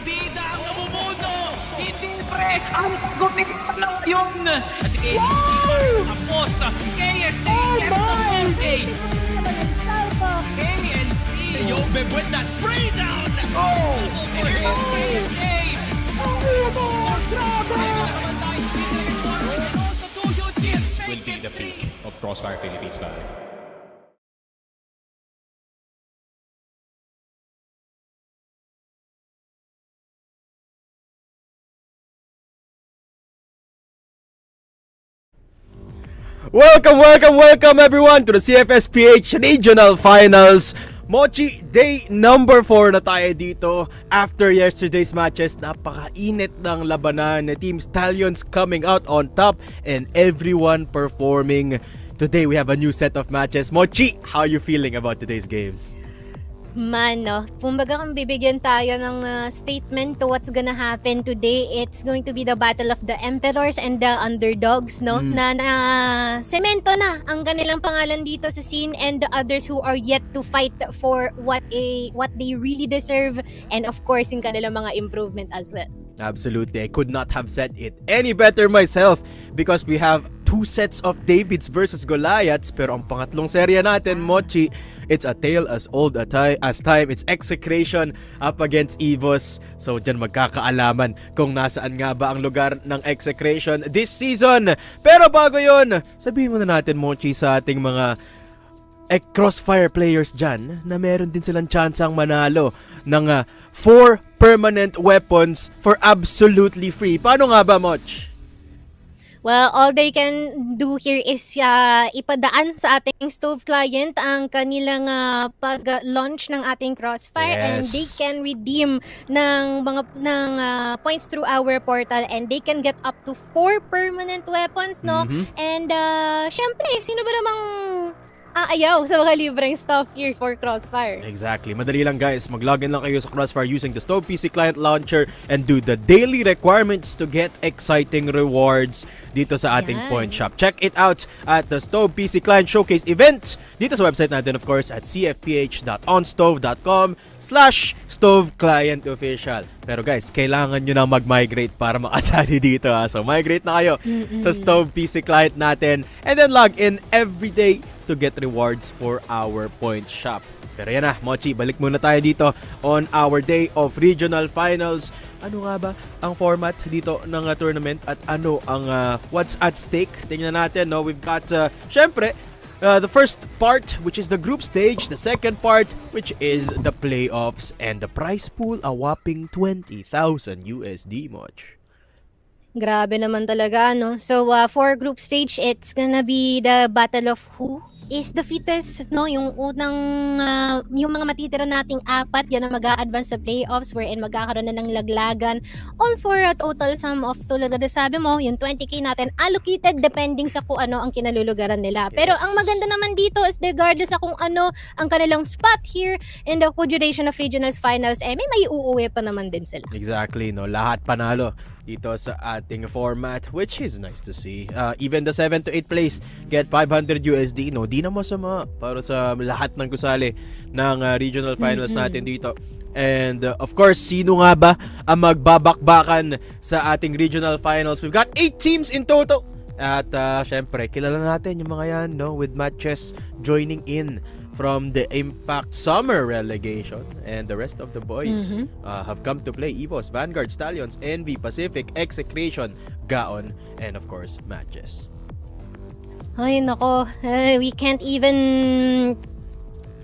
bida ang namumuno. Hindi pre, ang gutis na yun. At si KSC, tapos KSC gets the 4K. KNC, Yobe with that spray down. Oh, KSC. Will be the peak of Crossfire Philippines Valley. Welcome everyone to the CFS PH Regional Finals. Mochi, day number 4 na tayo dito. After yesterday's matches, napakainit ng labanan. Team Stallions coming out on top and everyone performing. Today we have a new set of matches. Mochi, how are you feeling about today's games? Man, no? Kumbaga kung bibigyan tayo ng statement to what's gonna happen today, it's going to be the battle of the emperors and the underdogs, no? Na semento na ang kanilang pangalan dito sa scene, and the others who are yet to fight for what they really deserve, and of course yung kanilang mga improvement as well. Absolutely, I could not have said it any better myself because we have two sets of Davids versus Goliaths, pero ang pangatlong serya natin, Mochi, it's a tale as old as time. It's Execration up against EVOS. So dyan magkakaalaman kung nasaan nga ba ang lugar ng Execration this season. Pero bago yon, sabihin muna natin, Mochi, sa ating mga Crossfire players dyan na meron din silang tsansang manalo ng 4 permanent weapons for absolutely free. Paano nga ba, Moch? Well, all they can do here is ipadaan sa ating stove client ang kanilang pag-launch ng ating Crossfire, and they can redeem ng points through our portal, and they can get up to 4 permanent weapons, no? And syempre, sino ba namang ayaw sa mga libreng stuff here for Crossfire? Exactly. Madali lang, guys. Mag-login lang kayo sa Crossfire using the Stove PC Client Launcher and do the daily requirements to get exciting rewards dito sa ating point shop. Check it out at the Stove PC Client Showcase event dito sa website natin, of course, at cfph.onstove.com/StoveClientOfficial. Pero guys, kailangan nyo na mag-migrate para makasali dito, ha? So migrate na kayo sa Stove PC Client natin and then log in every day to get rewards for our point shop. Pero yan na, Mochi, balik muna tayo dito on our day of regional finals. Ano nga ba ang format dito ng tournament at ano ang what's at stake? Tingnan natin, no? We've got, syempre, the first part, which is the group stage. The second part, which is the playoffs. And the prize pool, a whopping 20,000 USD, Moch. Grabe naman talaga, no? So, for group stage, it's gonna be the battle of who is the fittest, no? Yung unang, yung mga matitira nating 4, yan ang mag-a-advance sa playoffs, wherein magkakaroon na ng laglagan. All for a total sum of, tulad na sabi mo, yung 20k natin allocated depending sa kung ano ang kinalulugaran nila. Pero ang maganda naman dito is regardless sa kung ano ang kanilang spot here in the duration of regionals finals, may uuwi pa naman din sila. Exactly, no? Lahat panalo dito sa ating format, which is nice to see. Even the 7 to 8 place get 500 USD, no? Di na masama para sa lahat ng gusali ng regional finals natin dito. And of course, sino nga ba ang magbabakbakan sa ating regional finals? We've got 8 teams in total. At syempre, kilala natin yung mga yan, no? With MATTJESS joining in from the Impact Summer relegation, and the rest of the boys have come to play EVOS, Vanguard, Stallions, Envy, Pacific, Execration, Gaon, and of course, MATTJESS. Ay, nako. We can't even...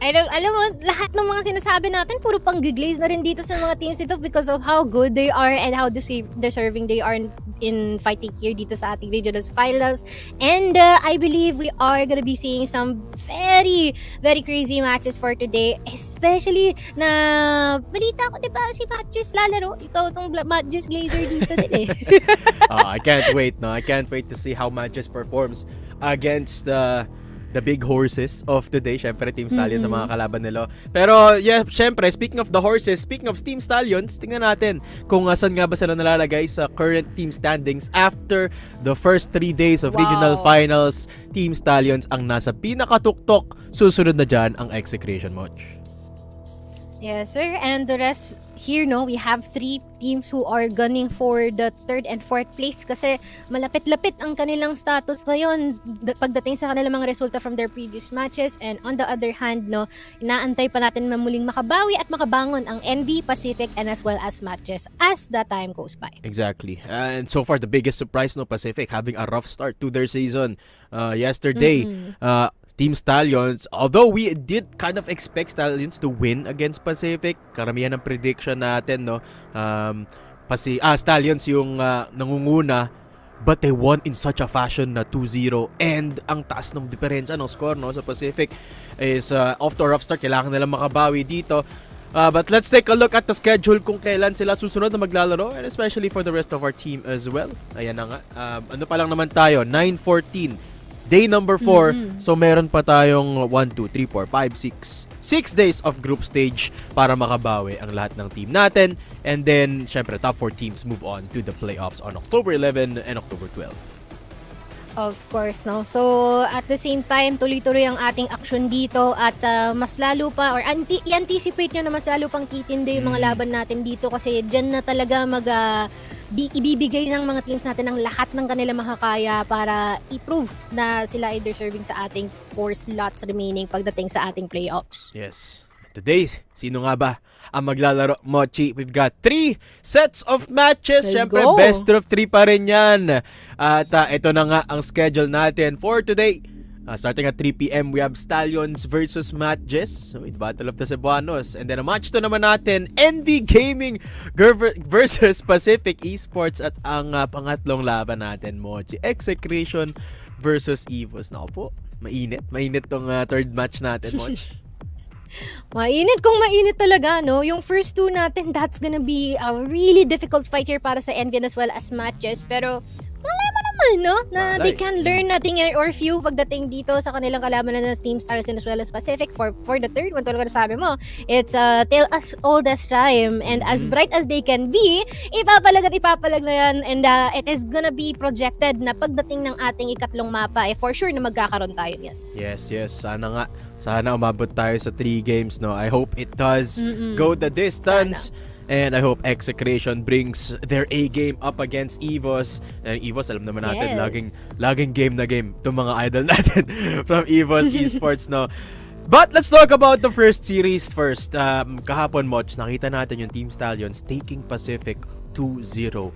alam mo, lahat ng mga sinasabi natin, puro pang-glaze na rin dito sa mga teams ito because of how good they are and how deserving they are in fighting here dito sa ating regionals finals. And I believe we are gonna be seeing some very, very crazy matches for today. Especially na, balita ko, diba, si MATTJESS lalaro. Ikaw tong MATTJESS Glazer dito din eh. I can't wait, no? I can't wait to see how MATTJESS performs against the big horses of today. Syempre, Team Stallions sa mga kalaban nila. Pero, yeah, syempre, speaking of the horses, speaking of Team Stallions, tingnan natin kung saan nga ba sila nalalagay sa current team standings after the first 3 days of regional finals. Team Stallions ang nasa pinakatuktok. Susunod na dyan ang Execration match. Yes, sir. And the rest here, no, we have 3 teams who are gunning for the 3rd and 4th place kasi malapit-lapit ang kanilang status ngayon pagdating sa kanilang mga resulta from their previous matches. And on the other hand, no, inaantay pa natin na muling makabawi at makabangon ang NV, Pacific, and as well as MATTJESS as the time goes by. Exactly. And so far, the biggest surprise, no, Pacific having a rough start to their season yesterday. Team Stallions, although we did kind of expect Stallions to win against Pacific, karamihan ng prediction natin, no, Stallions yung nangunguna, but they won in such a fashion na 2-0, and ang taas ng diferensya ng score, no, sa Pacific is off to a rough start. Kailangan nila makabawi dito. But let's take a look at the schedule kung kailan sila susunod na maglalaro, and especially for the rest of our team as well. Ayan na nga. Ano pa lang naman tayo? 9-14. Day number 4. So meron pa tayong 1, 2, 3, 4, 5, 6 days of group stage para makabawi ang lahat ng team natin. And then, syempre, top 4 teams move on to the playoffs on October 11 and October 12. Of course, no. So, at the same time, tuloy-tuloy ang ating action dito at mas lalo pa, or i-anticipate nyo na mas lalo pang titindi yung mga laban natin dito kasi dyan na talaga ibibigay ng mga teams natin ang lahat ng kanilang makakaya para i-prove na sila ay deserving sa ating 4 slots remaining pagdating sa ating playoffs. Yes. Today, sino nga ba ang maglalaro, Mochi? We've got 3 sets of matches. Let's Siyempre, go. best of 3 pa rin yan. At ito na nga ang schedule natin for today. Starting at 3 p.m, we have Stallions versus MATTJESS with Battle of the Cebuanos. And then a match to naman natin, NV Gaming versus Pacific Esports. At ang pangatlong laban natin, Mochi, Execration versus EVOS. Naku po, mainit tong third match natin, Mochi. Mainit kung mainit talaga, no? Yung first 2 natin, that's gonna be a really difficult fight here para sa NV as well as MATTJESS. Pero, malay mo naman, no? Na they can learn nothing or few pagdating dito sa kanilang kalaban ng Team Stars as well as Pacific. For the third one, tulad na sabi mo, it's a tale as old as time and as bright as they can be, ipapalag na yan. And it is gonna be projected na pagdating ng ating ikatlong mapa, for sure na magkakaroon tayo yan. Yes. Sana nga. Sana umabot tayo sa 3 games, no? I hope it does go the distance. Sana. And I hope Execration brings their A game up against EVOS. And EVOS, alam naman natin, laging game na game itong mga idol natin from EVOS Esports, no? But let's talk about the first series first. Kahapon, Moch, nakita natin yung Team Stallions taking Pacific 2-0.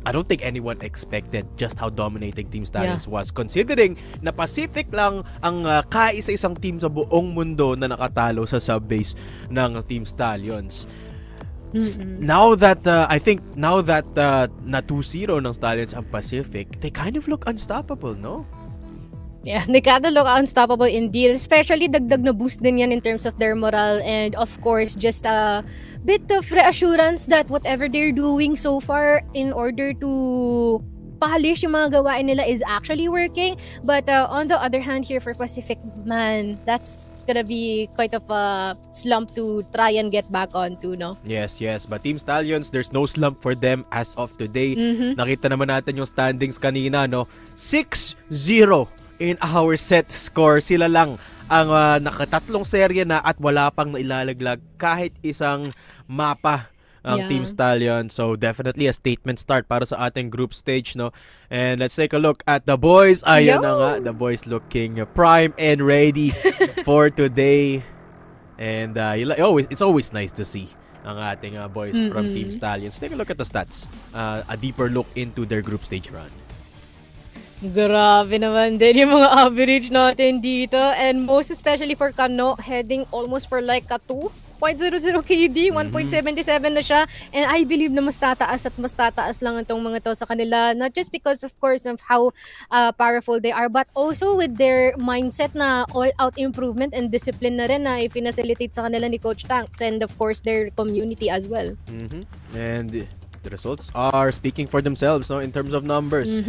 I don't think anyone expected just how dominating Team Stallions was, considering na Pacific lang ang kaisa-isang team sa buong mundo na nakatalo sa subbase ng Team Stallions. Now that na 2-0 ng Stallions ang Pacific, they kind of look unstoppable, no? Yeah, they kinda look unstoppable indeed. Especially dagdag na boost din yan in terms of their morale and of course just a bit of reassurance that whatever they're doing so far in order to pahalish yung mga gawain nila is actually working. But on the other hand here for Pacific, man, that's gonna be quite of a slump to try and get back onto, no? Yes. But Team Stallions, there's no slump for them as of today. Nakita naman natin yung standings kanina, no? 6-0 in our set score. Sila lang ang nakatatlong serye na at wala pang nailalaglag kahit isang mapa ang Team Stallions. So definitely a statement start para sa ating group stage, no? And let's take a look at the boys. Ayun na nga, the boys looking prime and ready for today. And it's always nice to see ang ating boys from Team Stallions. Take a look at the stats. A deeper look into their group stage run. Grabe naman din yung mga average natin dito. And most especially for Kano, heading almost for like a 2.00 KD, 1.77 na siya. And I believe na mas tataas lang itong mga to sa kanila. Not just because of course of how powerful they are, but also with their mindset na all-out improvement and discipline na rin na i-facilitate sa kanila ni Coach Tanks and of course their community as well. And the results are speaking for themselves, no, in terms of numbers.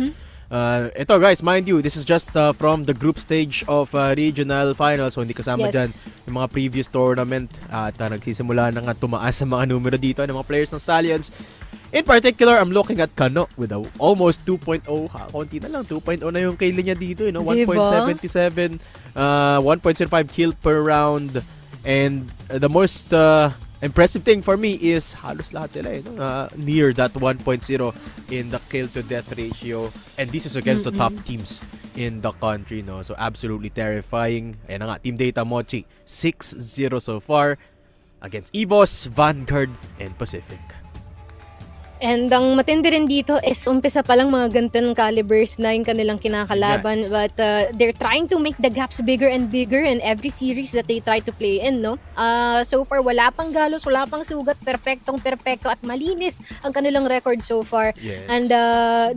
Ito guys, mind you, this is just from the group stage of regional finals. So hindi kasama dyan yung mga previous tournament. At nagsisimula na nga tumaas sa mga numero dito ng mga players ng Stallions. In particular, I'm looking at Kano with a almost 2.0. Konti na lang, 2.0 na yung kill niya dito. 1.77, 1.05 kill per round. And the most impressive thing for me is halos lahat sila near that 1.0 in the kill to death ratio, and this is against the top teams in the country, no? So absolutely terrifying. Ayan na nga, team data Mochi 6-0 so far against EVOS, Vanguard, and Pacific. And ang matindi rin dito is umpisa pa lang mga ganitong calibers na yung kanilang kinakalaban, but they're trying to make the gaps bigger and bigger in every series that they try to play in, no? So far, wala pang galos, wala pang sugat, perfecto at malinis ang kanilang record so far. Yes. And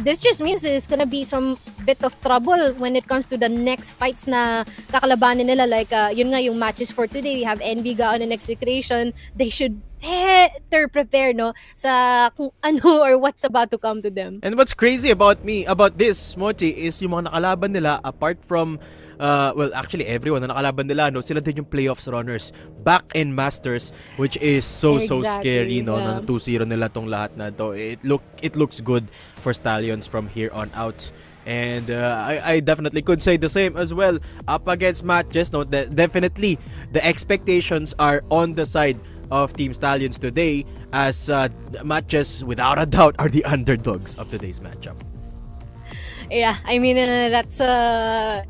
this just means it's gonna be some bit of trouble when it comes to the next fights na kakalabanin nila. Like, yun nga yung matches for today. We have NB, Gaon, and Execration. They should better prepare, no, sa kung ano or what's about to come to them. And what's crazy about this, Mochi, is yung mga nakalaban nila, apart from, well, actually everyone na nakalaban nila, no, sila din yung playoffs runners back in Masters, which is so scary, no, na 2-0 nila tong lahat na to. It looks good for Stallions from here on out. And I definitely could say the same as well up against MATTJESS, no. Definitely the expectations are on the side of Team Stallions today, as MATTJESS without a doubt are the underdogs of today's matchup. Yeah, I mean, that's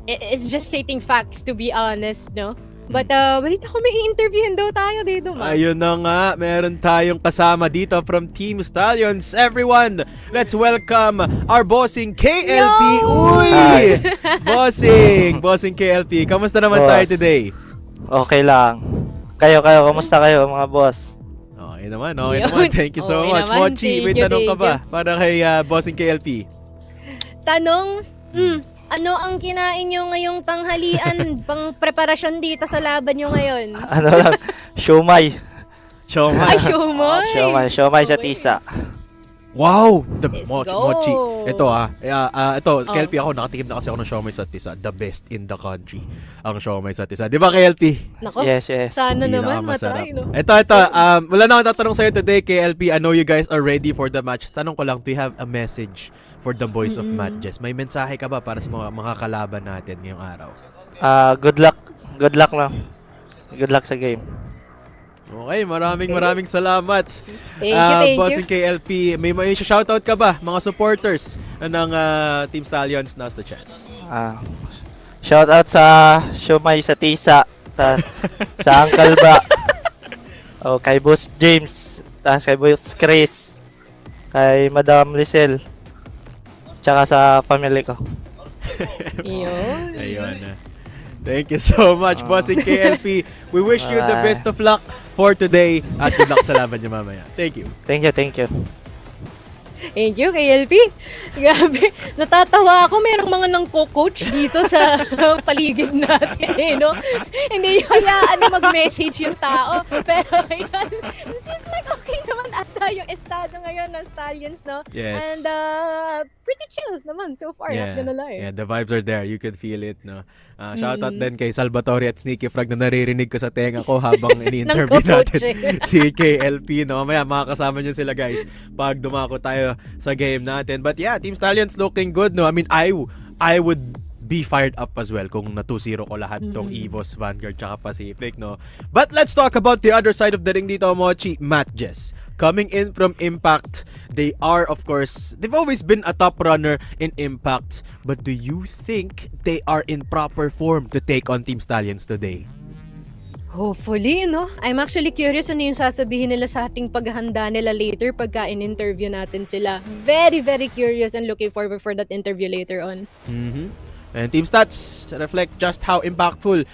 it's just stating facts, to be honest, no? But balita ko may interviewin daw tayo dito, ma. Ayun na nga, meron tayong kasama dito from Team Stallions. Everyone, let's welcome our bossing KLP. Uy! Bossing KLP. Kamusta naman tayo today? Okay lang. Kayo, kamusta kayo mga boss? Okay naman. Thank you so much. Mochi, may tanong ka ba para kay bossing KLP? Tanong, ano ang kinain nyo ngayong tanghalian pang preparasyon dito sa laban nyo ngayon? Ano lang, siomay. Ay, siomay! Siomay sa tisa. Wow! Let's go! Mochi. Ito KLP, ako nakatikim na kasi ako ng siomay sa tisa. The best in the country ang siomay sa tisa. Di ba, KLP? Nako, Yes. sana naman matry, no? Ito. Wala na akong tatanong sa'yo today, KLP. I know you guys are ready for the match. Tanong ko lang, do you have a message for the boys of MATTJESS? May mensahe ka ba para sa mga kalaban natin ngayong araw? Good luck. Good luck lang. Good luck sa game. Okay, maraming salamat. Thank you. Bossing KLP, may shoutout ka ba mga supporters ng Team Stallions? Now's the chance. Shout out sa siomay sa tisa, tas sa Uncle Ba. Kay Boss James, tas kay Boss Chris, kay Madam Lisel, tsaka sa family ko. Ayun. Thank you so much, bossing KLP. We wish you the best of luck for today at good luck sa laban niyo mamaya. Thank you. Thank you. Thank you, KLP. Grabe, natatawa ako. Merong mga nang-coach dito sa paligid natin, no? Hindi hayaan na mag-message yung tao. Pero ayun, it seems like okay naman ata yung estado ngayon ng Stallions, no? Yes. And pretty chill naman so far, not gonna lie. Yeah, the vibes are there. You can feel it, no? Shoutout din kay Salvatore at Sneaky Frog na naririnig ko sa tenga ko habang ini-interview natin si KLP, no? Mamaya makakasama niyo sila, guys, pag dumako tayo sa game natin. But yeah, Team Stallions looking good, no? I mean, I would be fired up as well kung na 2-0 ko lahat tong EVOS, Vanguard, tsaka Pacific, no? But let's talk about the other side of the ring dito, Mochi. MATTJESS coming in from Impact. They are, of course, they've always been a top runner in Impact. But do you think they are in proper form to take on Team Stallions today? Hopefully, no? I'm actually curious ano yung sasabihin nila sa ating paghahanda nila later pagka in-interview natin sila. Very, very curious and looking forward for that interview later on. And team stats reflect just how impactful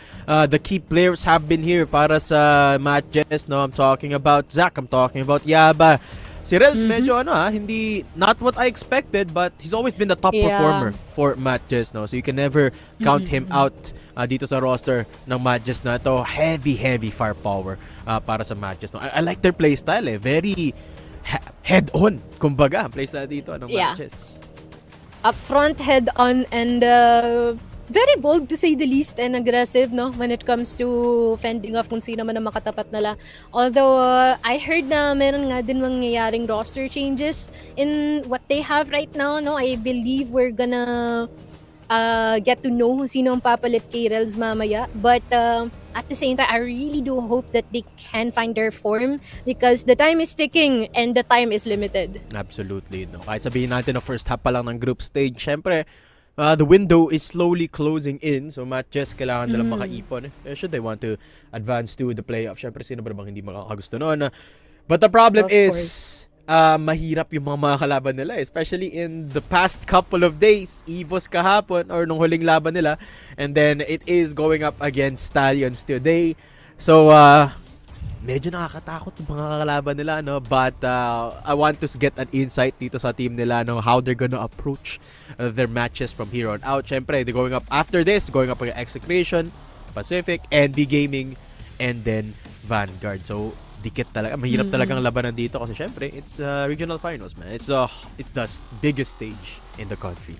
the key players have been here para sa MATTJESS, no? I'm talking about Zach, I'm talking about Yaba. Si Rels medyo hindi, not what I expected, but he's always been the top performer for MATTJESS, no? So you can never count him out dito sa roster ng MATTJESS na to. Heavy firepower para sa MATTJESS, no? I like their playstyle, very head-on, kumbaga, playstyle dito ng MATTJESS. Upfront, head-on, and very bold to say the least, and aggressive, no, when it comes to fending off kung sino man ang makatapat nila. Although I heard na meron nga din mangyayaring roster changes in what they have right now, no. I believe we're gonna get to know kung sino ang papalit kay Rels mamaya, but at the same time, I really do hope that they can find their form because the time is ticking and the time is limited. Absolutely, no. Kahit sabihin natin na first half pa lang ng group stage, syempre, the window is slowly closing in. So, MATTJESS kailangan nilang makaipon. Should they want to advance to the playoff? Syempre, sino ba namang hindi makakagusto noon? But the problem Of is, course. mahirap yung mga kalaban nila. Especially in the past couple of days. EVOS kahapon or nung huling laban nila. And then, it is going up against Stallions today. So, medyo nakakatakot yung mga kalaban nila, no? But I want to get an insight dito sa team nila, no? How they're gonna approach their matches from here on out. Syempre, they're going up after this, going up against Execration, Pacific, ND Gaming, and then Vanguard. So, dikit talaga. Mahirap talagang labanan dito kasi syempre, it's regional finals, man. It's the biggest stage in the country.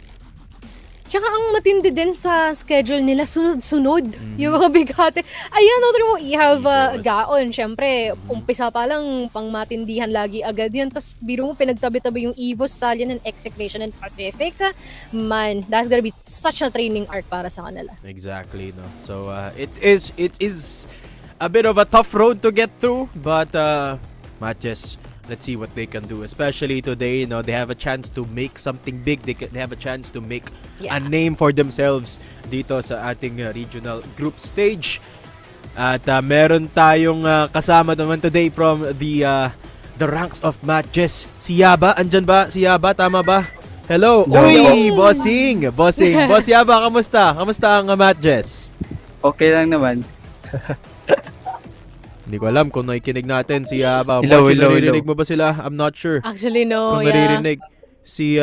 Tsaka ang matindi din sa schedule nila, sunod-sunod. Yung mga bigate. Ayan, other mo, you have Gaon. Siyempre, umpisa pa lang, pang matindihan lagi agad yan. Tapos, biro mo, pinagtabi-tabi yung EVOS, Stallion, and Execration, and Pacific. Man, that's gonna be such a training arc para sa kanila. Exactly, no. So, it is a bit of a tough road to get through, but MATTJESS, let's see what they can do. Especially today, you know, they have a chance to make something big. They have a chance to make a name for themselves dito sa ating regional group stage. At meron tayong kasama naman today from the ranks of MATTJESS. Si Yaba, andyan ba? Si Yaba, tama ba? Hello. Uy, bossing. Boss Yaba, kamusta? Kamusta ang MATTJESS? Okay lang naman. Hindi ko alam kung nakikinig natin si Yaba. Hello. Naririnig mo ba sila? I'm not sure. Actually, no. Kung naririnig si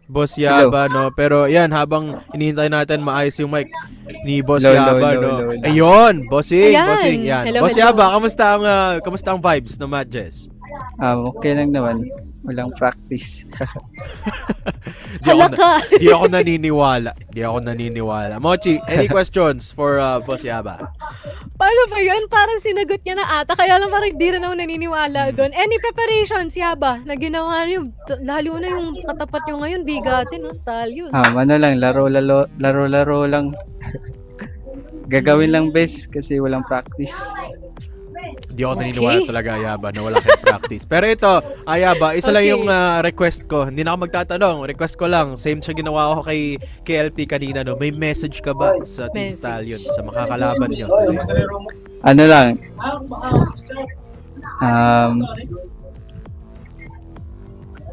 Boss Yaba, no? Pero yan, habang hinihintay natin maayos yung mic ni Boss Yaba, no? Hello. Ayun, bossing, Ayan. bossing, yan. Hello, Boss hello. Yaba, kamusta ang vibes ng MATTJESS? Okay lang naman. Walang practice. Halaka. Di ako naniniwala. Mochi, any questions for Boss Yaba? Paano ba yun? Parang sinagot niya na ata. Kaya lang parang di rin ako naniniwala doon. Any preparations, Yaba, na ginawa niyo? Lalo na yung katapat niyo ngayon, bigatin, no? Stallions. Ano lang, laro lang. Gagawin lang best kasi walang practice. Di ako naniniwala talaga, Ayaba, na wala kayong practice. Pero ito, Ayaba, isa lang yung request ko. Hindi na ako magtatanong. Request ko lang. Same siya ginawa ko kay KLP kanina, no? May message ka ba sa Team Stallions, sa makakalaban nyo? Ano lang.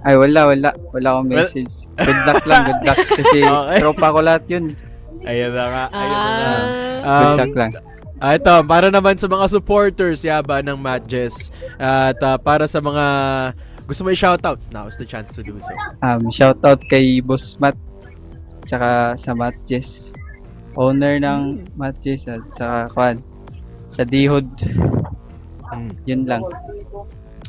Wala akong message. Good luck lang, good luck. Kasi tropa ko lahat yun. Ayun na nga. Good luck lang. Ito, para naman sa mga supporters, Yaba, ng MATTJESS. At para sa mga gusto mo i-shoutout, now is the chance to do so. Shoutout kay Boss Matt. Tsaka sa MATTJESS. Owner ng MATTJESS. At saka sa Dihod. Yun lang.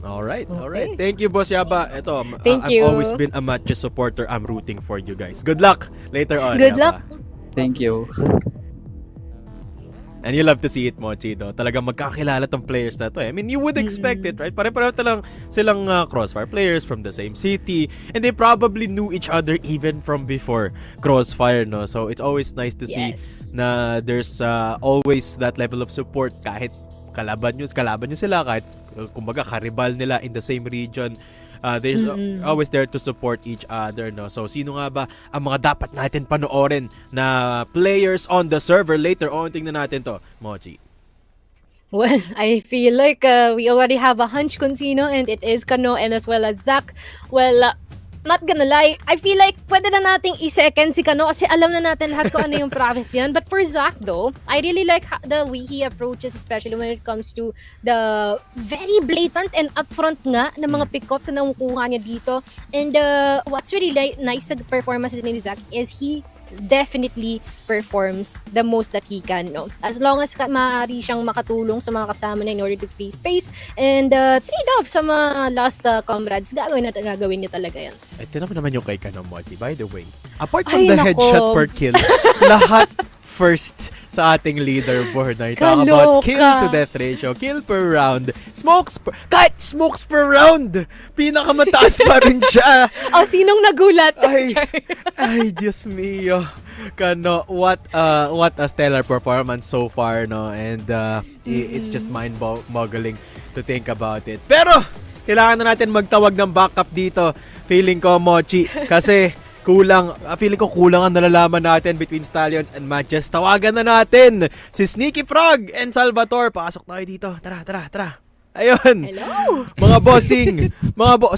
Alright. Thank you, Boss Yaba. Ito, Thank I've you. always been a MATTJESS supporter. I'm rooting for you guys. Good luck later on, Good Yaba. luck. Thank you. And you love to see it, Mochi, no? Talagang magkakilala tong players na to. I mean, you would expect it, right? Pare-pareho lang silang Crossfire players from the same city. And they probably knew each other even from before Crossfire, no? So, it's always nice to see na there's always that level of support kahit kalaban nyo sila, kahit kumbaga karibal nila in the same region. They're always there to support each other, no? So, sino nga ba ang mga dapat natin panoorin na players on the server later on? Tingnan natin to, Mochi. Well, I feel like we already have a hunch kung sino, and it is Kano and as well as Zach. Well, not gonna lie, I feel like pwede na nating i-second si Kano kasi alam na natin lahat kung ano yung prowess yan. But for Zach though, I really like the way he approaches, especially when it comes to the very blatant and upfront nga na mga pick-offs na nakukuha niya dito. And what's really nice sa performance ni Zach is he definitely performs the most that he can, no? As long as maaari siyang makatulong sa mga kasama niya in order to free space and trade off sa mga lost comrades, gagawin niya talaga yan. Ito naman yung kay Kano, Mochi, by the way. Apart from the headshot per kill, lahat first sa ating leaderboard na talk about Kaloka. kill to death ratio, kill per round, kahit smokes per round, pinakamataas pa rin siya. Oh, sinong nagulat? Ay, Diyos mio. Kano, what a stellar performance so far, no? And it's just mind-boggling to think about it. Pero, kailangan na natin magtawag ng backup dito. Feeling ko, Mochi, kasi feeling ko kulang ang nalalaman natin between Stallions and MATTJESS. Tawagan na natin si Sneaky Frog and Salvatore. Pasok tayo dito. Tara. Ayun. Hello. Mga bossing,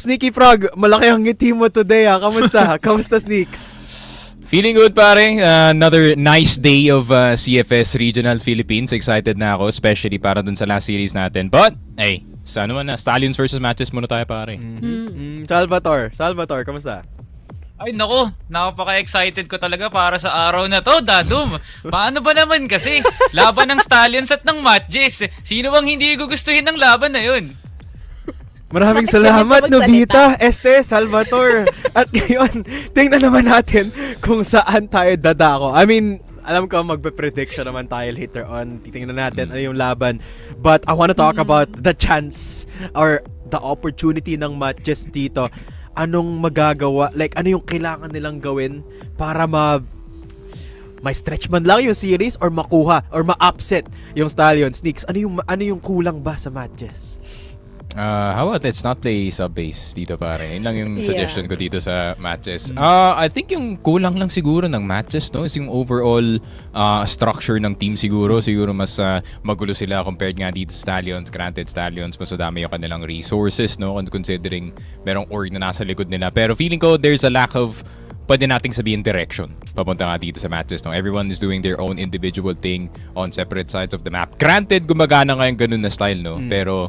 Sneaky Frog, malaki ang ngiti mo today, ha? Kamusta, Sneaks? Feeling good, pare. Another nice day of CFS Regionals Philippines. Excited na ako, especially para dun sa last series natin. But, hey, sa ano man na, Stallions versus MATTJESS muna tayo, pare. Salvatore, kamusta? Ay nako, napaka-excited ko talaga para sa araw na to, Dadum. Paano ba naman kasi? Laban ng Stallions at ng MATTJESS. Sino bang hindi gugustuhin ng laban na yun? Maraming salamat, Nobita, Salvatore. At ngayon, tingnan naman natin kung saan tayo dadako. I mean, alam ko magpe-prediction naman tayo later on. Titingnan natin ano yung laban. But I want to talk about the chance or the opportunity ng MATTJESS dito. Anong magagawa, like ano yung kailangan nilang gawin para may stretch man lang yung series or makuha or ma-upset yung Stallions. Sneaks, ano yung kulang ba sa MATTJESS? How about let's not play sub-base dito, pare? Yun lang yung suggestion ko dito sa MATTJESS. I think yung kulang lang siguro ng MATTJESS, no, is yung overall structure ng team siguro. Siguro mas magulo sila compared nga dito sa Stallions. Granted, Stallions, mas madami yung kanilang resources, no, considering merong org na nasa likod nila. Pero feeling ko there's a lack of, pwede nating sabihin, direction papunta nga dito sa MATTJESS, no? Everyone is doing their own individual thing on separate sides of the map. Granted, gumagana nga yung ganun na style, no? Pero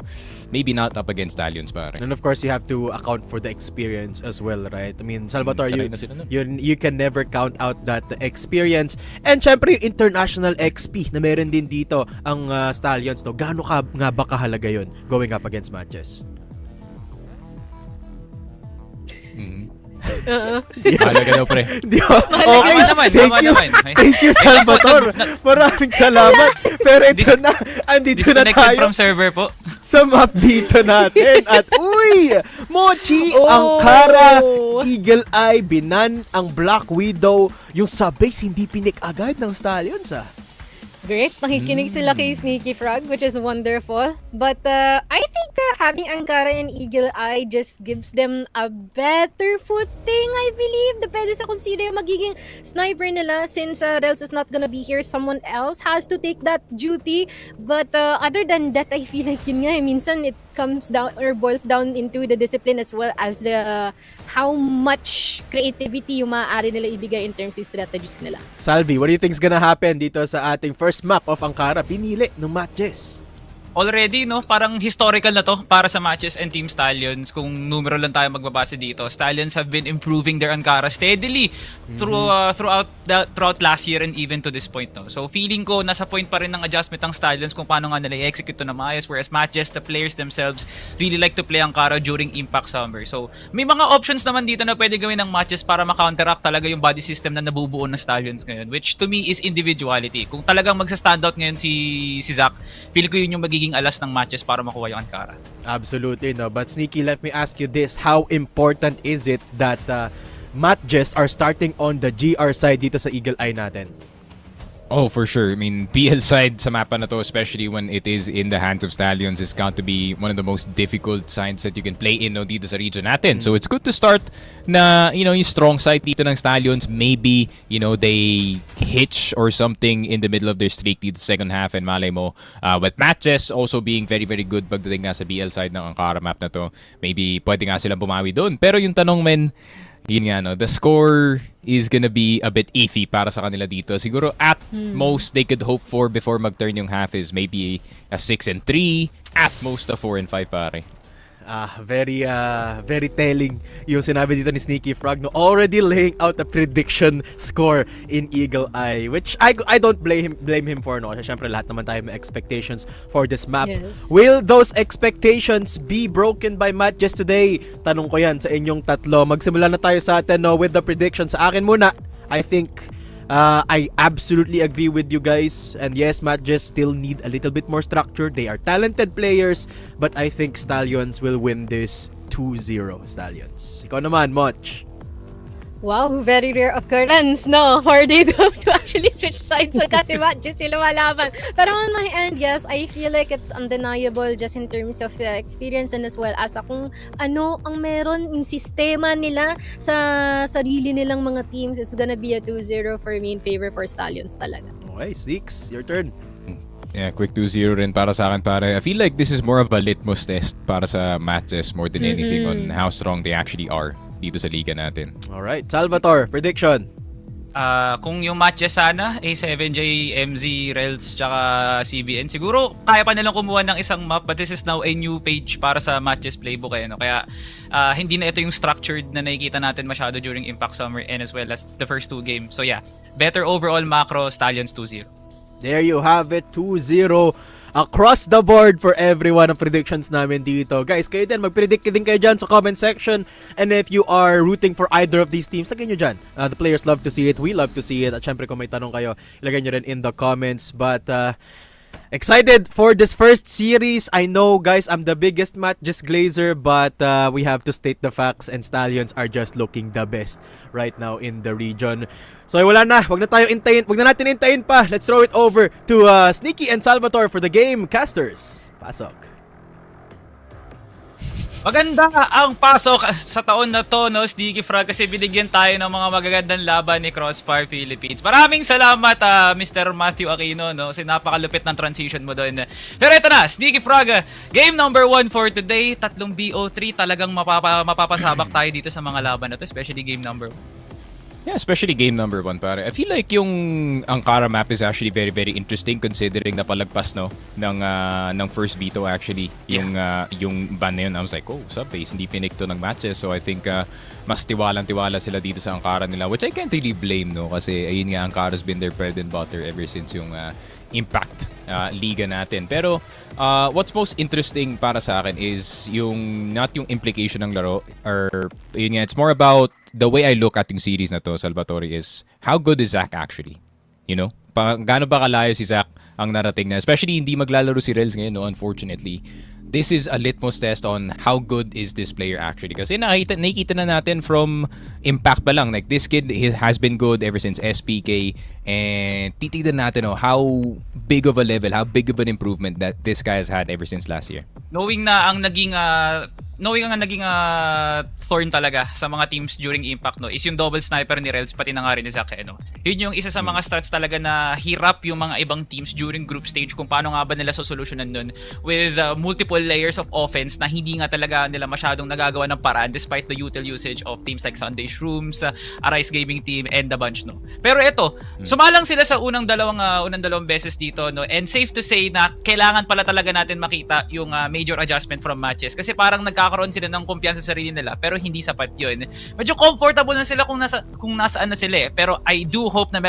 maybe not up against Stallions, pare. And of course, you have to account for the experience as well, right? I mean, Salvatore, sanay na sila nun. you can never count out that experience. And syempre, yung international XP na meron din dito ang Stallions, no? Gaano nga ba kahalaga yun going up against MATTJESS? Mahalaga daw, pre. Okay, naman. Thank you, Salvatore. Maraming salamat. Pero ito na, andito na Disconnected tayo from server po. sa map dito natin. At Mochi, Angkara, Eagle Eye, Binan, ang Black Widow, yung sa base hindi pinik agad ng Stallions, Great. Makikinig sila kay Sneaky Frog, which is wonderful. But I think having Angkara and Eagle Eye just gives them a better footing, I believe. Depende sa kung sino yung magiging sniper nila. Since Rels is not gonna be here, someone else has to take that duty. But other than that, I feel like yun nga, minsan it comes down or boils down into the discipline as well as the how much creativity yung maaari nila ibigay in terms of strategies nila. Salvi, what do you think is gonna happen dito sa ating first map of Angkara pinili ng MATTJESS? Already, no? Parang historical na to para sa MATTJESS and Team Stallions. Kung numero lang tayo magbabase dito, Stallions have been improving their Angkara steadily throughout last year and even to this point, no? So feeling ko nasa point pa rin ng adjustment ng Stallions kung paano nga nila i-execute to na maayos, whereas MATTJESS, the players themselves really like to play Angkara during Impact Summer. So may mga options naman dito na pwede gawin ng MATTJESS para ma-counteract talaga yung body system na nabubuo ng Stallions ngayon, which to me is individuality. Kung talagang magsa-standout ngayon si Zach, feel ko yun yung magiging alas ng MATTJESS para makuha yung Angkara. Absolutely, no. But Sneaky, let me ask you this. How important is it that MATTJESS are starting on the GR side dito sa Eagle Eye natin? Oh, for sure. I mean, PL side sa mapa na to, especially when it is in the hands of Stallions, is going to be one of the most difficult sides that you can play in, no, dito sa region natin. So it's good to start na, yung strong side dito ng Stallions. Maybe, they hitch or something in the middle of their streak dito sa second half, and malay mo. With MATTJESS also being very, very good pagdating nga sa BL side ng Angkara map na to. Maybe pwede nga silang bumawi doon. Pero yung tanong, men, yun nga, no, the score is gonna be a bit iffy para sa kanila dito. Siguro at most they could hope for before mag-turn yung half is maybe a 6-3, at most a 4-5, pare. Very telling yung sinabi dito ni Sneaky Frog, no, already laying out a prediction score in Eagle Eye, which I don't blame him for, no. Kasi syempre lahat naman tayo may expectations for this map. Yes. Will those expectations be broken by MATTJESS today? Tanong ko yan sa inyong tatlo. Magsimula na tayo sa atin, no, with the prediction. Sa akin muna, I think I absolutely agree with you guys. And yes, MATTJESS still need a little bit more structure. They are talented players, but I think Stallions will win this 2-0. Stallions. Ikaw naman, Moch. Wow, very rare occurrence, no? For they to actually switch sides kasi MATTJESS sila malaban. Pero on my end, yes, I feel like it's undeniable just in terms of experience and as well as kung ano ang meron yung sistema nila sa sarili nilang mga teams. It's gonna be a 2-0 for me in favor for Stallions talaga. Okay, Six, your turn. Yeah, quick 2-0 rin para sa akin, pare. I feel like this is more of a litmus test para sa MATTJESS more than anything on how strong they actually are dito sa liga natin. Alright, Salvatore, prediction. Kung yung MATTJESS sana, A7J, MZ, Rels, tsaka CBN, siguro kaya pa nilang kumuha ng isang map, but this is now a new page para sa MATTJESS playbook. Kaya hindi na ito yung structured na nakikita natin masyado during Impact Summer and as well as the first 2 games. So yeah, better overall macro, Stallions 2-0. There you have it, 2-0 across the board for everyone ang predictions namin dito. Guys, kayo din, mag-predict din kayo dyan sa comment section. And if you are rooting for either of these teams, lagay nyo dyan. The players love to see it, we love to see it. At syempre kung may tanong kayo, ilagay nyo rin in the comments. But excited for this first series. I know, guys, I'm the biggest MATTJESS glazer, but we have to state the facts and Stallions are just looking the best right now in the region. So wala na, wag na natin intayin pa. Let's throw it over to Sneaky and Salvatore for the game. Casters, pasok. Maganda ang pasok sa taon na to, no, Sneaky Frog, kasi binigyan tayo ng mga magagandang laban ni Crossfire Philippines. Maraming salamat, Mr. Matthew Aquino, no, kasi napakalupit ng transition mo doon. Pero ito na, Sneaky Frog, game number 1 for today, 3 BO3, talagang mapapasabak tayo dito sa mga laban na to, especially game number 1. Yeah, especially game number 1, pare. I feel like yung Ankara map is actually very, very interesting considering na palagpas, no, ng first veto actually. Yung ban na yun. I was like, oh, sub-base, hindi pinik to ng matches. So I think mas tiwalang-tiwala sila dito sa Ankara nila, which I can't really blame, no, kasi ayun nga, Ankara's been their bread and butter ever since yung Impact liga natin. Pero what's most interesting para sa akin is not yung implication ng laro, or yun nga, it's more about the way I look at yung series na to, Salvatore, is how good is Zach actually? You know? Gaano ba kalayo si Zach ang narating na? Especially hindi maglalaro si Rels ngayon, no, unfortunately. This is a litmus test on how good is this player actually. Kasi nakikita na natin from Impact pa lang. Like, this kid has been good ever since SPK. And titignan natin, how big of a level, how big of an improvement that this guy has had ever since last year. Knowing ang naging thorn talaga sa mga teams during Impact, no, is yung double sniper ni Rels, pati na nga rin ni Zach, no. Yun yung isa sa mga stats talaga na hirap yung mga ibang teams during group stage kung paano nga ba nila sosolusyonan nun with multiple layers of offense na hindi nga talaga nila masyadong nagagawa ng paraan despite the util usage of teams like Sunday Shrooms, Arise Gaming Team, and the bunch, no. Pero ito, sumalang sila sa unang dalawang beses dito, no, and safe to say na kailangan pala talaga natin makita yung major adjustment from MATTJESS kasi parang nagkakaroon sila ng kumpiyansa sa sarili nila pero hindi sapat yun. Medyo comfortable na sila kung nasaan na sila, pero I do hope na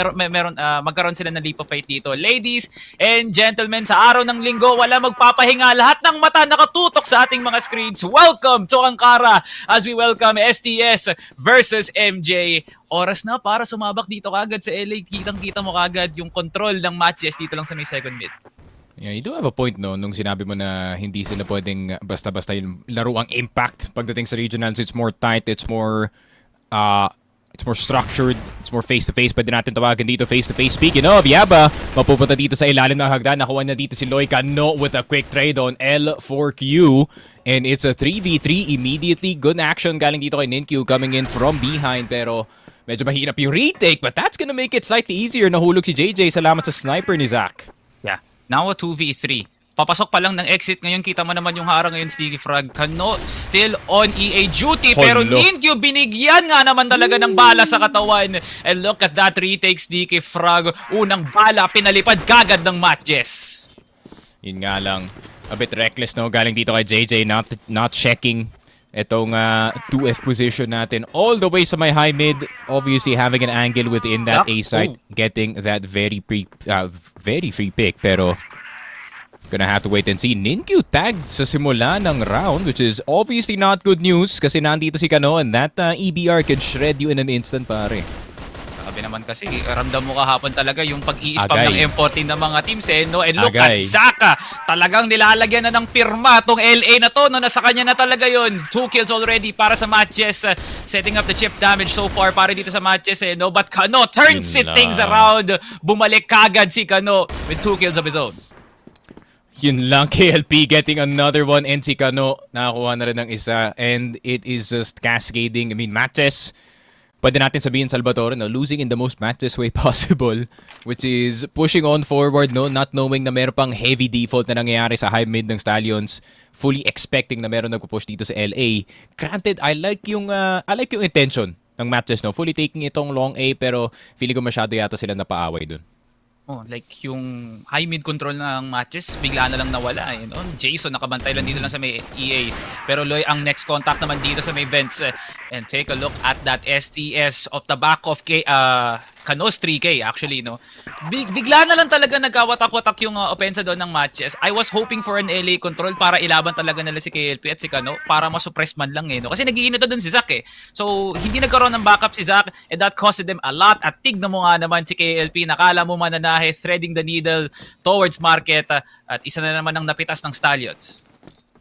magkaroon sila ng leap of faith dito. Ladies and gentlemen, sa araw ng linggo, wala magpapahinga, lahat ng mata nakatutok sa ating mga screens. Welcome to Ankara as we welcome STS versus MJ. Oras na para sumabak dito kagad sa LA. Kitang-kita mo kagad yung control ng MATTJESS dito lang sa may second mid. Yeah, you do have a point, no, nung sinabi mo na hindi sila pwedeng basta-basta yung laro ang Impact pagdating sa regionals. It's more tight, it's more structured, it's more face-to-face. Pwede natin tawagan dito face-to-face. Speaking of, Yaba, mapupunta dito sa ilalim ng hagdan. Nakuha na dito si Loika, no, with a quick trade on L4Q. And it's a 3v3 immediately. Good action galing dito kay Ninkyu coming in from behind. Pero medyo mahirap yung retake, but that's gonna make it slightly easier. Nahulog si JJ. Salamat sa sniper ni Zach. Yeah. Now a 2v3. Papasok pa lang ng exit. Ngayon kita mo naman yung harang ngayon, Sticky Frog. Kano still on EA duty. Pero Ninkyu binigyan nga naman talaga ng bala sa katawan. And look at that retake, Sticky Frog. Unang bala, pinalipad kagad ng MATTJESS. Yun nga lang. A bit reckless, no? Galing dito kay JJ. Not checking itong 2F position natin. All the way sa my high mid. Obviously having an angle within that A site. Getting that very free pick. Pero gonna have to wait and see. Ninkyu tagged sa simula ng round, which is obviously not good news kasi nandito si Kano and that EBR can shred you in an instant, pare. Grabe naman kasi, ramdam mo kahapon talaga yung pag-i-spam Agay. ng M14 ng mga teams no? And look Agay. at Zaka, talagang nilalagyan na ng pirma tong LA na to, no? Nasa kanya na talaga yon. 2 kills already para sa MATTJESS, setting up the chip damage so far para dito sa MATTJESS no? But Kano turns Yun things lang. around, bumalik kagad si Kano with 2 kills of his own. Yun lang, KLP getting another one, and si Kano nakakuha na rin ng isa, and it is just cascading. I mean, MATTJESS, pwede natin sabihin, Salvatore, no, losing in the most MATTJESS way possible, which is pushing on forward, no, not knowing na meron pang heavy default na nangyayari sa high mid ng Stallions, fully expecting na meron nagpo-push dito sa LA. Granted, I like yung intention ng MATTJESS, no, fully taking itong long A, pero feeling ko masyado yata sila napaaway dun. Oh, like yung high mid control ng MATTJESS bigla na lang nawala no? Jason nakabantay lang dito lang sa may EA. Pero Loy ang next contact naman dito sa may vents. And take a look at that STS off the back of Kano's 3K actually no. Bigla na lang talaga nagkawatak-watak yung opensa doon ng MATTJESS. I was hoping for an LA control para ilaban talaga nila si KLP at si Kano para masuppress man lang no. Kasi nag-iinit doon si Zac So hindi nagkaroon ng backup si Zac and that costed them a lot. At tignan mo nga naman si KLP, nakala mo mananahe, threading the needle towards market at isa na naman ang napitas ng Stallions.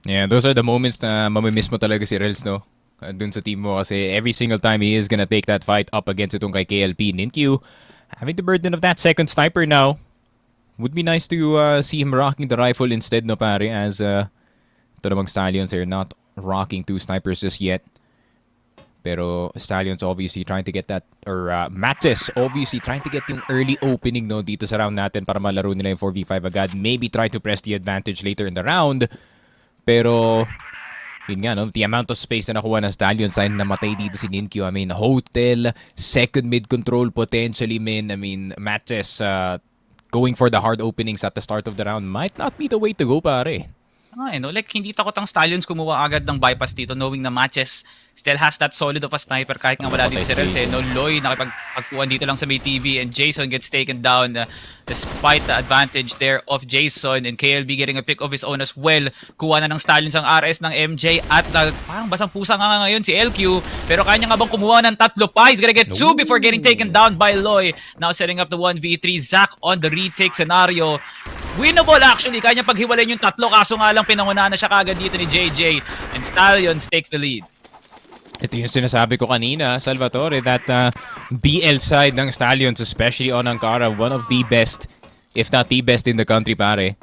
Yeah, those are the moments na mamimiss mo talaga si Rels, no? Dun sa team mo kasi every single time he is gonna take that fight up against itong kay KLP. Ninkyu having the burden of that second sniper now. Would be nice to see him rocking the rifle instead, no pare, as ito namang Stallions are not rocking 2 snipers just yet. Pero Stallions obviously trying to get that, or MATTJESS obviously trying to get yung early opening no dito sa round natin para malaro nila yung 4v5 agad. Maybe try to press the advantage later in the round. Pero yun nga, no? The amount of space na nakuha ng Stallions ay namatay dito si Ninkyu. I mean, hotel, second mid control potentially, man. I mean, MATTJESS going for the hard openings at the start of the round might not be the way to go, pare. No? Like, hindi takot ang Stallions kumuha agad ng bypass dito knowing na MATTJESS still has that solid of a sniper kahit nga wala dito si Rels no? Loy nakipagpuan dito lang sa may TV and Jason gets taken down despite the advantage there of Jason and KLB getting a pick of his own as well. Kuha na ng Stallions ang RS ng MJ at parang basang pusa nga ngayon si LQ pero kanya nga bang kumuha ng 3 pa? He's gonna get 2 before getting taken down by Loy. Now setting up the 1v3. Zac on the retake scenario. Winnable actually, kanya paghiwalayin yung 3 kaso nga lang pinangunahan na siya kagad dito ni JJ and Stallions takes the lead. Ito yung sinasabi ko kanina, Salvatore, that BL side ng Stallions, especially on Ankara, one of the best, if not the best in the country, pare.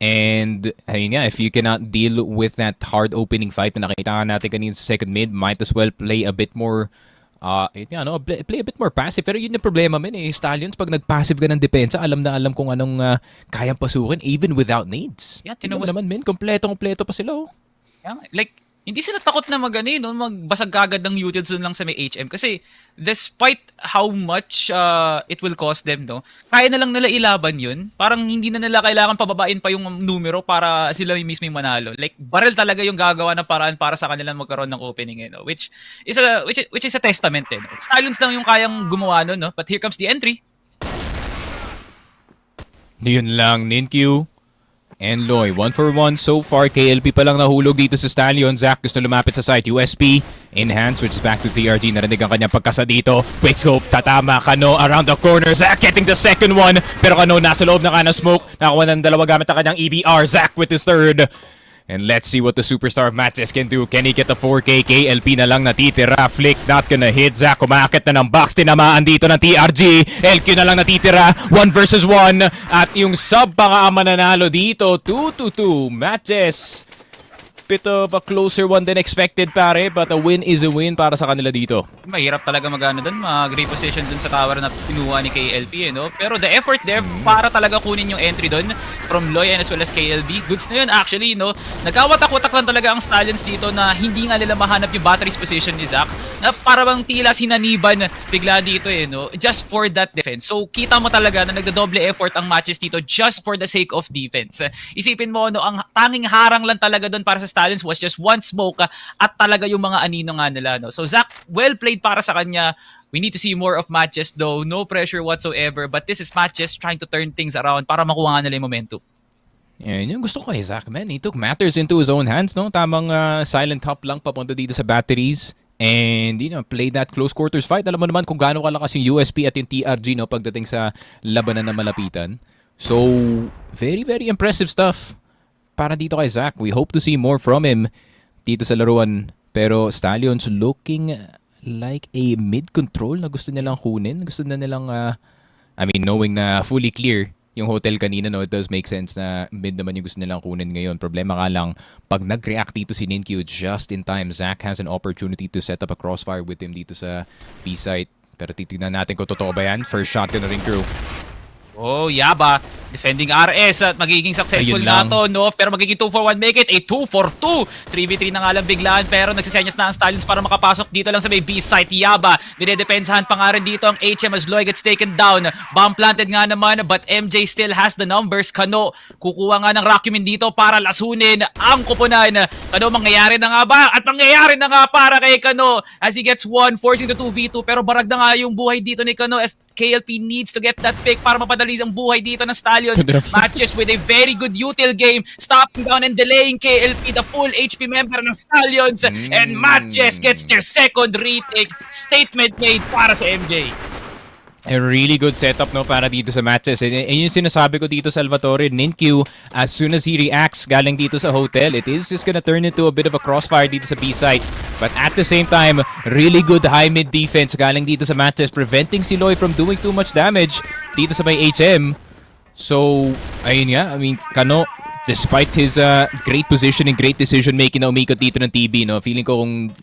And, ayun nga, if you cannot deal with that hard opening fight na nakita natin kanina sa second mid, might as well play a bit more, play a bit more passive. Pero yun yung problema, men, Stallions, pag nag-passive ka ng depensa, alam na alam kung anong kayang pasukin, even without nades. Yeah, Tingnan mo naman, men, kompletong-kompleto pa sila, oh. Yeah, like, hindi sila takot na magbasag kagad ng utils lang sa may HM kasi despite how much it will cost them, no, kaya na lang nila ilaban yun. Parang hindi na nila kailangan pababain pa yung numero para sila mismo yung manalo. Like, barrel talaga yung gagawa ng paraan para sa kanila magkaroon ng opening, no? Which is a testament, no? Stallions lang yung kayang gumawa nun, no? But here comes the entry. Yun lang, Ninkyu and Loy. 1-for-1 so far. KLP pa lang nahulog dito sa Stallions. Zac gusto lumapit sa site. USP enhance, switch back to TRG. Narinig ang kanyang pagkasa dito. Quick scope, tatama. Kano around the corner. Zac getting the second one. Pero Kano nasa loob na kana smoke. Nakakuha ng 2 gamit ang kanyang EVR. Zac with his third. And let's see what the superstar of MATTJESS can do. Can he get the 4K? KLP na lang natitira. Flick not gonna hit. Zac kumakit na ng box. Tinamaan dito ng TRG. LQ na lang natitira. 1 versus 1. At yung sub pa nga ang mananalo dito. 2-2-2. MATTJESS. Bit of a closer one than expected, pare. But a win is a win para sa kanila dito. Mahirap talaga mag-reposition dun sa tower na pinuha ni KLP, no? Pero the effort there para talaga kunin yung entry dun from Loy and as well as KLB. Goods na yun actually, no? Nagkawatak-watak lang talaga ang Stallions dito na hindi nga nila mahanap yung battery's position ni Zac na para bang tila sinaniban bigla dito, no? Just for that defense. So, kita mo talaga na nagda-double effort ang matches dito just for the sake of defense. Isipin mo, no? Ang tanging harang lang talaga dun para sa Stallions was just one smoke at talaga yung mga anino nga nila, no? So Zac, well played para sa kanya. We need to see more of MATTJESS though. No pressure whatsoever. But this is MATTJESS trying to turn things around para makuha nga nila yung momentum. Yan yung gusto ko kay Zac, man. He took matters into his own hands, no? Tamang silent hop lang papunta dito sa batteries. and play that close quarters fight. Alam mo naman kung gaano kalakas yung USP at yung TRG pagdating sa labanan na malapitan. So, very, very impressive stuff para dito kay Zach. We hope to see more from him dito sa laruan. Pero Stallions looking like a mid-control na gusto nilang kunin. Gusto na nilang, knowing na fully clear yung hotel kanina, it does make sense na mid naman yung gusto nilang kunin ngayon. Problema nga lang, pag nag-react dito si Ninkyu just in time, Zach has an opportunity to set up a crossfire with him dito sa B-site. Pero titignan natin kung totoo ba yan. First shot na ring crew. Oh, Yaba. Defending RS at magiging successful Ayun na lang. to, no? Pero magiging 2-for-1 make it. A 2-for-2. 3v3 na nga lang biglaan. Pero nagsisenyas na ang Stallions para makapasok dito lang sa may B-site. Yaba. Dinedepensahan pa nga rin dito ang HM as Loy gets taken down. Bomb planted nga naman, but MJ still has the numbers. Kano, kukuha nga ng Rakumin dito para lasunin ang kupunan. Kano, mangyayari na nga ba? At mangyayari na nga para kay Kano as he gets one, forcing the 2v2. Pero barag na nga yung buhay dito ni Kano as KLP needs to get that pick para mapadali ang buhay dito ng Stallions. Matches with a very good util game, stopping down and delaying KLP, the full HP member ng Stallions. And MATTJESS gets their second retake. Statement made para sa MJ. A really good setup para dito sa MATTJESS. Yung sinasabi ko dito, Salvatore, Ninkyu, as soon as he reacts galing dito sa hotel, it is just gonna turn into a bit of a crossfire dito sa B-site. But at the same time, really good high-mid defense galing dito sa MATTJESS, preventing si Loy from doing too much damage dito sa may HM. So, ayun nga, Kano, despite his great positioning, great decision-making na umikot dito ng TB, feeling ko kung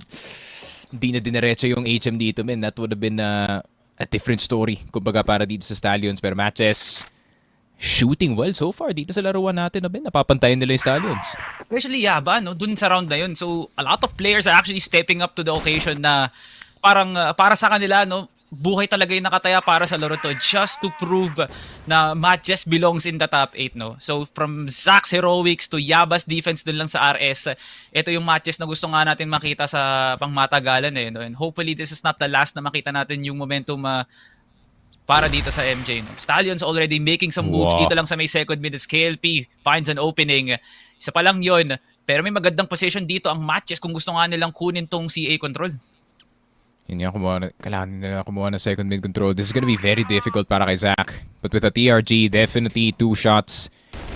di na dinaretso yung HM dito, that would have been a different story, kumbaga para dito sa Stallions. Pero MATTJESS shooting well so far dito sa laruan natin, napapantayan nila yung Stallions. Especially Yaba, dun sa round na yun. So, a lot of players are actually stepping up to the occasion na parang para sa kanila, buhay talaga yung nakataya para sa laro to just to prove na MATTJESS belongs in the top 8, So from Zach's heroics to Yaba's defense dun lang sa RS, ito yung MATTJESS na gusto nga natin makita sa pangmatagalan And hopefully this is not the last na makita natin yung momentum para dito sa MJ. Stallions already making some moves dito lang sa may second mid as KLP finds an opening. Isa pa lang yun, pero may magandang position dito ang MATTJESS kung gusto nga nilang kunin tong CA control. Yun nga, kailangan nila kumuha ng second mid control. This is gonna be very difficult para kay Zach. But with a TRG, definitely 2 shots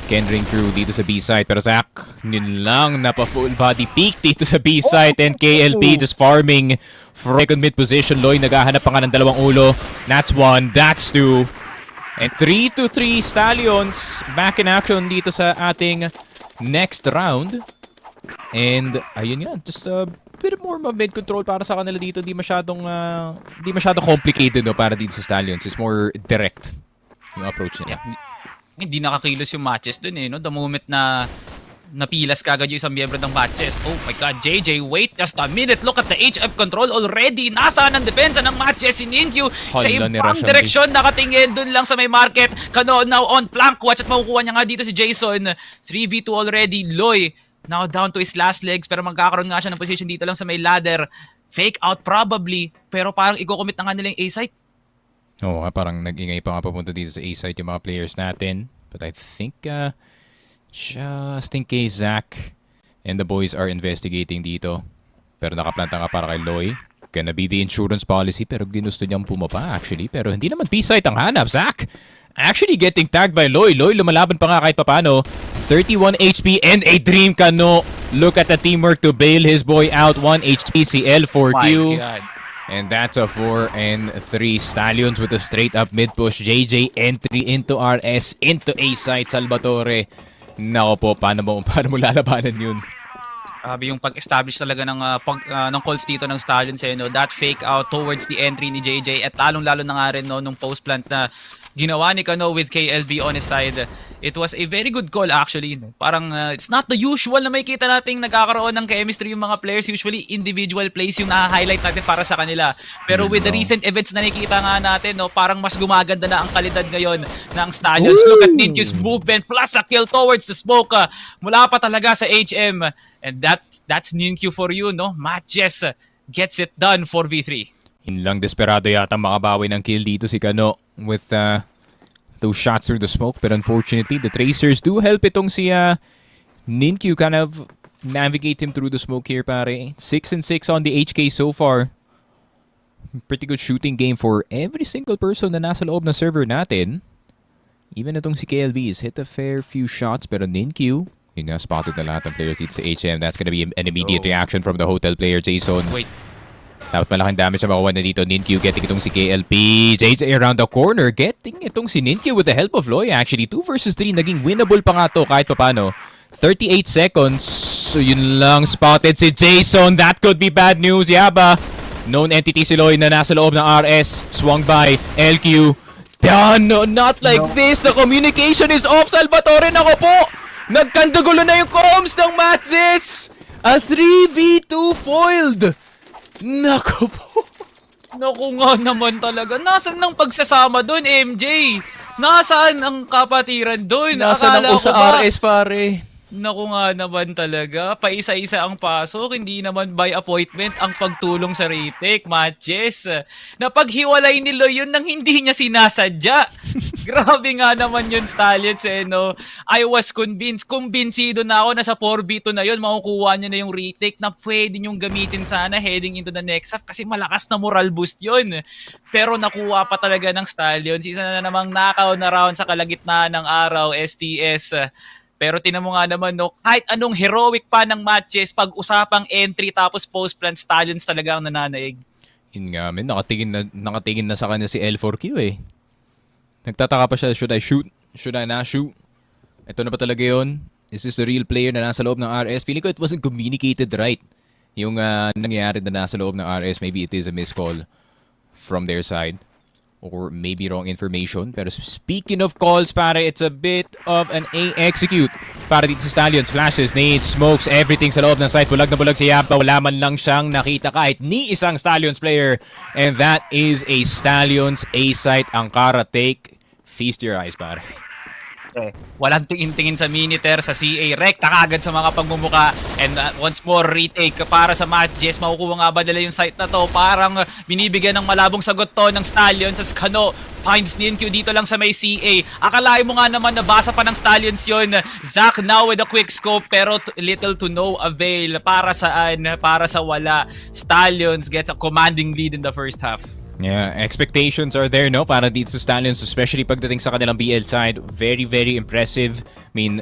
can ring through dito sa B-site. Pero Zach, yun lang, napa-full body peak dito sa B-site. And KLP just farming from second mid position. Loy naghahanap pa nga ng dalawang ulo. That's 1, that's 2. And 3-3 Stallions back in action dito sa ating next round. And ayun nga, just bit more mid control para sa kanila dito. Di masyadong complicated para dito sa Stallions. It's more direct yung approach nila. Hindi nakakilos yung MATTJESS dun The moment na napilas kagad yung isang miyembro ng MATTJESS. Oh my god, JJ, wait just a minute. Look at the HF control already. Nasaan ang depensa ng MATTJESS si Ninkyu? Sa ibang direksyon nakatingin dun lang sa may market. Kano now on flank watch at makukuha niya nga dito si Jason. 3v2 already. Loy now down to his last legs, pero magkakaroon nga siya ng position dito lang sa may ladder. Fake out probably, pero parang i-commit na nga nila yung A-site. Oo, parang nag-ingay pa nga papunta dito sa A-site yung mga players natin. But I think just in case Zach and the boys are investigating dito. Pero nakaplanta nga para kay Loy. Gonna be the insurance policy, pero ginusto niyang pumapa actually. Pero hindi naman B-site ang hanap. Zach actually getting tagged by Loy. Loy lumalaban pa nga kahit papano. 31 HP and a dream Kano. Look at the teamwork to bail his boy out. 1 HP CL for Q. And that's a 4 and 3 Stallions with a straight up mid push. JJ entry into RS, into A-site. Salvatore. Nako po, paano mo lalabanan yun? Sabi yung pag-establish talaga ng calls dito ng Stallions that fake out towards the entry ni JJ at lalong-lalo na nga rin nung post plant na ginawa ni Kano with KLB on his side. It was a very good call actually. Parang it's not the usual na may kita nating nagkakaroon ng chemistry yung mga players. Usually individual plays yung na-highlight natin para sa kanila. Pero with the recent events na nakikita nga natin, parang mas gumaganda na ang kalidad ngayon ng Stallions. Look at Ninkyu's movement plus a kill towards the smoke. Mula pa talaga sa HM. And that's Ninkyu for you, MATTJESS gets it done for V3. Lang desperado yata makabawi ng kill dito si Kano with those shots through the smoke. But unfortunately, the tracers do help itong si Ninkyu kind of navigate him through the smoke here, pare. 6 and 6 on the HK so far. Pretty good shooting game for every single person na nasa loob na server natin. Even itong si KLB has hit a fair few shots, pero Ninkyu, yun nga, spotted na lahat ng players dito sa HM. That's gonna be an immediate reaction from the hotel player, Jason. Wait. Dapat malaking damage na makuha na dito. Ninkyu getting itong si KLP. JJ around the corner. Getting itong si Ninkyu with the help of Loy. Actually, 2 versus 3. Naging winnable pa nga to kahit papano. 38 seconds. So yun lang. Spotted si Jason. That could be bad news. Yaba. Known entity si Loy na nasa loob ng RS. Swung by LQ. Done. No, not like this. The communication is off. Salvatore, nako po. Nagkandagulo na yung comms ng MATTJESS. A 3v2 foiled. Nako po. Naku nga naman talaga. Nasaan ang pagsasama doon, MJ? Nasaan ang kapatiran doon? Nasaan ang Akala ko sa ba- RS, pare? Naku nga naman talaga. Paisa-isa ang pasok. Hindi naman by appointment ang pagtulong sa retake. MATTJESS. Napaghiwalay ni Loy yun nang hindi niya sinasadya. Grabe nga naman yun, Stallions, no? I was convinced. Kumbinsido na ako na sa 4v2 na yun, makukuha niya na yung retake na pwede niyong gamitin sana heading into the next half kasi malakas na moral boost yun. Pero nakuha pa talaga ng Stallions. Isa na namang knockout na round sa kalagitnaan ng araw, STS. Pero tinan mo nga naman, no, kahit anong heroic pa ng matches, pag-usapang entry tapos post-plant, Stallions talaga ang nananaig. Yun nga, men. Nakatingin na sa kanya si L4Q eh. Nagtataka pa siya, should I shoot? Should I not shoot? Ito na ba talaga yun? Is this a real player na nasa loob ng RS? Feeling ko it wasn't communicated right. Yung nangyayari na nasa loob ng RS, maybe it is a miscall from their side. Or maybe wrong information. Pero speaking of calls, pare, it's a bit of an A-execute. Para dito sa Stallions, flashes, nades, smokes, everything sa loob ng site. Bulag na bulag si Yapa. Wala man lang siyang nakita kahit ni isang Stallions player. And that is a Stallions A-site. Ankara take. Feast your eyes, pare. Walang tingin-tingin sa Miniter, sa CA, rekta kagad sa mga pagmumuka. And once more, retake para sa MATTJESS. Makukuha nga ba nila yung site na to? Parang binibigyan ng malabong sagot to ng Stallions. As Kano finds Ninkyu dito lang sa may CA. Akalain mo nga naman nabasa pa ng Stallions yun. Zach now with a quick scope pero little to no avail. Para saan? Para sa wala. Stallions gets a commanding lead in the first half. Yeah, expectations are there, no? Para dito sa Stallions, especially pagdating sa kanilang BL side. Very, very impressive. I mean,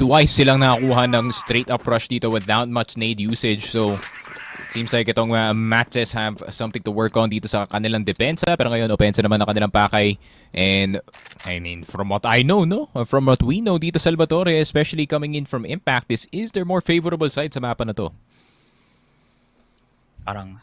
twice silang nakakuha ng straight-up rush dito without much nade usage. So, it seems like itong MATTJESS have something to work on dito sa kanilang depensa. Pero ngayon, opensa naman ang kanilang pakay. And, I mean, from what I know, no? From what we know dito, Salvatore, especially coming in from Impact, this is their more favorable side sa mapa na to. Parang,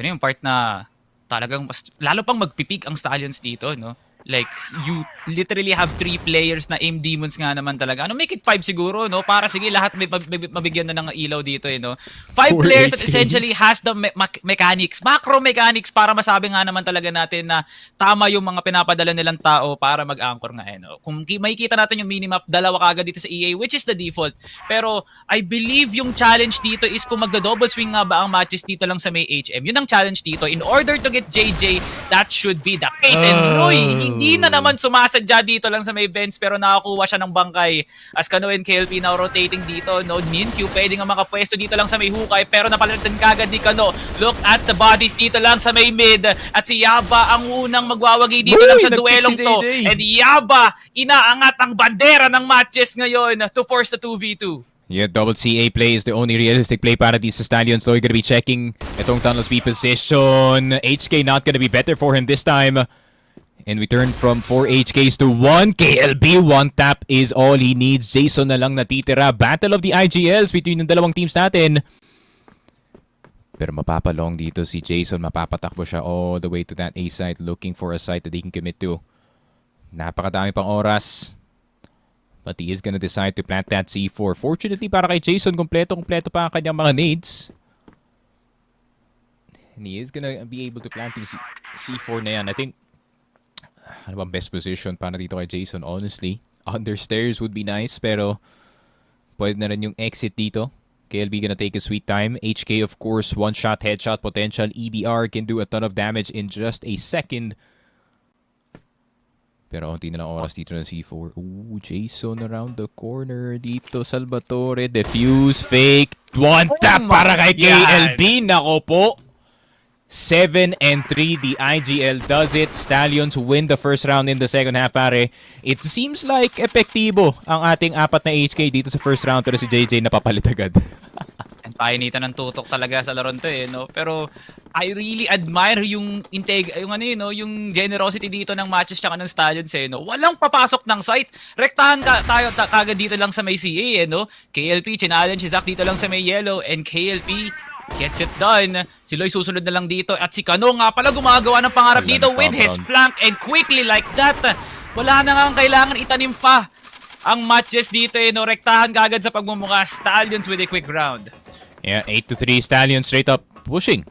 yun yung part na talagang lalo pang magpipig ang Stallions dito, no? Like, you literally have 3 players na aim demons nga naman talaga. Ano, make it 5 siguro, no? Para sige, lahat may mabigyan na ng ilaw dito, no? 5 players that essentially has the mechanics, macro mechanics para masabi nga naman talaga natin na tama yung mga pinapadala nilang tao para mag-anchor nga, no? Kung makikita natin yung minimap, dalawa kagad dito sa EA, which is the default. Pero, I believe yung challenge dito is kung magdo-double swing nga ba ang matches dito lang sa may HM. Yun ang challenge dito. In order to get JJ, that should be the case. And Roy, hindi na naman sumasadya dito lang sa may vents pero nakakuha siya ng bangkay. As Kano and KLP now rotating dito, no? Ninkyu pwede nga makapwesto dito lang sa may hukay pero napalitan kagad ni Kano. Look at the bodies dito lang sa may mid at si Yaba ang unang magwawagi dito lang sa duelong to. And Yaba, inaangat ang bandera ng MATTJESS ngayon to force the 2v2. Yeah, double CA play is the only realistic play para dito sa Stallions. So, you're gonna be checking itong tunnel speed position. HK not gonna be better for him this time. And we turn from 4 HKs to 1. KLB, 1 tap is all he needs. Jason na lang natitira. Battle of the IGLs between yung dalawang teams natin. Pero mapapalong dito si Jason. Mapapatakbo siya all the way to that A site looking for a site that he can commit to. Napakadami pang oras. But he is gonna decide to plant that C4. Fortunately para kay Jason, kompleto pa ang kanyang mga nades. And he is gonna be able to plant yung C4 na yan. I think ano bang best position para dito kay Jason, honestly? Under stairs would be nice, pero pwede na rin yung exit dito. KLB gonna take a sweet time. HK, of course, one-shot, headshot potential. EBR can do a ton of damage in just a second. Pero unti na lang oras dito ng C4. Ooh, Jason around the corner. Dito, Salvatore. Defuse, fake. One tap para kay KLB. Nako po. 7-3, the IGL does it. Stallions win the first round in the second half, pare. It seems like epektibo ang ating apat na HK dito sa first round, pero si JJ napapalit agad. And painitan ng tutok talaga sa laron to eh, no? Pero I really admire yung yung generosity dito ng matches tsaka ng Stallions eh, no? Walang papasok ng site. Rektahan tayo kagad dito lang sa may CA eh, no? KLP challenge si Zach dito lang sa may yellow, and KLP gets it done. Si Loy susunod na lang dito, at si Kano nga pala gumagawa ng pangarap dito with his flank, and quickly like that, wala na nga kailangan itanim pa ang matches dito eh, no? Rektahan kagad sa pagmumukha. Stallions with a quick round. Yeah, 8-3, Stallions straight up pushing.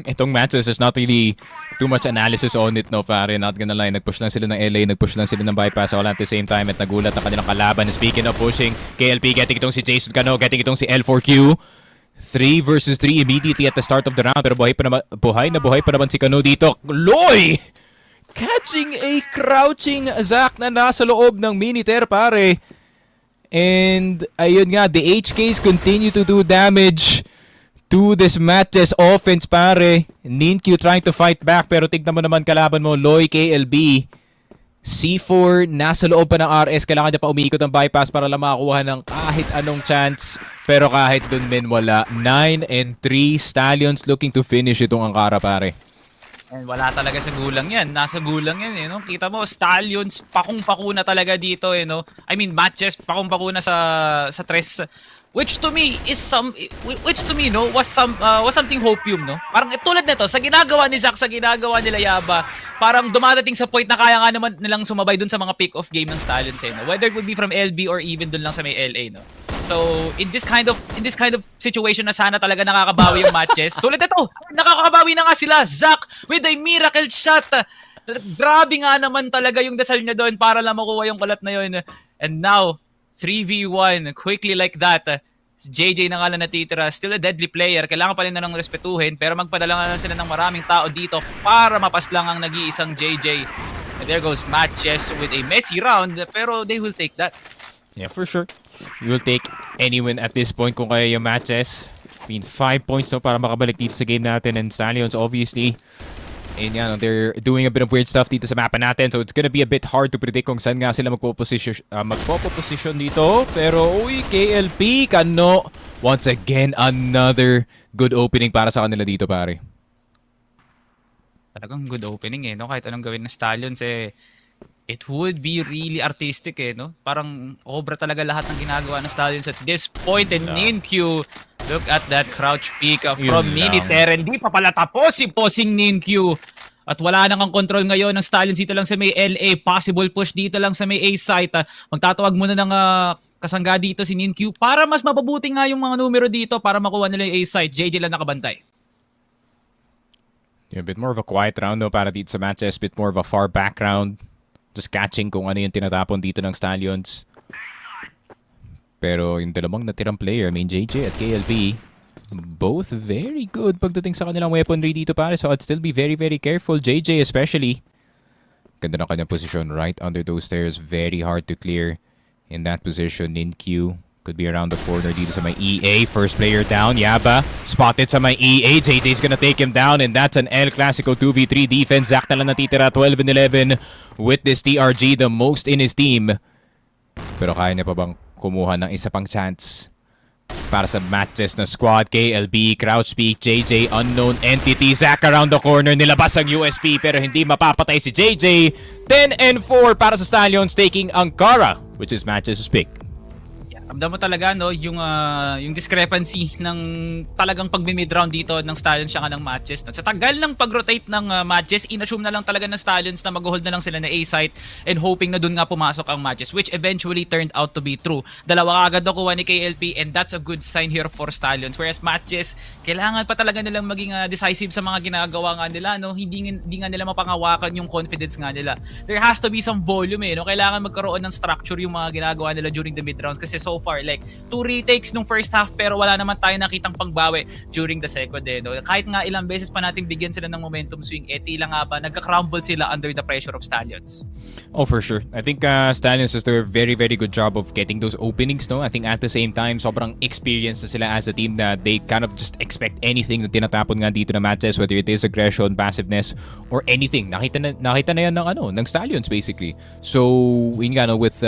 Itong matches, there's not really too much analysis on it, no, pare. Not gonna lie, nag-push lang sila ng LA, nag-push lang sila ng bypass all at the same time, at nagulat ang kanilang kalaban. Speaking of pushing, KLP getting itong si Jason Cano, getting itong si L4Q. 3 versus 3 immediately at the start of the round, pero buhay pa naman si Cano dito. Loy! Catching a crouching Zac na nasa loob ng Miniter, pare. And ayun nga, the HKs continue to do damage to this MATTJESS offense, pare. Ninkyu trying to fight back, pero tignan mo naman kalaban mo, Loy, KLB. C4, nasa loob pa ng RS, kailangan niya pa umiikot ng bypass para lang makakuha ng kahit anong chance. Pero kahit dun men wala. 9-3, Stallions looking to finish itong Angkara, pare. And wala talaga sa gulang yan. Nasa gulang yan eh, no? Kita mo, Stallions, pakung-paku na talaga dito eh, no? I mean, MATTJESS, pakung-paku na sa tres. Which to me was something hopium, no? Parang tulad nito, sa ginagawa ni Zac, sa ginagawa nila Yaba, parang dumadating sa point na kaya nga naman nilang sumabay dun sa mga pick-off game ng Stallions, eh, no? Whether it would be from LB or even dun lang sa may LA, no? So, in this kind of situation na sana talaga nakakabawi yung MATTJESS. Tulad nito, nakakabawi na nga sila, Zac with a miracle shot. Grabe nga naman talaga yung dasal niya doon para lang makuha yung kalat na yun. And now, 3v1, quickly like that. JJ na nga lang natitira, still a deadly player. Kailangan pa rin na ng respetuhin, pero magpadala nga lang sila ng maraming tao dito para mapaslang ang nag-iisang JJ. And there goes MATTJESS with a messy round, pero they will take that. Yeah, for sure. You will take any win at this point kung kaya yung MATTJESS. I mean, 5 points no, para makabalik dito sa game natin, and Stallions obviously, and yan, they're doing a bit of weird stuff dito sa mapa natin, so it's gonna be a bit hard to predict kung saan nga sila magpo-position dito. Pero uy, KLP, Kano, once again, another good opening para sa kanila dito, pare. Talagang good opening eh, no? Kahit anong gawin ng Stallions eh, it would be really artistic eh, no? Parang obra talaga lahat ng ginagawa ng Stallions at this point. And Ninkyu, look at that crouch peek from Miniter. Hindi pa pala tapos si Posing Ninkyu. At wala nang ang control ngayon ng Stallions dito lang sa may LA. Possible push dito lang sa may A site. Magtatawag muna ng kasangga dito si Ninkyu para mas mapabuti nga yung mga numero dito para makuha nila yung A site. JJ lang nakabantay. Yeah, a bit more of a quiet round no, para dito sa MATTJESS. Bit more of a far background. Just catching kung ano yung tinatapon dito ng Stallions. Pero yung dalawang natirang player, I mean JJ at KLB, both very good pagdating sa kanilang weaponry dito, pare. So I'd still be very, very careful. JJ especially. Ganda ng kanyang position right under those stairs. Very hard to clear in that position. Ninkyu could be around the corner dito sa may EA. First player down. Yaba spotted sa may EA. JJ's gonna take him down, and that's an El Clasico 2v3 defense. Zac na lang natitira, 12-11 with this TRG, the most in his team. Pero kaya niya pa bang kumuha ng isa pang chance para sa MATTJESS na squad? KLB, crouch peek, JJ, unknown entity. Zac around the corner, nilabas ang USP pero hindi mapapatay si JJ. 10-4 para sa Stallions, taking Angkara, which is MATTJESS' pick. Ramdam mo talaga no yung discrepancy ng talagang pagmi-mid round dito ng Stallions siya ng MATTJESS. No? Sa tagal ng pag-rotate ng MATTJESS, inassume na lang talaga ng Stallions na mag-hold na lang sila na A site and hoping na dun nga pumasok ang MATTJESS, which eventually turned out to be true. Dalawa agad nakuha ni KLP, and that's a good sign here for Stallions. Whereas MATTJESS, kailangan pa talaga nilang maging decisive sa mga ginagawa nga nila, no? Hindi nga nila mapangawakan yung confidence nga nila. There has to be some volume eh, no? Kailangan magkaroon ng structure yung mga ginagawa nila during the mid rounds kasi so far. Like, 2 retakes nung first half pero wala naman tayo nakitang pagbawi during the second no? Kahit nga ilang beses pa natin bigyan sila ng momentum swing, tila nga ba, nagka-crumble sila under the pressure of Stallions. Oh, for sure. I think Stallions does a very, very good job of getting those openings, no? I think at the same time, sobrang experienced na sila as a team na they kind of just expect anything na tinatapon nga dito na matches, whether it is aggression, passiveness, or anything. Nakita na yan ng Stallions, basically. So, yun nga, no, with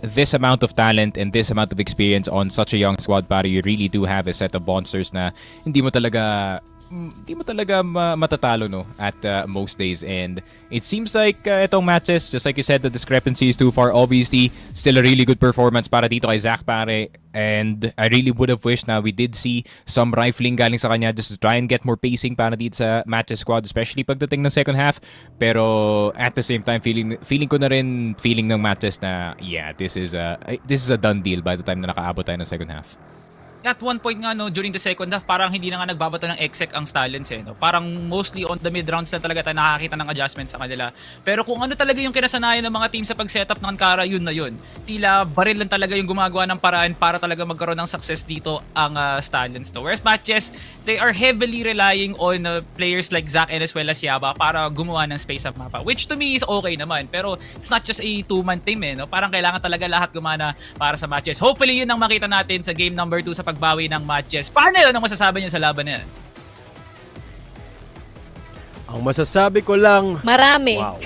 this amount of talent and this amount of experience on such a young squad, para you really do have a set of monsters na hindi mo talaga matatalo, no, at most days. And it seems like itong matches, just like you said, the discrepancy is too far. Obviously, still a really good performance para dito kay Zach, pare. And I really would have wished na we did see some rifling galing sa kanya just to try and get more pacing para dito sa matches squad, especially pagdating ng second half. Pero at the same time, feeling ko na rin ng matches na yeah, this is a done deal by the time na nakaabot tayo ng second half. At one point nga, no, during the second half, parang hindi na nga nagbabato ng exec ang Stallions, no? Parang mostly on the mid-rounds na talaga tayo nakakita ng adjustments sa kanila. Pero kung ano talaga yung kinasanayan ng mga team sa pag-setup ng Ankara, yun na yun. Tila baril lang talaga yung gumagawa ng paraan para talaga magkaroon ng success dito ang Stallions, no? Whereas MATTJESS, they are heavily relying on players like Zach and as well as Yaba para gumawa ng space sa mapa. Which to me is okay naman. Pero it's not just a two-man team, no? Parang kailangan talaga lahat gumana para sa MATTJESS. Hopefully yun ang makita natin sa game number 2 sa pagbawi ng MATTJESS. Paano yun ang masasabi niyo sa laban na yan? Ang masasabi ko lang, Marami. wow,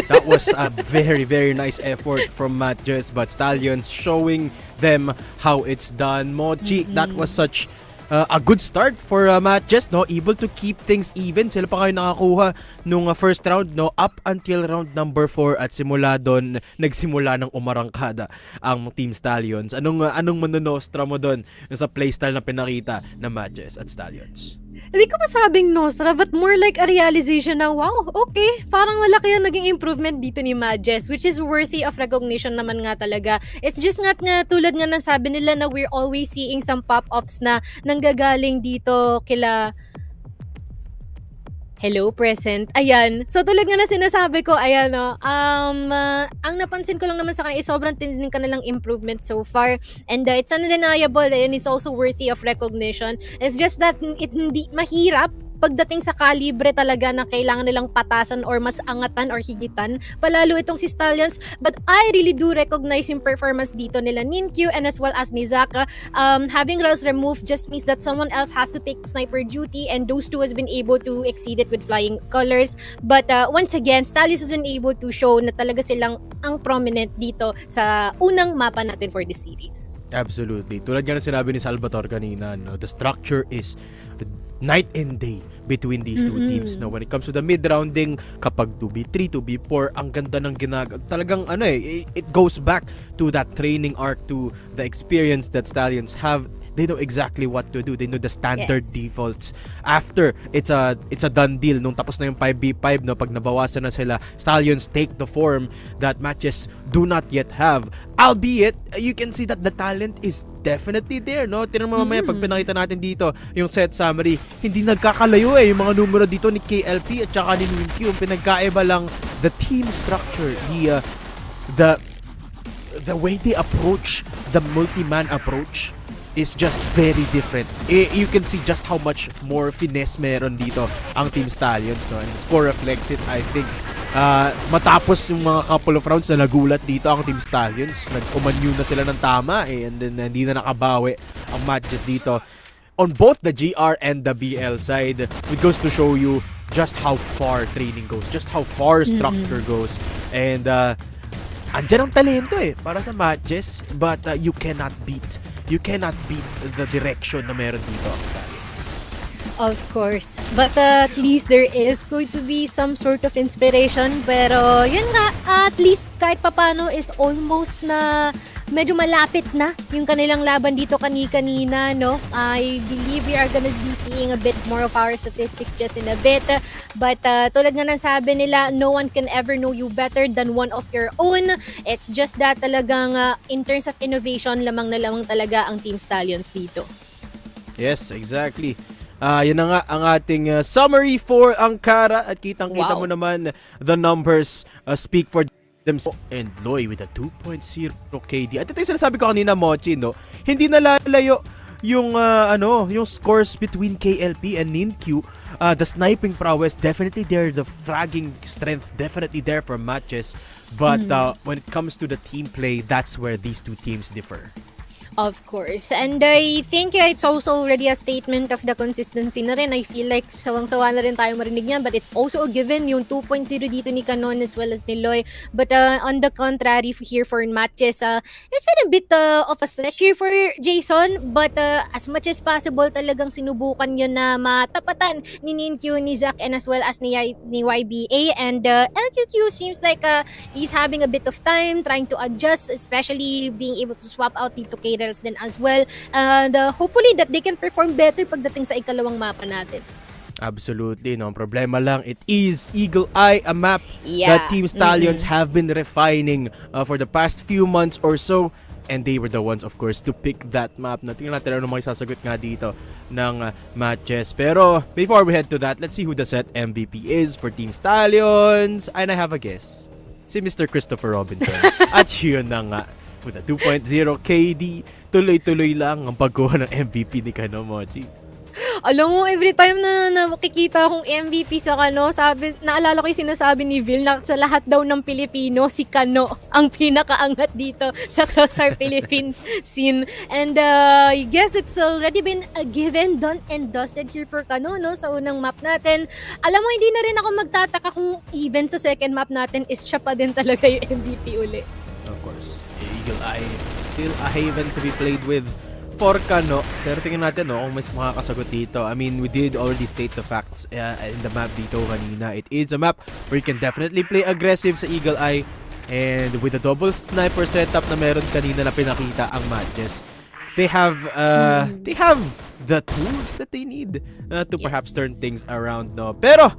that was a very, very nice effort from MATTJESS, but Stallions showing them how it's done. Mochi, that was such a good start for MATTJESS, no? Able to keep things even. Sila pa kayo nakakuha nung first round, no? Up until round number 4 at simula doon, nagsimula ng umarangkada ang Team Stallions. Anong manonostra mo doon sa playstyle na pinakita ng MATTJESS at Stallions? Hindi ko masabing Nostra, but more like a realization na, wow, okay, parang malaki ang naging improvement dito ni MATTJESS, which is worthy of recognition naman nga talaga. It's just nga tulad nga ng sabi nila na we're always seeing some pop-ups na nanggagaling dito kila hello, present. Ayan. So, tulad nga na sinasabi ko, ayan, no, ang napansin ko lang naman sa kanila is sobrang tindi ng kanilang improvement so far. And it's undeniable and it's also worthy of recognition. It's just that hindi mahirap pagdating sa kalibre talaga na kailangan nilang patasan or mas angatan or higitan, palalo itong si Stallions. But I really do recognize yung performance dito nila Ninkyu and as well as ni Zaka. Having Rails removed just means that someone else has to take sniper duty and those two has been able to exceed it with flying colors. But once again, Stallions has been able to show na talaga silang ang prominent dito sa unang mapa natin for this series. Absolutely. Tulad nga na sinabi ni Salvatore kanina, no, the structure is night and day between these two teams. Now, when it comes to the mid-rounding, kapag 2v3, 2v4, ang ganda ng talagang it goes back to that training arc, to the experience that Stallions have. They know exactly what to do. They know the standard defaults. After, it's a done deal. Nung tapos na yung 5v5, no, pag nabawasan na sila, Stallions take the form that MATTJESS do not yet have. Albeit, you can see that the talent is definitely there, no? Tingnan mo mamaya pag pinakita natin dito yung set summary, hindi nagkakalayo yung mga numero dito ni KLP at saka ni Ninkyu. Yung pinagkaiba lang the team structure, the way they approach the multi-man approach is just very different. You can see just how much more finesse meron dito ang Team Stallions, no? And the score reflects it, I think. Matapos yung mga couple of rounds na nagulat dito ang Team Stallions, nag-umanyu na sila ng tama, and then hindi na nakabawi ang MATTJESS dito on both the GR and the BL side. It goes to show you just how far training goes, just how far structure goes, and andyan ang talento para sa MATTJESS, but you cannot beat the direction na meron dito ang Stallions. Of course. But at least there is going to be some sort of inspiration. Pero yun nga, at least kahit papano is almost na medyo malapit na yung kanilang laban dito kanina, no? I believe we are gonna be seeing a bit more of our statistics just in a bit. But tulad nga ng sabi nila, no one can ever know you better than one of your own. It's just that talagang in terms of innovation, lamang na lamang talaga ang Team Stallions dito. Yes, exactly. Yun na nga ang ating summary for Ankara at kitang-kita mo naman the numbers speak for themselves and Loy with a 2.0 KD. At ito yung sinasabi ko kanina, Mochi, no? Hindi nalalayo yung yung scores between KLP and NinQ. The sniping prowess definitely there, the fragging strength definitely there for MATTJESS. But when it comes to the team play, that's where these two teams differ. Of course. And I think it's also already a statement of the consistency na rin. I feel like sawang-sawa na rin tayo marinig niyan. But it's also a given yung 2.0 dito ni Canon as well as ni Loy. But on the contrary here for MATTJESS, it's been a bit of a stretch here for Jason. But as much as possible talagang sinubukan yun na matapatan ni NinQ, ni Zac, and as well as ni YBA. And LQQ seems like he's having a bit of time trying to adjust, especially being able to swap out dito kay then as well, and hopefully that they can perform better pagdating sa ikalawang mapa natin. Absolutely, no problema lang. It is Eagle Eye, a map Yeah. that Team Stallions have been refining for the past few months or so, and they were the ones, of course, to pick that map. Tingnan natin ano mga sasagot nga dito ng MATTJESS. Pero before we head to that, let's see who the set MVP is for Team Stallions. And I have a guess. Si Mr. Christopher Robinson. At yun na nga. With a 2.0 KD, tuloy-tuloy lang ang pagkuha ng MVP ni Kano, Mochi. Alam mo, every time na nakikita akong MVP sa Kano, naalala ko yung sinasabi ni Vil na sa lahat daw ng Pilipino, si Kano ang pinakaangat dito sa Crossfire Philippines scene. And I guess it's already been a given, done and dusted here for Kano, no? Sa unang map natin. Alam mo, hindi na rin ako magtataka kung even sa second map natin is siya pa din talaga yung MVP uli. Of course, Eagle Eye, still a haven to be played with for Kano. Pero tingnan natin kung mas makakasagot dito. I mean, we did already state the facts in the map dito kanina. It is a map where you can definitely play aggressive sa Eagle Eye. And with the double sniper setup na meron kanina na pinakita ang MATTJESS, they have the tools that they need to perhaps turn things around, no? Pero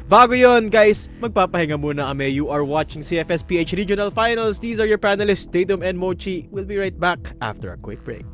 bago yon, guys, magpapahinga muna kami. You are watching CFS PH Regional Finals. These are your panelists, Tatum and Mochi. We'll be right back after a quick break.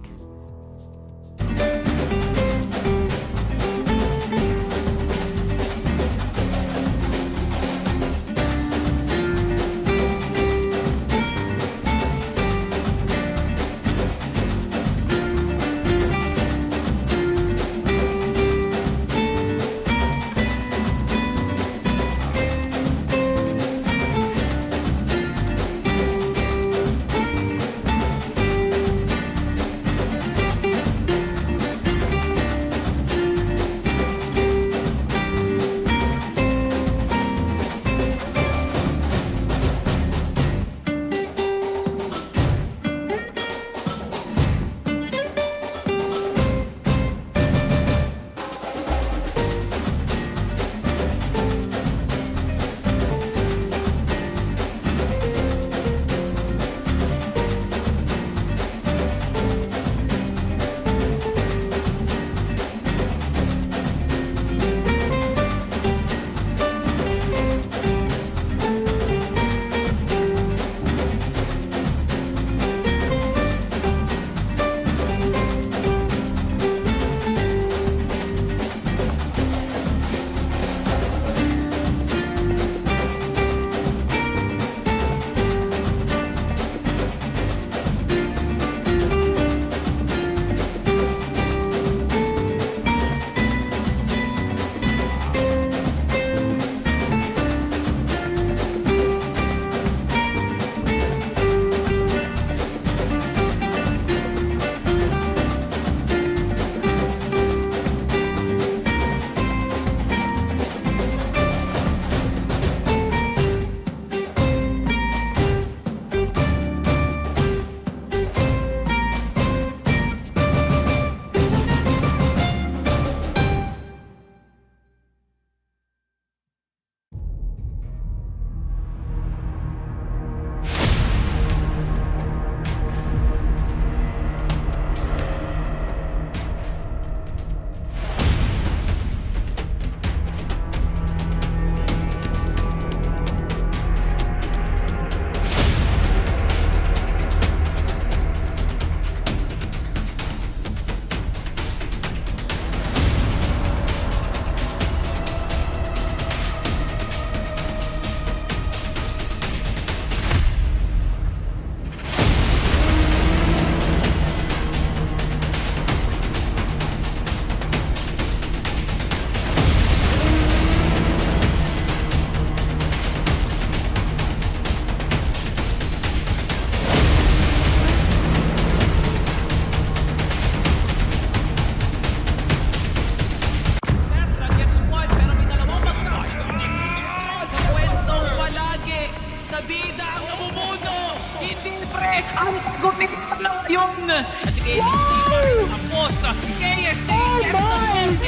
At si KSC tapos. KSC gets the 4K.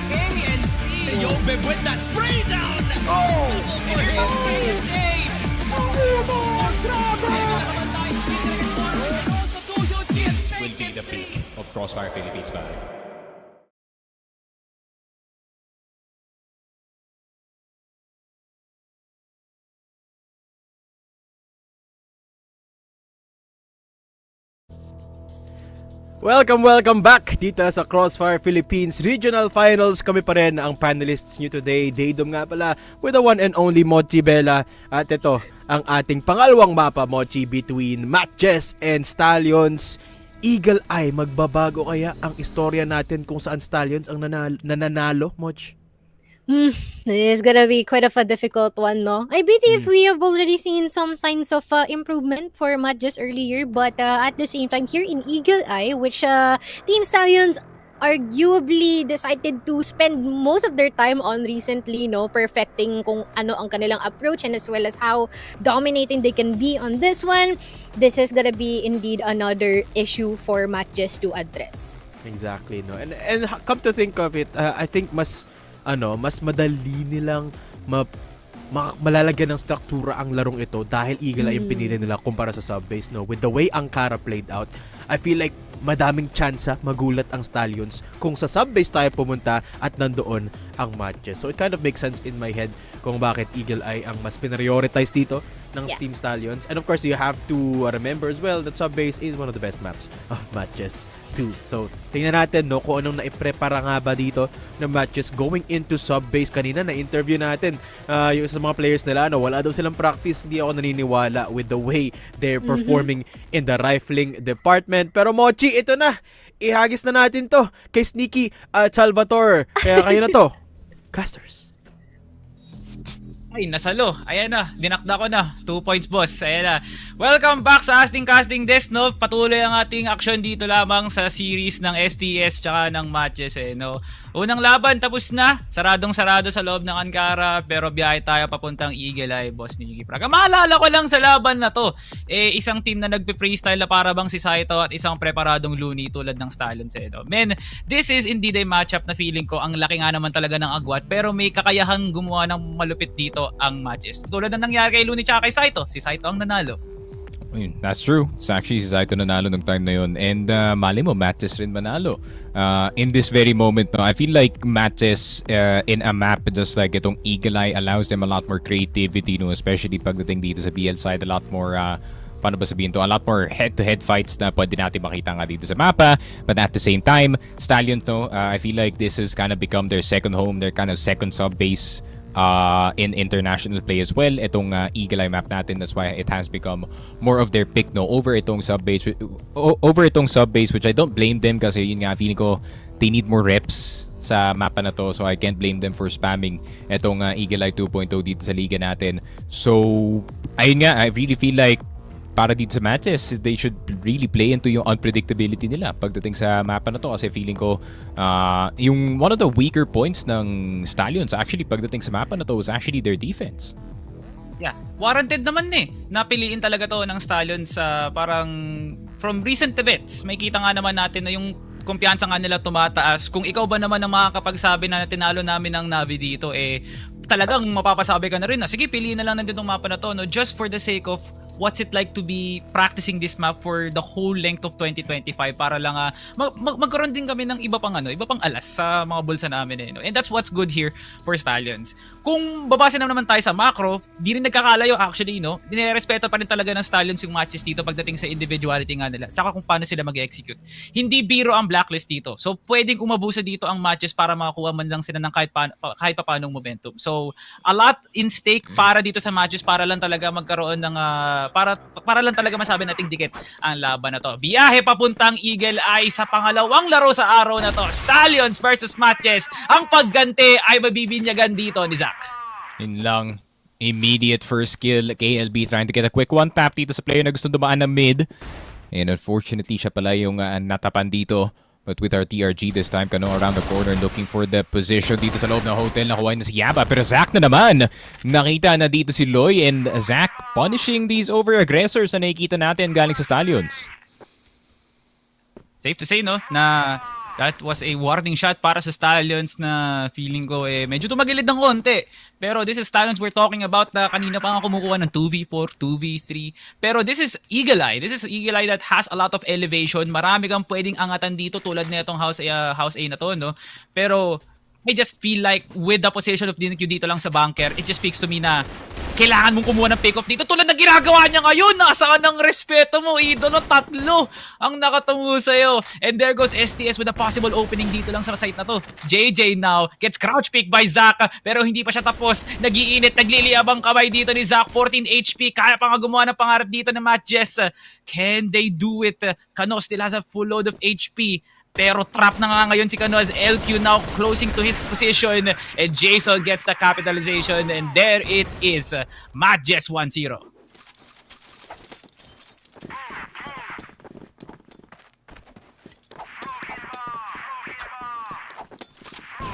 KNP. Yo, Beb with that spray down. Oh! This will be the peak of Crossfire Philippines battle. Welcome back dito sa Crossfire Philippines Regional Finals. Kami pa rin ang panelists nyo today. Daydom nga pala with the one and only Mochi Bella. At ito, ang ating pangalawang mapa, Mochi, between MATTJESS and Stallions. Eagle Eye, magbabago kaya ang istorya natin kung saan Stallions ang nananalo, Moch? This is gonna be quite of a difficult one, no? I believe we have already seen some signs of improvement for MATTJESS earlier, but at the same time, here in Eagle Eye, which Team Stallions arguably decided to spend most of their time on recently, no? Perfecting kung ano ang kanilang approach and as well as how dominating they can be on this one. This is gonna be indeed another issue for MATTJESS to address. Exactly, no? And come to think of it, I think mas madali nilang malalagyan ng struktura ang larong ito dahil Eagle Eye yung pinili nila kumpara sa sub-base, no? With the way Ankara played out, I feel like madaming tsansa magulat ang Stallions kung sa sub-base tayo pumunta at nandoon ang MATTJESS. So it kind of makes sense in my head kung bakit Eagle Eye ang mas pinarioritize dito ng Team Stallions. And of course, you have to remember as well that sub-base is one of the best maps of MATTJESS too. So tingnan natin, no, kung anong naiprepara nga ba dito ng MATTJESS going into sub-base. Kanina na-interview natin yung sa mga players nila, no, wala daw silang practice. Hindi ako naniniwala with the way they're performing in the rifling department. Pero Mochi, ito na, ihagis na natin to kay Sneaky at Salvatore. Kaya kayo na to, casters. Ay, nasalo. Ayan na. Dinakda ko na. 2 points, boss. Ayan na. Welcome back sa Asting Casting Desk, no? Patuloy ang ating action dito lamang sa series ng STS tsaka ng MATTJESS, no? Unang laban, tapos na. Saradong-sarado sa loob ng Ankara. Pero biyahe tayo papuntang Eagle Eye, boss ni Iggy Praga. Maalala ko lang sa laban na to, isang team na nagpe-freestyle na para bang si Saito at isang preparadong Looney tulad ng Stallions, no? Men, this is indeed a matchup na feeling ko ang laki nga naman talaga ng agwat, pero may kakayahang gumawa ng malupit dito ang MATTJESS. Tulad na nangyari kay Looney tsaka kay Saito. Si Saito ang nanalo. That's true. So actually, si Saito nanalo nung time na yun. And mali mo, MATTJESS rin manalo. In this very moment, no, I feel like MATTJESS in a map just like itong Eagle Eye allows them a lot more creativity, no? Especially pagdating dito sa BL side, a lot more paano ba sabihin to? A lot more head-to-head fights na pwede natin makita nga dito sa mapa. But at the same time, Stallions, no, I feel like this has kind of become their second home, their kind of second sub-base in international play as well. Itong Eagle Eye map natin, that's why it has become more of their pick, no, over itong sub-base, which I don't blame them kasi yun nga, feeling ko they need more reps sa mapa na to, so I can't blame them for spamming itong Eagle Eye 2.0 dito sa liga natin. So ayun nga, I really feel like para dito sa MATTJESS, they should really play into yung unpredictability nila pagdating sa mapa na to, kasi feeling ko yung one of the weaker points ng Stallions actually pagdating sa mapa na to was actually their defense. Yeah, warranted naman napiliin talaga to ng Stallions sa parang from recent events. May kita nga naman natin na yung kumpiyansa nga nila tumataas. Kung ikaw ba naman ang makakapagsabi na tinalo namin ang Navi dito, talagang mapapasabi ka na rin na sige, piliin na lang natin itong mapa na to, no, just for the sake of what's it like to be practicing this map for the whole length of 2025 para lang magkaroon din kami ng iba pang alas sa mga bulsa namin, no? And that's what's good here for Stallions. Kung babase naman tayo sa macro, di rin nagkakalayo actually, no? Nirerespeto pa rin talaga ng Stallions yung matches dito pagdating sa individuality nga nila, tsaka kung paano sila mag-execute. Hindi biro ang blacklist dito. So pwedeng umabuso dito ang matches para makakuha man lang sila ng kahit pa paanong momentum. So a lot in stake para dito sa matches, para lang talaga magkaroon ng para lang talaga masabi nating dikit ang laban na to. Biyahe papuntang Eagle Eye sa pangalawang laro sa araw na to. Stallions versus MATTJESS. Ang pagganti ay mabibinyagan dito ni Zach. Yun lang. Immediate first kill. KLB trying to get a quick one tap dito sa player na gusto dumaan ng mid. And unfortunately, siya pala yung natapan dito. But with our TRG this time, Kano around the corner looking for the position dito sa loob ng hotel. Nakuha na si Yaba. Pero Zach na naman. Nakita na dito si Loy and Zach punishing these over-aggressors na nakikita natin galing sa Stallions. Safe to say, no, na that was a warning shot para sa Stallions na feeling ko medyo tumagilid ng konti. Pero this is Stallions we're talking about na kanina pa nga kumukuha ng 2v4, 2v3. Pero this is Eagle Eye. This is Eagle Eye that has a lot of elevation. Marami kang pwedeng angatan dito tulad na itong House A na to, no? Pero I just feel like with the position of DNQ dito lang sa bunker, it just speaks to me na kailangan mong kumuha ng pick-off dito tulad na ginagawa niya ngayon. Nasaan ang respeto mo, idolo? Tatlo ang nakatungo sa'yo. And there goes STS with a possible opening dito lang sa site na to. JJ now gets crouch pick by Zach, pero hindi pa siya tapos. Nagiinit, nagliliyabang kamay dito ni Zach. 14 HP, kaya pa nga gumawa ng pangarap dito ng MATTJESS. Can they do it? Kano still has a full load of HP. Pero trap na nga ngayon si Kano as LQ now closing to his position. And Jason gets the capitalization. And there it is. MATTJESS 1-0.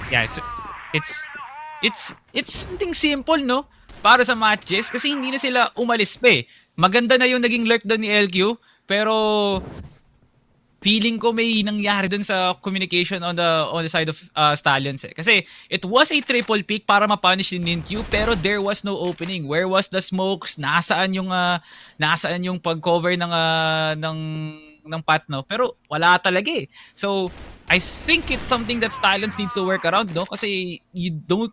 Yeah, it's something simple, no? Para sa MATTJESS kasi hindi na sila umalis pa eh. Maganda na yung naging lurk doon ni LQ. Pero feeling ko may nangyari dun sa communication on the side of Stallions eh. Kasi it was a triple pick para ma-punish si Nintyu pero there was no opening. Where was the smokes? Nasaan yung pag-cover ng path, no? Pero wala talaga eh. So I think it's something that Stallions needs to work around, no? Kasi you don't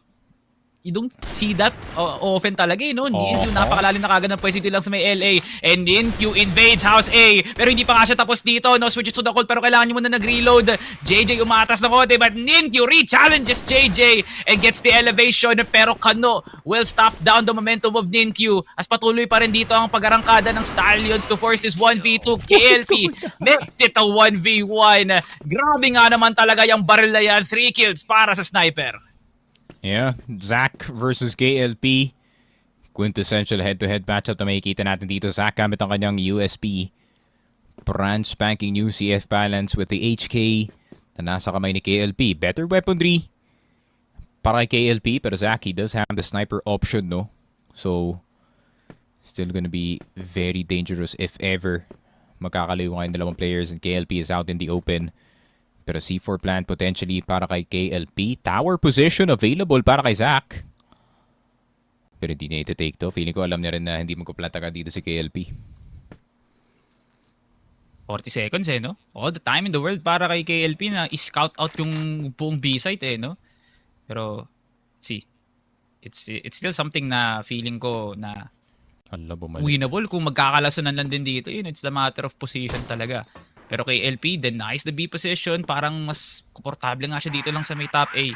see that often talaga, no? Nintyu napakalalim na kagad ng pwesto lang sa may LA. And Nintyu invades House A. Pero hindi pa nga siya tapos dito, no? Switches to the cold pero kailangan nyo muna nag-reload. JJ umatas na konti but Nintyu re-challenges JJ and gets the elevation. Pero Kano will stop down the momentum of Nintyu as patuloy pa rin dito ang pag-arangkada ng Stallions to force this 1v2. KLP makes it a 1v1. Grabe nga naman talaga yung baril na yan. 3 kills para sa sniper. Yeah, Zach versus KLP. Quintessential head-to-head matchup na makikita natin dito. Zach gamit ang kanyang USP. Brand spanking new CF balance with the HK na nasa kamay ni KLP. Better weaponry para kay KLP, pero Zach, he does have the sniper option, no? So, still gonna be very dangerous if ever magkakalayo ngayong dalawang players and KLP is out in the open. Pero C4 plant potentially para kay KLP. Tower position available para kay Zach. Pero hindi niya iti-take to. Feeling ko alam niya rin na hindi magkuplanta ka dito si KLP. 40 seconds no? All the time in the world para kay KLP na i-scout out yung buong B-site no? Pero, see, it's still something na feeling ko na winnable kung magkakalasonan lang din dito. It's the matter of position talaga. Pero kay LP, denies the B position. Parang mas komportable nga siya dito lang sa may top A.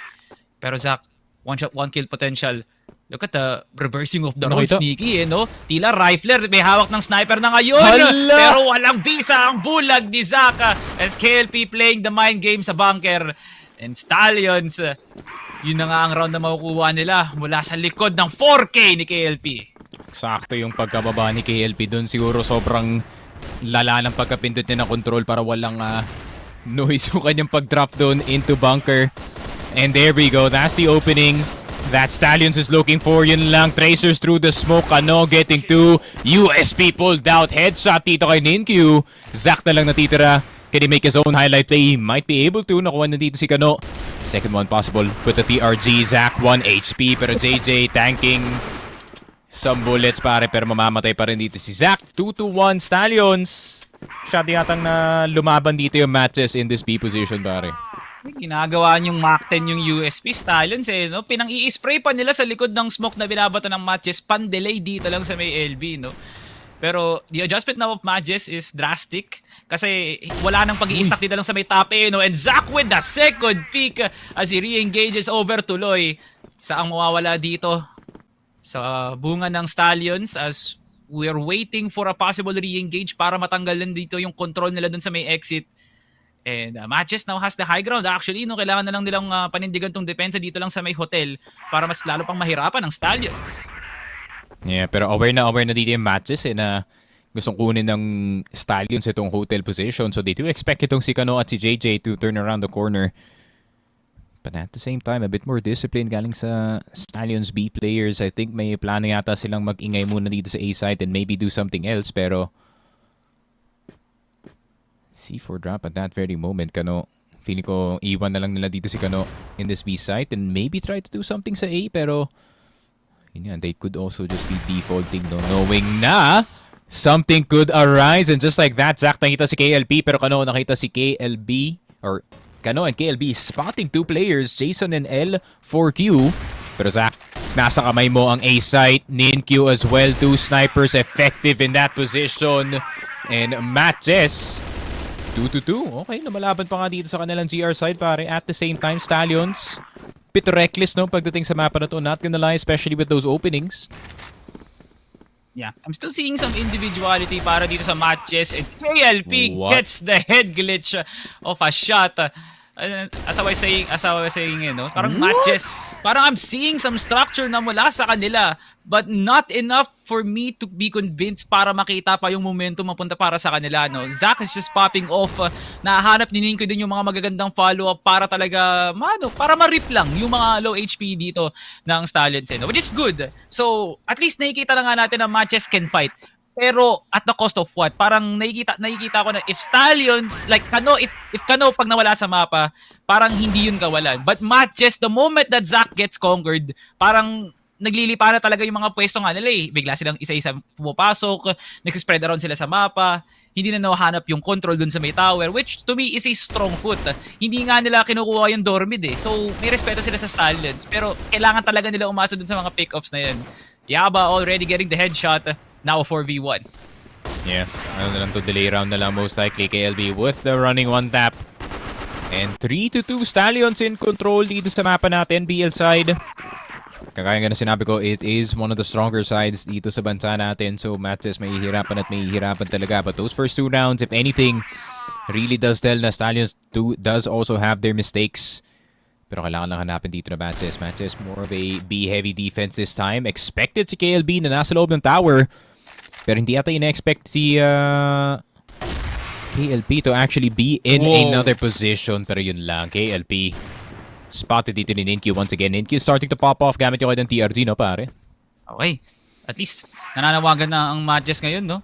Pero Zach, one shot, one kill potential. Look at the reversing of the roll, sneaky no? Tila rifler, may hawak ng sniper na ngayon. Hala! Pero walang bisa ang bulag ni Zach as KLP playing the mind game sa bunker. And Stallions, yun na nga ang round na makukuha nila mula sa likod ng 4K ni KLP. Sakto yung pagkababa ni KLP doon. Siguro sobrang lala ng pagkapindot niya ng control para walang noise yung kanyang pag-drop doon into bunker. And there we go. That's the opening that Stallions is looking for. Yun lang. Tracers through the smoke. Kano getting to USP pulled out. Headshot dito kay Nintyu. Zach na lang natitira. Can he make his own highlight play? He might be able to. Nakuha na dito si Kano. Second one possible with the TRG. Zach 1 HP. Pero JJ tanking some bullets pare, pero mamamatay pa rin dito si Zach. 2-1 Stallions. Siya yatang na lumaban dito yung MATTJESS in this B position pare. Ginagawa niyong Mach 10 yung USP Stallions no? Pinang-i-spray pa nila sa likod ng smoke na binabato ng MATTJESS. Pan-delay dito lang sa may LB, no? Pero the adjustment now of MATTJESS is drastic kasi wala nang pag-i-stack dito lang sa may top A, no? And Zach with the second pick as he re-engages over tuloy. Saang mawawala dito sa bunga ng Stallions as we are waiting for a possible re-engage para matanggalan dito yung control nila dun sa may exit. And MATTJESS now has the high ground. Actually, no, kailangan na lang nilang panindigan tong depensa dito lang sa may hotel para mas lalo pang mahirapan ng Stallions. Yeah, pero aware na dito yung MATTJESS na gustong kunin ng Stallions itong hotel position. So they do expect itong si Kano at si JJ to turn around the corner. But at the same time, a bit more discipline galing sa Stallions B players. I think may plano yata silang mag-ingay muna dito sa A side and maybe do something else. Pero C4 drop at that very moment. Kano, feeling ko iwan na lang nila dito si Kano in this B site and maybe try to do something sa A. Pero yun yan, they could also just be defaulting, no, knowing na something could arise. And just like that, Zach nakita si KLP, pero Kano nakita si KLB, or Kano and KLB spotting two players, Jason and L for Q. Pero Zach, nasa kamay mo ang A site, Nin-Q as well, two snipers effective in that position. And MATTJESS 2-2. Okay, namalaban pa nga dito sa kanilang GR side, pare. At the same time, Stallions bit reckless, no, pagdating sa mapa na to. Not gonna lie, especially with those openings. Yeah, I'm still seeing some individuality para dito sa MATTJESS, and KLP gets the head glitch of a shot. As I was saying, you know, parang MATTJESS, parang I'm seeing some structure na mula sa kanila, but not enough for me to be convinced para makita pa yung momentum mapunta para sa kanila, no. Zach is just popping off. Nahanap ni Ninko din yung mga magagandang follow-up para talaga, para ma-rip lang yung mga low HP dito ng Stallions, no, which is good. So, at least nakikita na nga natin na MATTJESS can fight. Pero at the cost of what? Parang nakikita ko na if Stallions, like Kano, if Kano pag nawala sa mapa, parang hindi yun kawalan. But MATTJESS, the moment that Zach gets conquered, parang naglilipa na talaga yung mga pwesto nga nila eh. Bigla silang isa-isa pumapasok, nagsispread around sila sa mapa, hindi na nahanap yung control dun sa may tower, which to me is a strong foot. Hindi nga nila kinukuha yung dormid eh. So may respeto sila sa Stallions, pero kailangan talaga nila umasa dun sa mga pick-ups na yun. Yaba already getting the headshot. Now 4v1. Yes, ano na lang to, delay round na lang most likely. KLB with the running one tap. And 3-2 Stallions in control dito sa mapa natin, BL side. Kagaya nga na sinabi ko, it is one of the stronger sides dito sa bansa natin. So MATTJESS may hihirapan at may hihirapan talaga. But those first two rounds, if anything, really does tell na Stallions does also have their mistakes. Pero kailangan lang hanapin dito na MATTJESS. MATTJESS more of a B-heavy defense this time. Expected si KLB na nasa loob ng tower. Pero hindi ata ina-expect si KLP to actually be in another position. Pero yun lang, KLP spotted dito ni Nin-Q once again. Nin-Q starting to pop off gamit yung kanyang TRG, no, pare? Okay. At least, nananawagan na ang MATTJESS ngayon, no?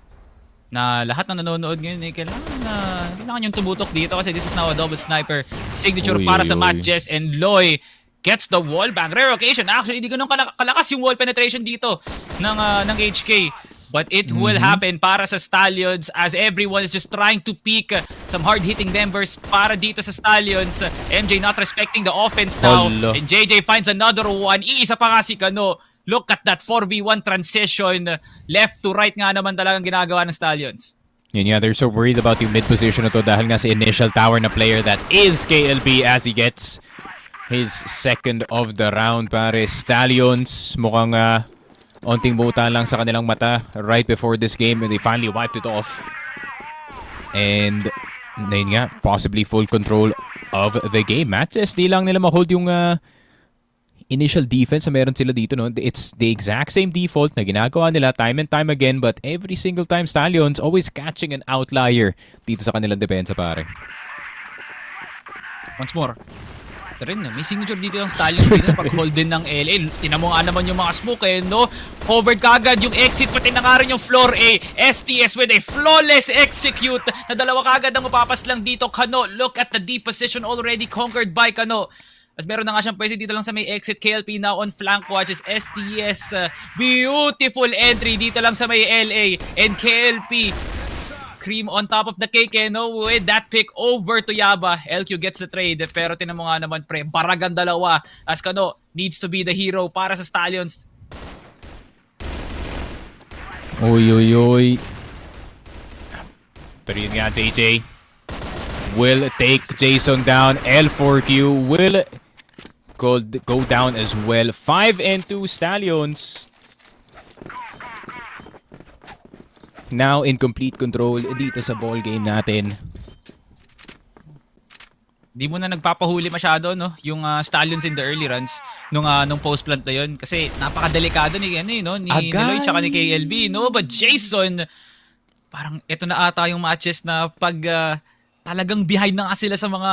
Na lahat ng nanonood ngayon, kailangan yung tumutok dito kasi this is now a double sniper signature para sa MATTJESS, and Loy gets the wall bang. Rare occasion. Actually, hindi ganun kalakas yung wall penetration dito ng HK. But it will happen para sa Stallions as everyone is just trying to peek some hard-hitting members para dito sa Stallions. MJ not respecting the offense now. And JJ finds another one. Iisa pa nga si Kano. Look at that 4v1 transition. Left to right nga naman talagang ginagawa ng Stallions. Yun nga, they're so worried about yung mid position na to dahil nga sa initial tower na player that is KLB as he gets his second of the round, pare. Stallions mukhang onting buta lang sa kanilang mata right before this game and they finally wiped it off. And yun nga, possibly full control of the game. MATTJESS, di lang nila ma-hold yung initial defense na meron sila dito, no? It's the exact same default na ginagawa nila time and time again, but every single time Stallions always catching an outlier dito sa kanilang depensa, pare. Once more. Rin, may signature dito yung Stallions dito sa pag-hold din ng LA. Tinan mo nga naman yung mga smoke eh, no? Covered kagad yung exit, pati na nga rin yung floor A. STS with a flawless execute na dalawa kagad ang mapapas lang dito. Kano, look at the deep position already conquered by Kano. As meron na nga siyang pwede dito lang sa may exit. KLP now on flank watches. STS, beautiful entry dito lang sa may LA. And KLP, cream on top of the cake, no? With that pick over to Yaba. LQ gets the trade, pero tinan mo nga naman, pre, baragan dalawa as Kano needs to be the hero para sa Stallions. Oy. Pero yun nga, JJ will take Jason down. L4Q will go down as well. 5-2 Stallions. Now in complete control dito sa ball game natin. Di mo na nagpapahuli masyado, no, yung Stallions in the early runs nung post plant na yun kasi napakadelikado ni Loy tsaka ni KLB, no, but Jason parang ito na ata yung matches na pag talagang behind na nga sila sa mga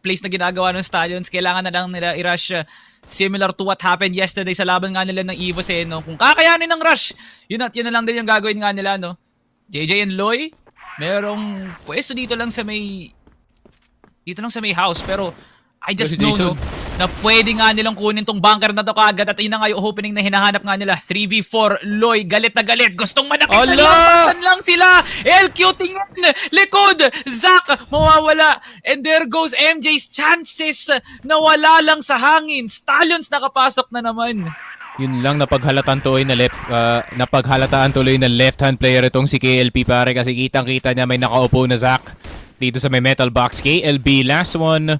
plays na ginagawa ng Stallions, kailangan na lang nila i-rush similar to what happened yesterday sa laban nga nila ng EVOS no? Kung kakayanin ng rush, yun na lang din yung gagawin nga nila, no? JJ and Loy, merong pwesto dito lang sa may house, pero I just know, no, na pwede nga nilang kunin tong bunker na to kaagad at yun na nga yung opening na hinahanap nga nila. 3v4, Loy, galit na galit. Gustong manakit na nilampasan lang sila. LQ tingin, likod, Zack, mawawala. And there goes MJ's chances na wala lang sa hangin. Stallions nakapasok na naman. Yun lang napaghalataan tuloy na left-hand player itong si KLP pare kasi kitang-kita niya may nakaupo na Zack dito sa may metal box. KLB, last one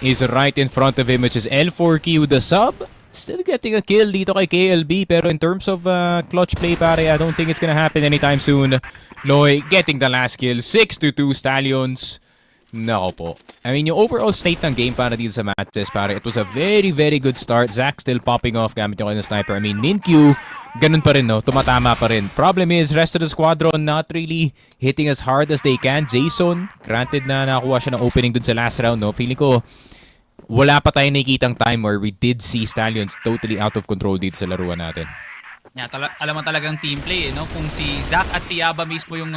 is right in front of him, which is L4Q, the sub. Still getting a kill dito kay KLB, pero in terms of clutch play pare, I don't think it's gonna happen anytime soon. Loy getting the last kill, 6-2 Stallions. Nako po. I mean, yung overall state ng game para dito sa MATTJESS pare, it was a very, very good start. Zack still popping off gamit yung kanyang sniper. I mean, Ninkyu, ganun pa rin, no? Tumatama pa rin. Problem is, rest of the squadron not really hitting as hard as they can. Jason, granted na nakakuha siya ng opening dun sa last round, no? Feeling ko, wala pa tayo nakikitang time where we did see Stallions totally out of control dito sa laruan natin. Yeah, alam mo talagang team play, no? Kung si Zack at si Yaba mismo yung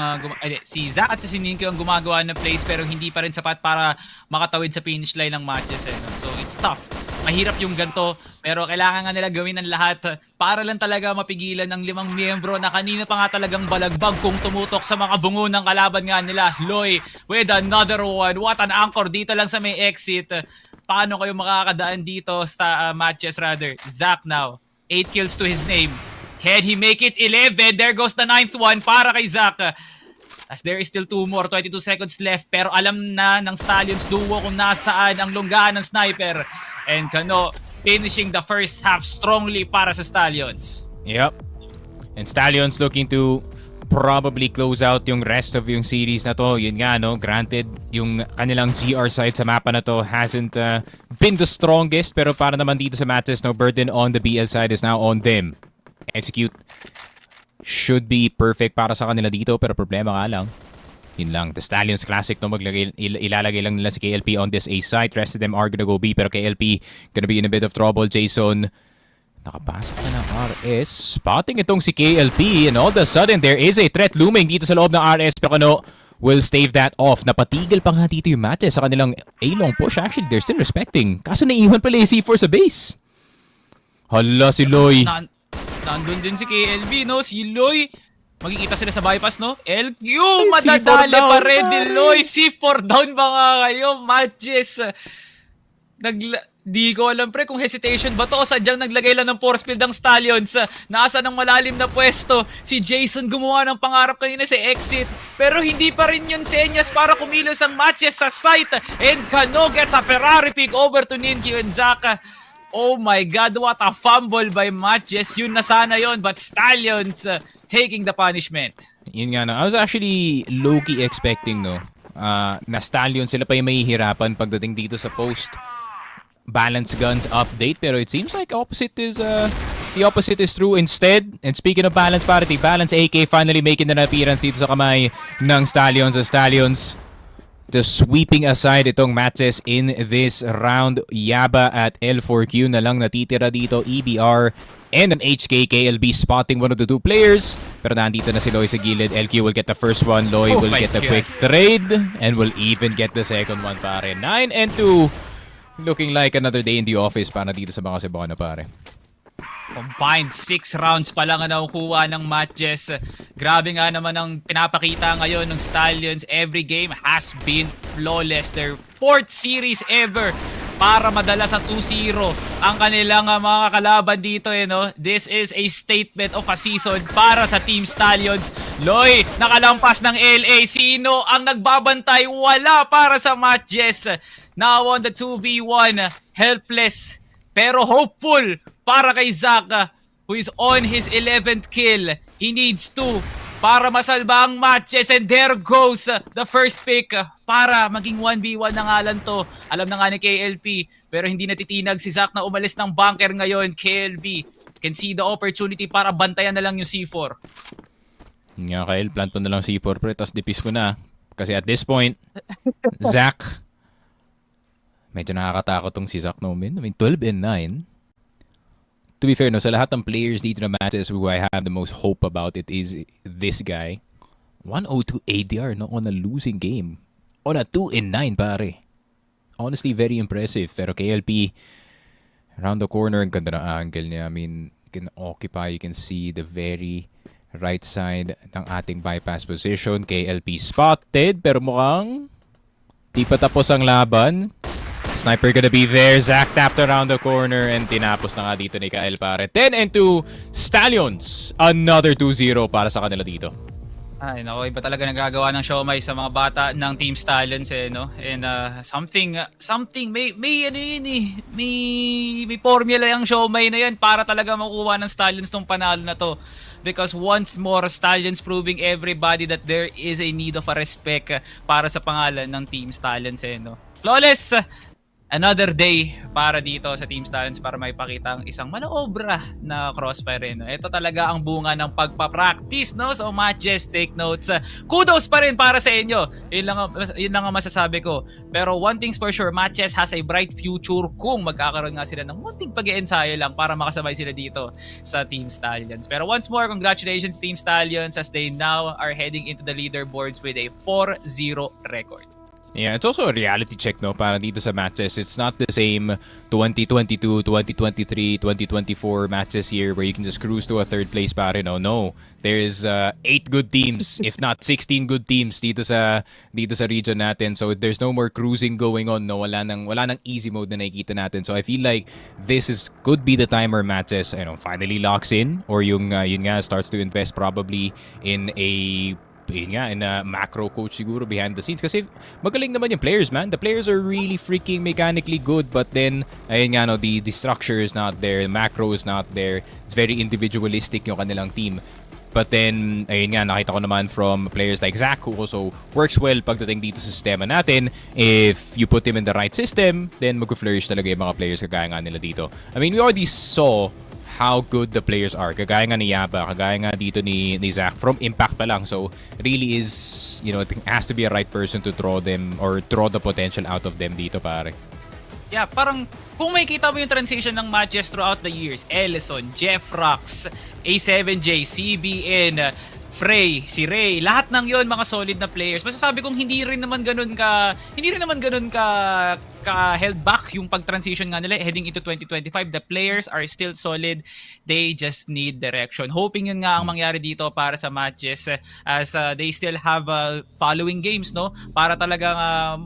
si Zack at si Ninkyu ang gumagawa ng plays pero hindi pa rin sapat para makatawid sa finish line ng matches, no? So it's tough. Mahirap yung ganto, pero kailangan nga nila gawin ang lahat para lang talaga mapigilan ang 5 miyembro na kanina pa nga talagang balagbag kung tumutok sa mga bungo ng kalaban nga nila. Loy with another one. What an anchor dito lang sa may exit. Paano kayo makakadaan dito sa MATTJESS rather? Zack now, 8 kills to his name. Can he make it 11? There goes the 9th one para kay Zack. As there is still 2 more, 22 seconds left. Pero alam na ng Stallions duo kung nasaan ang lunggahan ng sniper. And Kano finishing the first half strongly para sa Stallions. Yep. And Stallions looking to probably close out yung rest of yung series na to. Yun nga, no? Granted, yung kanilang GR side sa mapa na to hasn't been the strongest. Pero para naman dito sa MATTJESS, no, burden on the BL side is now on them. Execute should be perfect para sa kanila dito, pero problema nga lang, yun lang, the Stallions classic, no, ilalagay lang nila si KLP on this A site. Rest of them are gonna go B, pero KLP gonna be in a bit of trouble. Jason, nakapasok na ng RS, spotting itong si KLP, and all of a sudden there is a threat looming dito sa loob ng RS, pero ano, will stave that off. Napatigil pa nga dito yung MATTJESS sa kanilang A-long push. Actually, they're still respecting, kaso naiiwan pala yung C4 sa base. Hala, si Loy. Nandun din si KLB, no? Si Loy. Magkikita sila sa bypass, no? LQ! C4 Madadali down, pa rin ni Loy. C4 down ba nga kayo? MATTJESS. Di ko alam pre kung hesitation ba to o sadyang naglagay lang ng force field ang Stallions. Nasa ng malalim na pwesto. Si Jason gumawa ng pangarap kanina sa exit. Pero hindi pa rin yun senyas para kumilos ang MATTJESS sa site. And Kano gets a Ferrari pick over to Ninkyu and Zack. Oh my God, what a fumble by MATTJESS. Yun na sana yun, but Stallions taking the punishment. Yun nga, no. I was actually low-key expecting, no, na Stallions sila pa yung mahihirapan pagdating dito sa post-balance guns update. Pero it seems like the opposite is true instead. And speaking of balance parity, Balance AK finally making an appearance dito sa kamay ng Stallions. The Stallions just sweeping aside itong MATTJESS in this round. Yaba at L4Q na lang natitira dito. EBR and an HK. KLB spotting one of the 2 players. Pero nandito na si Loy sa gilid. LQ will get the first one. Loy will get the quick trade. And will even get the second one, pare. 9 and 2. Looking like another day in the office para dito sa mga Cebuano, pare. Combined 6 rounds pa lang ang nakukuha ng MATTJESS. Grabe nga naman ang pinapakita ngayon ng Stallions. Every game has been flawless. Their 4th series ever para madala sa 2-0 ang kanilang mga kalaban dito. No? This is a statement of a season para sa Team Stallions. Loy, nakalampas ng LA. Sino ang nagbabantay? Wala para sa MATTJESS. Now on the 2v1. Helpless pero hopeful para kay Zack, who is on his 11th kill. He needs 2 para masalba ang MATTJESS. And there goes the first pick para maging 1v1 na nga lang to. Alam na nga ni KLP, pero hindi natitinag si Zack na umalis ng bunker ngayon. KLP can see the opportunity para bantayan na lang yung C4. Nga, Kyle, planto na lang C4 pre, tapos dipis mo na. Kasi at this point, Zach, medyo nakakatakot tong si Zach Nomin. I mean, 12 and 9. To be fair, no, sa lahat ng players dito na matches who I have the most hope about it is this guy. 102 ADR, no, on a losing game. On a 2 and 9, pare. Honestly, very impressive. Pero KLP, around the corner, ang ganda ng angle niya. I mean, you can occupy, you can see the very right side ng ating bypass position. KLP spotted, pero mukhang di pa tapos ang laban. Sniper gonna be there. Zach tapped around the corner and tinapos na nga dito ni Kael pare. 10 and 2 Stallions. Another 2-0 para sa kanila dito. Ay, nako, iba talaga nagagawa ng siomay sa mga bata ng Team Stallions no? And something may ano yun may formula yung siomay na yan para talaga makuha ng Stallions tong panalo na to. Because once more, Stallions proving everybody that there is a need of a respect para sa pangalan ng Team Stallions no? Flawless! Another day para dito sa Team Stallions para may pakita ang isang manoobra na Crossfire no? Ito talaga ang bunga ng pagpapractice no? So MATTJESS, take notes. Kudos pa rin para sa inyo. Yun lang ang masasabi ko. Pero one thing's for sure, MATTJESS has a bright future kung magkakaroon nga sila ng munting pag-i-ensayo lang para makasabay sila dito sa Team Stallions. Pero once more, congratulations Team Stallions as they now are heading into the leaderboards with a 4-0 record. Yeah, it's also a reality check, no? Para dito sa matches, it's not the same 2022, 2023, 2024 matches here where you can just cruise to a third place, pare, no? No. There's 8 good teams, if not 16 good teams dito sa region natin. So there's no more cruising going on, no? Wala nang easy mode na nakikita natin. So I feel like could be the time where matches, finally locks in or yun nga starts to invest probably in a macro coach siguro behind the scenes. Kasi magaling naman yung players, man. The players are really freaking mechanically good, but then, ayun nga, no, the structure is not there, the macro is not there. It's very individualistic yung kanilang team. But then, ayun nga, nakita ko naman from players like Zach who also works well pagdating dito sa sistema natin. If you put him in the right system, then mag-flourish talaga yung mga players kagaya nga nila dito. I mean, we already saw how good the players are. Kagaya nga ni Yaba, kagaya nga dito ni Zach from impact pa lang. So, really is, it has to be a right person to draw them or draw the potential out of them dito, pare. Yeah, parang kung makikita mo yung transition ng matches throughout the years, Ellison, Jeff Rox, A7J, CBN, Frey, si Ray, lahat ng yon mga solid na players. Masasabi kong hindi rin naman ganun ka held back yung pag-transition nga nila heading into 2025. The players are still solid. They just need direction. Hoping yun nga ang mangyari dito para sa matches as they still have following games, no? Para talagang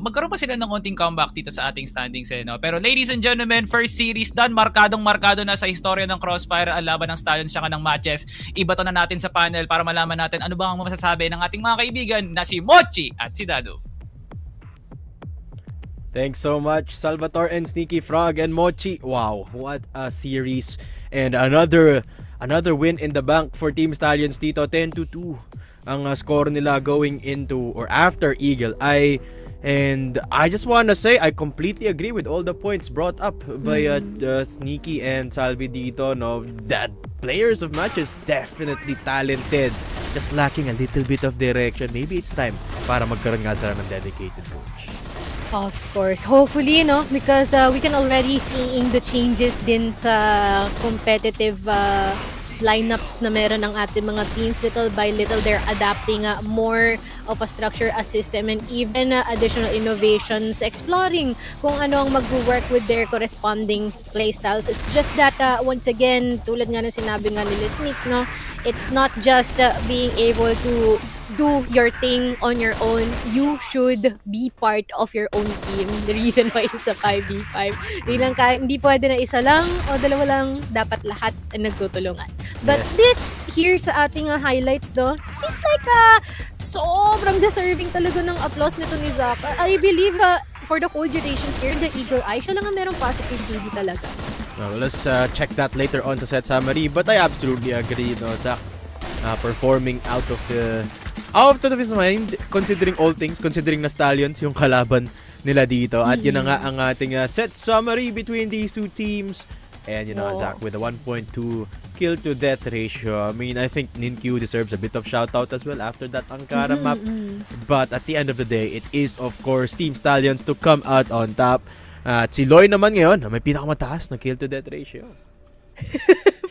magkaroon pa sila ng konting comeback dito sa ating standings, no? Pero ladies and gentlemen, first series done. Markadong-markado na sa istorya ng Crossfire ang laban ng Stallions saka ng MATTJESS. Ibato na natin sa panel para malaman natin ano ba ang masasabi ng ating mga kaibigan na si Mochi at si Dado. Thanks so much, Salvatore and Sneaky Frog and Mochi. Wow, what a series. And another win in the bank for Team Stallions dito. 10-2 ang score nila going into or after Eagle Eye. And I just want to say, I completely agree with all the points brought up by Sneaky and Salvi dito. No, that players of matches definitely talented. Just lacking a little bit of direction. Maybe it's time para magkaroon nga sila ng dedicated coach. Of course. Hopefully, no? Because we can already seeing the changes din sa competitive lineups na meron ng ating mga teams. Little by little, they're adapting more of a structure, a system, and even additional innovations, exploring kung ano ang mag-work with their corresponding playstyles. It's just that, once again, tulad nga ng sinabi nga nila Sneak, no? It's not just being able to do your thing on your own. You should be part of your own team. The reason why it's a 5v5. Hindi pwede na isa lang o dalawa lang. Dapat lahat ay nagtutulungan. But this here sa ating highlights, no, seems like sobrang deserving talaga ng applause nito ni Zach. I believe for the whole duration here, the Eagle Eye, siya lang ang merong positive GD talaga. Well, let's check that later on sa set summary. But I absolutely agree, no, Zach. Performing out of his mind, considering all things, considering na Stallions yung kalaban nila dito. At yun na nga ang ating set summary between these two teams. And you know, Whoa. Zach with a 1.2 kill to death ratio. I mean, I think Ninkyu deserves a bit of shout out as well after that Ankara map. But at the end of the day, it is of course Team Stallions to come out on top. At si Loy naman ngayon, may pinakamataas na kill to death ratio.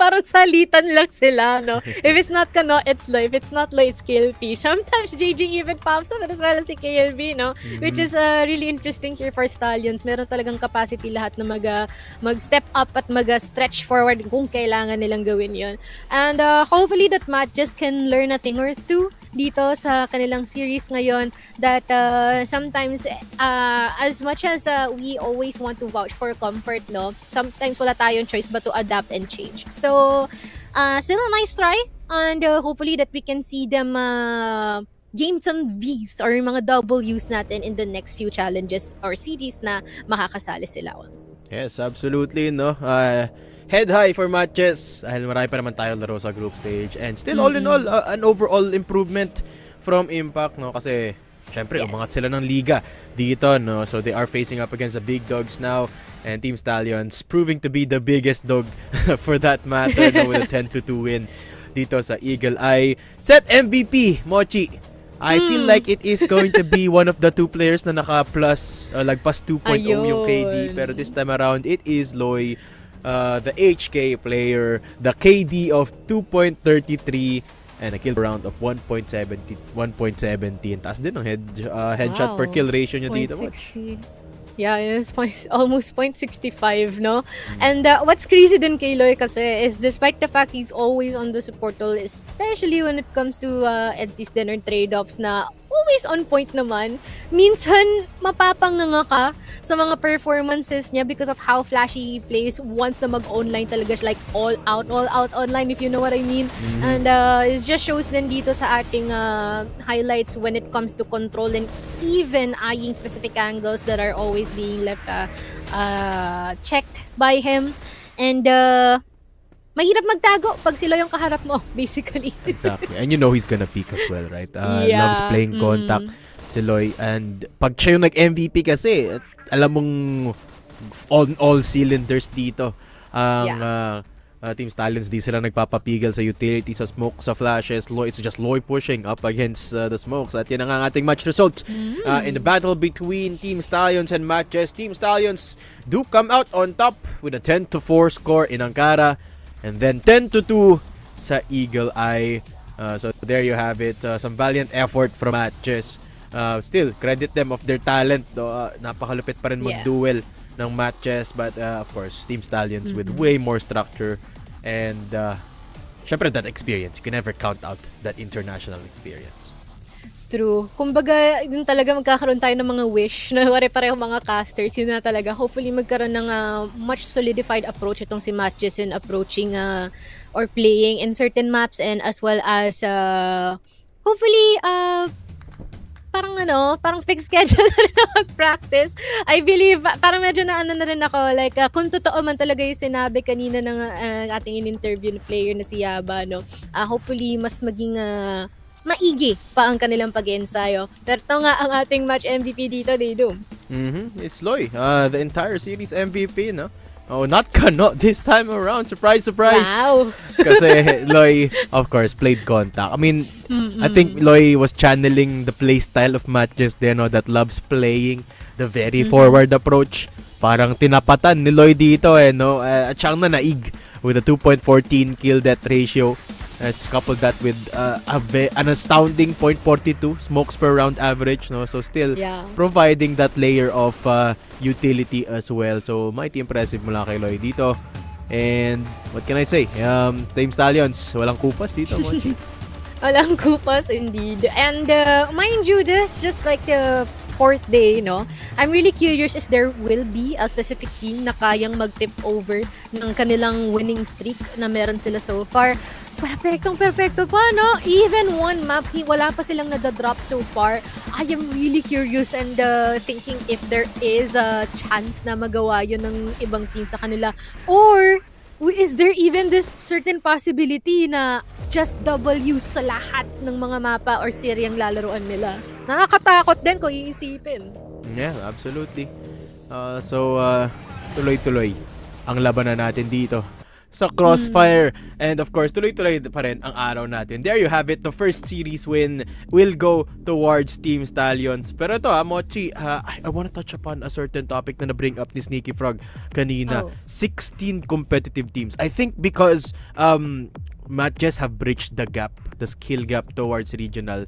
Parang salitan lang sila, no? If it's not Kano, it's Loy. If it's not Loy, it's KLP. Sometimes JJ even pops up as well as si KLB, no? Which is really interesting here for Stallions. Meron talagang capacity lahat na mag-step up at mag-stretch forward kung kailangan nilang gawin yon. And hopefully that MATTJESS can learn a thing or two dito sa kanilang series ngayon, that sometimes as much as we always want to vouch for comfort, no, sometimes wala tayong choice but to adapt and change. So still a nice try, and hopefully that we can see them gain some V's or mga W's natin in the next few challenges or series na makakasali sila on. Yes, absolutely, no? Head high for MATTJESS dahil marami pa naman tayong laro sa group stage, and still all in all an overall improvement from Impact, no? Kasi syempre umangat sila ng liga dito, no? So they are facing up against the big dogs now, and Team Stallions proving to be the biggest dog for that matter, no? With a 10-2 win dito sa Eagle Eye. Set MVP Mochi, I feel like it is going to be one of the two players na naka-plus lagpas 2.0 yung KD, pero this time around it is Loy, the HK player, the KD of 2.33 and a kill round of 1.17. Taas din ang headshot per kill ratio niya dito. 0.60. Yeah, it's almost 0.65, no? And what's crazy din kay Loy kasi is despite the fact he's always on the support role, especially when it comes to Edis dinner trade-offs na always on point naman, minsan mapapanganga ka sa mga performances niya because of how flashy he plays once na mag-online talaga siya, like all out online, if you know what I mean. And it just shows din dito sa ating highlights when it comes to control and even eyeing specific angles that are always being left checked by him. And mahirap magtago pag sila yung kaharap mo, basically. Exactly. And you know he's gonna peak as well, right? Yeah. Loves playing contact si Loy. And pag siya yung nag-MVP kasi, alam mong on all cylinders dito ang Team Stallions. Di sila nagpapapigil sa utility, sa smoke, sa flashes. It's just Loy pushing up against the smokes. At yan ang ating match result in the battle between Team Stallions and MATTJESS. Team Stallions do come out on top with a 10-4 score in Ankara, and then 10-2 sa Eagle Eye. So there you have it. Some valiant effort from MATTJESS. Still, credit them of their talent. Napakalupit pa rin mag-duel ng MATTJESS. But of course, Team Stallions with way more structure. And syempre that experience. You can never count out that international experience. True. Kumbaga, yun talaga magkakaroon tayo ng mga wish na pare-pareho mga casters. Yun na talaga. Hopefully magkaroon ng much solidified approach itong si MATTJESS in approaching or playing in certain maps, and as well as hopefully parang fixed schedule na rin na mag-practice. I believe, parang medyo na rin ako, like, kung totoo man talaga yung sinabi kanina ng ating in-interview na player na si Yaba, no? Hopefully, mas maging maigi pa ang kanilang pag-ensayo. Pero ito nga ang ating match MVP dito, Daydum. It's Loy, the entire series MVP, no? Oh, not Kano this time around. Surprise, surprise. Wow. Kasi Loy, of course, played contact. I mean, I think Loy was channeling the play style of MATTJESS there, no, that loves playing the very forward approach. Parang tinapatan ni Loy dito, no? At siyang naig with a 2.14 kill death ratio. Let's couple that with an astounding 0.42 smokes per round average, no? So still providing that layer of utility as well. So mighty impressive mula kay Loy dito. And what can I say? Team Stallions, walang kupas dito, Monchi. Walang kupas indeed. And mind you, this just like the fourth day, no? I'm really curious if there will be a specific team na kayang mag-tip over ng kanilang winning streak na meron sila so far. Perfecto pa, no? Even one map, wala pa silang nadadrop so far. I am really curious and thinking if there is a chance na magawa yun ng ibang team sa kanila. Or, is there even this certain possibility na just W sa lahat ng mga mapa or seryeng lalaruan nila? Nakakatakot din kung iisipin. Yeah, absolutely. So, tuloy-tuloy ang labanan natin dito sa Crossfire. And of course, tuloy-tuloy pa rin ang araw natin. There you have it. The first series win will go towards Team Stallions. Pero ito, Mochi, I wanna touch upon a certain topic na na-bring up ni Sneaky Frog kanina. 16 competitive teams. I think because MATTJESS have bridged the gap, the skill gap towards regional.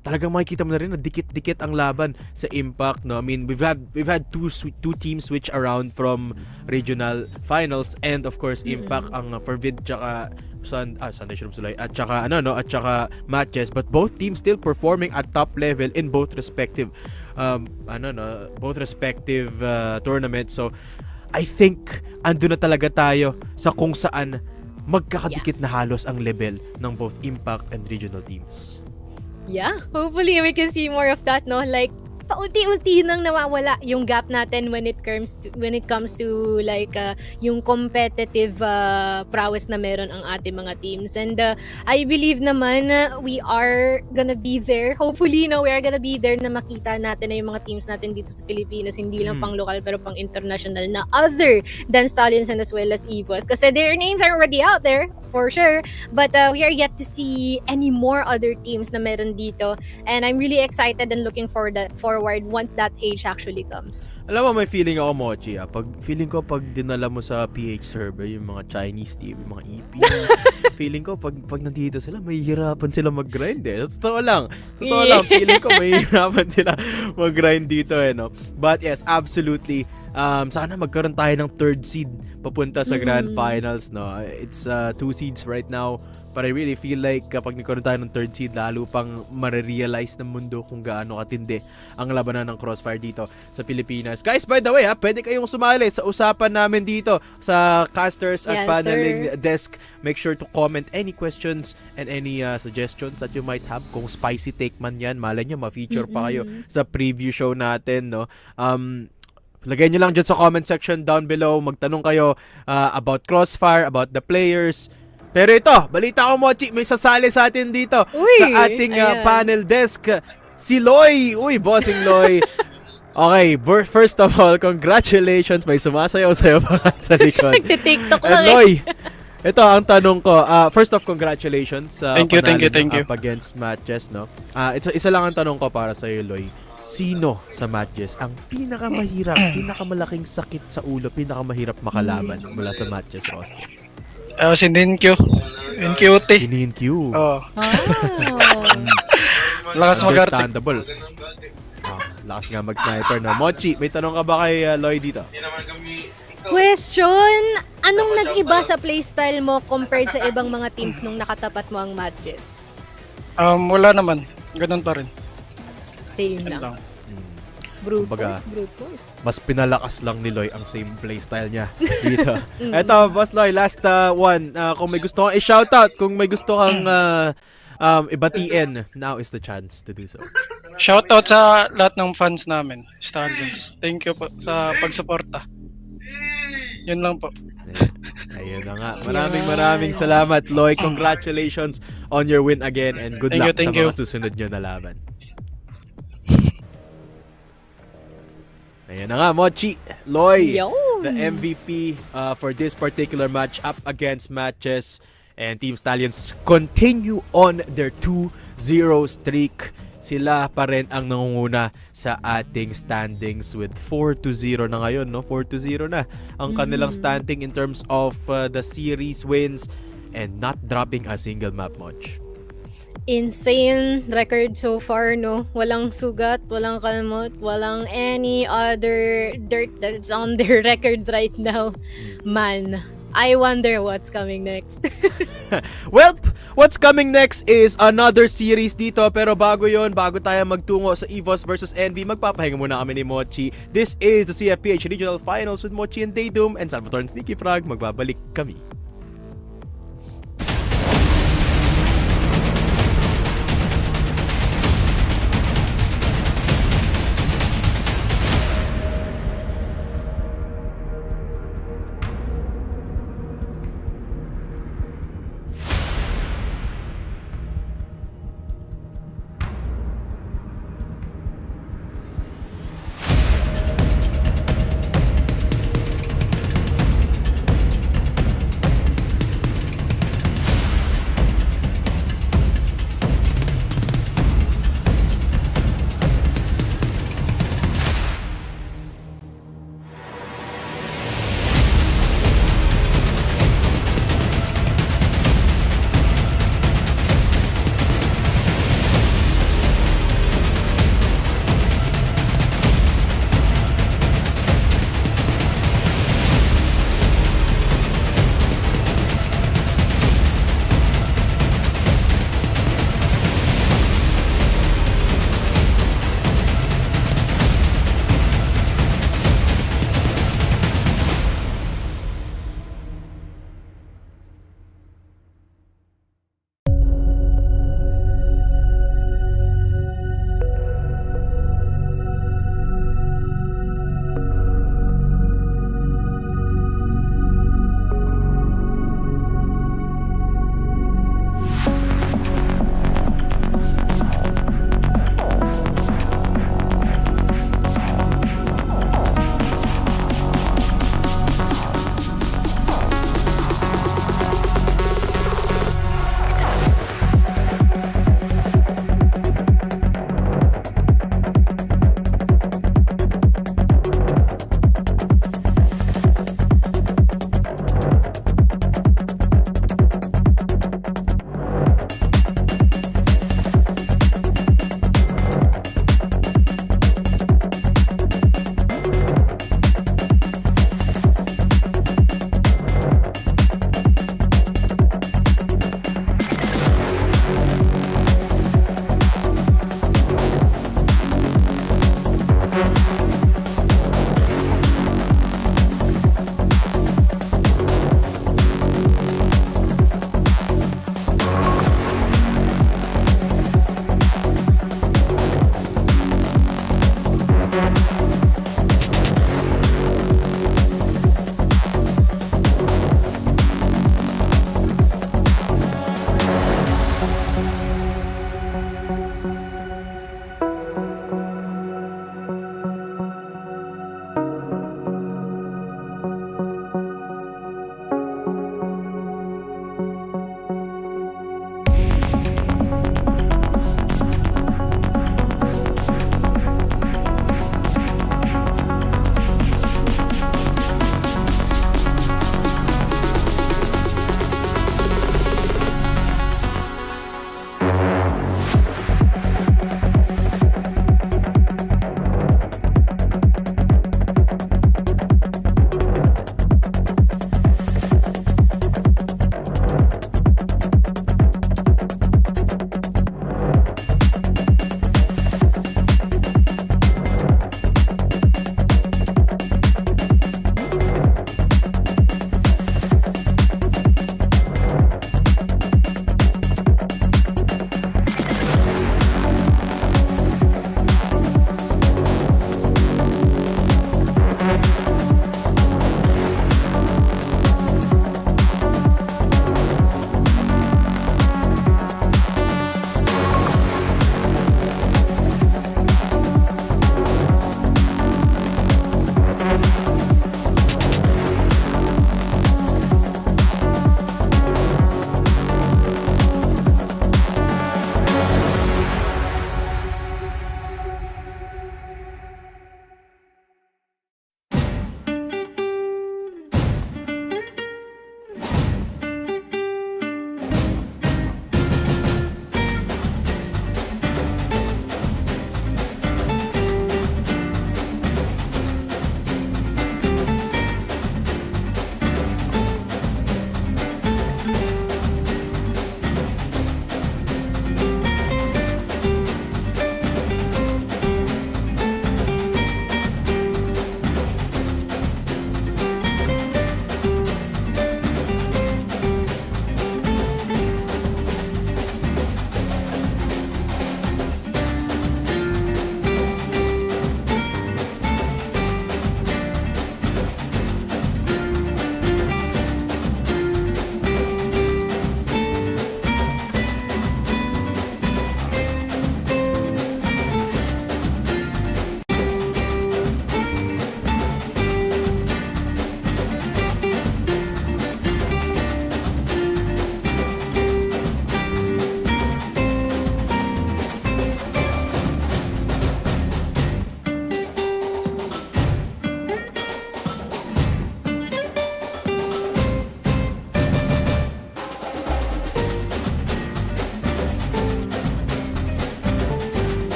Talagang makikita mo na rin na dikit-dikit ang laban sa Impact, no? I mean, we've had two teams switch around from regional finals, and of course Impact ang Fervid tsaka Sunday Shroom Sulay at tsaka MATTJESS, but both teams still performing at top level in both respective tournaments. So I think ando na talaga tayo sa kung saan magkakadikit na halos ang level ng both Impact and regional teams. Yeah, hopefully we can see more of that, no? Like, paunti-unti nang nawawala yung gap natin when it comes to like yung competitive prowess na meron ang ating mga teams. And I believe naman we are gonna be there. Hopefully, no, we are gonna be there na makita natin na yung mga teams natin dito sa Pilipinas, hindi lang pang local pero pang international na other than Stallions and as well as EVOS. Kasi their names are already out there, for sure. But we are yet to see any more other teams na meron dito. And I'm really excited and looking forward once that age actually comes. Alam mo, may feeling ako, Mochi, feeling ko pag dinala mo sa PH server yung mga Chinese team, yung mga EP, feeling ko pag nandito sila, mahihirapan sila mag-grind eh. Totoo lang, feeling ko mahihirapan sila mag-grind dito eh, no? But yes, absolutely. Sana magkaroon tayo ng third seed papunta sa Grand Finals, no? It's 2 seeds right now, but I really feel like kapag nagkaroon tayo ng third seed, lalo pang marirealize ng mundo kung gaano katindi ang labanan ng Crossfire dito sa Pilipinas. Guys, by the way, pwede kayong sumali sa usapan namin dito sa casters at paneling desk. Make sure to comment any questions and any suggestions that you might have. Kung spicy take man yan, malay nyo, ma-feature pa kayo sa preview show natin, no? Lagay nyo lang dyan sa comment section down below. Magtanong kayo about Crossfire, about the players. Pero ito, balita ko, Mochi, may sasali sa atin dito sa ating panel desk. Si Loy! Uy, bossing Loy! Okay, first of all, congratulations. May sumasayaw-sayaw pa sa likod. Nagtitiktok And lang Loy, ito ang tanong ko. First off, congratulations sa Thank you. up against MATTJESS, no? Isa lang ang tanong ko para sa iyo, Loy. Sino sa MATTJESS ang pinakamahirap, pinakamalaking sakit sa ulo, pinakamahirap makalaban mula sa MATTJESS roster? Si Ninkyo. NQT. Q. Oh. Wow. Lakas mag-arte. Understandable. Lakas nga mag-sniper, no? Mochi, may tanong ka ba kay Loy dito? Question, anong nag-iba sa playstyle mo compared sa ibang mga teams nung nakatapat mo ang MATTJESS? Wala naman. Ganun pa rin. Same Yan lang. lang. Brute Kumbaga, force. Mas pinalakas lang ni Loy ang same playstyle niya dito. Eto, Boss Loy, last one. Kung may gusto kang i-shoutout, kung may gusto kang ibatiin, now is the chance to do so. Shoutout sa lahat ng fans namin, Stallions. Thank you po sa pagsuporta. Yun lang po. Ayun na nga. Maraming salamat, Loy. Congratulations on your win again and good luck sa mga susunod nyo na laban. Ayan na nga, Mochi, Loy, the MVP for this particular match up against MATTJESS, and Team Stallions continue on their 2-0 streak. Sila pa rin ang nangunguna sa ating standings with 4-0 na ngayon, no? 4-0 na ang kanilang standing in terms of the series wins and not dropping a single map match. Insane record so far, no? Walang sugat, walang kalmot, walang any other dirt that's on their record right now. Man, I wonder what's coming next. Well, what's coming next is another series dito. Pero bago tayo magtungo sa EVOS versus Envy, magpapahinga muna kami ni Mochi. This is the CFPH Regional Finals with Mochi and Daydum and Salvatore and Sneaky Frog. Magbabalik kami.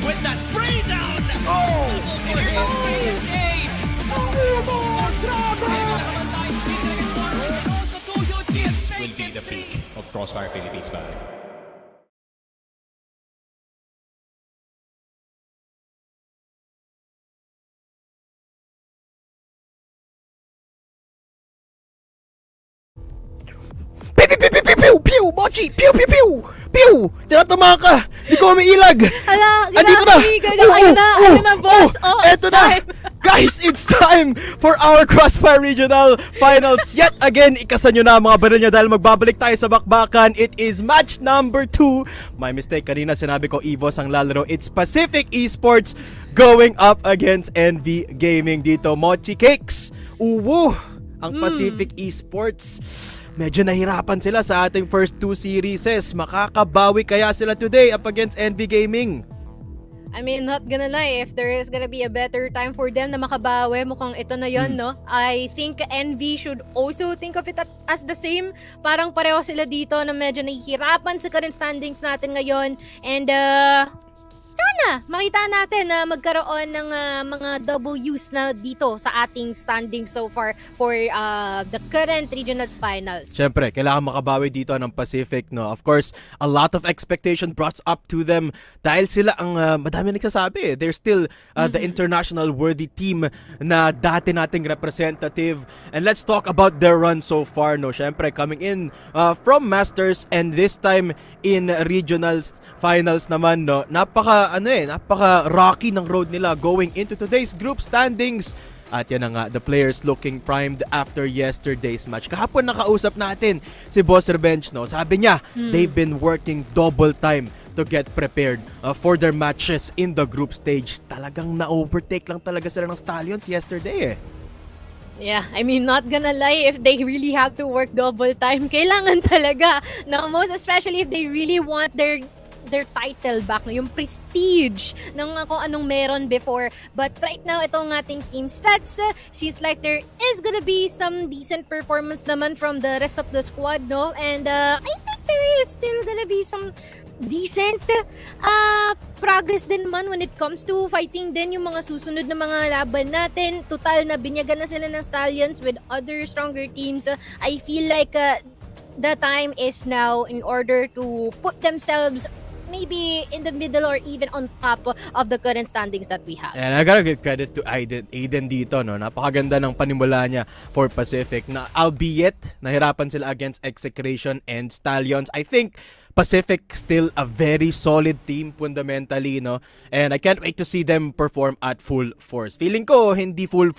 with that spray down. Will be the peak of Crossfire Philippines Valley. Pew, pew, pew, pew, pew, pew, pew, Mochi, pew, pew, pew, pew, tinatama ka, di ko umiilag. Hala, Andito na. Ayun na, boss. Oh, Eto na. Guys, it's time for our Crossfire Regional Finals. Yet again, ikasan nyo na mga baril nyo dahil magbabalik tayo sa bakbakan. It is match number 2. My mistake kanina, sinabi ko EVOS ang lalaro. It's Pacific Esports going up against NV Gaming dito. Mochi Cakes. Uwu, ang Pacific Esports. Medyo nahirapan sila sa ating first 2 series. Makakabawi kaya sila today up against NV Gaming? I mean, not gonna lie, if there is gonna be a better time for them na makabawi, mukhang ito na yon, no? I think NV should also think of it as the same. Parang pareho sila dito na medyo nahihirapan sa current standings natin ngayon. And, sana makita natin na magkaroon ng mga W's na dito sa ating standings so far for the current regional finals. Siyempre, kailangan makabawi dito ng Pacific, no? Of course, a lot of expectation brought up to them dahil sila ang madami nagsasabi. They're still the international worthy team na dati nating representative. And let's talk about their run so far, no? Siyempre, coming in from Masters and this time in regionals finals naman, no? Napaka rocky ng road nila going into today's group standings. At yan na nga, the players looking primed after yesterday's match. Kahapon nakausap natin si Boss Revenge, no? Sabi niya, they've been working double time to get prepared for their matches in the group stage. Talagang na-overtake lang talaga sila ng Stallions yesterday eh. Yeah, I mean, not gonna lie, if they really have to work double time, kailangan talaga. No, most especially if they really want their title back, no? Yung prestige ng kung anong meron before. But right now, itong ating team stats, seems like there is gonna be some decent performance naman from the rest of the squad, no? And I think there is still gonna be some decent progress din man when it comes to fighting din yung mga susunod na mga laban natin. Total na binyagan na sila ng Stallions with other stronger teams. I feel like the time is now in order to put themselves maybe in the middle or even on top of the current standings that we have. And I gotta give credit to Aiden dito, no? Napakaganda ng panimula niya for Pacific na albeit nahirapan sila against Execration and Stallions. I think Pacific still a very solid team fundamentally, no? And I can't wait to see them perform at full force. Feeling ko hindi full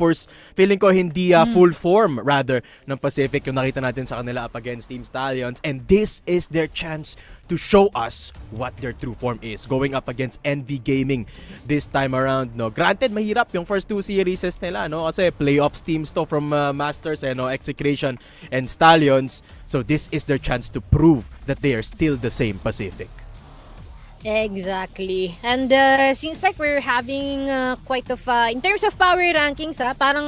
form rather ng Pacific yung nakita natin sa kanila up against Team Stallions, and this is their chance to show us what their true form is going up against NV Gaming this time around, no? Granted, mahirap yung first 2 series nila, no? Kasi playoffs teams to from Masters, no? Execration and Stallions. So this is their chance to prove that they are still the same Pacific. Exactly. And seems like we're having quite of in terms of power rankings, parang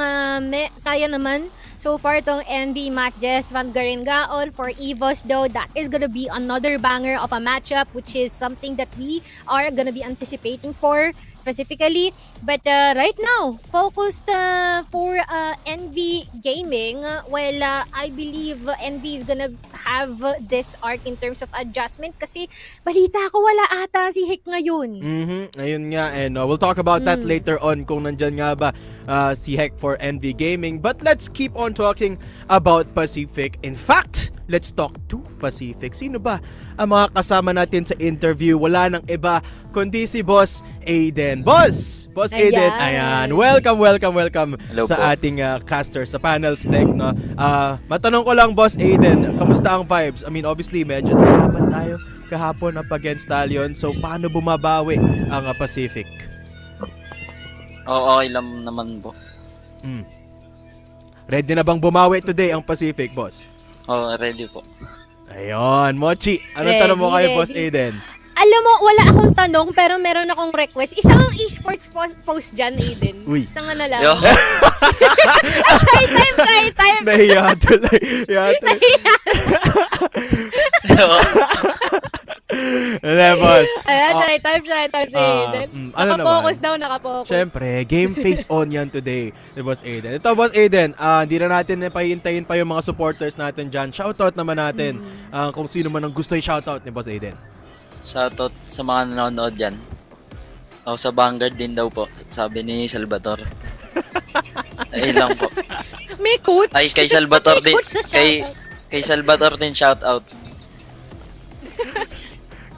kaya naman so far itong NV MATTJESS, VNGRD, Gaon. For EVOS though, that is gonna be another banger of a matchup, which is something that we are gonna be anticipating for specifically. But right now, focused for NV Gaming, I believe NV is gonna have this arc in terms of adjustment kasi balita ko wala ata si Hick ngayon. Ayun nga, and we'll talk about that later on kung nandyan nga ba si Heck for NV Gaming. But let's keep on talking about Pacific. In fact, let's talk to Pacific. Sino ba ang mga kasama natin sa interview? Wala nang iba kundi si Boss Aiden. Boss Aiden, ayan. Welcome Hello sa po. ating caster sa panels deck, no? Matanong ko lang, Boss Aiden, kamusta ang vibes? I mean, obviously, medyo nalaban tayo kahapon up against Stallion. So, paano bumabawi ang Pacific? Okay lang naman po. Ready na bang bumawi today ang Pacific, boss? Ready po. Ayun, Mochi. Anong Ready, tanong mo kay Boss ready. Aiden? Alam mo, wala akong tanong pero meron akong request. Isang esports post dyan, Aiden. Uy. Isang na lang. Yo. Try time. Nahiya tuloy. Boss. Ayan, time si Aiden. Ano Nakapokus naman? daw, nakapokus. Siyempre, game face on yan today ni Boss Aiden. Ito, Boss Aiden, hindi na natin pahintayin pa yung mga supporters natin dyan. Shoutout naman natin kung sino man ang gusto i-shoutout ni Boss Aiden. Shoutout sa mga nanonood dyan. Ako sa Vanguard din daw po, sabi ni Salvatore. Ay lang po. May coach. Ay, kay Salvatore May din. coach na Kay Salvatore din shoutout.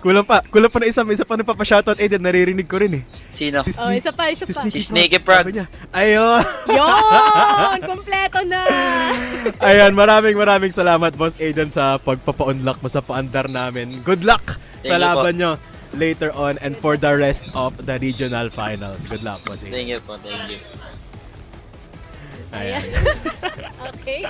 Kulang pa na isa pa na papashoutout Aiden, naririnig ko rin eh. Sino? Si Oh, isa pa. Si Sneaky Frog. Sabi niya, ayun. Yun! Kompleto na! Ayan, maraming salamat Boss Aiden sa pagpapa-unlock mo sa paandar namin. Good luck sa Thank you laban nyo later on and for the rest of the regional finals. Good luck, Boss Aiden. Thank you po, thank you. Ayan. Okay.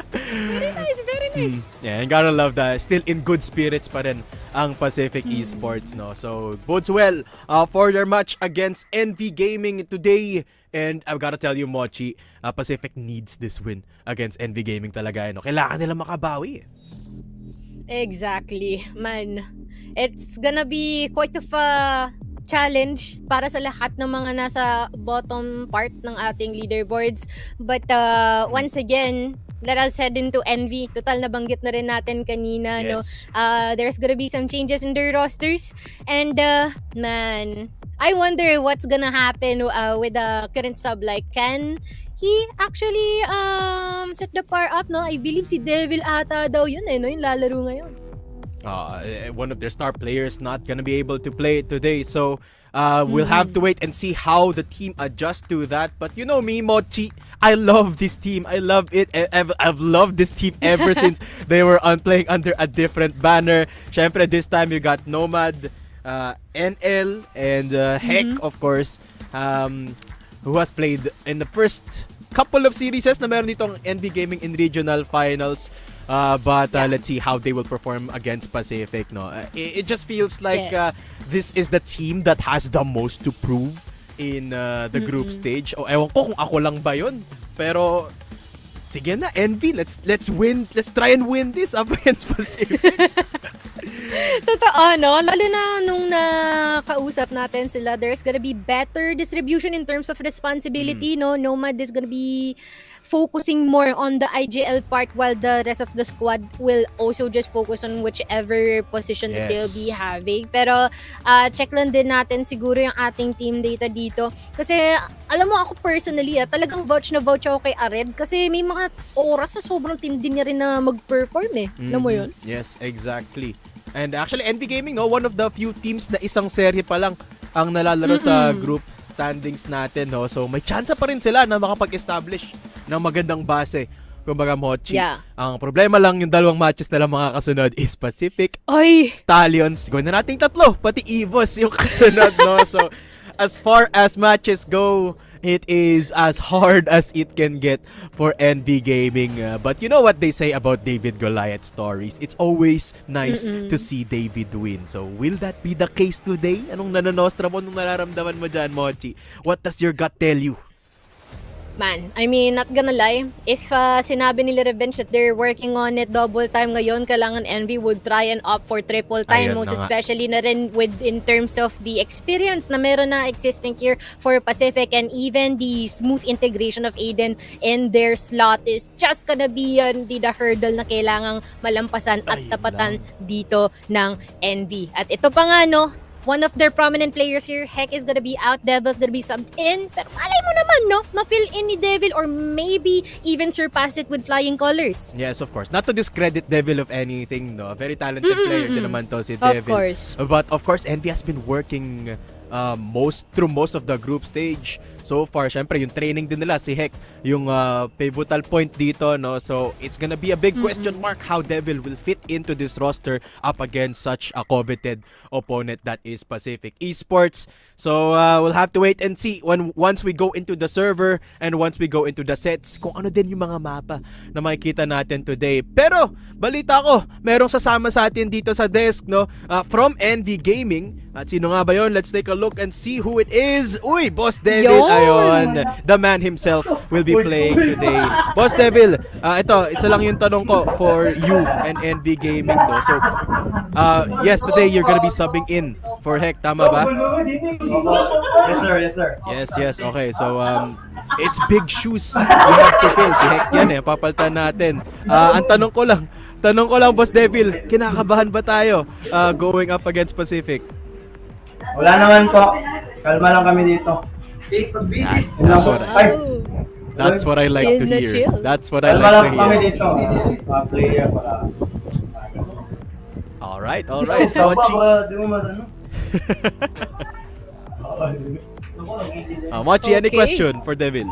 Very nice. Yeah, and gotta love that. Still in good spirits pa rin ang Pacific Esports, no? So, bodes well for your match against NV Gaming today. And I've gotta tell you, Mochi, Pacific needs this win against NV Gaming talaga. No? Kailangan nila makabawi. Exactly, man. It's gonna be quite of a challenge para sa lahat ng mga nasa bottom part ng ating leaderboards. But once again, let us head into NV. Total, nabanggit na rin natin kanina, no? Yes. There's gonna be some changes in their rosters. And, man, I wonder what's gonna happen with the current sub. Like, can he actually set the par up, no? I believe si Devil ata daw yun, no? Yung lalaro ngayon. One of their star players not gonna be able to play today, so we'll have to wait and see how the team adjusts to that. But you know me, Mochi, I love this team. I love it. I've loved this team ever since they were playing under a different banner. Syempre, this time you got Nomad, NL, and Heck, of course, who has played in the first couple of series na meron ditong NV Gaming in regional finals. But let's see how they will perform against Pacific. No, it just feels like this is the team that has the most to prove in the group stage. O ewan ko kung ako lang ba yun. Pero sige na, NV, let's win. Let's try and win this up against Pacific. Totoo, no? Lalo na nung nakausap natin sila, there's gonna be better distribution in terms of responsibility, no? Nomad is gonna be focusing more on the IGL part while the rest of the squad will also just focus on whichever position that they'll be having. Pero check lang din natin siguro yung ating team data dito. Kasi alam mo ako personally, talagang vouch ako kay Ared kasi may mga oras na sobrang tindi niya rin na mag-perform eh. Alam mo yun? Yes, exactly. And actually, NV Gaming, no, one of the few teams na isang serye pa lang ang nalalaro sa group standings natin, no? So, may chance pa rin sila na makapag-establish ng magandang base. Kumbaga, Mochi. Yeah. Ang problema lang, yung dalawang matches na lang mga kasunod is Pacific, Ay! Stallions. Gawin na nating tatlo, pati EVOS yung kasunod, no? So, as far as matches go, it is as hard as it can get for NV Gaming. But you know what they say about David Goliath stories? It's always nice to see David win. So, will that be the case today? Anong nanonostra mo? Anong nararamdaman mo dyan, Mochi? What does your gut tell you? Man, I mean, not gonna lie, if sinabi nila Revenge that they're working on it double time ngayon, kailangan NV would try and opt for triple time, Ayun most na nga. especially na rin with in terms of the experience na meron na existing here for Pacific, and even the smooth integration of Aiden in their slot is just gonna be the hurdle na kailangang malampasan at Ayun tapatan lang. dito ng NV. At ito pa nga, no, one of their prominent players here, Heck, is gonna be out, Devil's gonna be subbed in. Pero malay mo naman, no? Ma-fill in ni Devil or maybe even surpass it with flying colors. Yes, of course. Not to discredit Devil of anything, no? Very talented player din naman to si Of Devil. course. But of course, NV has been working most of the group stage so far. Syempre, yung training din nila, si Heck, yung pivotal point dito, no? So, it's gonna be a big question mark how Devil will fit into this roster up against such a coveted opponent that is Pacific Esports. So, we'll have to wait and see once we go into the server and once we go into the sets, kung ano din yung mga mapa na makikita natin today. Pero, balita ko, merong sasama sa atin dito sa desk, no? From NV Gaming. At sino nga ba yun? Let's take a look and see who it is. Uy, Boss Devil, Yun! Zion, the man himself, will be playing today. Boss Devil, ito, isa lang yung tanong ko for you and NV Gaming though. So, yes, today you're gonna be subbing in for Heck, tama ba? Yes sir. Yes, okay. So, it's big shoes you have to fill. Si Heck yan papalitan natin. Ang tanong ko lang, Boss Devil, kinakabahan ba tayo going up against Pacific? Wala naman po. Kalma lang kami dito. That's what I like to Chill na hear. chill. That's what I Kalma like lang to kami hear. dito. Mga player para. Alright. Ikaw Mochi. di mo ano? Mochi, any Okay. question for Devil?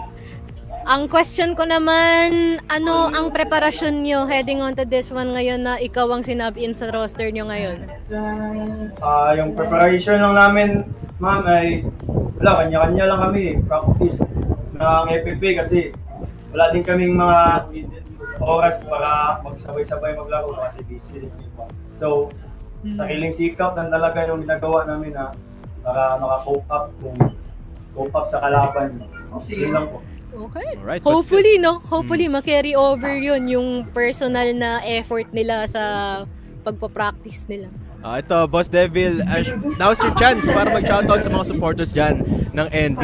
Ang question ko naman, ano ang preparasyon nyo heading on to this one ngayon na ikaw ang sinab-in sa roster nyo ngayon? Yung preparation lang namin, ma'am, ay wala, kanya-kanya lang kami practice ng FFP kasi wala din kaming mga oras para magsabay-sabay maglaro kasi busy din. So, sariling sikap lang talaga yung ginagawa namin na para maka-cope up sa kalaban. Yun lang po. Okay. Alright, but Hopefully, Hopefully, ma-carry over yun yung personal na effort nila sa pagpa-practice nila. Ito, Boss Devil, now's your chance para mag-shoutout sa mga supporters dyan ng NB.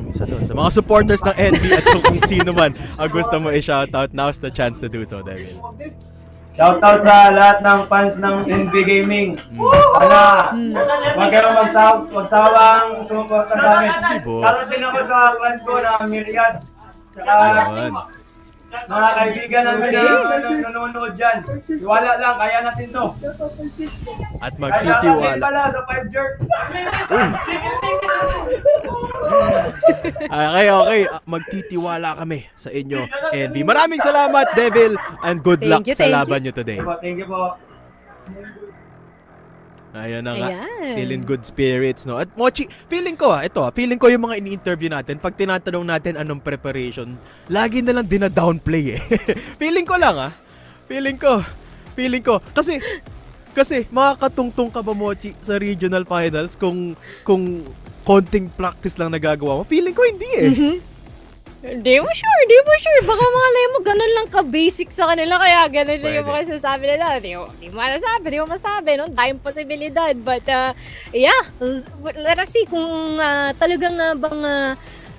Isa doon. Sa mga supporters ng NB at kung sino man ang gusto mo i-shoutout, now's the chance to do so, Devil. Shoutout sa lahat ng fans ng NV Gaming. Sana magkaroon magsawang sumuporta sa amin. boss. Shoutout din ako sa friends ko na Myriad. Saka Ayun. mga kaibigan namin na nanonood dyan. Iwala lang, kaya natin to. At Kaya shoutout din magtitiwala. pala sa 5 jerks. Okay. Magtitiwala kami sa inyo, NB. Maraming salamat, Devil, and good luck Thank you, sa thank laban nyo today. Thank you po. Ayun na nga. Ayan. Still in good spirits, no? At Mochi, feeling ko yung mga ini-interview natin, pag tinatanong natin anong preparation, lagi na lang dina-downplay eh. Feeling ko. Kasi makakatungtong ka ba, Mochi, sa regional finals kung konting practice lang nagagawa mo? Feeling ko hindi eh. Di mo sure. Baka malay mo, ganun lang ka-basic sa kanila, kaya ganun lang yung mga sinasabi nila. Di mo masabi, no? Dahil posibilidad. But, yeah, let us see kung talagang bang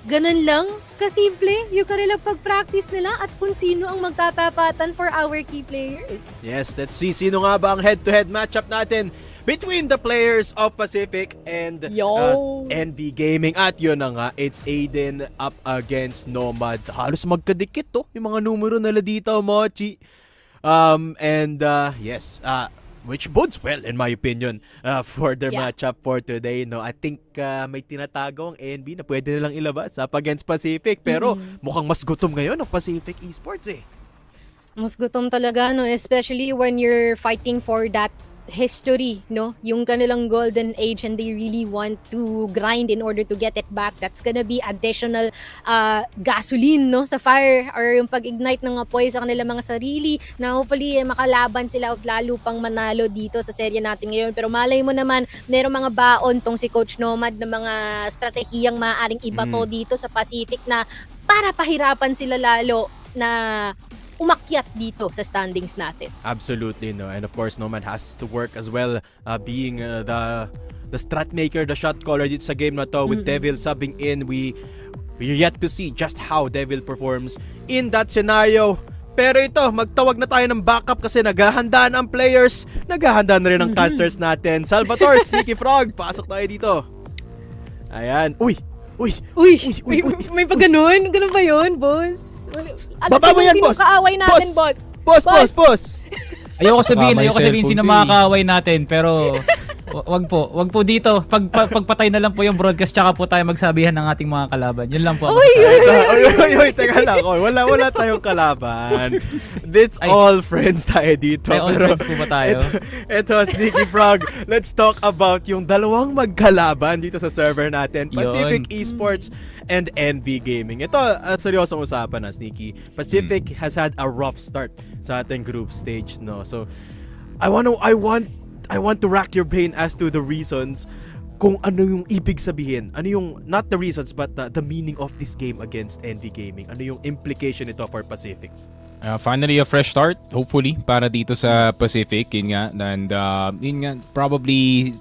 ganun lang kasimple yung kanilang pag-practice nila at kung sino ang magtatapatan for our key players. Yes, let's see sino nga ba ang head-to-head matchup natin between the players of Pacific and NV Gaming. At yun na nga, it's Aiden up against Nomad. Halos magkadikit yung mga numero nila dito, Mochi. Yes, which bodes well in my opinion for their matchup for today. No, I think may tinatago ang NV na pwede nilang ilabas up against Pacific. Pero mukhang mas gutom ngayon ang Pacific Esports eh. Mas gutom talaga, no? Especially when you're fighting for that history, no? Yung kanilang golden age and they really want to grind in order to get it back. That's gonna be additional gasoline, no? Sa fire or yung pag-ignite ng apoy sa kanilang mga sarili na hopefully makalaban sila at lalo pang manalo dito sa serye natin ngayon. Pero malay mo naman, merong mga baon tong si Coach Nomad na mga stratehiyang maaaring ibato dito sa Pacific na para pahirapan sila lalo na umakyat dito sa standings natin. Absolutely, no. And of course, Nomad has to work as well being the strat maker, the shot caller dito sa game na to with Devil subbing in. We're yet to see just how Devil performs in that scenario. Pero ito, magtawag na tayo ng backup kasi naghahanda na ang players. Naghahanda na rin ang casters natin. Salvatore, Sneaky Frog, pasok tayo dito. Ayan. Uy! May pa ganun? Ganun ba yun, boss? Baba mo yan, boss! Kaaway natin, boss? Boss! Ayoko sabihin sino mga cellphone kaaway natin, pero wag po dito. Pagpatay na lang po yung broadcast tsaka po tayo magsabihan ng ating mga kalaban. Yun lang po. Uy, teka lang. Wala tayong kalaban. It's all friends tayo dito. Ay, all friends po ba tayo? Ito, Sneaky Frog. Let's talk about yung dalawang magkalaban dito sa server natin. Pacific Esports and NV Gaming. Ito, seryosong usapan na, Sneaky. Pacific has had a rough start sa ating group stage, no? So, I want to rack your brain as to the reasons kung ano yung ibig sabihin, ano yung, not the reasons, but the meaning of this game against NV Gaming. Ano yung implication nito for Pacific? Finally, a fresh start, hopefully, para dito sa Pacific. Yun nga, and yun nga, probably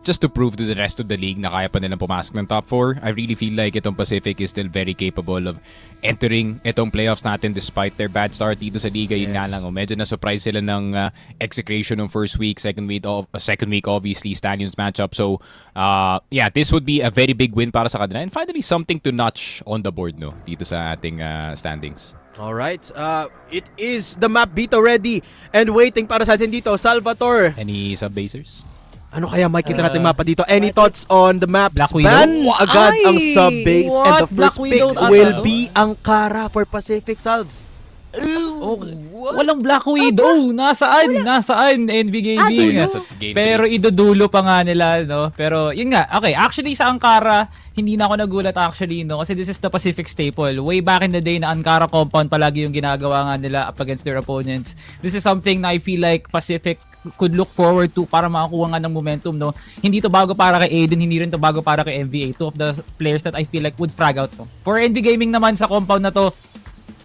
just to prove to the rest of the league na kaya pa nilang pumasok ng top 4. I really feel like itong Pacific is still very capable of entering itong playoffs natin despite their bad start dito sa liga. Yun nga lang, medyo na-surprise sila ng Execration ng first week, second week obviously Stallions matchup. So, yeah, this would be a very big win para sa kanila. And finally, something to notch on the board, no, dito sa ating standings. Alright, it is the map beat already and waiting para sa atin dito, Salvatore. Any sub-basers? Ano kaya makikita natin mapa dito? Any thoughts on the maps? Black Widow? Ban agad ang Ay, sub-base and the what? Black first pick Widow will ata, no? be Ankara for Pacific Salves. Walang Black Widow. Nasaan NV Gaming? Nasa game Pero idudulo pa nga nila, no? Pero yun nga, okay, actually sa Ankara, hindi na ako nagulat actually, no? Kasi this is the Pacific staple. Way back in the day na Ankara compound palagi yung ginagawa nga nila up against their opponents. This is something na I feel like Pacific could look forward to para makakuha nga ng momentum, no? Hindi to bago para kay Aiden, hindi rin to bago para kay MVA. Two of the players that I feel like would frag out to. For NV Gaming naman sa compound na to,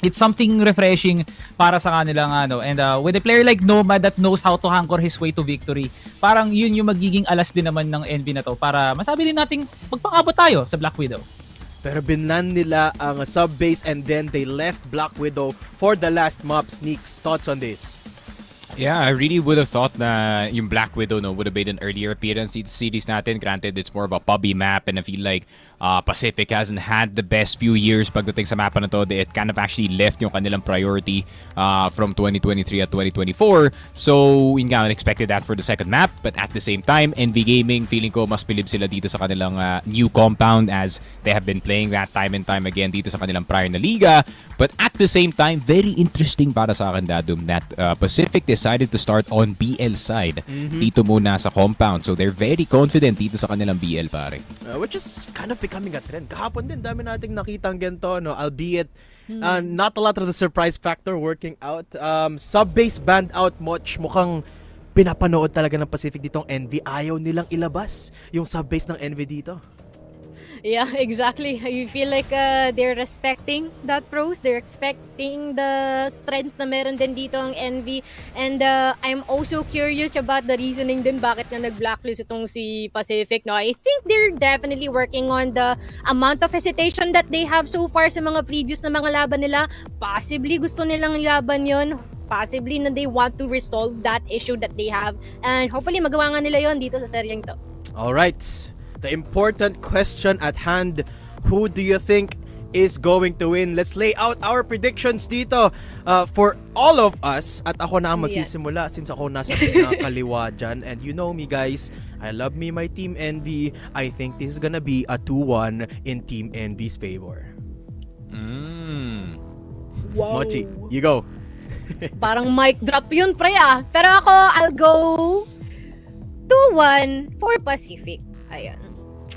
it's something refreshing para sa kanila nga, no? And with a player like Nomad that knows how to anchor his way to victory, parang yun yung magiging alas din naman ng NV na to para masabi din nating magpang-abot tayo sa Black Widow. Pero binlan nila ang sub-base and then they left Black Widow for the last map. Sneaks, thoughts on this? Yeah, I really would have thought na yung Black Widow, no, would have made an earlier appearance dito sa series natin. Granted, it's more of a pubby map and I feel like Pacific hasn't had the best few years pagdating sa mapa na to. It kind of actually left yung kanilang priority from 2023 at 2024. So, yun nga, unexpected that for the second map. But at the same time, NV Gaming, feeling ko mas pilib sila dito sa kanilang new compound as they have been playing that time and time again dito sa kanilang prior na liga. But at the same time, very interesting para sa akin, Dadum, that Pacific decided to start on BL side dito muna sa compound. So, they're very confident dito sa kanilang BL, pare. Which is kind of becoming a trend. Kahapon din, dami nating nakitang ganito, no? Albeit, not a lot of the surprise factor working out. Sub-base banned out much. Mukhang pinapanood talaga ng Pacific ditong NV. Ayaw nilang ilabas yung sub-base ng NV dito. Yeah, exactly. You feel like they're respecting that pros. They're expecting the strength na meron din dito ang NV. And I'm also curious about the reasoning din bakit nga nag-blacklist itong si Pacific. No, I think they're definitely working on the amount of hesitation that they have so far sa mga previous na mga laban nila. Possibly gusto nilang laban yon. Possibly na they want to resolve that issue that they have. And hopefully magawa nga nila yon dito sa seryeng to. Alright. The important question at hand, who do you think is going to win? Let's lay out our predictions dito for all of us. At ako na ang magsisimula since ako nasa pinakaliwa dyan. And you know me, guys, I love me my Team NV. I think this is gonna be a 2-1 in Team NV's favor. Wow. Mochi, you go. Parang mic drop yun, pre ah. Pero ako, I'll go 2-1 for Pacific. Ayan.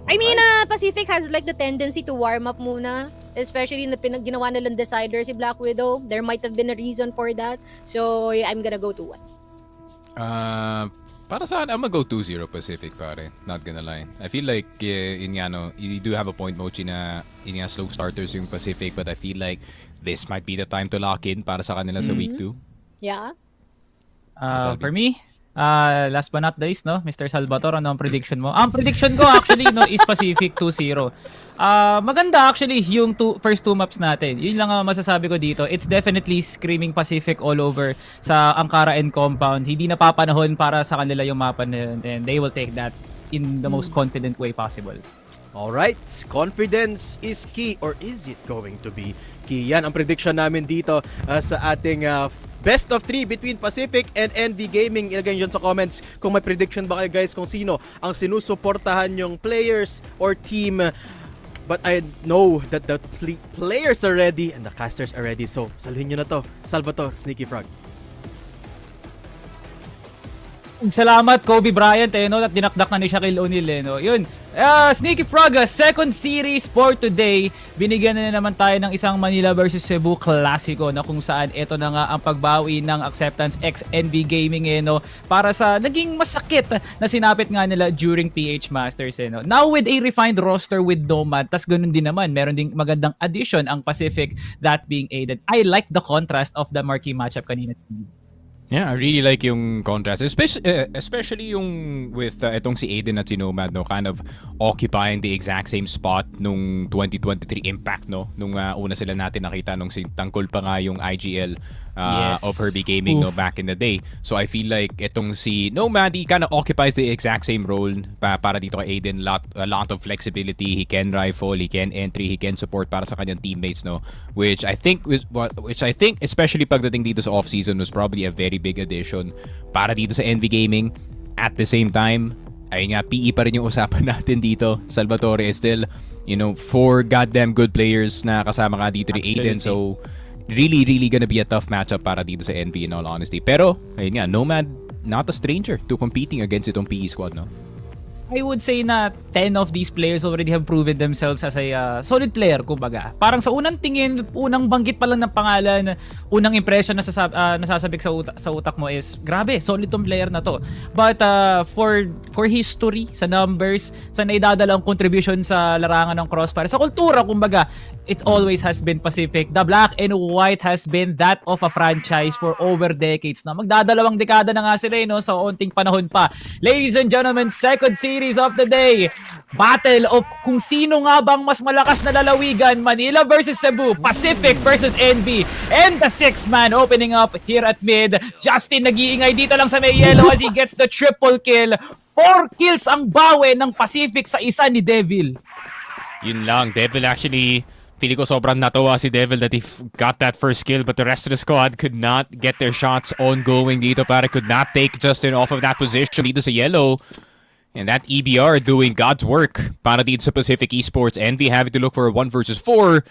I mean, Pacific has like the tendency to warm up muna. Especially na ginawa nilang decider si Black Widow. There might have been a reason for that. So, I'm gonna go 2-1. Para sa akin, I'm gonna go 2-0 Pacific, pare. Not gonna lie. I feel like, yun nga, no, you do have a point, Mochi, na yun nga, slow starters yung Pacific, but I feel like this might be the time to lock in para sa kanila sa week 2. Yeah. For me, last but not least, no, Mr. Salvatore, ano ang prediction mo? Ang prediction ko actually, no, is Pacific 2-0. Maganda actually yung first two maps natin. Yun lang ang masasabi ko dito. It's definitely screaming Pacific all over sa Ankara and compound. Hindi na papanahon para sa kanila yung mapa na yun, and they will take that in the most confident way possible. Alright, confidence is key, or is it going to be key? Yan ang prediction namin dito sa ating best of 3 between Pacific and NV Gaming. Ilagay nyo sa comments kung may prediction ba kayo, guys, kung sino ang sinusuportahan yung players or team. But I know that the players are ready and the casters are ready. So, saluhin nyo na to. Salvatore, Sneaky Frog. Salamat Kobe Bryant, no, at dinakdak na ni Shaquille O'Neal, no. Yun, Sneaky Frog, second series for today. Binigyan na naman tayo ng isang Manila versus Cebu Clasico na kung saan ito na nga ang pagbawi ng Acceptance x NV Gaming no, para sa naging masakit na sinapit nga nila during PH Masters no. Now with a refined roster with Nomad, tas ganun din naman, meron ding magandang addition ang Pacific, that being aided. I like the contrast of the marquee matchup kanina. Yeah, I really like yung contrast, especially yung with itong si Aiden at si Nomad, no, kind of occupying the exact same spot nung 2023 Impact, no, nung una sila natin nakita nung tangkol pa nga yung IGL of Herbie Gaming, no, back in the day. So I feel like itong si Nomad, he kind of occupies the exact same role para dito kay Aiden. A lot of flexibility, he can rifle, he can entry, he can support para sa kanyang teammates, no, which I think especially pagdating dito sa off-season was probably a very big addition para dito sa NV Gaming. At the same time, ayun nga, PE pa rin yung usapan natin dito. Salvatore is still, you know, 4 goddamn good players na kasama nga dito ni Aiden. So, really gonna be a tough matchup para dito sa NV in all honesty. Pero, ayun nga, Nomad, not a stranger to competing against itong PE squad, no? I would say na 10 of these players already have proven themselves as a solid player, kumbaga. Parang sa unang tingin, unang banggit pa lang ng pangalan, unang impression na nasasabik sa utak mo is, grabe, solid tong player na to. But for history, sa numbers, sa naidadala ang contribution sa larangan ng Crossfire, sa kultura, kumbaga, it always has been Pacific. The black and white has been that of a franchise for over decades na. Magdadalawang dekada na nga sila, no, sa onting panahon pa. Ladies and gentlemen, second series of the day. Battle of kung sino nga bang mas malakas na lalawigan. Manila versus Cebu, Pacific versus NV. And the 6th man opening up here at mid. Justin nag-iingay dito lang sa may yellow as he gets the triple kill. 4 kills ang bawi ng Pacific sa isa ni Devil. Yun lang, Devil actually, feeling ko sobrang natawa si Devil that he got that first kill, but the rest of the squad could not get their shots ongoing dito, para could not take Justin off of that position dito sa yellow. And that EBR doing God's work para dito sa Pacific Esports. Envy having to look for a 1 versus 4.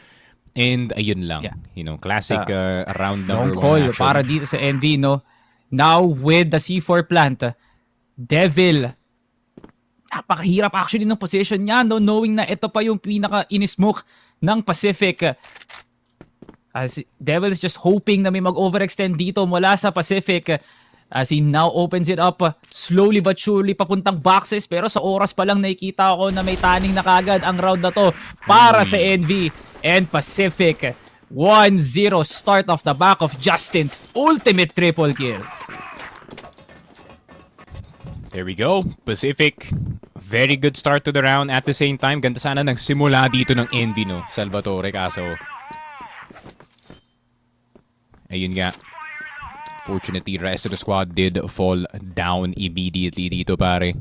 And ayun lang, you know, classic round number 1 action. Para dito sa Envy, no? Now with the C4 plant, Devil, napakahirap actually ng position niya, no? Knowing na ito pa yung pinaka-inismoke ng Pacific. As Devil is just hoping na may mag-overextend dito mula sa Pacific. As he now opens it up slowly but surely papuntang boxes. Pero sa oras pa lang nakikita ko na may taning na kagad ang round na to para sa NV and Pacific. 1-0 start off the back of Justin's ultimate triple kill. There we go. Pacific, very good start to the round. At the same time, ganda sana nagsimula dito ng NV, no, Salvatore, kaso ayun nga, fortunately, rest of the squad did fall down immediately dito, pare.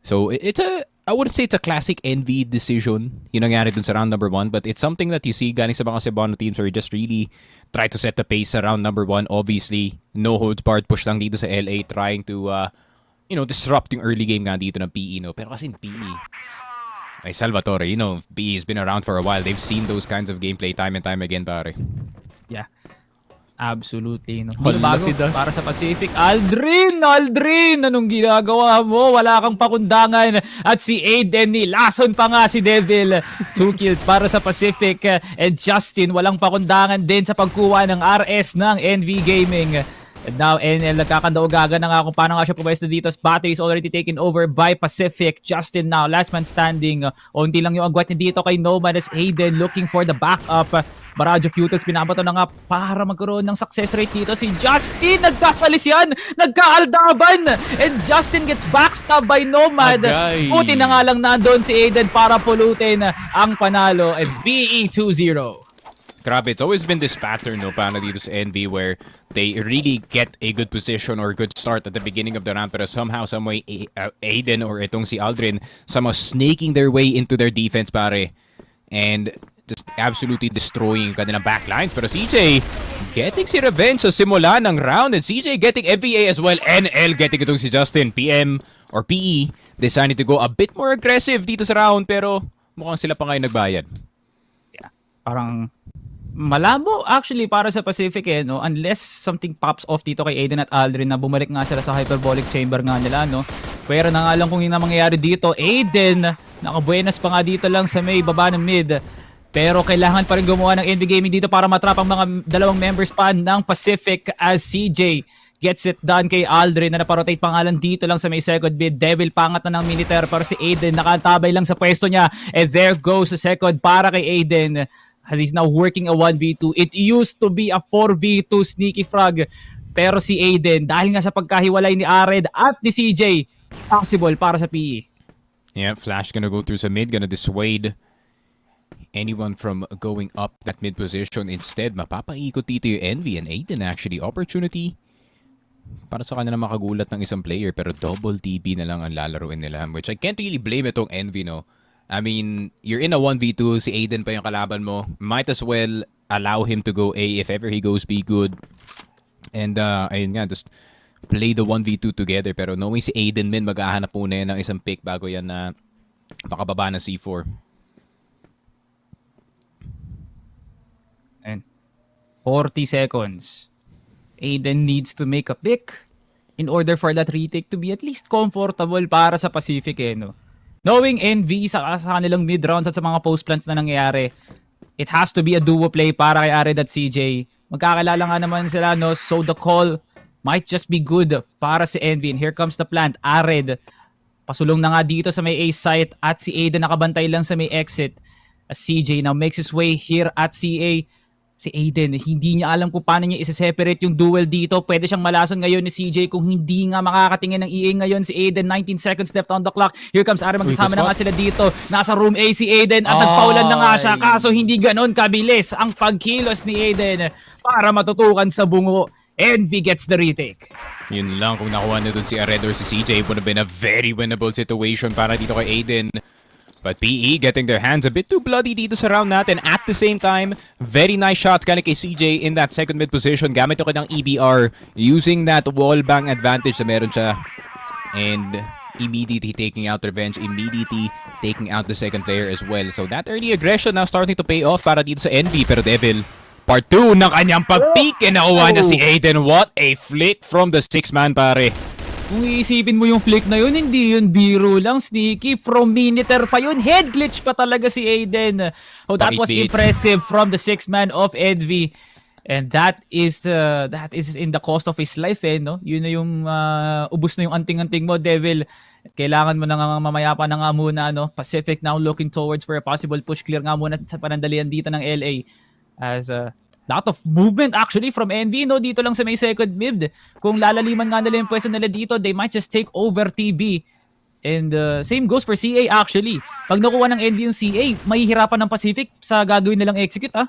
So, I wouldn't say it's a classic NV decision yung nangyari dun sa round number 1, but it's something that you see galing sa mga Cebuano teams where you just really try to set the pace sa round number 1. Obviously, no holds barred push lang dito sa LA, trying to you know, disrupting early game nga dito ng PE, no? Pero kasi PE, ay Salvatore, you know, PE has been around for a while. They've seen those kinds of gameplay time and time again, pare. Yeah. Absolutely, no? Hala si Das. Para sa Pacific. Aldrin, anong ginagawa mo? Wala kang pakundangan. At si Aiden, nilason pa nga si Devil. 2 kills para sa Pacific. And Justin, walang pakundangan din sa pagkuha ng RS ng NV Gaming. And now, NL nagkakandaogaga na nga kung paano nga siya pumayos na dito. Battery is already taken over by Pacific. Justin now, last man standing. Unti lang yung agwat niya dito kay Nomad as Aiden looking for the backup. Barrage of Q-Tex, binabato na nga para magkaroon ng success rate dito. Si Justin, nagkasalis yan! Nagkaaldaban! And Justin gets backstabbed by Nomad. Puti na nga lang nandun si Aiden para pulutin ang panalo. And BE 2-0. Grabe, it's always been this pattern, no, paano dito sa NV where they really get a good position or good start at the beginning of the round, pero somehow, some way, Aiden or itong si Aldrin somehow snaking their way into their defense, pare. And just absolutely destroying yung kanilang backlines. Pero CJ getting si revenge sa simula ng round, and CJ getting FVA as well. NL getting itong si Justin. PM or PE decided to go a bit more aggressive dito sa round, pero mukhang sila pa ngayon nagbayad. Yeah, parang malabo actually para sa Pacific, no? Unless something pops off dito kay Aiden at Aldrin na bumalik nga sila sa hyperbolic chamber nga nila, no? Pero na nga lang kung yung mangyayari dito. Aiden, nakabuenas pa nga dito lang sa may baba ng mid. Pero kailangan pa rin gumawa ng NV Gaming dito para matrap ang mga dalawang members pa ng Pacific as CJ gets it done kay Aldrin na naparotate pangalan dito lang sa may second mid. Devil pangat na ng militaire pero si Aiden nakatabay lang sa pwesto niya. And there goes the second para kay Aiden as he's now working a 1v2. It used to be a 4v2 sneaky frag. Pero si Aiden, dahil nga sa pagkahiwalay ni Ared at ni CJ, possible para sa PE. Yeah, Flash gonna go through sa mid, gonna dissuade anyone from going up that mid position. Instead, mapapaikot dito yung Envy and Aiden actually. Opportunity para sa kanya na makagulat ng isang player pero double TP na lang ang lalaruin nila. Which I can't really blame itong Envy, no? I mean, you're in a 1v2, si Aiden pa yung kalaban mo. Might as well allow him to go A if ever he goes B good. And ayun nga, just play the 1v2 together. Pero knowing si Aiden min, maghahanap po na yan ng isang pick bago yan na makababa ng C4. And 40 seconds. Aiden needs to make a pick in order for that retake to be at least comfortable para sa Pacific, eh, no? Knowing NV sa kanilang mid-rounds at sa mga post-plants na nangyayari, it has to be a duo play para kay Ared at CJ. Magkakilala nga naman sila, no? So the call might just be good para si Envy. And here comes the plant. Ared, pasulong na nga dito sa may A site at si Aiden nakabantay lang sa may exit. As CJ now makes his way here at CA. Si Aiden, hindi niya alam kung paano niya isa-separate yung duel dito. Pwede siyang malason ngayon ni CJ kung hindi nga makakatingin ng EA ngayon si Aiden. 19 seconds left on the clock. Here comes Ared, magkasama na nga sila dito. Nasa room A si Aiden at nagpaulan na nga siya. Kaso hindi ganon kabilis ang pagkilos ni Aiden para matutukan sa bungo. Envy gets the retake. Yun lang, kung nakuha na dun si Ared or si CJ, it would have been a very winnable situation para dito kay Aiden. But PE getting their hands a bit too bloody dito sa round natin. At the same time, very nice shots kaya kay CJ in that second mid position. Gamit yung kanyang EBR, using that wallbang advantage na meron siya. And immediately taking out revenge, immediately taking out the second player as well. So that early aggression now starting to pay off para dito sa Envy. Pero Devil, part 2 ng kanyang pag-peak. And nakuha na si Aiden. What a flick from the 6-man pare. Kung iisipin mo yung flick na yun, hindi yun biro lang, sneaky. From Miniter pa yun, head glitch pa talaga si Aiden. Oh, that was impressive from the 6-man of Envy. And that is in the cost of his life, eh, no? Yun na yung ubus na yung anting-anting mo, Devil. Kailangan mo na nga mamaya pa na nga muna, no? Pacific now looking towards for a possible push clear nga muna sa panandalian dito ng LA. As lot of movement actually from Envy, no? Dito lang sa may second mid. Kung lalaliman nga nila yung pwesto nila dito, they might just take over TB. And same goes for CA actually. Pag nakuha ng Envy yung CA, mahihirapan ng Pacific sa gagawin nilang execute, ah.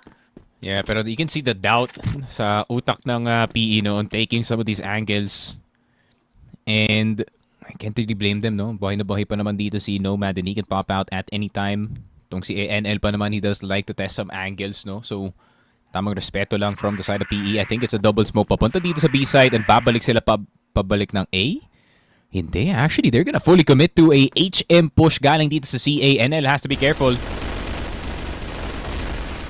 Yeah, pero you can see the doubt sa utak ng PE, no, on taking some of these angles. And I can't really blame them, no? Buhay na buhay pa naman dito si Nomad and he can pop out at any time. Itong si ANL pa naman, he does like to test some angles, no? So tamang respeto lang from the side of PE. I think it's a double smoke papunta dito sa B side and babalik sila pabalik ng A. Hindi, actually, they're gonna fully commit to a HM push galing dito sa CA. NL has to be careful.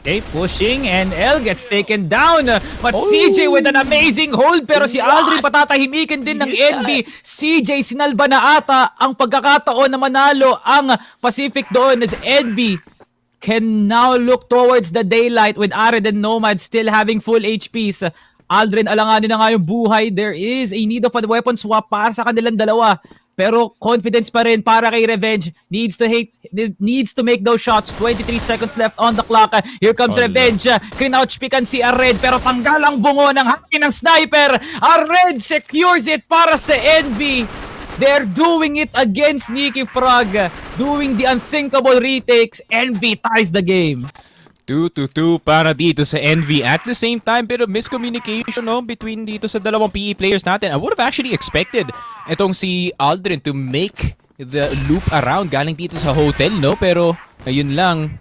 Okay, pushing and L gets taken down. But CJ with an amazing hold. Pero si Aldrin patatahimikin din ng NB. CJ sinalba na ata ang pagkakataon na manalo ang Pacific doon as NB can now look towards the daylight with Ared and Nomad still having full HPs. Aldrin, alanganin na nga yung buhay. There is a need of a weapon swap para sa kanilang dalawa. Pero confidence pa rin para kay Revenge. Needs to make those shots. 23 seconds left on the clock. Here comes Revenge. Crouch pican si Ared pero tanggal ang bungo ng hangin ng sniper. Ared secures it para sa NB. They're doing it against Sneaky Frog. Doing the unthinkable retakes. NB ties the game. 2-2 para dito sa Envy at the same time, pero miscommunication, no, between dito sa dalawang PE players natin. I would have actually expected itong si Aldrin to make the loop around galing dito sa hotel, no? Pero ayun lang,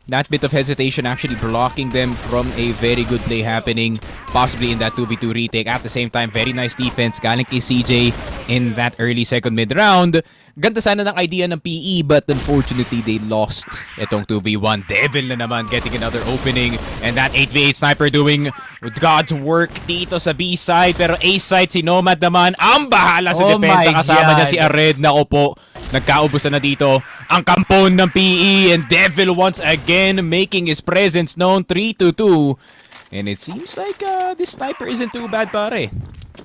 that bit of hesitation actually blocking them from a very good play happening, possibly in that 2v2 retake. At the same time, very nice defense galing kay CJ in that early second mid-round. Ganda sana ng idea ng PE, but unfortunately, they lost itong 2v1. Devil na naman getting another opening, and that 8v8 sniper doing God's work dito sa B side. Pero A side, si Nomad naman ang bahala sa Oh depensa. my Kasama God. niya si Ared. Nako po, nagkaubusan na dito ang kampon ng PE, and Devil once again making his presence known. 3-2. And it seems like this sniper isn't too bad, pare.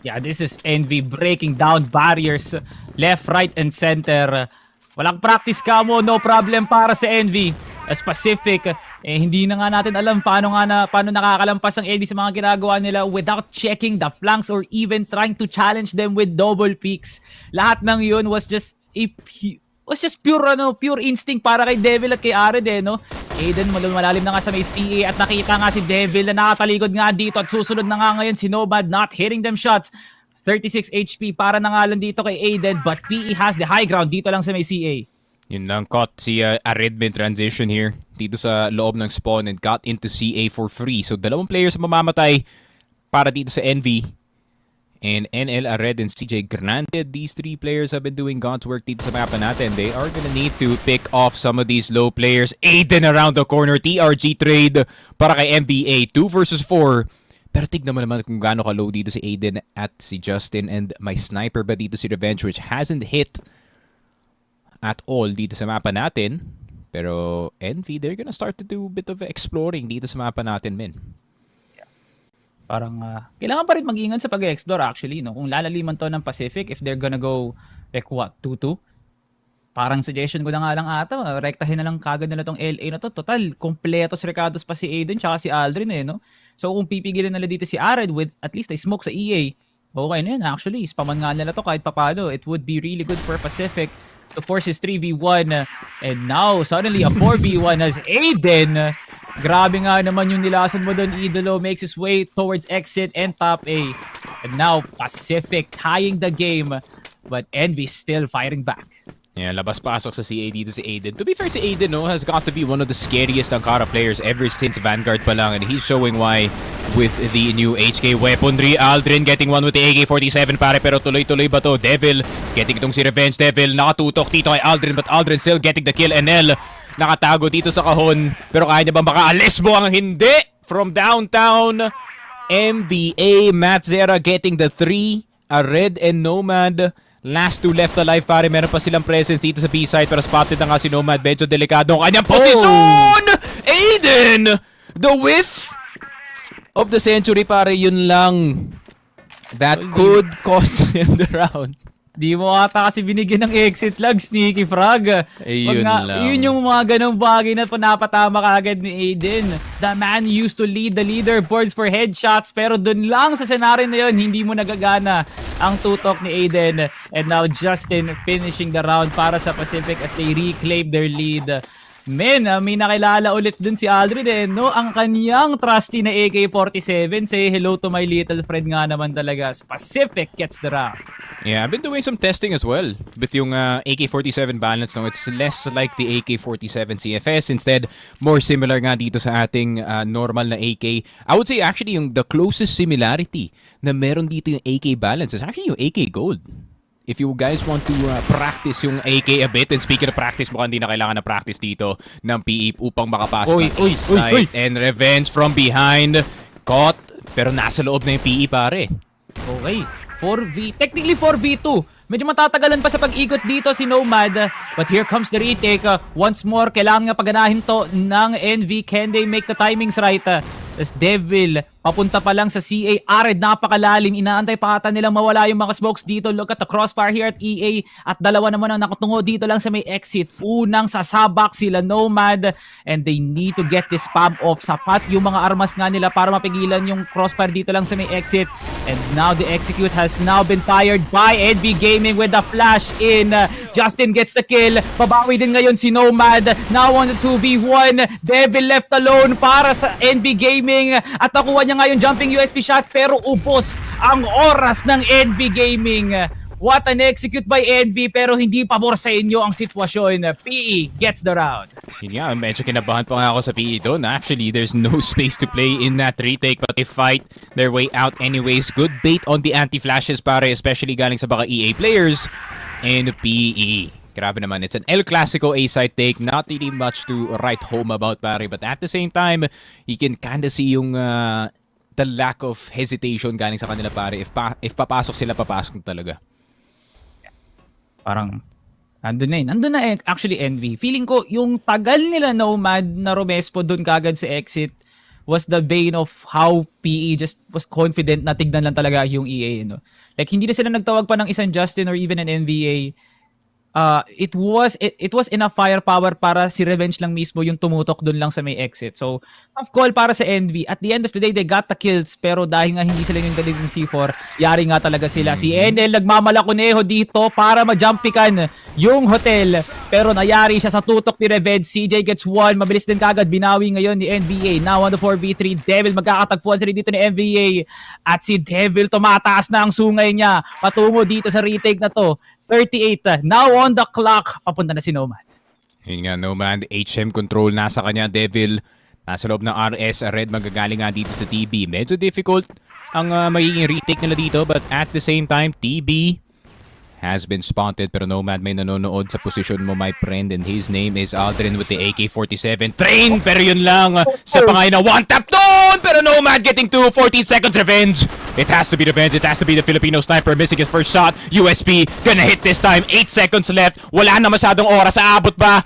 Yeah, this is Envy breaking down barriers left, right, and center. Walang practice ka mo, no problem para sa Envy. As Pacific, hindi na nga natin alam paano nakakalampas ang Envy sa mga ginagawa nila without checking the flanks or even trying to challenge them with double peaks. Lahat ng yun was just pure instinct para kay Devil at kay Ared no. Aiden malalim na nga sa may CA at nakita nga si Devil na nakatalikod nga dito at susunod na nga ngayon si Nomad not hitting them shots. 36 HP para na nga lang dito kay Aiden, but PE has the high ground dito lang sa may CA. Yun lang, caught si Ared mid transition here dito sa loob ng spawn and got into CA for free. So dalawang players mamamatay para dito sa Envy. And NL, Ared, and CJ, granted, these three players have been doing God's work dito sa mapa natin. They are gonna need to pick off some of these low players. Aiden around the corner, TRG trade para kay MBA. 2 versus 4. Pero tignan mo naman kung gaano ka-low dito si Aiden at si Justin. And may sniper ba dito si Revenge, which hasn't hit at all dito sa mapa natin. Pero Envy, they're gonna start to do a bit of exploring dito sa mapa natin, men. Parang kailangan pa rin mag-ingat sa pag-explore actually, no? Kung lalaliman to ng Pacific, if they're gonna go like what, 2-2? Parang suggestion ko na nga lang ata, rektahin na lang kagad nila tong LA na to. Total, kompletos recados pa si Aiden tsaka si Aldrin no? So kung pipigilin nila dito si Ared with at least a smoke sa EA, okay na yun actually. Spaman nga nila to kahit papano. It would be really good for Pacific to force his 3v1. And now, suddenly a 4v1 as Aiden. Grabe nga naman yung nilasan mo doon, Idolo. Makes his way towards exit and top A. And now, Pacific tying the game. But Envy still fighting back. Yeah, labas-pasok sa CA dito si Aiden. To be fair, si Aiden has got to be one of the scariest Ankara players ever since Vanguard pa lang. And he's showing why with the new HK weaponry. Aldrin getting one with the AK-47 pare, pero tuloy-tuloy ba to? Devil getting itong si Revenge. Devil nakatutok dito kay Aldrin, but Aldrin still getting the kill. NL nakatago dito sa kahon, pero kaya niya bang makaalis mo ang hindi? From downtown, MBA, MATTJESS getting the 3. Ared and Nomad, last 2 left alive pare. Meron pa silang presence dito sa B-side, pero spotted na nga si Nomad. Medyo delikado ang kanyang posisyon! Aiden! The whiff of the century pare, yun lang. That could cost him the round. Di mo ata kasi binigyan ng exit lag, sneaky frag. Yun lang. Yun yung mga ganong bagay na napatama ka agad ni Aiden. The man used to lead the leaderboards for headshots, pero dun lang sa scenario na yun, hindi mo nagagana ang tutok ni Aiden. And now Justin finishing the round para sa Pacific as they reclaim their lead. Men, may nakilala ulit dun si Aldrin no? Ang kanyang trusty na AK-47. Say hello to my little friend nga naman talaga. Pacific gets the round. Yeah, I've been doing some testing as well with yung AK-47 balance. No, it's less like the AK-47 CFS. Instead, more similar nga dito sa ating normal na AK. I would say actually yung the closest similarity na meron dito yung AK balance is actually yung AK Gold. If you guys want to practice yung AK a bit, and speaking of practice, mukhang hindi na kailangan na practice dito ng PE upang makapasok ng side. And Revenge from behind. Caught, pero nasa loob na yung PE pare. Okay. Technically 4v2. Medyo matatagalan pa sa pag-ikot dito si Nomad. But here comes the retake. Once more, kailangan nga paganahin to ng Envy. Can they make the timings right? As Devil, papunta pa lang sa CA. Ared, napakalalim. Inaantay pa ata nilang mawala yung mga smokes dito. Look at the crossfire here at EA. At dalawa naman ang nakutungo dito lang sa may exit. Unang sasabak sila Nomad. And they need to get this spam off. Sapat yung mga armas nga nila para mapigilan yung crossfire dito lang sa may exit. And now the execute has now been fired by NB Gaming with the flash in. Justin gets the kill. Pabawi din ngayon si Nomad. Now on the 2v1. Devil left alone para sa NB Gaming. At nakuha niya nga yung jumping USP shot, pero ubos ang oras ng NB Gaming. What an execute by NB, pero hindi pabor sa inyo ang sitwasyon. PE gets the round. Yun nga, medyo kinabahan pa nga ako sa PE doon. Actually, there's no space to play in that retake, but they fight their way out anyways. Good bait on the anti-flashes, pare, especially galing sa baka EA players. And PE. Grabe naman, it's an El Clasico A-side take. Not really much to write home about, pare. But at the same time, you can kinda see yung the lack of hesitation galing sa kanila, pare. If papasok sila, papasok talaga. Parang, andun na actually NV. Feeling ko, yung tagal nila Nomad na Romespo dun kagad sa exit was the bane of how PE just was confident na tignan lang talaga yung EA. No? Like, hindi na sila nagtawag pa ng isang Justin or even an NVA. It was enough firepower para si Revenge lang mismo yung tumutok dun lang sa may exit. So, tough call para sa NV. At the end of the day, they got the kills. Pero dahil nga hindi sila yung galing ng C4, yari nga talaga sila. Si NL nagmamalakuneho dito para majumpikan yung hotel. Pero nayari siya sa tutok ni Revenge. CJ gets one. Mabilis din kagad. Binawi ngayon ni NBA. Now on the 4v3. Devil magkakatagpuan sila dito ni NBA. At si Devil tumataas na ang sungay niya. Patungo dito sa retake na to. 38. Now on the clock. Papunta na si Nomad. Yun nga, Nomad. HM control nasa kanya. Devil nasa loob ng RS. Red magagaling nga dito sa TB. Medyo difficult ang magiging retake nila dito. But at the same time, TB has been spotted. Pero Nomad may nanonood sa position mo, my friend. And his name is Aldrin with the AK-47. Train! Pero yun lang sa pangay na one tap doon! Pero Nomad getting 2. 14 seconds revenge. It has to be revenge. It has to be the Filipino sniper missing his first shot. USP gonna hit this time. 8 seconds left. Wala na masyadong oras. Aabot ba?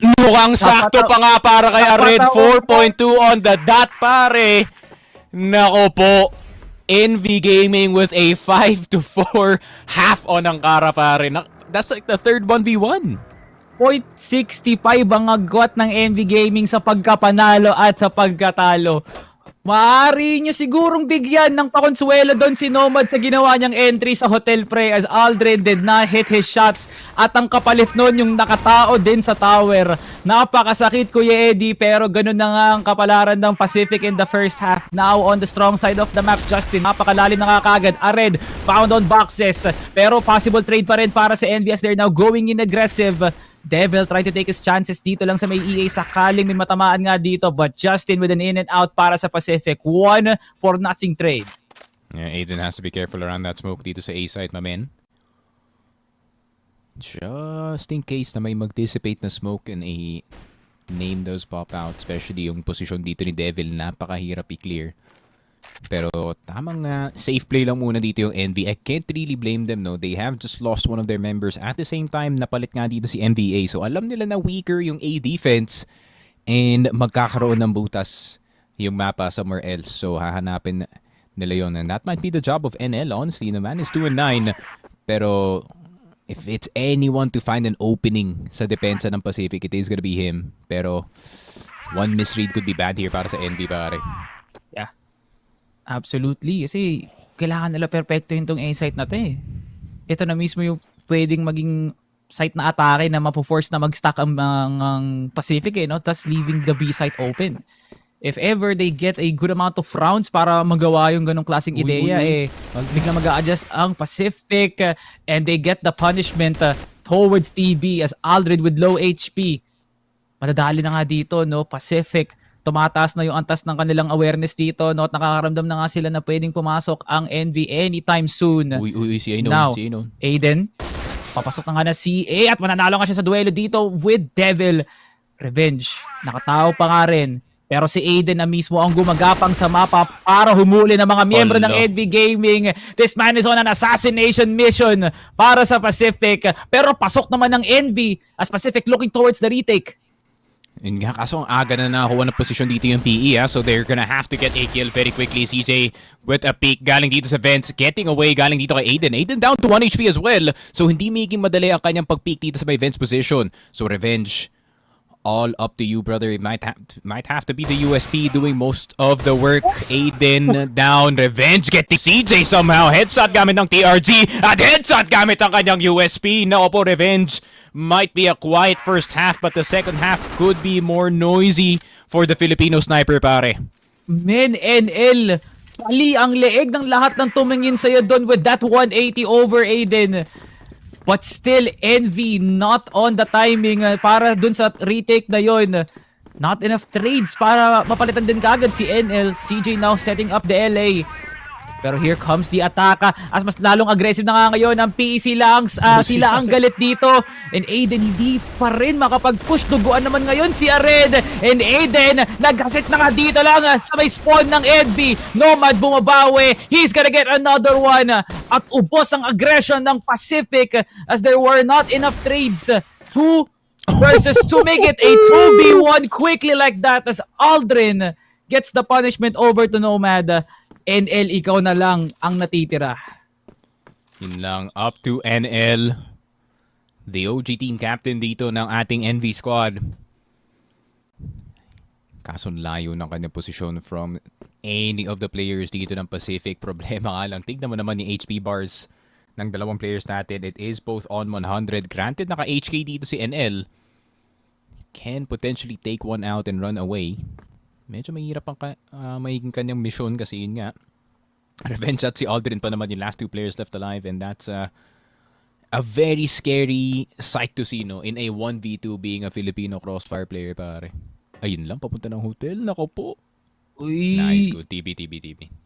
Mukhang sakto pa nga para kay Red. 4.2 on the dot, pare. Nako po. NV Gaming with a 5-4 half on ang kara, pare. That's like the third 1v1. 0.65 ang agwat ng NV Gaming sa pagkapanalo at sa pagkatalo. Maaari nyo sigurong bigyan ng pakonsuelo doon si Nomad sa ginawa niyang entry sa hotel, pre, as Aldrin did not hit his shots at ang kapalit nun yung nakatao din sa tower. Napakasakit, Kuya Eddie, pero ganun na nga ang kapalaran ng Pacific in the first half. Now on the strong side of the map, Justin, napakalalim na kagad. Ared found on boxes, pero possible trade pa rin para sa NV as they're now going in aggressive. Devil try to take his chances dito lang sa may EA, sakaling may matamaan nga dito, but Justin with an in and out para sa Pacific. 1-0 trade. Yeah, Aiden has to be careful around that smoke dito sa A site, my man. Just in case na may mag-dissipate na smoke and a name does pop out, especially yung position dito ni Devil, napakahirap i-clear. Pero tamang safe play lang muna dito yung NV. I can't really blame them, no. They have just lost one of their members. At the same time, napalit nga dito si MVA. So alam nila na weaker yung A defense and magkakaroon ng butas yung mapa somewhere else. So hahanapin nila yon, and that might be the job of NL. Honestly, the man is 2-9. Pero if it's anyone to find an opening sa depensa ng Pacific, it is gonna be him. Pero one misread could be bad here para sa NV, pare. Yeah. Absolutely. Kasi kailangan nila perfectohin tong A-site na to eh. Ito na mismo yung pwedeng maging site na atake na mapo-force na mag-stack ang Pacific eh, no? Thus leaving the B-site open. If ever they get a good amount of rounds para magawa yung ganong klaseng ideya, biglang mag-a-adjust ang Pacific and they get the punishment towards TB as Aldred with low HP. Madadali na nga dito, no? Pacific. Tumataas na yung antas ng kanilang awareness dito, no? At nakakaramdam na nga sila na pwedeng pumasok ang NV anytime soon. Si Anon. Now, Aiden, papasok na nga na CA at mananalo nga siya sa duelo dito with Devil. Revenge. Nakatao pa nga rin. Pero si Aiden na mismo ang gumagapang sa mapa para humuli ng mga miyembro ng NV Gaming. This man is on an assassination mission para sa Pacific. Pero pasok naman ng NV as Pacific looking towards the retake. Yun nga, kaso ang aga na nakakuha ng posisyon dito yung PE, so they're gonna have to get a kill very quickly. CJ with a peek galing dito sa vents, getting away galing dito kay Aiden. Aiden down to 1 HP as well, so hindi maging madali ang kanyang pag-peek dito sa may vents position. So Revenge, all up to you, brother. It might have to be the USP doing most of the work. Aiden down. Revenge getting CJ somehow. Headshot gamit ng TRG at headshot gamit ang kanyang USP. Nako po, Revenge. Might be a quiet first half, but the second half could be more noisy for the Filipino sniper, pare. Men NL Pali ang leeg ng lahat ng tumingin sa'yo doon with that 180 over Aiden. But still, Envy not on the timing para dun sa retake na yon. Not enough trades para mapalitan din kagad si NL. CJ now setting up the LA. Pero here comes the attack. As mas lalong aggressive na nga ngayon ang PE, sila ang galit dito. And Aiden hindi pa rin makapag-push. Duguan naman ngayon si Ared. And Aiden nag-set na nga dito lang sa may spawn ng Envy. Nomad bumabawi. He's gonna get another one. At ubos ang aggression ng Pacific as there were not enough trades. 2 versus 2 make it a 2v1 quickly like that as Aldrin gets the punishment over to Nomad. NL, ikaw na lang ang natitira. Yun lang, up to NL. The OG team captain dito ng ating NV squad. Kaso layo ng kanyang posisyon from any of the players dito ng Pacific. Problema nga lang, tignan mo naman ni HP bars ng dalawang players natin. It is both on 100. Granted, naka-HK dito si NL. Can potentially take one out and run away. Medyo mahirap ang magiging kanyang mission kasi yun nga. Revenge shot si Aldrin pa naman yung last 2 players left alive and that's a very scary sight to see, no? In a 1v2 being a Filipino Crossfire player, pare. Ayun lang, papunta ng hotel. Nako po. Uy. Nice, good. TB.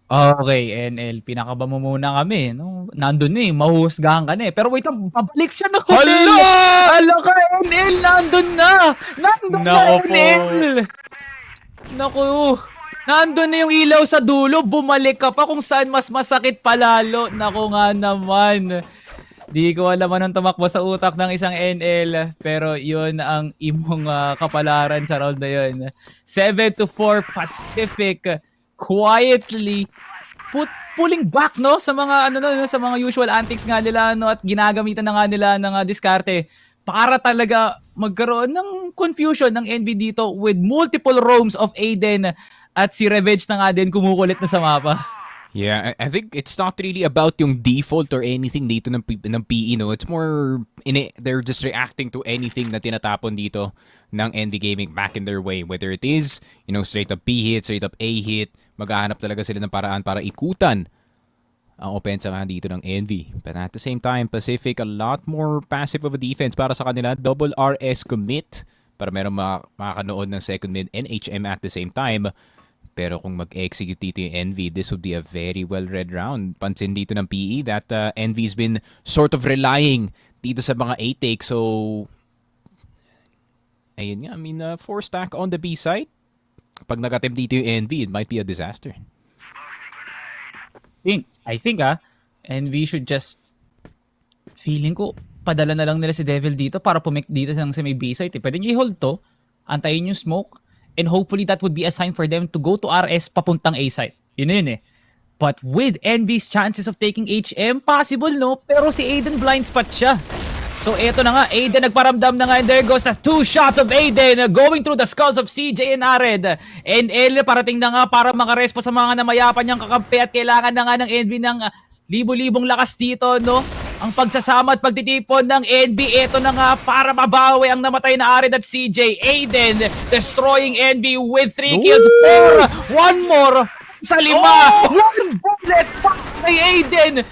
Okay, NL, pinakaba mo muna kami. No? Nandun eh, mahuhusgahan ka na eh. Pero wait lang, pabalik siya ng hotel. Hala ka, NL, nandun na. Nandun na, NL. Naku, nandun na yung ilaw sa dulo, bumalik ka pa kung saan mas masakit palalo. Naku nga naman. Di ko alam anong tumakbo sa utak ng isang NL, pero yun ang imong kapalaran sa round na yun. 7-4 Pacific quietly pulling back, no, sa mga sa mga usual antics nga nila, no, at ginagamitan na nga nila ng diskarte para talaga magkaroon ng confusion ng NB dito with multiple roams of Aiden at si Revenge na nga din kumukulit na sa mapa. Yeah, I think it's not really about yung default or anything dito ng PE, no? It's more, they're just reacting to anything na tinatapon dito ng ND Gaming back in their way. Whether it is, straight up B hit, straight up A hit, maghahanap talaga sila ng paraan para ikutan ang opensa nga dito ng NV. But at the same time, Pacific, a lot more passive of a defense para sa kanila. Double RS commit para meron makakanood ng second mid NHM at the same time. Pero kung mag-execute dito yung NV, this would be a very well-read round. Pansin dito ng PE that NV's been sort of relying dito sa mga A-take. So, ayun nga. I mean, 4 stack on the B side. Pag nag-attempt dito yung NV, it might be a disaster. I think NV should just, feeling ko, padala na lang nila si Devil dito para pumik dito sa may B site. Pwede nyo i-hold to, antayin yung smoke, and hopefully that would be a sign for them to go to RS papuntang A site. Yun eh. But with NV's chances of taking HM, possible, no? Pero si Aiden blind spot siya. So eto na nga, Aiden nagparamdam na nga, and there goes the 2 shots of Aiden going through the skulls of CJ and Ared. And El parating na nga para makarespo sa mga namayapan niyang kakampi at kailangan na nga ng NV ng libo-libong lakas dito, no? Ang pagsasama at pagtitipon ng NV, eto na nga para mabawi ang namatay na Ared at CJ. Aiden destroying NV with 3 kills. 4, 1 more sa 5. 1 bullet pa kay Aiden.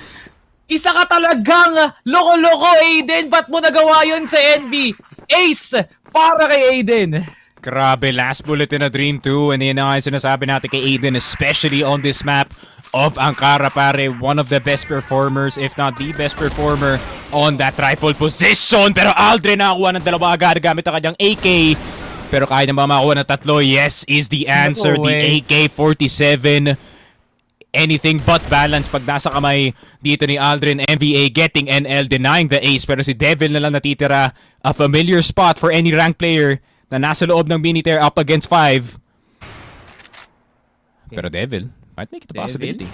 Isa ka talagang loko-loko, Aiden. Ba't mo nagawa yun sa NB? Ace para kay Aiden. Grabe, last bullet in a dream too. And yun na nga yung sinasabi natin kay Aiden, especially on this map of Ankara, pare. One of the best performers, if not the best performer on that rifle position. Pero Aldrin nakakuha ng 2 agad gamit ang kanyang AK. Pero kaya naman makakuha ng 3. Yes is the answer. No the AK-47. Anything but balance pag nasa kamay dito ni Aldrin. MVA getting NL, denying the ace. Pero si Devil na lang natitira. A familiar spot for any ranked player na nasa loob ng Minitair up against 5. Pero Devil might make it a possibility.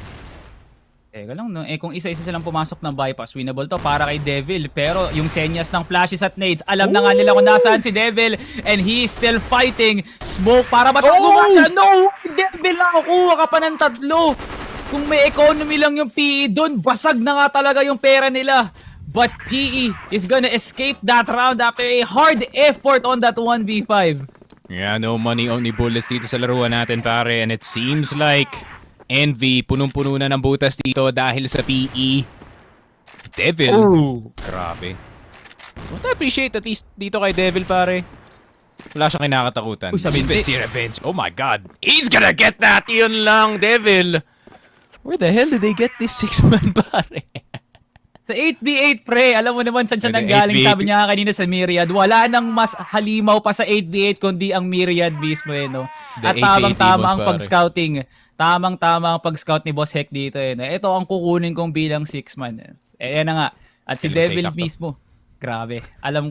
Teka lang, no? Kung isa-isa silang pumasok ng bypass, winnable to para kay Devil. Pero yung senyas ng flashes at nades, alam na nga nila kung nasaan si Devil. And he is still fighting. Smoke para matago nga siya. No! Devil, nakakuha ka pa ng 3. Kung may economy lang yung PE doon, basag na nga talaga yung pera nila. But PE is gonna escape that round after a hard effort on that 1v5. Yeah, no money, only bullets dito sa laruan natin, pare. And it seems like Envy, punong-puno na ng butas dito dahil sa PE. Devil. Grabe. Don't I appreciate at least dito kay Devil, pare. Wala siyang kinakatakutan. Si Revenge. Oh my God. He's gonna get that! Yun lang, Devil. Where the hell did they get this 6-man, pare? Sa 8v8 pre, alam mo naman saan siya nanggaling. 8v8. Sabi niya kanina sa Myriad, wala nang mas halimaw pa sa 8v8 kundi ang Myriad mismo no. The At tamang-tama 8v8 ang pare. pag-scouting. Tamang-tama ang pag-scout ni Boss Heck dito no. Ito ang kukunin kong bilang 6-man. Yan na nga. At si Kailan Devil Chetak to? mismo. Grabe. Alam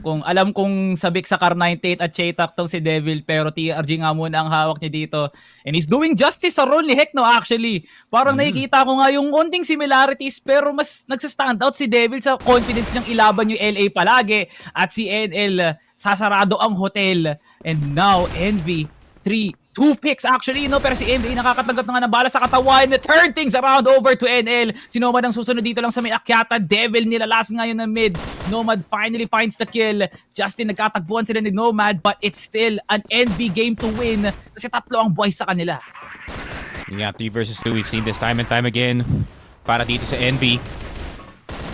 kong sabik sa Car 98 at Chetak tong si Devil, pero TRG nga muna ang hawak niya dito. And he's doing justice sa role ni Heck no actually. Parang nakikita ko nga yung konting similarities, pero mas nagsa-stand out si Devil sa confidence niyang ilaban yung LA palagi. At si NL sasarado ang hotel. And now Envy 2 picks actually, no? Pero si MA nakakatanggap na nga ng bala sa katawan. Turn things around over to NL. Si Nomad ang susunod dito lang sa may akyata. Devil nilalas ngayon ng mid. Nomad finally finds the kill. Justin, nagkatagpuan sila ni Nomad, but it's still an NB game to win kasi tatlo ang buhay sa kanila. Yeah, 3 versus 2. We've seen this time and time again. Para dito sa NB.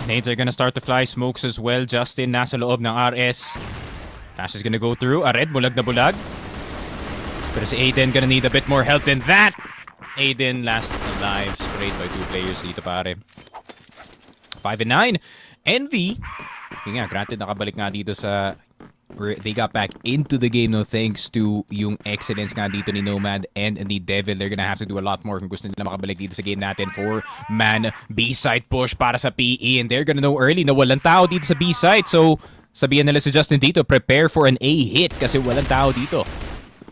Nades are gonna start to fly. Smokes as well. Justin nasa loob ng RS. Ash is gonna go through. Ared, bulag na bulag. Pero si Aiden gonna need a bit more help than that. Aiden last alive, sprayed by 2 players dito pare. 5 and 9. Envy. Yun nga, granted nakabalik nga dito sa... They got back into the game no thanks to yung excellence nga dito ni Nomad and ni Devil. They're gonna have to do a lot more kung gusto nila makabalik dito sa game natin. 4-man B-side push para sa PE and they're gonna know early na walang tao dito sa B-side. So, sabihan nila si Justin dito, prepare for an A hit kasi walang tao dito.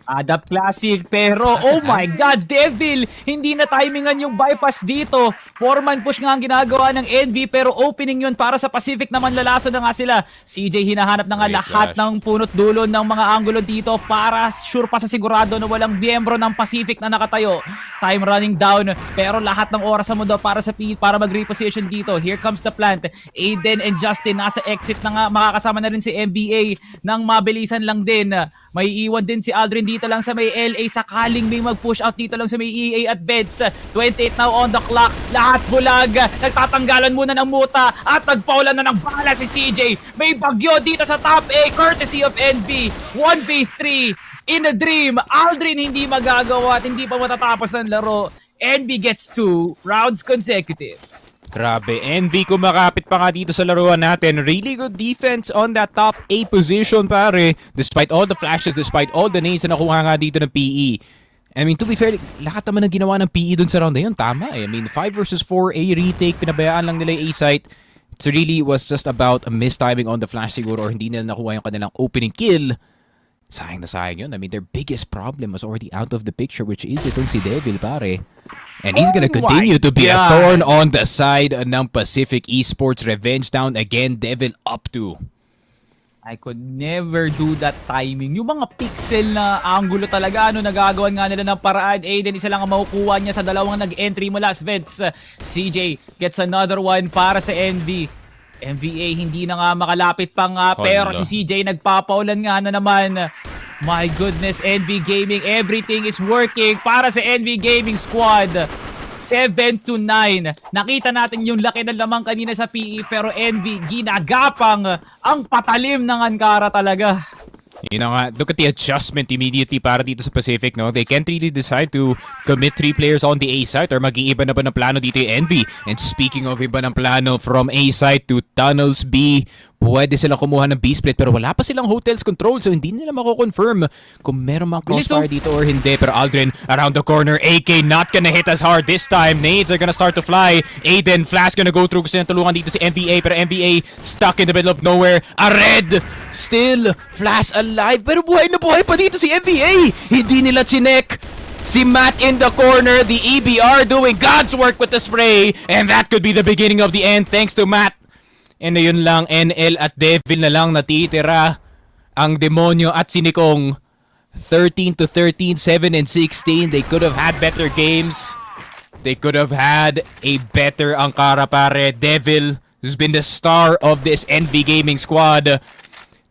Adapt Classic, pero oh my God, Devil! Hindi na timingan yung bypass dito. 4-man push nga ang ginagawa ng NV, pero opening yun para sa Pacific naman, lalaso na nga sila. CJ hinahanap na nga Great lahat flash. ng punot dulo ng mga angulo dito para sure pa sa sigurado na walang miyembro ng Pacific na nakatayo. Time running down, pero lahat ng oras sa mundo para sa para mag-reposition dito. Here comes the plant. Aiden and Justin nasa exit na nga, makakasama na rin si NBA nang mabilisan lang din. May iwan din si Aldrin dito lang sa may LA sakaling may mag-push out dito lang sa may EA at Beds. 28 now on the clock. Lahat bulag. Nagtatanggalan muna ng muta at nagpaulan na ng bala si CJ. May bagyo dito sa top A courtesy of NB. 1v3 in a dream. Aldrin hindi magagawa at hindi pa matatapos ng laro. NB gets 2 rounds consecutive. Grabe, Envy kumakapit pa nga dito sa laruan natin. Really good defense on that top A position, pare. Despite all the flashes, despite all the nades na nakuha nga dito ng PE. I mean, to be fair, lahat naman ng ginawa ng PE dun sa round na yun, tama eh. I mean, 5 versus 4 A retake, pinabayaan lang nila yung A-site. It really was just about a mistiming on the flash siguro or hindi nila nakuha yung kanilang opening kill. Sayang na sayang yun. I mean, their biggest problem was already out of the picture, which is itong si Devil, pare. And he's gonna continue to be a thorn on the side ng Pacific Esports. Revenge down again. Devil up to. I could never do that timing. Yung mga pixel na angulo talaga, nagagawan nga nila ng paraan. Aiden, isa lang ang makukuha niya sa dalawang nag-entry mula sa Vets. CJ gets another one para sa NV. MVA hindi na nga makalapit pa nga, pero si CJ nagpapaulan nga na naman. My goodness, NV Gaming, everything is working para sa NV Gaming squad. 7-9. Nakita natin yung laki ng lamang kanina sa PE, pero NV ginagapang ang patalim ng Ankara talaga. You know, look at the adjustment immediately para dito sa Pacific, no? They can't really decide to commit 3 players on the A side or mag-iiba na ba ng plano dito yung Envy. And speaking of iba ng plano, from A side to Tunnels B, pwede silang kumuha ng B-split pero wala pa silang hotels control so hindi nila mako-confirm kung meron mga crossfire dito or hindi. Pero Aldrin around the corner, AK not gonna hit as hard this time. Nades are gonna start to fly. Aiden, Flash gonna go through kasi natulungan dito si NBA pero NBA stuck in the middle of nowhere. A red still Flash alive pero buhay na buhay pa dito si NBA. Hindi nila chinek. Si Matt in the corner, the EBR doing God's work with the spray and that could be the beginning of the end thanks to Matt. And ayun lang, NL at Devil na lang natitira. Ang demonyo at sinikong 13-13, 7-16. They could have had better games. They could have had a better Ankara, pare. Devil, who's been the star of this NV Gaming squad,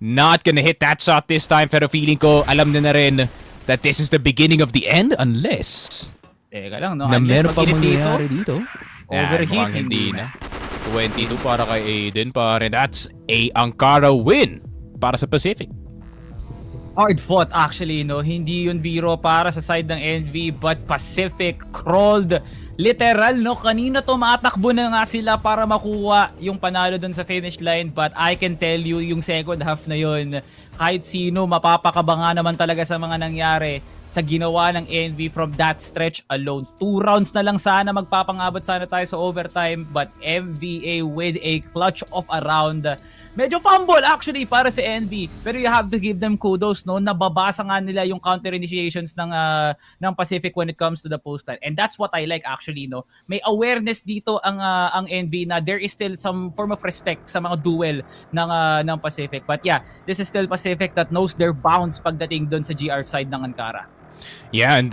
not gonna hit that shot this time. Pero feeling ko, alam na rin that this is the beginning of the end unless... Teka lang, no? Na Unless meron pa mag-init mangyayari dito. Overheat, Mukhang hindi hindi na. 22 para kay Aiden pare. That's a Ankara win para sa Pacific. Hard fought actually, no? Hindi yun biro para sa side ng NV, but Pacific crawled. Literal, no? Kanina tumatakbo na nga sila para makuha yung panalo dun sa finish line, but I can tell you, yung second half na yun, kahit sino, mapapakabanga naman talaga sa mga nangyari sa ginawa ng NV from that stretch alone. 2 rounds na lang sana, magpapangabot sana tayo sa overtime, but MVA with a clutch of a round. Medyo fumble actually para sa NV, pero you have to give them kudos, no? Nababasa nga nila yung counter initiations ng Pacific when it comes to the post plan. And that's what I like actually, no? May awareness dito ang NV na there is still some form of respect sa mga duel ng Pacific. But yeah, this is still Pacific that knows their bounds pagdating doon sa GR side ng Ankara. Yeah, and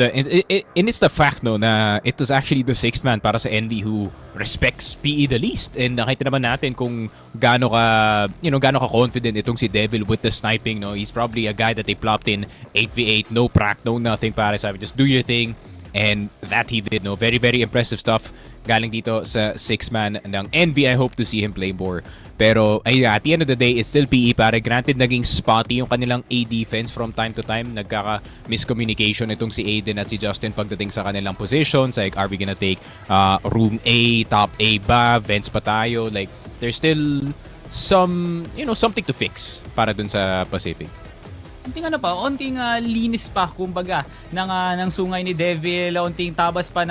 it's the fact no na it was actually the 6th man para sa NV who respects PE the least. And nakita naman natin kung gaano ka confident itong si Devil with the sniping, no. He's probably a guy that they plopped in 8v8, no prac, no nothing para sabi just do your thing. And that he did, no. Very, very impressive stuff galing dito sa 6-man ng NV. I hope to see him play more. Pero ay, at the end of the day, it's still PE pare. Granted, naging spotty yung kanilang A defense from time to time. Nagkaka-miscommunication itong si Aiden at si Justin pagdating sa kanilang positions. Like, are we gonna take room A, top A ba? Vents pa tayo? Like, there's still some, something to fix para dun sa Pacific. Unting onting linis pa kumbaga ng sungay ni Devil, unting tabas pa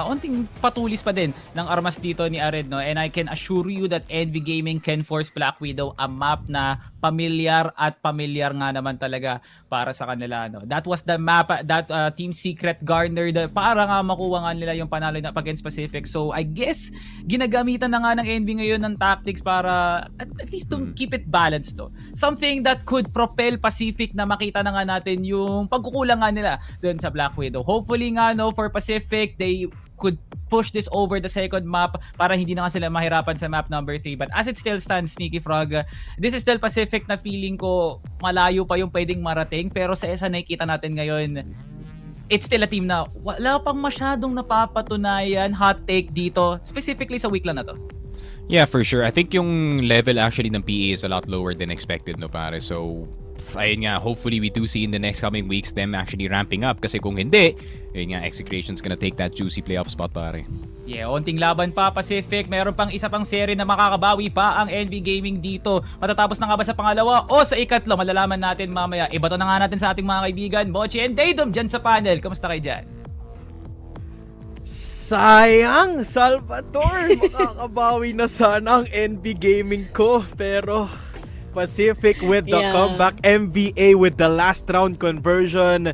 unting patulis pa din ng armas dito ni Ared, no. And I can assure you that NV Gaming can force Black Widow, a map na pamilyar nga naman talaga para sa kanila, no. That was the map that Team Secret garnered para nga makuha nga nila yung panalo na against Pacific. So I guess ginagamitan na nga ng NV ngayon ng tactics para at least to keep it balanced, to. Something that could propel Pacific na makita na nga natin yung pagkukulang nga nila doon sa Black Widow. Hopefully nga, no, for Pacific, they could push this over the second map para hindi na nga sila mahirapan sa map number 3. But as it still stands, Sneaky Frog, this is still Pacific na feeling ko malayo pa yung pwedeng marating, pero sa nakikita natin ngayon, it's still a team na wala pang masyadong napapatunayan. Hot take dito, specifically sa week lang na to. Yeah, for sure. I think yung level actually ng PE is a lot lower than expected, no pare. So, ayun nga, hopefully we do see in the next coming weeks them actually ramping up. Kasi kung hindi, ayun nga, Execration's gonna take that juicy playoff spot, pare. Yeah, onting laban pa Pacific. Meron pang isa pang seri na makakabawi pa ang NV Gaming dito. Matatapos na nga ba sa pangalawa o sa ikatlo? Malalaman natin mamaya. Ibato na nga natin sa ating mga kaibigan, Mochi and Daydom dyan sa panel. Kamusta kayo dyan? Sayang, Salvador! Makakabawi na sana ang NV Gaming ko. Pero Pacific with the comeback, MVA with the last round conversion.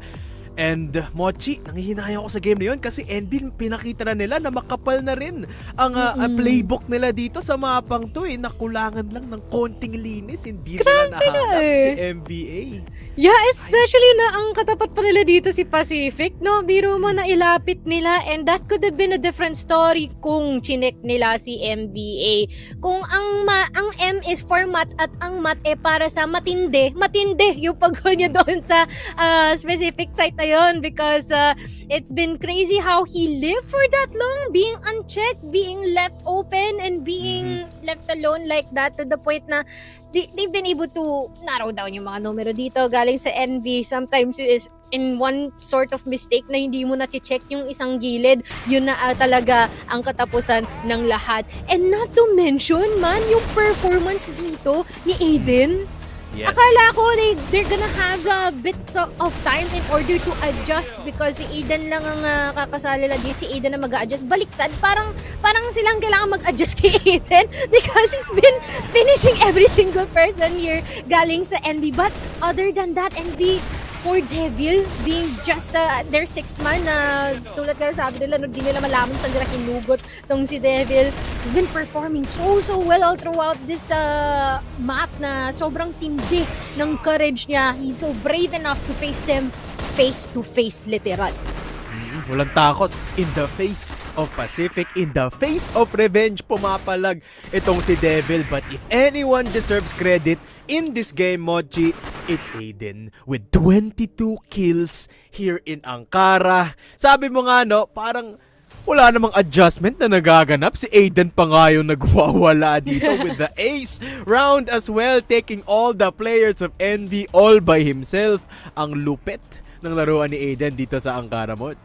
And Mochi, nangihinayang ako sa game na yun kasi NB pinakita na nila na makapal na rin ang playbook nila dito sa mapang to eh. Nakulangan lang ng konting linis, hindi nila nahanap si MVA. Yeah, especially na ang katapat pa nila dito si Pacific, no? Biro mo na ilapit nila, and that could have been a different story kung chinek nila si MVA. Kung ang M is for mat at ang mat para sa matindi yung pag-goal niya doon sa specific site na yun, because it's been crazy how he lived for that long, being unchecked, being left open, and being left alone like that, to the point na they've been able to narrow down yung mga numero dito galing sa NV. Sometimes it is in one sort of mistake na hindi mo na-check yung isang gilid, yun na talaga ang katapusan ng lahat. And not to mention, man, yung performance dito ni Aiden. Yes. Akala ko they're gonna have a bit of time in order to adjust, because si Aiden lang ang kakasali lagi, si Aiden na mag-a-adjust. Baliktad, parang silang kailangan mag-adjust kay Aiden because he's been finishing every single person here galing sa NB. But other than that, NB, for Devil being just their 6th man, tulad ka sabi nila, hindi nila malaman saan nila hinugot tong si Devil. He's been performing so well all throughout this map na sobrang tindi ng courage niya. He's so brave enough to face them face to face, literal. walang takot. In the face of Pacific, in the face of revenge, pumapalag itong si Devil. But if anyone deserves credit in this game, Mochi, it's Aiden with 22 kills here in Ankara. Sabi mo nga, no, parang wala namang adjustment na nagaganap. Si Aiden pa nga yung nagwawala dito with the ace round as well, taking all the players of Envy all by himself. Ang lupet ng laruan ni Aiden dito sa Ankara, Moch.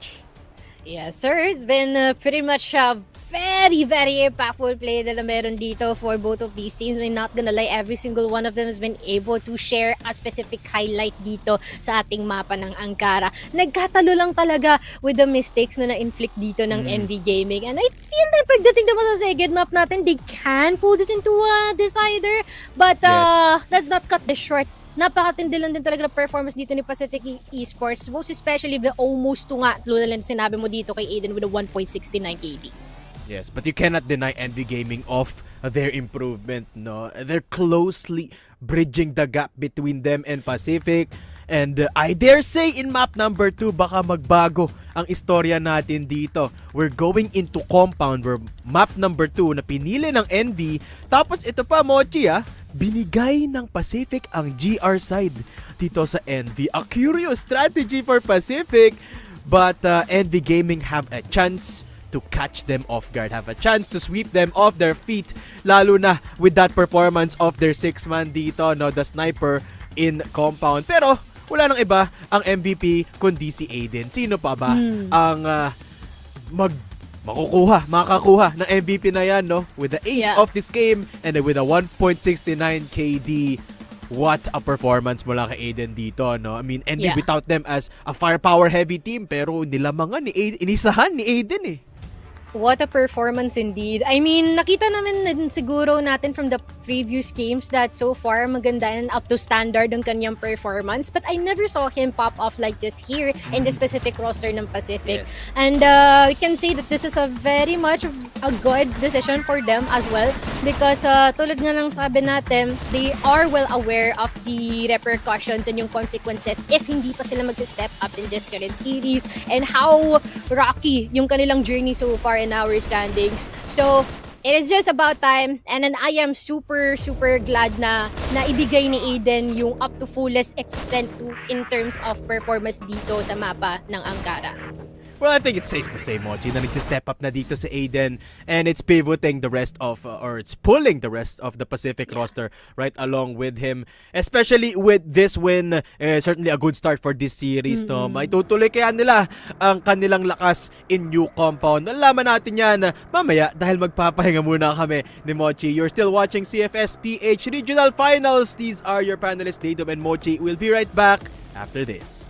Yes, sir. It's been pretty much a very, very impactful play na meron dito for both of these teams. I'm not gonna lie, every single one of them has been able to share a specific highlight dito sa ating mapa ng Ankara. Nagkatalo lang talaga with the mistakes na na-inflict dito ng NV Gaming. And I feel na pagdating naman sa second map natin, they can pull this into a decider. But let's not cut this short. Napakatindi lang din talaga ng performance dito ni Pacific Esports, most especially the almost to nga, tulad lang sinabi mo dito kay Aiden with a 1.69 KD. Yes, but you cannot deny Envy Gaming of their improvement, no? They're closely bridging the gap between them and Pacific. And I dare say in map number 2, baka magbago ang istorya natin dito. We're going into compound where map number 2 na pinili ng Envy. Tapos ito pa, Mochi, binigay ng Pacific ang GR side dito sa Envy. A curious strategy for Pacific, but Envy Gaming have a chance to catch them off guard, have a chance to sweep them off their feet, lalo na with that performance of their 6-man dito, no, the sniper in compound. Pero wala nang iba ang MVP kundi si Aiden. Sino pa ba ang makakuha ng MVP na yan, no? With the ace of this game and with a 1.69 KD. What a performance mula kay Aiden dito, no? I mean, Envy without them as a firepower heavy team, pero nilamangan ni Aiden, inisahan ni Aiden eh. What a performance indeed. I mean, nakita naman din siguro natin from the previous games that so far maganda and up to standard ang kanyang performance. But I never saw him pop off like this here in the specific roster ng Pacific. Yes. And we can say that this is a very much a good decision for them as well. Because tulad nga ng sabi natin, they are well aware of the repercussions and yung consequences if hindi pa sila mag-step up in this current series and how rocky yung kanilang journey so far in our standings. So, it is just about time, and then I am super glad na ibigay ni Aiden yung up to fullest extent to in terms of performance dito sa mapa ng Ankara. Well, I think it's safe to say, Mochi, na nag-step up na dito si Aiden, and it's pivoting the rest of, or it's pulling the rest of the Pacific roster right along with him. Especially with this win, certainly a good start for this series, no? Maitutuloy kaya nila ang kanilang lakas in new compound. Nalaman natin yan mamaya dahil magpapahinga muna kami ni Mochi. You're still watching CFS PH Regional Finals. These are your panelists, Datum and Mochi. We'll be right back after this.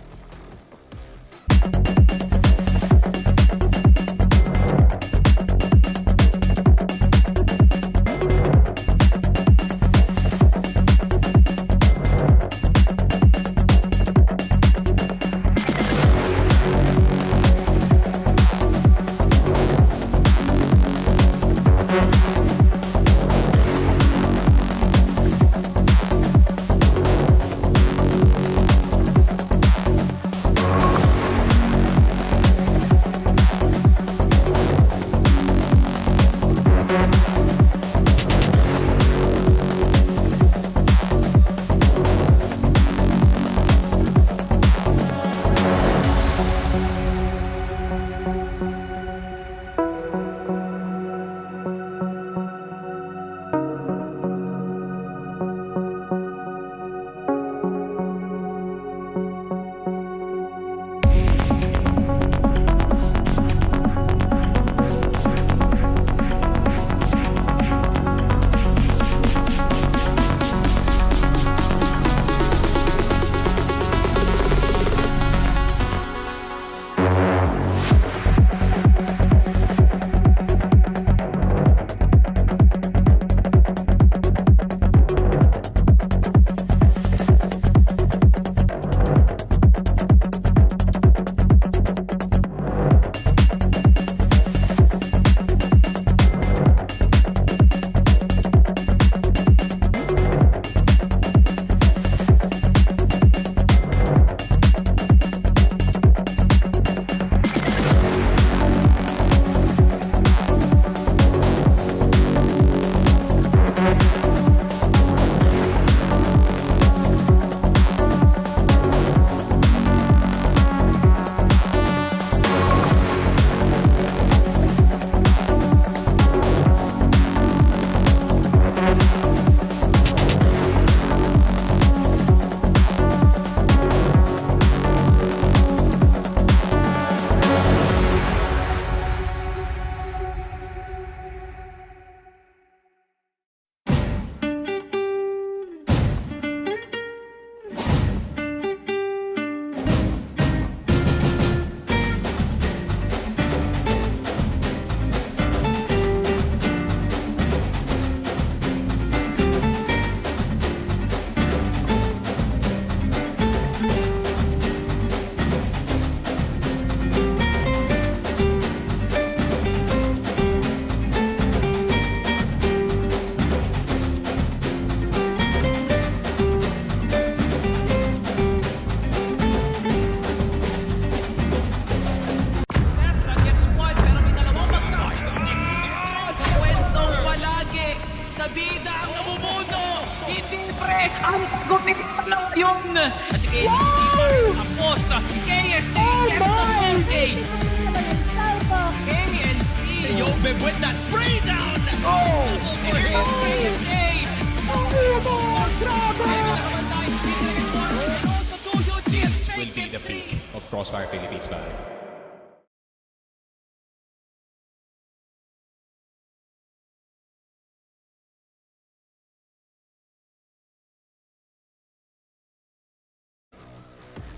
basta lang yun! At si KSA tapos, KSA gets the 4K! KNP! Yo, Beb with that spray down! Oh! KSA! This will be the peak of Crossfire Philippines, pare.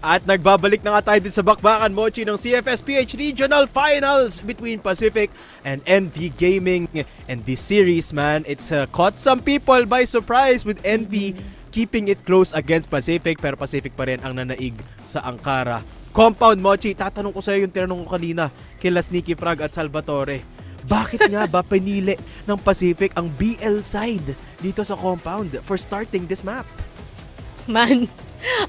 At nagbabalik na nga tayo din sa bakbakan, Mochi, ng CFS PH Regional Finals between Pacific and NV Gaming. And this series, man, it's caught some people by surprise with NV keeping it close against Pacific, pero Pacific pa rin ang nanaig sa Ankara compound. Mochi, tatanong ko sa'yo yung tinanong ko kanina kila Sneaky Frog at Salvatore. Bakit nga ba pinili ng Pacific ang BL side dito sa compound for starting this map? Man,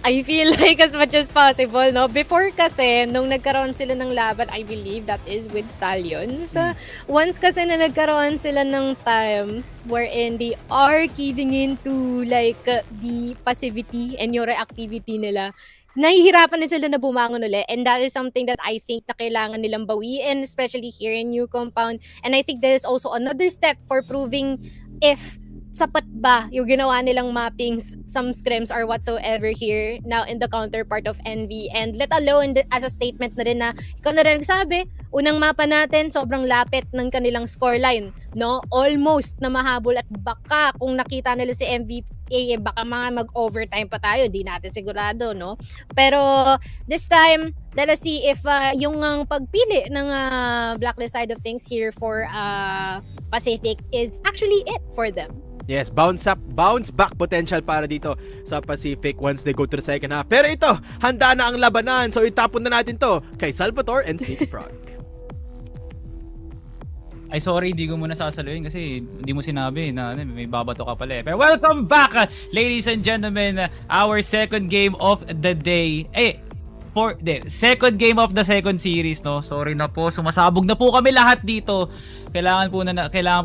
I feel like as much as possible, no? Before kasi, nung nagkaroon sila ng laban, I believe that is with Stallions. Once kasi na nagkaroon sila ng time wherein they are giving into like the passivity and yung reactivity nila, nahihirapan na sila na bumangon ulit, and that is something that I think na kailangan nilang bawiin, especially here in New Compound. And I think that is also another step for proving if sapat ba yung ginawa nilang mappings, some scrims or whatsoever here now in the counterpart of NV, and let alone as a statement na rin na ikaw na rin nagsabi, unang mapa natin sobrang lapit ng kanilang scoreline, no? Almost na mahabol, at baka kung nakita nila si MVP, baka mga mag-overtime pa tayo, di natin sigurado, no? Pero this time, let us see if yung pagpili ng blacklist side of things here for Pacific is actually it for them. Yes, bounce back potential para dito sa Pacific once they go to the second half. Pero ito, handa na ang labanan. So itapon na natin to kay Salvatore and Sneaky Frog. Ay, sorry, di ko muna sasaluhin kasi hindi mo sinabi na may babato ka pala eh. Pero welcome back, ladies and gentlemen. Our second game of the day. Second game of the second series, no? Sorry na po, sumasabog na po kami lahat dito. Kailangan po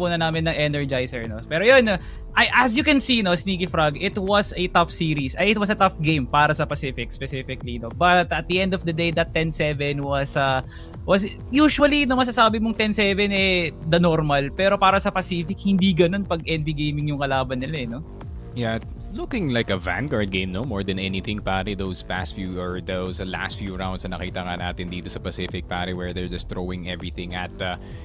na namin ng energizer, no? Pero yun, as you can see, no, Sneaky Frog, it was a tough series. It was a tough game para sa Pacific specifically, no? But at the end of the day, that 10-7 was usually, no, masasabi mong 10-7 the normal. Pero para sa Pacific, hindi ganun pag NV Gaming yung kalaban nila, no? Yeah, looking like a Vanguard game, no? More than anything, pare, those last few rounds na nakita nga natin dito sa Pacific, pare, where they're just throwing everything at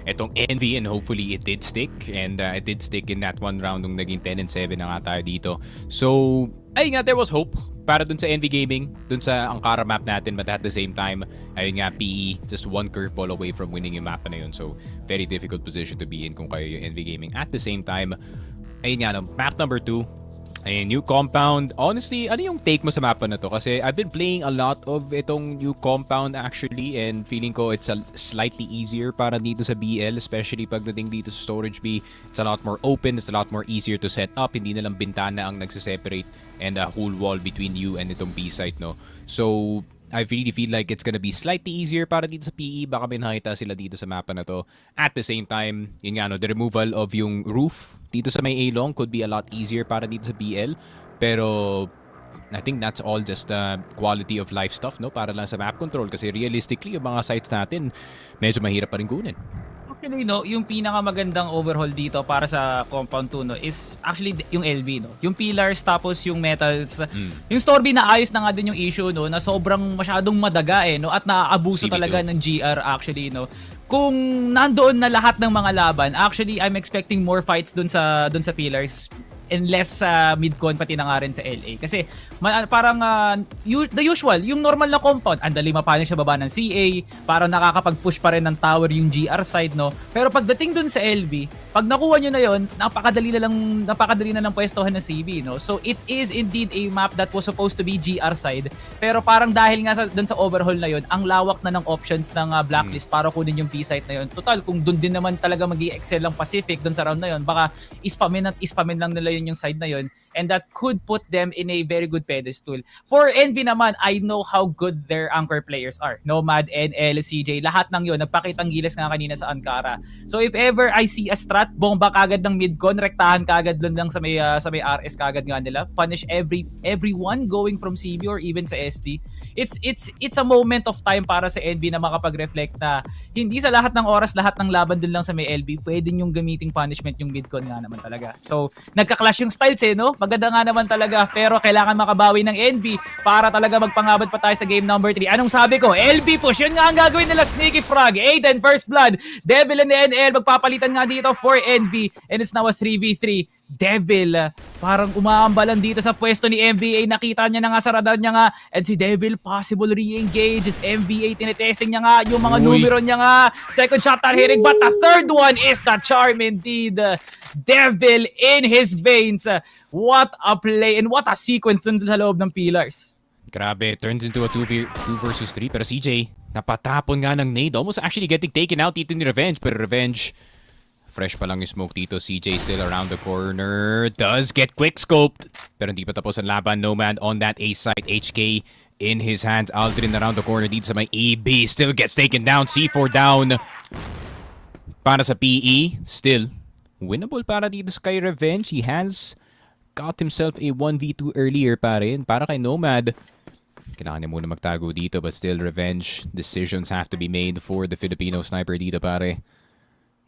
etong NV, and hopefully it did stick. And it did stick in that one round nung naging 10-7 na nga tayo dito. So, ayun nga, there was hope para dun sa NV Gaming, dun sa Ankara map natin, but at the same time, ayun nga, PE, just one curveball away from winning yung map na yun. So, very difficult position to be in kung kayo yung NV Gaming. At the same time, ayun nga, no, map number 2, ayun, New Compound. Honestly, ano yung take mo sa mapa na to? Kasi I've been playing a lot of itong New Compound actually, and feeling ko it's a slightly easier para dito sa BL, especially pagdating dito sa Storage B. It's a lot more open, it's a lot more easier to set up. Hindi na lang bintana ang nagsiseparate and a whole wall between you and itong B site, no? So, I really feel like it's gonna be slightly easier para dito sa PE. Baka may nakita sila dito sa mapa na to. At the same time, yun nga, no, the removal of yung roof dito sa may A-Long could be a lot easier para dito sa BL. Pero I think that's all just quality of life stuff, no? Para lang sa map control. Kasi realistically, yung mga sites natin, medyo mahirap pa rin kunin. Actually, no, yung pinakamagandang overhaul dito para sa Compound 2, no, is actually yung LB, no. Yung pillars tapos yung metals. Yung Storby na ayos na nga din yung issue, no, na sobrang masyadong madaga no, at naaabuso talaga ng GR actually, no. Kung nandoon na lahat ng mga laban, actually I'm expecting more fights dun sa pillars. And less mid-con pati na nga rin sa LA. Kasi parang the usual, yung normal na compound, ang dali mapanish sa baba ng CA, parang nakakapag-push pa rin ng tower yung GR side, no? Pero pagdating dun sa LB, pag nakuha nyo na yon, napakadali na lang pwestohan ng CB, no? So it is indeed a map that was supposed to be GR side, pero parang dahil nga dun sa overhaul na yon, ang lawak na ng options ng blacklist para kunin yung B site na yon. Total, kung dun din naman talaga mag-i-excel ang Pacific dun sa round na yon, baka ispamin lang nila yung side na yon, and that could put them in a very good pedestal. For NV naman, I know how good their anchor players are. Nomad, NL, CJ, lahat ng yon nagpakitang gilas nga kanina sa Ankara. So if ever I see a strat lahat, bomba kagad ng midcon, rektahan kagad lang sa may RS kagad nga nila. Punish everyone going from CB or even sa SD. It's a moment of time para sa NB na makapag-reflect na hindi sa lahat ng oras, lahat ng laban din lang sa may LB, pwede yung gamiting punishment yung midcon nga naman talaga. So, nagka-clash yung styles no? Maganda nga naman talaga, pero kailangan makabawi ng NB para talaga magpangabot pa tayo sa game number 3. Anong sabi ko? LB push, yun nga ang gagawin nila. Sneaky Frog, Aiden, First Blood, Devil and NL, magpapalitan nga dito for NV, and it's now a 3v3. Devil, parang umaambalan dito sa pwesto ni MVA, nakita niya na nga sa radar niya nga, and si Devil possible re-engages. MVA tinetesting niya nga yung mga numero niya nga. Second shot hitting, but the third one is the charm indeed. Devil in his veins. What a play and what a sequence dun sa loob ng pillars. Grabe, turns into a 2 versus 3. Pero CJ, napatapon nga ng nade. Almost actually getting taken out dito ni Revenge. Pero Revenge, fresh pa lang yung smoke dito. CJ still around the corner. Does get quick scoped. Pero hindi pa tapos ang laban. Nomad on that A side. HK in his hands. Aldrin around the corner dito sa may EB. Still gets taken down. C4 down. Para sa PE. Still, winnable para dito sa kay Revenge. He has got himself a 1v2 earlier pa rin. Para kay Nomad, kailangan niya muna magtago dito, but still Revenge decisions have to be made for the Filipino sniper dito pare.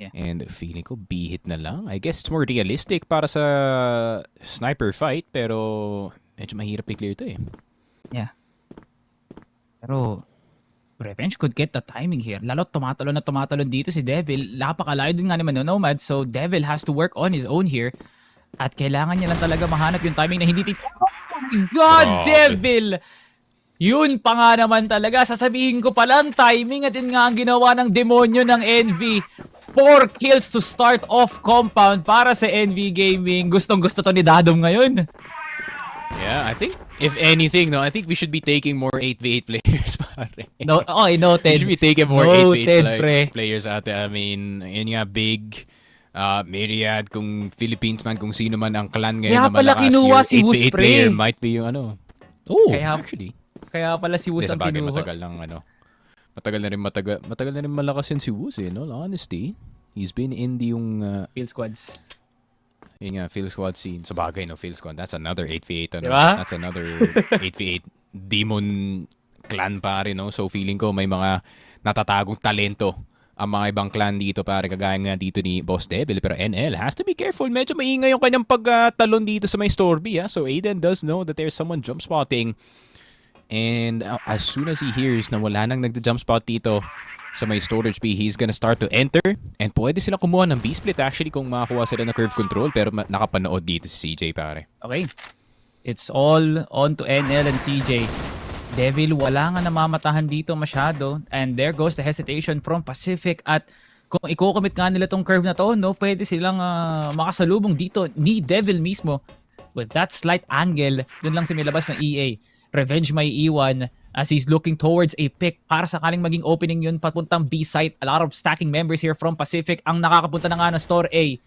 Yeah. And feeling ko bihit na lang. I guess it's more realistic para sa sniper fight, pero medyo mahirap i-clear to eh. Yeah. Pero Revenge could get the timing here. Lalo tumatalon dito si Devil. Napakalayo din nga naman ng Nomad, so Devil has to work on his own here. At kailangan niya lang talaga mahanap yung timing na hindi Oh my God, Devil! Yun pa nga naman talaga. Sasabihin ko palang timing at yun nga ang ginawa ng demonyo ng NV. 4 kills to start off compound para sa NV Gaming. Gustong-gusto to ni Dadom ngayon. Yeah, I think if anything, no, I think we should be taking more 8v8 players pare. No, okay, noted. We should be taking more Noted, 8v8 pre. players ate. I mean, yun nga big myriad, kung Philippines man, kung sino man ang clan ngayon Kaya na pala malakas, kinuha your si Wus, 8v8 pre. player might be yung ano. Oh, Kaya- actually. Kaya pala si Wus Sa ang bagay, kinuha. matagal na rin malakas yun si Wus eh, no? Honesty. He's been in the yung Field squads. yung field squad scene. Sa bagay, no, field squad. That's another 8v8 ano. Diba? That's another 8v8 demon clan pare, no? So feeling ko may mga natatagong talento ang mga ibang clan dito pare, kagaya nga dito ni Boss Devil. Pero NL has to be careful. Medyo maingay yung kanyang pagtalon dito sa may Storby. So Aiden does know that there's someone jump spotting. And as soon as he hears na wala nang nagda-jump spot dito sa may storage B, he's gonna start to enter. And pwede sila kumuha ng B-split actually kung makakuha sila ng curve control. Pero nakapanood dito si CJ pare. Okay. It's all on to NL and CJ. Devil, wala nga namamatahan dito masyado. And there goes the hesitation from Pacific. At kung i-commit nga nila tong curve na to, no, pwede silang makasalubong dito ni Devil mismo. With that slight angle, dun lang sa may labas ng EA. Revenge may iwan as he's looking towards a pick para sakaling maging opening yun papuntang B site. A lot of stacking members here from Pacific ang nakakapunta na nga ng store A.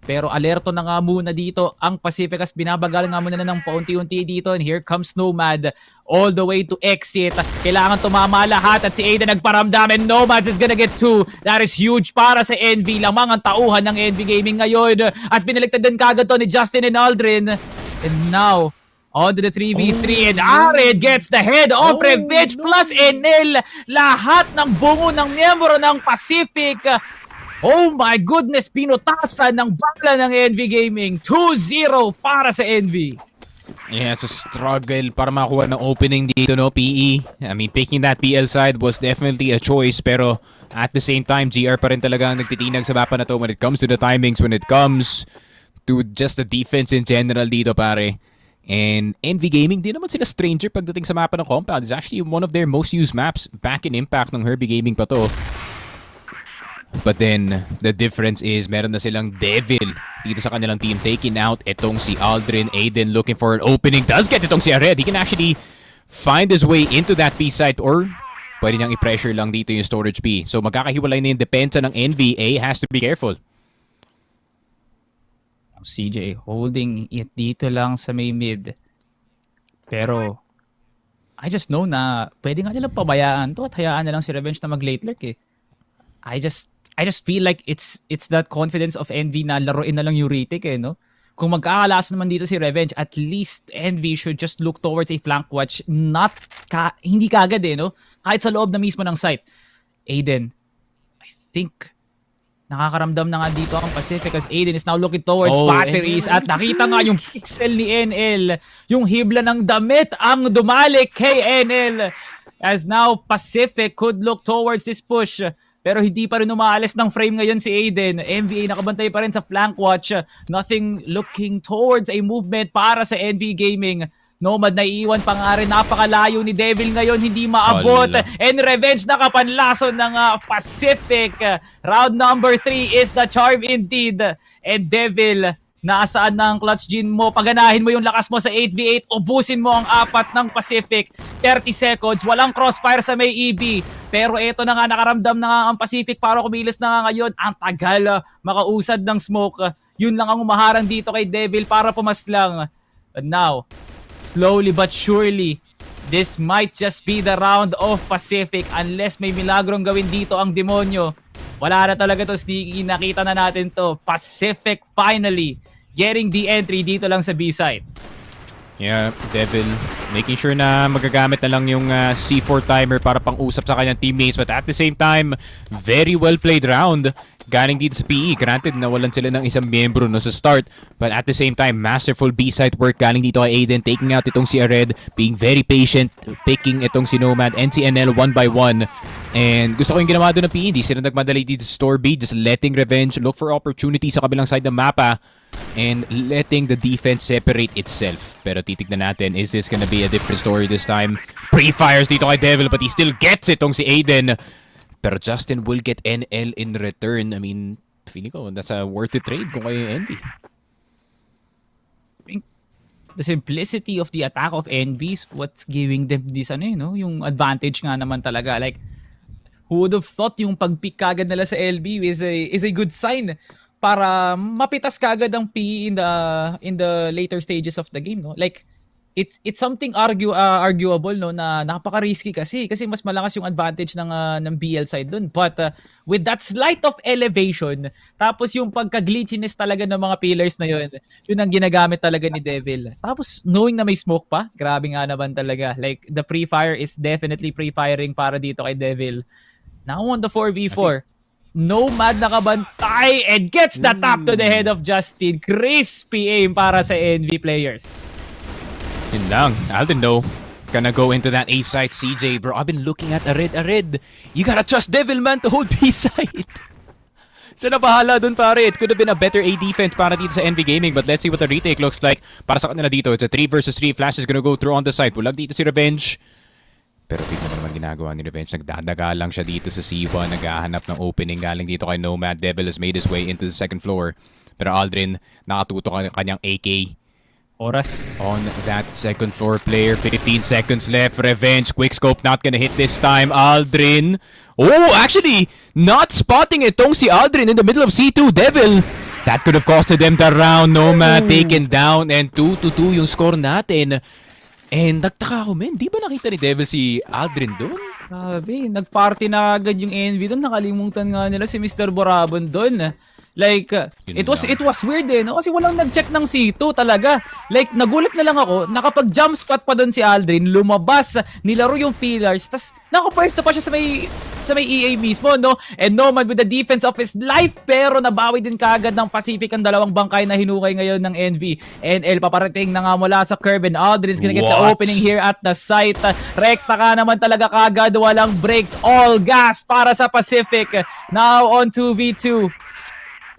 Pero alerto na nga muna dito ang Pacific as binabagal nga muna na ng paunti-unti dito. And here comes Nomad all the way to exit. Kailangan tumama lahat at si Aiden nagparamdam and Nomads is gonna get 2. That is huge para sa NV. Lamang ang tauhan ng NV Gaming ngayon. At binaliktad din kagad to ni Justin and Aldrin. And now, on to the 3v3 and Arid gets the head of Revenge plus Enel. Lahat ng bungo ng miyembro ng Pacific. Oh my goodness, pinutasan ng bala ng NV Gaming. 2-0 para sa NV. Yeah, it's a struggle para makuha ng opening dito, no, PE. I mean, picking that PL side was definitely a choice, pero at the same time, GR pa rin talaga ang nagtitinag sa mapa na to when it comes to the timings, when it comes to just the defense in general dito, pare. And NV Gaming, di naman sila stranger pagdating sa mapa ng compound. It's actually one of their most used maps back in Impact ng Herbie Gaming pa to. But then, the difference is meron na silang Devil dito sa kanilang team. Taking out itong si Aldrin. Aiden looking for an opening. Does get itong si Ared. He can actually find his way into that B site or pwede niyang i-pressure lang dito yung storage B. So magkakahiwalay na yung depensa ng NVA. Has to be careful. CJ holding it dito lang sa may mid. Pero I just know na pwede nga nilang pabayaan to at hayaan na lang si Revenge na mag-late lurk eh. I just I just feel like it's that confidence of Envy na laruin na lang yung retake eh, no? Kung magkakalas naman dito si Revenge, at least Envy should just look towards a flank watch, hindi kagad eh, no? Kahit sa loob na mismo ng site. Aiden, I think nakakaramdam na nga dito ang Pacific as Aiden is now looking towards batteries at nakita nga yung pixel ni NL, yung hibla ng damit ang dumalik kay NL as now Pacific could look towards this push. Pero hindi pa rin umaalis ng frame ngayon si Aiden. MVA nakabantay pa rin sa flank watch. Nothing looking towards a movement para sa NV Gaming. Nomad na iiwan pa nga rin. Napakalayo ni Devil ngayon. Hindi maabot. And Revenge nakapanlason ng Pacific. Round number 3 is the charm indeed. And Devil, nasaan na ang clutch gene mo? Paganahin mo yung lakas mo sa 8v8. Ubusin mo ang 4 ng Pacific. 30 seconds. Walang crossfire sa may EB. Pero eto na nga, nakaramdam na nga ang Pacific para kumilos na nga ngayon. Ang tagal makausad ng smoke. Yun lang ang umaharang dito kay Devil para pumaslang. But now, slowly but surely, this might just be the round of Pacific unless may milagrong gawin dito ang demonyo. Wala na talaga to, Sneaky. Nakita na natin to. Pacific finally getting the entry dito lang sa B-side. Yeah, Devil making sure na magagamit na lang yung C4 timer para pang-usap sa kanyang teammates, but at the same time, very well played round galing dito sa PE. Granted, nawalan sila ng isang miyembro no sa start, but at the same time, masterful B-side work galing dito kay Aiden, taking out itong si Ared, being very patient, picking itong si Nomad and si NL one by one. And gusto ko yung ginawa doon ng PE, hindi sila nagmadali dito sa store B, just letting Revenge look for opportunities sa kabilang side ng mapa and letting the defense separate itself. Pero titignan natin, is this gonna be a different story this time? Pre-fires dito kay Devil, but he still gets itong si Aiden. Pero Justin will get NL in return. I mean, feeling ko, that's a worth it trade kung kayo yung Envy. The simplicity of the attack of NB is what's giving them this, yung advantage nga naman talaga. Like, who would have thought yung pag-pick kagad nila sa LB is a good sign para mapitas kagad ang PE in the later stages of the game, no? Like, it's something arguable, no, na napaka-risky kasi mas malakas yung advantage ng BL side dun. But with that slight of elevation, tapos yung pagka-glitchiness talaga ng mga pillars na yun ang ginagamit talaga ni Devil. Tapos knowing na may smoke pa, grabe nga naman talaga. Like, the pre-fire is definitely pre-firing para dito kay Devil. Now on the 4v4. Nomad nakabantay and gets the tap to the head of Justin. Crispy aim para sa NV players. Yun lang. Alden, though, gonna go into that A side. CJ, bro, I've been looking at Ared. You gotta trust Devil, man, to hold B side. Siya na bahala dun, pare. It could have been a better A defense para dito sa NV Gaming, but let's see what the retake looks like para sa kanila dito. It's a 3 versus 3. Flash is gonna go through on the side. Bulag dito si Revenge. Pero tignan mo naman ginagawa ni Revenge. Nagdadaga lang siya dito sa C1. Naghahanap ng opening galing dito kay Nomad. Devil has made his way into the second floor. Pero Aldrin, nakatuto kanyang AK. Oras. On that second floor player. 15 seconds left. Revenge. Quickscope not gonna hit this time. Aldrin. Oh, actually, not spotting itong si Aldrin in the middle of C2. Devil. That could have costed them the round. Nomad taken down. And 2-2 yung score natin. And nagtaka ako, men. Di ba nakita ni Devil si Aldrin doon? Sabi, nagparty na agad yung NV doon. Nakalimutan nga nila si Mr. Borabon doon. Like, it was weird no? Kasi walang nag-check ng C2 talaga. Like, nagulat na lang ako, nakapag-jump spot pa doon si Aldrin, lumabas, nilaro yung pillars, tas nakapwesto pa siya sa may EA mismo, no? And Nomad with the defense of his life, pero nabawi din kagad ng Pacific ang dalawang bangkay na hinukay ngayon ng NV. NL paparating na nga mula sa curve, and Aldrin's gonna get the opening here at the site. Rekta ka naman talaga kagad, walang breaks, all gas para sa Pacific. Now on 2v2.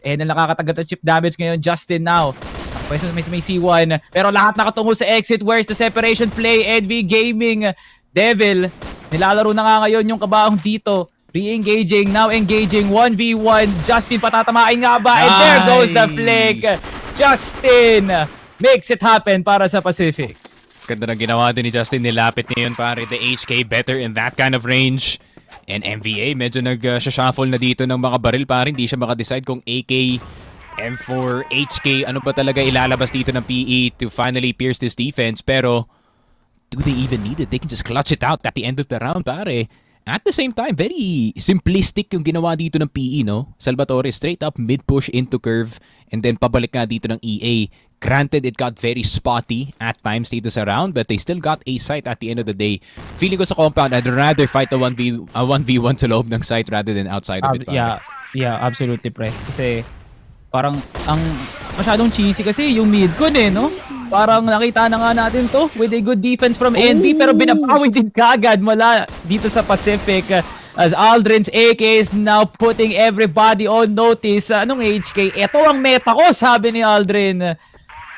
And nakakatagat ng chip damage ngayon, Justin now. Pwede may C1. Pero lahat nakatungo sa exit. Where's the separation play? NV Gaming. Devil. Nilalaro na nga ngayon yung kabaong dito. Re-engaging. Now engaging. 1v1. Justin patatamain nga ba? And there goes the flick. Justin makes it happen para sa Pacific. Ganda na ginawa din ni Justin. Nilapit niya yun, pare. The HK better in that kind of range. And MVA, medyo nag-shuffle na dito ng mga baril, pare. Hindi siya makadecide kung AK, M4, HK, ano ba talaga ilalabas dito ng PE to finally pierce this defense. Pero, do they even need it? They can just clutch it out at the end of the round, pare. At the same time, very simplistic yung ginawa dito ng PE, no? Salvatore, straight up mid-push into curve and then pabalik nga dito ng EA. Granted, it got very spotty at times dito sa round, but they still got a site at the end of the day. Feeling ko sa compound, I'd rather fight a 1v1 sa loob ng site rather than outside of it. Yeah, absolutely, pre. Kasi parang ang masyadong cheesy kasi yung mid con no? Parang nakita na nga natin to with a good defense from NB pero binabawi din kaagad mula dito sa Pacific as Aldrin's AK is now putting everybody on notice. Anong HK? Ito ang meta ko, sabi ni Aldrin.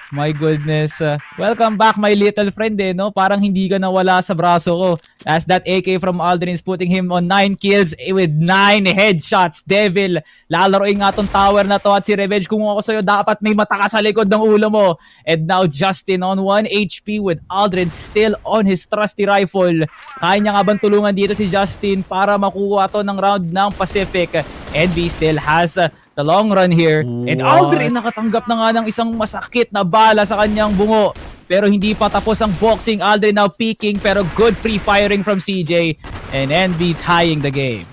My goodness. Welcome back, my little friend, no? Parang hindi ka nawala sa braso ko. As that AK from Aldrin is putting him on 9 kills with 9 headshots. Devil, lalaroin nga tong tower na to at si Revenge, kung ako sa'yo, dapat may mata ka sa likod ng ulo mo. And now Justin on 1 HP with Aldrin still on his trusty rifle. Kaya niya nga bang tulungan dito si Justin para makuha to ng round ng Pacific? NB still has the long run here. And Aldrin nakatanggap na nga ng isang masakit na bala sa kanyang bungo. Pero hindi pa tapos ang boxing. Aldrin now peeking pero good free firing from CJ. And NB tying the game.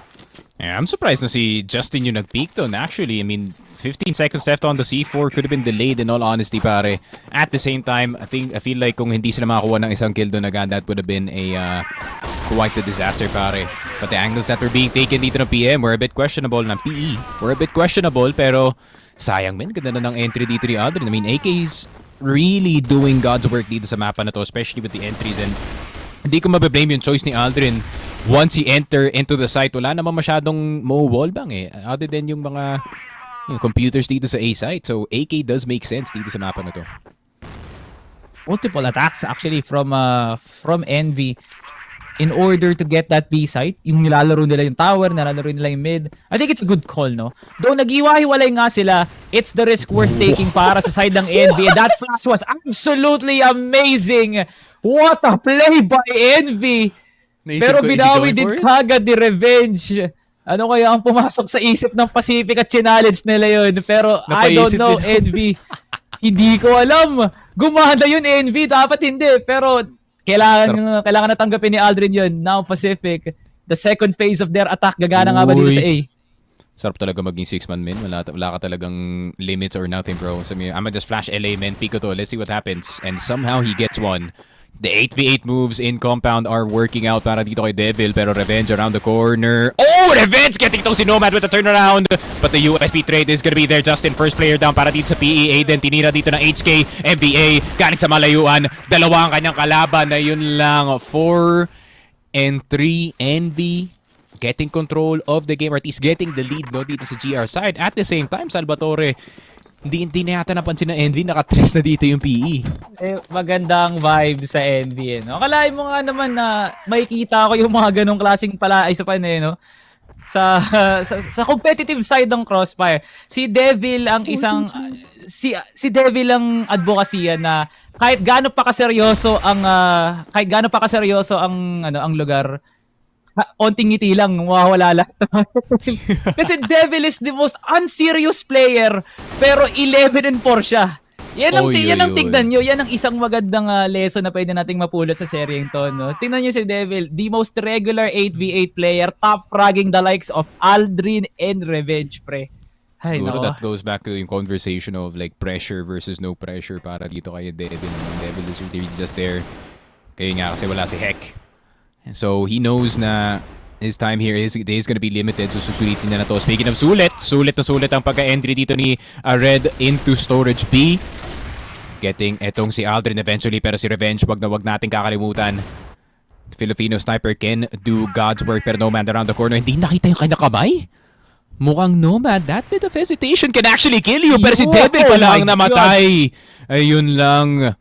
Yeah, I'm surprised na si Justin yung nag-peak doon. Actually, I mean, 15 seconds left on the C4 could have been delayed in all honesty, pare. At the same time, I feel like kung hindi sila makakuha ng isang kill doon agad, that would have been a quite a disaster, pare. But the angles that were being taken dito ng PM were a bit questionable, ng PE were a bit questionable, pero sayang men, ganda na ng entry dito ni Aldrin. I mean, AK's really doing God's work dito sa mapa na to, especially with the entries, and hindi ko mabablame yung choice ni Aldrin. Once he enter into the site, wala naman masyadong mo-wallbang other than yung mga computers dito sa A site. So AK does make sense dito sa mapa na to. Multiple attacks actually from Envy in order to get that B site. Yung nilalaro nila yung tower, nilalaro nila yung mid. I think it's a good call, no? Though nag-iwahiwalay nga sila, it's the risk worth taking para sa side ng Envy. And that flash was absolutely amazing. What a play by Envy! Pero binawi din kagad ni Revenge. Ano kaya ang pumasok sa isip ng Pacific at challenge nila yun? Pero I don't know, Envy. Hindi ko alam. Gumana yun, Envy. Dapat hindi. Pero kailangan na tanggapin ni Aldrin yun. Now Pacific, the second phase of their attack, gagana nga ba dito sa A? Sarap talaga maging 6-man min. Wala ka talagang limits or nothing, bro. So, I'ma just flash LA, man. Pico to. Let's see what happens. And somehow he gets one. The 8v8 moves in compound are working out para dito kay Devil, pero Revenge around the corner. Oh, Revenge getting to si Nomad with a turnaround. But the USP trade is gonna be there. Justin, first player down para dito sa PE. Aiden, tinira dito ng HK. MBA, galing sa malayuan. Dalawa ang kanyang kalaban na yun lang. 4 and 3. Envy getting control of the game, or at least getting the lead dito sa GR side. At the same time, Salvatore, hindi na yata napansin ng Envy, nakatrace na dito yung PE. Magandang vibe sa Envy, no? Akalain mo nga naman na makikita ko yung mga ganong klaseng isa pa no? Sa competitive side ng Crossfire. Si Devil ang isang si Devil ang advokasya na kahit gaano pa kaseryoso ang lugar, onting ngiti lang, mawawala lang. Kasi Devil is the most unserious player, pero 11-4 siya. Yan ang tignan nyo. Yan ang isang magandang lesson na pwede nating mapulot sa seryeng to, no? Tingnan nyo si Devil, the most regular 8v8 player, top fragging the likes of Aldrin and Revenge, pre. Ay, siguro no? that goes back to yung conversation of like pressure versus no pressure para dito kay Devil. Devil is really just there. Kaya nga kasi wala si Heck. So he knows na his time here is going to be limited. So susulitin na to. Speaking of sulit ang pagka-entry dito ni Red into storage B. Getting etong si Aldrin eventually, pero si Revenge wag nating kakalimutan. The Filipino sniper can do God's work, pero Nomad around the corner. Hindi nakita yung kanya kamay. Mukhang Nomad, that bit of hesitation can actually kill you. Pero si Devil pa lang namatay. Ayun lang.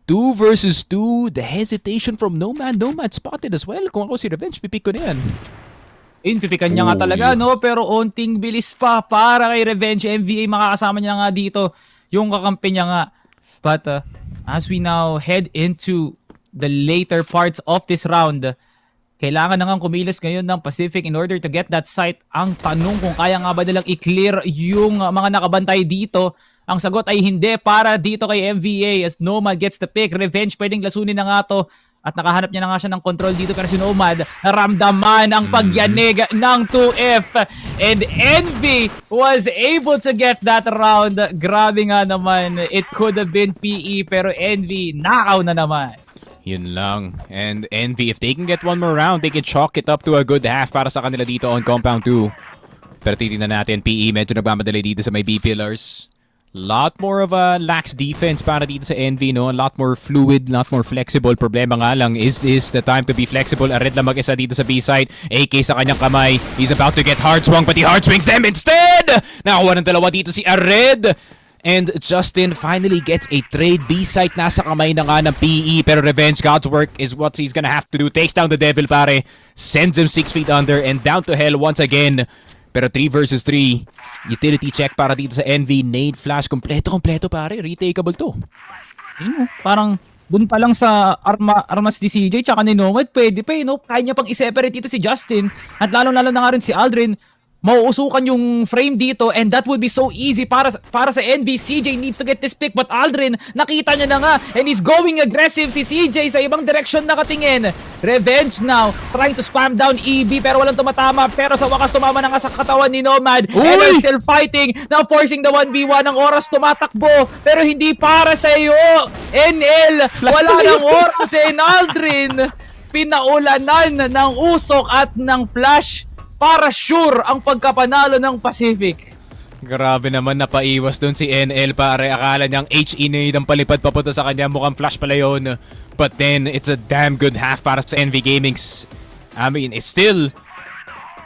2 versus 2, the hesitation from Nomad. Nomad spotted as well. Kung ako si Revenge, pipick ko na yan. Pipikan niya nga talaga, no? Pero onting bilis pa para kay Revenge. MVA makakasama niya nga dito yung kakampi niya nga. But as we now head into the later parts of this round, kailangan na nga kumilos ngayon ng Pacific in order to get that site. Ang tanong kung kaya nga ba nilang i-clear yung mga nakabantay dito. Ang sagot ay hindi para dito kay MVA as Nomad gets the pick. Revenge pwedeng lasunin na nga to. At nakahanap niya na nga siya ng control dito, pero si Nomad naramdaman ang pagyanig ng 2F. And Envy was able to get that round. Grabe nga naman. It could have been PE, pero Envy knockout na naman. Yun lang. And Envy, if they can get one more round, they can chalk it up to a good half para sa kanila dito on Compound 2. Pero titignan natin, PE medyo nagmamadali dito sa may B pillars. Lot more of a lax defense para dito sa Envy, no? A lot more fluid, lot more flexible. Problema nga lang, is this the time to be flexible? Ared lang mag-isa dito sa B-side. AK sa kanyang kamay. He's about to get hard swung, but he hard swings them instead! Nakakuha ng dalawa dito si Ared. And Justin finally gets a trade. B-side nasa kamay na nga ng PE, pero revenge, God's work is what he's gonna have to do. Takes down the Devil, pare. Sends him 6 feet under and down to hell once again. Pero 3 versus 3. Utility check para dito sa Envy. Nade flash. Kompleto pare. Retakeable to. Parang dun pa lang sa armas ni CJ tsaka ni Nomad, pwede pa kaya niya pang i-separate dito si Justin. At lalong-lalo na nga rin si Aldrin. Mauusukan yung frame dito and that would be so easy para sa Envy. CJ needs to get this pick but Aldrin nakita niya na nga and he's going aggressive. Si CJ sa ibang direction nakatingin. Revenge now trying to spam down EB pero walang tumatama, pero sa wakas tumama na nga sa katawan ni Nomad. And they're still fighting, now forcing the 1v1. Ang oras tumatakbo pero hindi para sa iyo NL. Wala nang oras Aldrin. Pinaulanan ng usok at ng flash para sure ang pagkapanalo ng Pacific. Grabe naman, napaiwas doon si NL, pare. Akala niyang HE nade ang palipad papunta sa kanya. Mukhang flash pala yun. But then, it's a damn good half para sa NV Gaming's. I mean, it's still...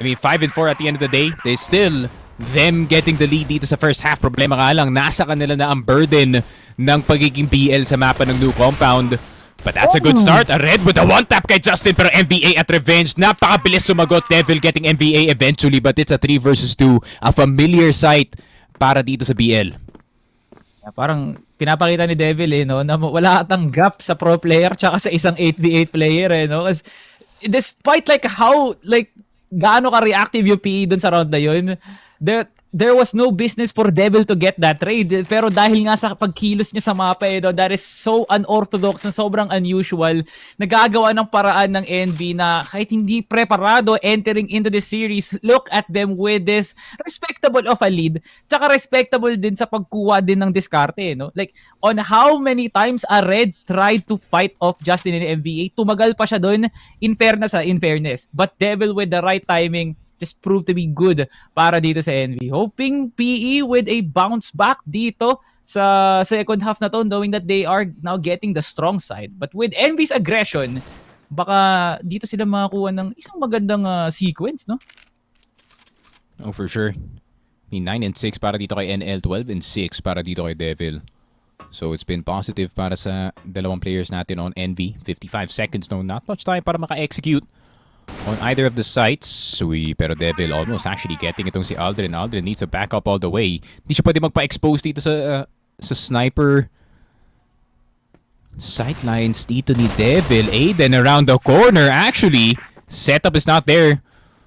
5-4 at the end of the day. There's still them getting the lead dito sa first half. Problema nga lang, nasa kanila na ang burden ng pagiging BL sa mapa ng new compound. But that's a good start. A red with a one-tap kay Justin, pero MVA at revenge. Napakabilis sumagot. Devil getting MVA eventually, but it's a 3 versus 2. A familiar sight para dito sa BL. Parang pinapakita ni Devil na wala atang gap sa pro player tsaka sa isang 8v8 player Kasi despite how gaano ka-reactive yung PE dun sa round na yun, there was no business for Devil to get that trade. Pero dahil nga sa pagkilos niya sa mapa, that is so unorthodox na sobrang unusual, nagagawa ng paraan ng NV na kahit hindi preparado entering into the series, look at them with this respectable of a lead. Tsaka respectable din sa pagkuha din ng diskarte. On how many times a Red tried to fight off Justin in MVA, tumagal pa siya doon, in fairness. But Devil with the right timing, just proved to be good para dito sa Envy. Hoping PE with a bounce back dito sa second half na to, knowing that they are now getting the strong side. But with Envy's aggression, baka dito sila makakuha ng isang magandang sequence, no? Oh, for sure. 9-6 para dito kay NL, 12-6 para dito kay Devil. So it's been positive para sa dalawang players natin on Envy. 55 seconds, no? Not much time para maka-execute on either of the sites. Pero Devil almost actually getting itong si Aldrin. Aldrin needs to back up all the way. Hindi siya pwede magpa-expose dito sa sniper sightlines dito ni Devil. Aiden around the corner. Actually, setup is not there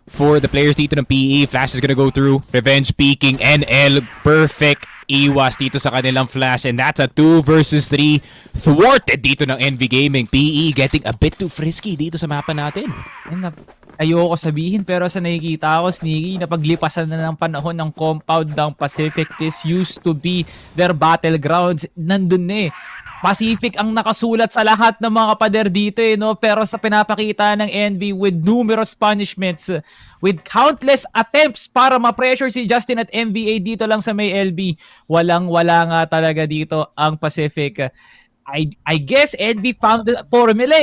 for the players dito ng PE. Flash is gonna go through. Revenge peeking. NL perfect iwas dito sa kanilang flash, and that's a 2 versus 3 thwarted dito ng NV Gaming. PE getting a bit too frisky dito sa mapa natin. Ayoko sabihin pero sa nakikita ko, Sneaky, na paglipasan na ng panahon ng compound ng Pacific, this used to be their battlegrounds. Nandun Pacific ang nakasulat sa lahat ng mga kapader dito pero sa pinapakita ng NV with numerous punishments, with countless attempts para ma-pressure si Justin at MVA dito lang sa may LB, walang-wala nga talaga dito ang Pacific. I guess NV found the formula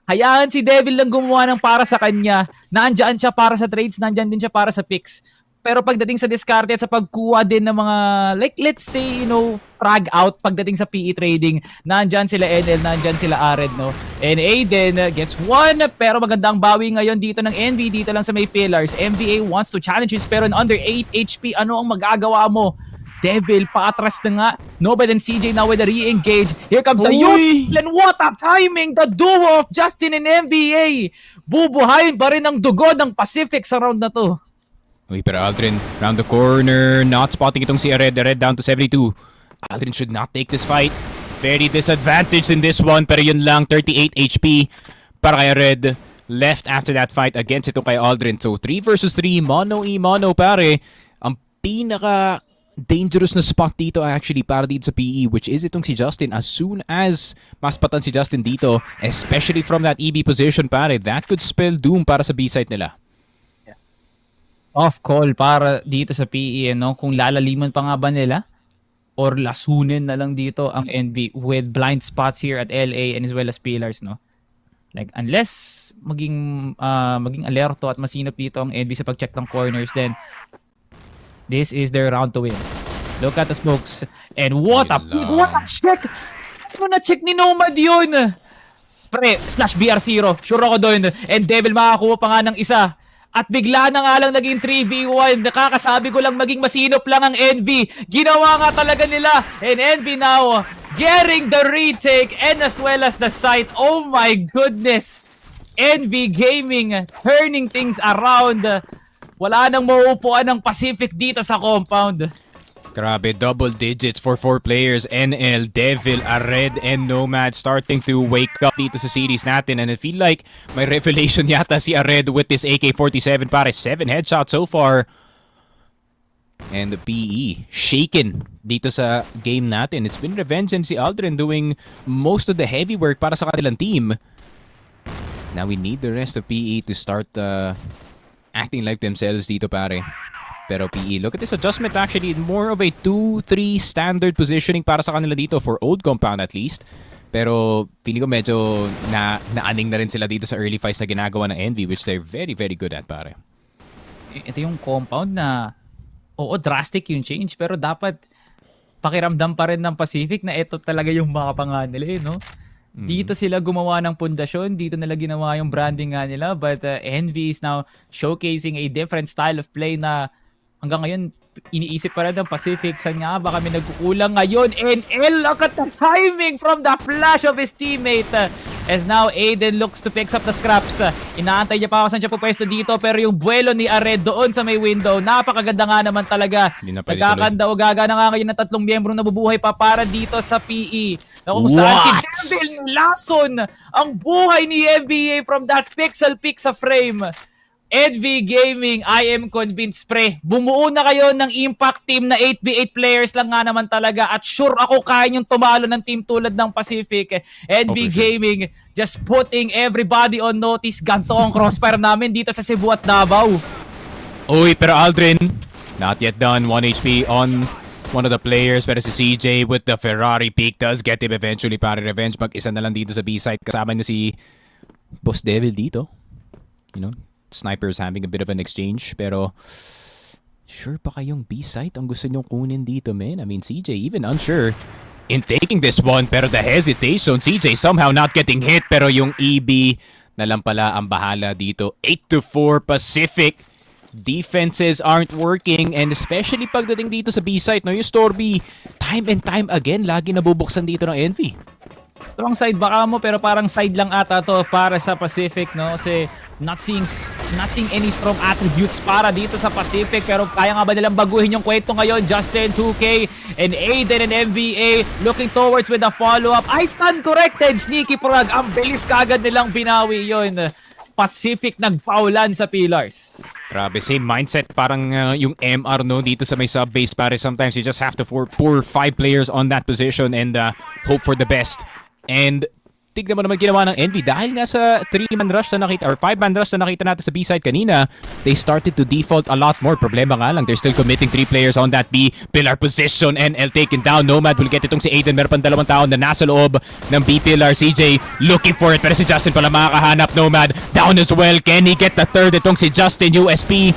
Hayaan si Devil lang gumawa ng para sa kanya. Naandyan siya para sa trades, naandyan din siya para sa picks. Pero pagdating sa discard at sa pagkuha din ng mga, let's say, frag out pagdating sa PE trading, nandyan sila NL, nandyan sila Ared, And Aiden gets one, pero magandang bawi ngayon dito ng NV, dito lang sa may pillars. MVA wants to challenge his, pero under 8 HP, ano ang magagawa mo? Devil, paatras na nga. Nobel and CJ now with a re-engage. Here comes the youth. And what a timing! The duo of Justin and MVA. Bubuhayin pa rin ang dugo ng Pacific sa round na to. Pero Aldrin round the corner, not spotting itong si Red. Red down to 72. Aldrin should not take this fight. very disadvantaged in this one. Pero yun lang, 38 HP para kay Red. Left after that fight against itong kay Aldrin. So 3 versus 3, mono pare. Ang pinaka dangerous na spot dito actually para dito sa PE, which is itong si Justin. As soon as maspatan si Justin dito, especially from that EB position pare, that could spell doom para sa B-site nila. Off call para dito sa PE, no? Kung lalaliman pa nga ba nila or lasunin na lang dito ang NV with blind spots here at LA and as well as pillars, no? Like, unless maging alerto at masinop dito ang NV sa pag-check ng corners, then this is their round to win. Look at the smokes. And what a check! Ano na-check ni Nomad yun? Pre, /BR0. Sure ako doon. And Devil makakuha pa nga ng isa. At bigla na nga lang naging 3v1. Nakakasabi ko lang maging masinop lang ang NV. Ginawa nga talaga nila. And NV now getting the retake and as well as the site. Oh my goodness. NV Gaming turning things around. Wala nang mauupuan ng Pacific dito sa compound. Grabe, double digits for 4 players. NL, Devil, Red, and Nomad starting to wake up dito sa series natin. And I feel like may revelation yata si Red with this AK-47 pare. 7 headshots so far. And the PE shaken dito sa game natin. It's been revenge and si Aldrin doing most of the heavy work para sa kanilang team. Now we need the rest of PE to start acting like themselves dito pare. Pero PE, look at this adjustment actually, more of a 2-3 standard positioning para sa kanila dito for old compound at least. Pero feeling ko medyo naaning na rin sila dito sa early fights na ginagawa ng Envy, which they're very, very good at pare. Ito yung compound na, oo, drastic yung change, pero dapat pakiramdam pa rin ng Pacific na ito talaga yung makapangan nila, no? Dito sila gumawa ng pundasyon, dito nila ginawa yung branding nga nila, but Envy is now showcasing a different style of play na hanggang ngayon, iniisip pa rin ng Pacific. Saan nga ba kami nagkukulang ngayon? NL, look at the timing from the flash of his teammate. As now, Aiden looks to pick up the scraps. Inaantay niya pa kung saan siya pupwesto dito. Pero yung buwelo ni Ared doon sa may window, napakaganda nga naman talaga. Nagkakanda-ugaga na nga ngayon ng 3 miyembrong nabubuhay pa para dito sa PE. Kung saan si Devil Lason ang buhay ni NBA from that pixel pick sa frame. NV Gaming, I am convinced pre, bumuo na kayo ng impact team na 8v8 players lang nga naman talaga at sure ako kaya yung tumalo ng team tulad ng Pacific. NV Gaming, just putting everybody on notice. Ganto ang Crossfire namin dito sa Cebu at Davao. Uy, pero Aldrin, not yet done. 1 HP on one of the players. Pero si CJ with the Ferrari peak does get him eventually para revenge. Mag-isa na lang dito sa B-side. Kasama na si Boss Devil dito. You know, snipers having a bit of an exchange, pero sure pa kayong B-site ang gusto nyong kunin dito, man? I mean, CJ even unsure in taking this one, pero the hesitation, CJ somehow not getting hit, pero yung EB na lang pala ang bahala dito. 8-4 Pacific. Defenses aren't working, and especially pagdating dito sa B-site, no, yung Storby, time and time again, lagi nabubuksan dito ng Envy. Strong side baka mo, pero parang side lang ata to para sa Pacific, no? Kasi not seeing any strong attributes para dito sa Pacific, pero kaya nga ba nilang baguhin yung kwento ngayon? Justin, 2K, and Aiden and MBA looking towards with a follow-up. I stand corrected, Sneaky Prog. Ang bilis kagad nilang binawi yon. Pacific nagpaulan sa pillars. Grabe, same mindset parang yung MR, no, dito sa may sub-base pare. Sometimes you just have to pour 5 players on that position and hope for the best. And tignan mo naman ginawa ng Envy dahil nga sa 3-man rush na nakita or 5-man rush na nakita natin sa B-side kanina, they started to default a lot more. Problema nga lang, they're still committing 3 players on that B pillar position. NL taken down. Nomad will get itong si Aiden. Meron pang 2 tao na nasa loob ng B pillar. CJ looking for it, pero si Justin pala makakahanap. Nomad down as well. Can he get the third? Itong si Justin, USP.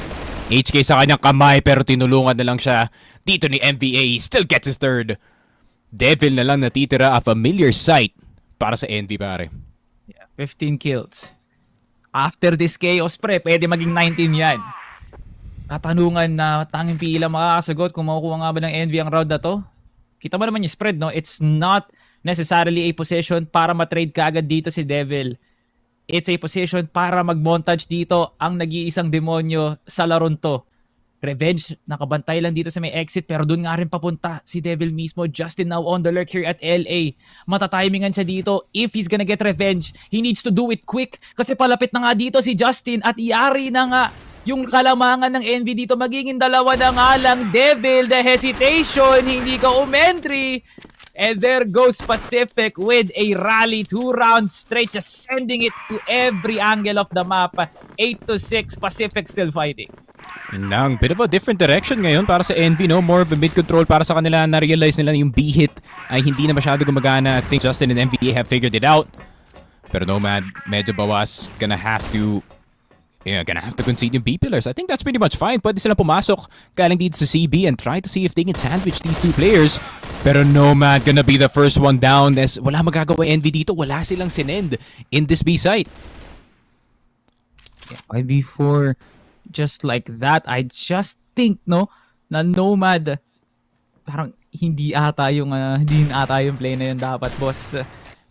HK sa kanyang kamay, pero tinulungan na lang siya dito ni MVA. He still gets his third. Devil na lang natitira, a familiar sight para sa Envy pare. Yeah, 15 kills. After this chaos pre, pwede maging 19 yan. Katanungan na tanging pila makakasagot kung makukuha nga ba ng Envy ang round na to. Kita mo naman yung spread, no? It's not necessarily a position para matrade ka agad dito si Devil. It's a position para mag-montage dito ang nag-iisang demonyo sa laron to. Revenge, nakabantay lang dito sa may exit pero doon nga rin papunta si Devil mismo. Justin now on the lurk here at LA. Matatimingan siya dito. If he's gonna get revenge, he needs to do it quick kasi palapit na nga dito si Justin at iari na nga yung kalamangan ng Envy dito. Magiging dalawa na nga lang. Devil, the hesitation, hindi ka umentry. And there goes Pacific with a rally, 2 rounds straight, just sending it to every angle of the map. 8-6, Pacific still fighting. Nang bit of a different direction ngayon para sa Envy, no? More of a mid-control para sa kanila. Na-realize nila yung B-hit ay hindi na masyado gumagana. I think Justin and MVA have figured it out. Pero Nomad, medyo bawas. Gonna have to concede yung B-pillars. I think that's pretty much fine. Pwede silang pumasok galing dito sa CB and try to see if they can sandwich these two players. Pero Nomad gonna be the first one down. Wala magagawa Envy dito. Wala silang sinend in this B site. Yeah, before just like that, I just think no na Nomad parang hindi ata yung play na yun dapat, boss.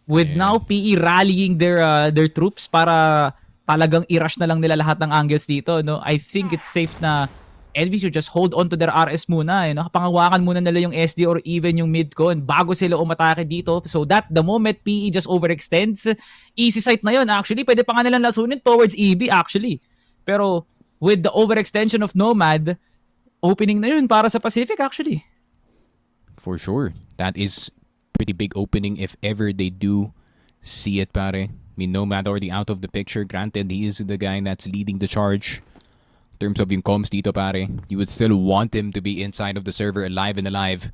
With now PE rallying their troops para talagang i-rush na lang nila lahat ng angles dito, no? I think it's safe na Envy should just hold on to their RS muna, no? Pangawakan muna nila yung SD or even yung mid-con bago sila umatake dito, so that the moment PE just overextends, easy site na yun actually. Pwede pa nga nilang lasunin towards EB actually, pero with the overextension of Nomad, opening na yun para sa Pacific actually. For sure. That is pretty big opening if ever they do see it, pare. I mean, Nomad already out of the picture. Granted, he is the guy that's leading the charge. In terms of yung comms dito, pare, you would still want him to be inside of the server alive and alive.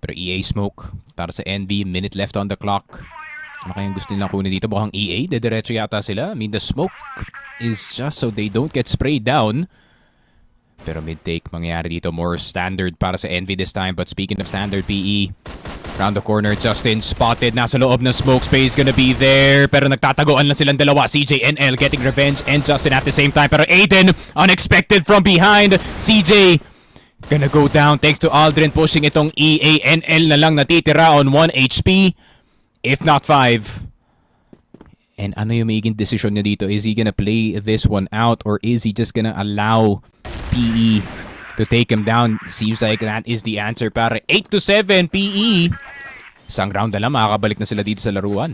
Pero EA smoke para sa NB. Minute left on the clock. Ano kayang gusto nilang kunin dito? Mukhang EA. Dediretso yata sila. I mean, the smoke is just so they don't get sprayed down. Pero mid-take mangyayari dito. More standard para sa Envy this time. But speaking of standard, PE, round the corner, Justin spotted. Nasa loob ng smoke space, gonna be there. Pero nagtatagoan lang silang dalawa. CJ and L getting revenge and Justin at the same time. Pero Aiden, unexpected from behind. CJ gonna go down thanks to Aldrin pushing itong EA and L na lang natitira on 1 HP. If not 5. And ano yung magiging decision niya dito? Is he gonna play this one out or is he just gonna allow PE to take him down? Seems like that is the answer, para 8-7 PE. Isang round na lang, makakabalik na sila dito sa laruan.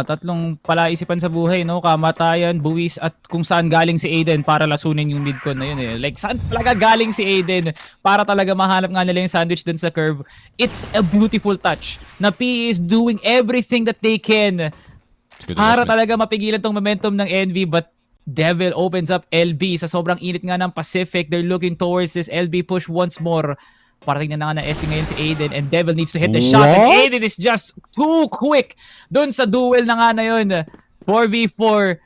Tatlong palaisipan sa buhay, no? Kamatayan, buwis, at kung saan galing si Aiden para lasunin yung midcon na yun eh. Like, saan talaga galing si Aiden para talaga mahanap nga nila yung sandwich dun sa curve. It's a beautiful touch na PE is doing everything that they can para talaga mapigilan tong momentum ng Envy, but Devil opens up LB sa sobrang init nga ng Pacific. They're looking towards this LB push once more. Parating na nga na ST ngayon si Aiden and Devil needs to hit the shot and Aiden is just too quick dun sa duel na nga na yun. 4v4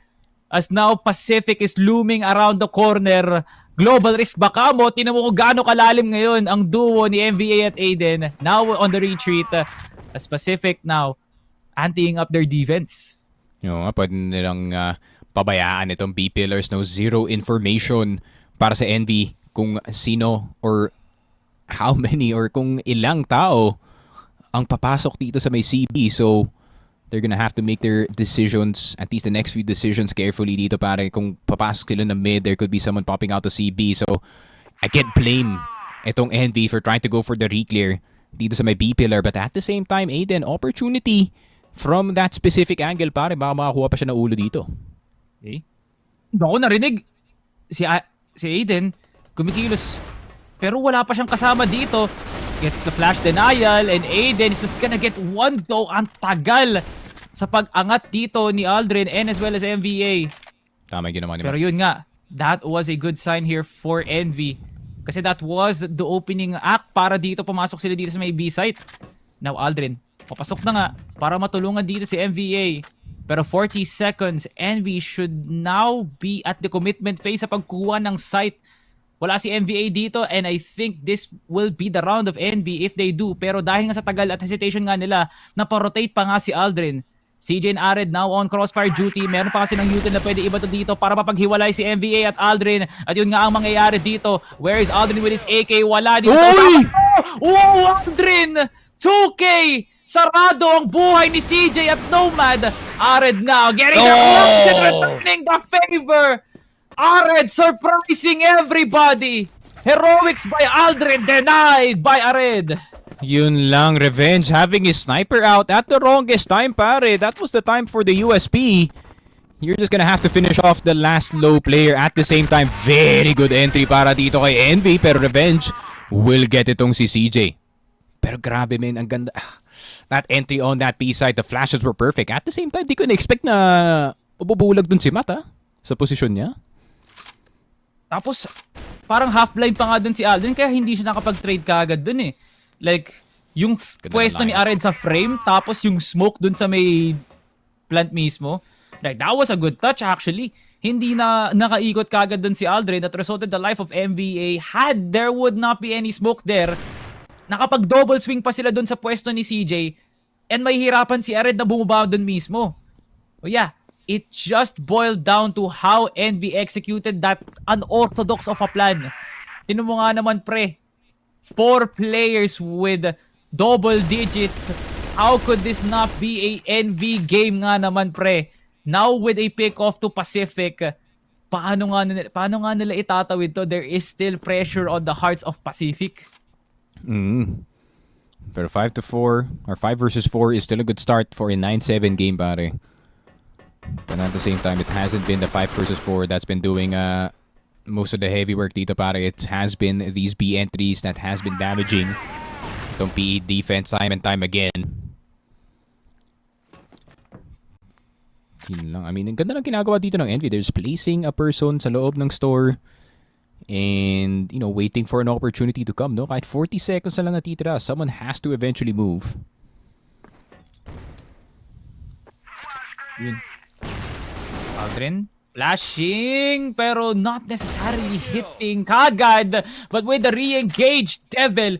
as now Pacific is looming around the corner. Global risk baka mo. Tinan mo kung gaano kalalim ngayon ang duo ni MVA at Aiden. Now on the retreat as Pacific now anteing up their defense. Yung pwede nilang pabayaan itong B-pillars, no? Zero information para sa Envy kung sino or how many or kung ilang tao ang papasok dito sa may CB. So, they're gonna have to make their decisions, at least the next few decisions, carefully dito, pare. Kung papasok sila na mid, there could be someone popping out to CB. So, I can't blame itong Envy for trying to go for the re-clear dito sa may B-pillar. But at the same time, Aiden, opportunity from that specific angle, pare. Baka makakuha pa siya ng ulo dito. Okay. Ako narinig si Aiden kumikilos pero wala pa siyang kasama dito. Gets the flash denial and Aiden is just gonna get one though. Ang tagal sa pag-angat dito ni Aldrin and as well as MVA. Tama yung ginawa ni Pero yun nga, that was a good sign here for Envy. Kasi that was the opening act para dito pumasok sila dito sa may B site. Now Aldrin, papasok na nga para matulungan dito si MVA. Pero 40 seconds, Envy should now be at the commitment phase sa pagkuha ng site. Wala si MVA dito and I think this will be the round of Envy if they do. Pero dahil nga sa tagal at hesitation nga nila, naparotate pa nga si Aldrin. CJ and Ared now on Crossfire duty. Meron pa kasi ng util na pwede iba to dito para mapaghiwalay si MVA at Aldrin. At yun nga ang mangyayari dito. Where is Aldrin with his AK? Wala dito sa usapan. Oh, Aldrin! 2K! Sarado ang buhay ni CJ at Nomad. Ared now getting the returning the favor. Ared surprising everybody! Heroics by Aldrin denied by Ared. Yun lang, Revenge having his sniper out at the wrongest time, pare. That was the time for the USP. You're just gonna have to finish off the last low player at the same time. Very good entry para dito kay Envy, pero Revenge will get itong si CJ. Pero grabe, man, ang ganda. That entry on that B side, the flashes were perfect. At the same time, di ko na-expect na mabubulag dun si Matt, sa posisyon niya. Tapos, parang half-blind pa nga dun si Aldrin, kaya hindi siya nakapag-trade kaagad dun eh. Like, yung pwesto ni Ared sa frame, tapos yung smoke dun sa may plant mismo. Like, that was a good touch actually. Hindi na nakaikot kagad dun si Aldrin that resulted the life of MVA. Had there would not be any smoke there, nakapag-double swing pa sila dun sa pwesto ni CJ, and may hirapan si Ared na bumaba dun mismo. Oh yeah, it just boiled down to how NV executed that unorthodox of a plan. Tinan mo nga naman, pre. 4 players with double digits. How could this not be a NV game nga naman, pre? Now with a pick-off to Pacific, paano nga nila itatawid to? There is still pressure on the hearts of Pacific. Pero 5-4, or 5 versus 4 is still a good start for a 9-7 game, pare. But at the same time, it hasn't been the 5 versus 4 that's been doing most of the heavy work dito, pare. It has been these B entries that has been damaging itong PE defense time and time again. Yun lang. I mean, ang ganda ng ginagawa dito ng Envy. There's placing a person sa loob ng store and, you know, waiting for an opportunity to come, no? Kahit 40 seconds na lang natitira, someone has to eventually move. Yun. Aldrin, flashing, pero not necessarily hitting kagad. But with the re-engaged Devil,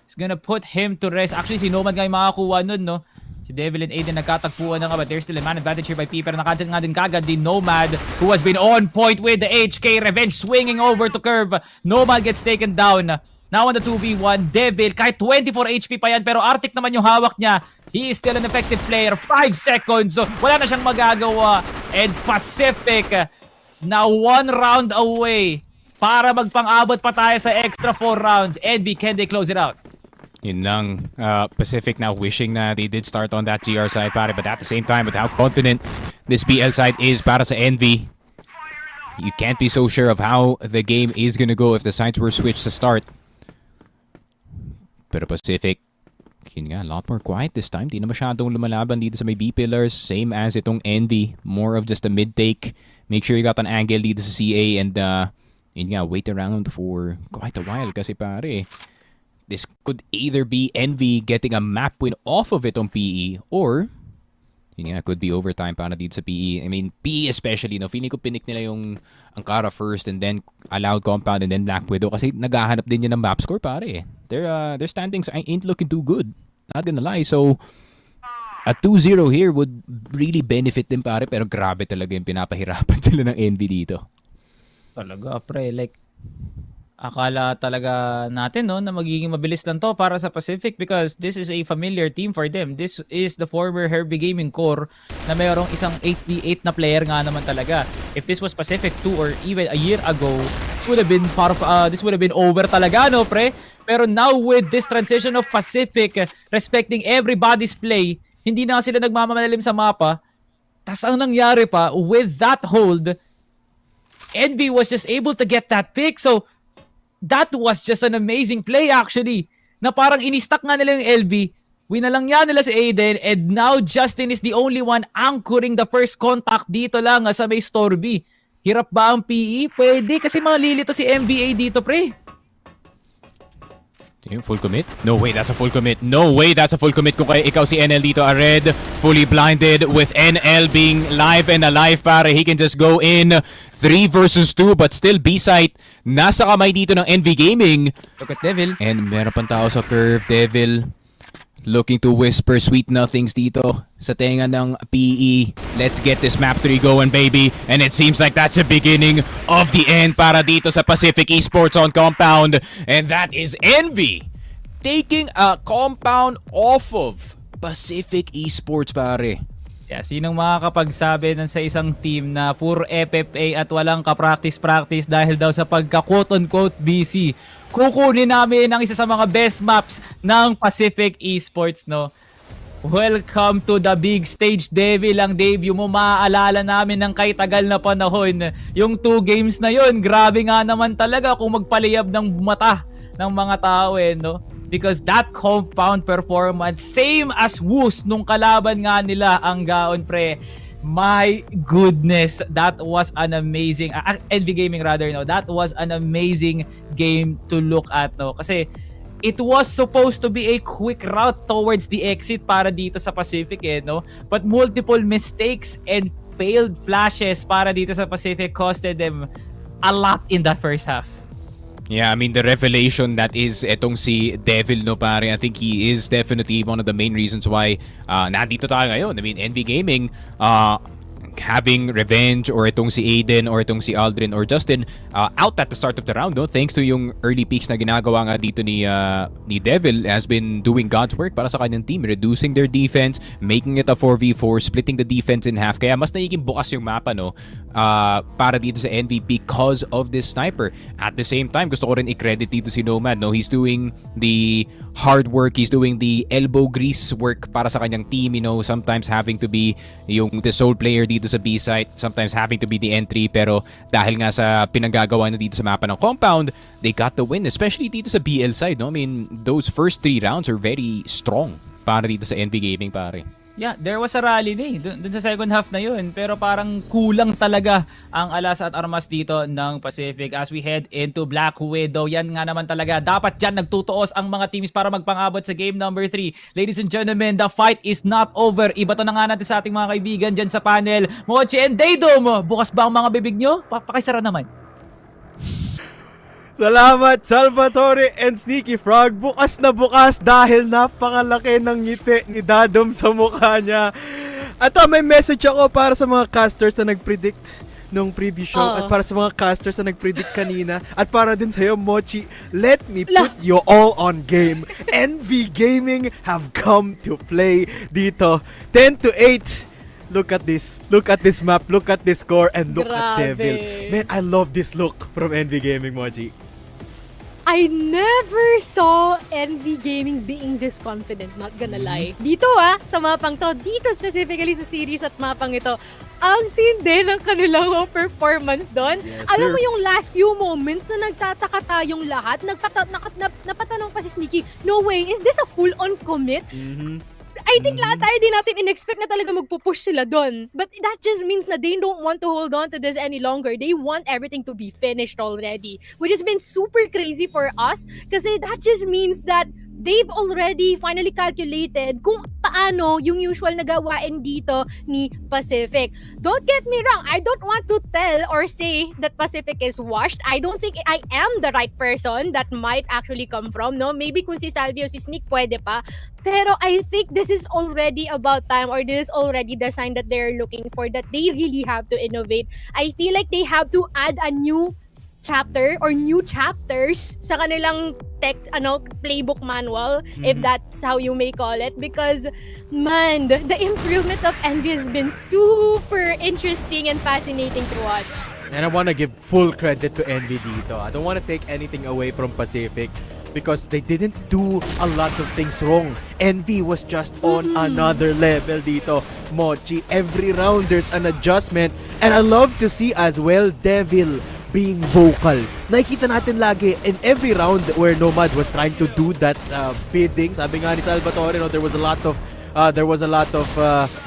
is gonna put him to rest. Actually, si Nomad nga yung makakuha nun, no? Si Devil and Aiden nagkatagpuan na nga, but there's still a man advantage here by P. Pero nakancel nga din kagad di Nomad, who has been on point with the HK. Revenge swinging over to curve. Nomad gets taken down. Now on the 2v1, Devil, kahit 24 HP pa yan, pero Arctic naman yung hawak niya. He is still an effective player. 5 seconds, so wala na siyang magagawa. And Pacific, now 1 round away para magpang-abot pa tayo sa extra 4 rounds. Envy, can they close it out? Yun lang. Pacific now wishing na they did start on that GR side, pare. But at the same time, with how confident this BL side is para sa Envy, you can't be so sure of how the game is gonna go if the sides were switched to start. Pero Pacific, yun nga, a lot more quiet this time. Di na masyadong lumalaban dito sa may B pillars. Same as itong Envy. More of just a mid-take. Make sure you got an angle dito sa CA and yun nga, wait around for quite a while kasi pare, this could either be Envy getting a map win off of it on PE or yun nga, could be overtime para dito sa PE. I mean, PE especially, no? Feeling ko pinik nila yung Ankara first and then allowed Compound and then Black Widow kasi naghahanap din yan ng map score, pare. Their standings ain't looking too good. Not gonna lie. So, a 2-0 here would really benefit them, pare. Pero grabe talaga yung pinapahirapan sila ng Envy dito. Talaga, pre. Like, akala talaga natin, no, na magiging mabilis lang to para sa Pacific because this is a familiar team for them. This is the former Herbie Gaming core na mayroong isang 8v8 na player nga naman talaga. If this was Pacific 2 or even a year ago, this would have been over talaga, no, pre? Pero now with this transition of Pacific respecting everybody's play, hindi na sila nagmamalalim sa mapa. Tas ang nangyari pa, with that hold, Envy was just able to get that pick. So, that was just an amazing play actually. Na parang ini-stuck nga nila yung LB. Winalang yan nila si Aiden and now Justin is the only one anchoring the first contact dito lang sa may Storby. Hirap ba ang PE? Pwede kasi malilito si MVA dito, pre. Full commit? No way, that's a full commit. No way, that's a full commit kung kaya ikaw si NL dito. Red, fully blinded with NL being live and alive, pare. He can just go in 3 versus 2 but still B-site nasa kamay dito ng NV Gaming. Look at Devil. And meron pang tao sa curve. Devil looking to whisper sweet nothings dito sa tenga ng PE. Let's get this map 3 going, baby. And it seems like that's the beginning of the end para dito sa Pacific Esports on Compound. And that is Envy taking a Compound off of Pacific Esports, pare. Yeah, sinong makakapagsabi ng sa isang team na puro FFA at walang ka-practice-practice dahil daw sa pagka-quote-unquote busy? Kukunin namin ang isa sa mga best maps ng Pacific Esports, no? Welcome to the big stage, Devil. Ang debut mo, maaalala namin ng kay tagal na panahon. Yung 2 games na yon, grabe nga naman talaga kung magpaliyab ng mata ng mga tao no? Because that compound performance, same as Woos nung kalaban nga nila ang Gaon, pre. My goodness, that was an amazing, NV Gaming rather, no? That was an amazing game to look at, no? Kasi it was supposed to be a quick route towards the exit para dito sa Pacific, no? But multiple mistakes and failed flashes para dito sa Pacific costed them a lot in the first half. Yeah, I mean, the revelation that is etong si Devil, no, pare. I think he is definitely one of the main reasons why nandito tayo ngayon. I mean, NV Gaming, having Revenge or itong si Aiden or itong si Aldrin or Justin out at the start of the round, no? Thanks to yung early picks na ginagawa nga dito ni Devil, has been doing God's work para sa kanyang team, reducing their defense, making it a 4v4, splitting the defense in half. Kaya mas nagiging bukas yung mapa, no? Para dito sa NV because of this sniper. At the same time, gusto ko rin i-credit dito si Nomad, no? He's doing the hard work, he's doing the elbow grease work para sa kanyang team, you know, sometimes having to be yung the sole player dito sa B site, sometimes having to be the entry, pero dahil nga sa pinanggagawa na dito sa mapa ng compound, they got the win, especially dito sa BL side, no? I mean, those first 3 rounds are very strong para dito sa NV Gaming, pare. Yeah, there was a rally din dun sa second half na yun, pero parang kulang talaga ang alas at armas dito ng Pacific as we head into Black Widow. Yan nga naman talaga, dapat dyan nagtutuos ang mga teams para magpangabot sa game number 3. Ladies and gentlemen, the fight is not over. Iba to na nga natin sa ating mga kaibigan dyan sa panel. Mochi and Daydom, bukas ba ang mga bibig nyo? Pakisara naman. Salamat, Salvatore and Sneaky Frog. Bukas na bukas dahil napakalaki ng ngiti ni Dadom sa mukha niya. At may message ako para sa mga casters na nag-predict nung preview show at para sa mga casters na nag-predict kanina at para din sa'yo, Mochi. Let me put you all on game. NV Gaming have come to play dito. 10-8. Look at this. Look at this map. Look at this score. And look at Devil. Man, I love this look from NV Gaming, Mochi. I never saw NV Gaming being this confident, not gonna lie. Dito sa mapang to, dito specifically sa series at mapang ito, ang tindi ng kanilang performance doon. Yes, Alam sir. mo yung last few moments na nagtataka tayong lahat, napatanong pa si Sneaky, no way, is this a full-on commit? I think lahat tayo din natin in-expect na talaga magpupush sila doon. But that just means na they don't want to hold on to this any longer. They want everything to be finished already. Which has been super crazy for us kasi that just means that they've already finally calculated kung paano yung usual na gawain dito ni Pacific. Don't get me wrong, I don't want to tell or say that Pacific is washed. I don't think I am the right person that might actually come from, no? Maybe kung si Salvi o si Sneak pwede pa. Pero I think this is already about time or this is already the sign that they're looking for, that they really have to innovate. I feel like they have to add a new chapter or new chapters sa kanilang playbook manual, if that's how you may call it, because man, the improvement of Envy has been super interesting and fascinating to watch. And I want to give full credit to Envy dito. I don't want to take anything away from Pacific because they didn't do a lot of things wrong. Envy was just on another level dito. Mochi, every round there's an adjustment, and I love to see as well Devil being vocal. Nakikita natin lagi in every round where Nomad was trying to do that bidding. Sabi nga ni Salvatore, no, there was a lot of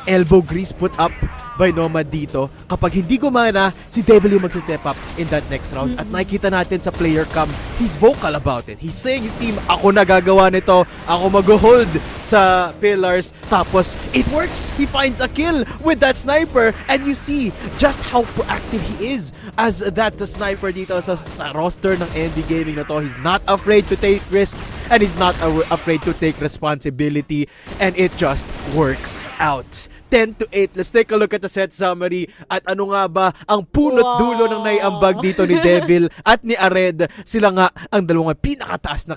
elbow grease put up by Nomad dito. Kapag hindi gumana, si Devil yung magsi-step up in that next round. At nakikita natin sa player cam, he's vocal about it. He's saying his team, ako nagagawa nito, ako mag-hold sa pillars. Tapos, it works. He finds a kill with that sniper. And you see just how proactive he is as that sniper dito sa roster ng NV Gaming na to. He's not afraid to take risks and he's not afraid to take responsibility. And it just works out. 10-8. Let's take a look at the set summary. At ano nga ba ang punot dulo ng naiambag dito ni Devil at ni Ared? Sila nga ang dalawang pinakamataas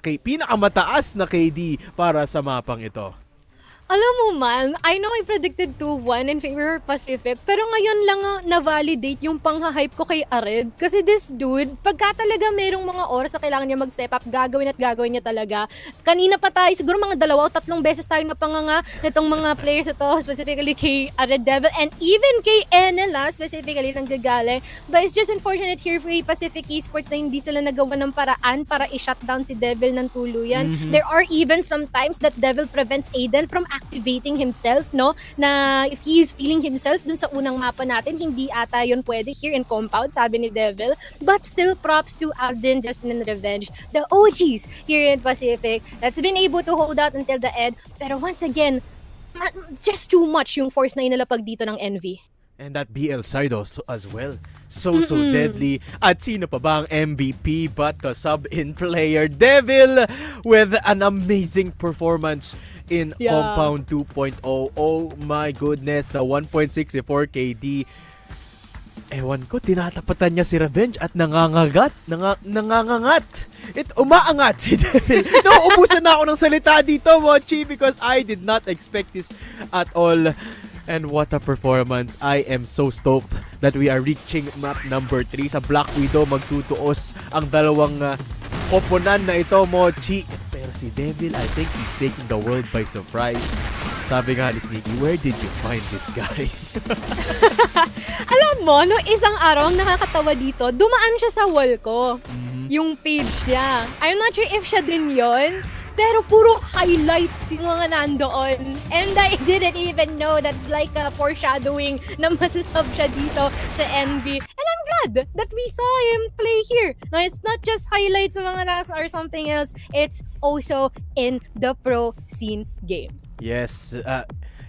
na KD para sa mapang ito. Alam mo, ma'am, I know I predicted 2-1 in favor of Pacific, pero ngayon lang na-validate yung pangha-hype ko kay Ared. Kasi this dude, pagka talaga merong mga oras na kailangan niya mag-step up, gagawin at gagawin niya talaga. Kanina pa tayo, siguro mga 2 o 3 beses tayo napanganga nitong mga players ito, specifically kay Ared Devil, and even kay Enela, specifically ng gagaling. But it's just unfortunate here for Pacific Esports na hindi sila nagawa ng paraan para i-shutdown si Devil ng tuluyan. There are even sometimes that Devil prevents Aiden from activating himself, no? Na if he is feeling himself dun sa unang mapa natin, hindi ata yun pwede here in Compound, sabi ni Devil. But still, props to Alden, Justin, and Revenge, the OGs here in Pacific, that's been able to hold out until the end. Pero once again, just too much yung force na inalapag dito ng Envy. And that BL side also as well. So deadly. At sino pa ba ang MVP but the sub-in player Devil with an amazing performance in Compound 2.0. Oh my goodness, the 1.64 KD. Ewan ko, tinatapatan niya si Revenge at nangangagat. Nangangangat. Umaangat si Devil. Nauubusan na ako ng salita dito, Mochi, because I did not expect this at all. And what a performance. I am so stoked that we are reaching map number 3. Sa Black Widow, magtutuos ang dalawang koponan na ito, Mochi. Pero si Devil, I think he's taking the world by surprise. Sabi nga ni Sneaky, where did you find this guy? Alam mo, no, isang araw ang nakakatawa dito, dumaan siya sa wall ko. Yung page niya. I'm not sure if siya din yon, pero puro highlights yung mga nandoon. And I didn't even know that's like a foreshadowing na masasub siya dito sa NB. And I'm glad that we saw him play here. Now, it's not just highlights sa mga nas or something else. It's also in the pro scene game. Yes,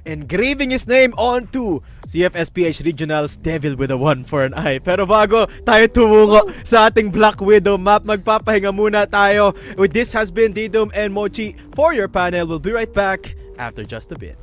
engraving his name onto CFS PH Regionals, Devil with a 1 for an eye. Pero bago tayo tumungo sa ating Black Widow map, magpapahinga muna tayo. This has been Didum and Mochi for your panel. We'll be right back after just a bit.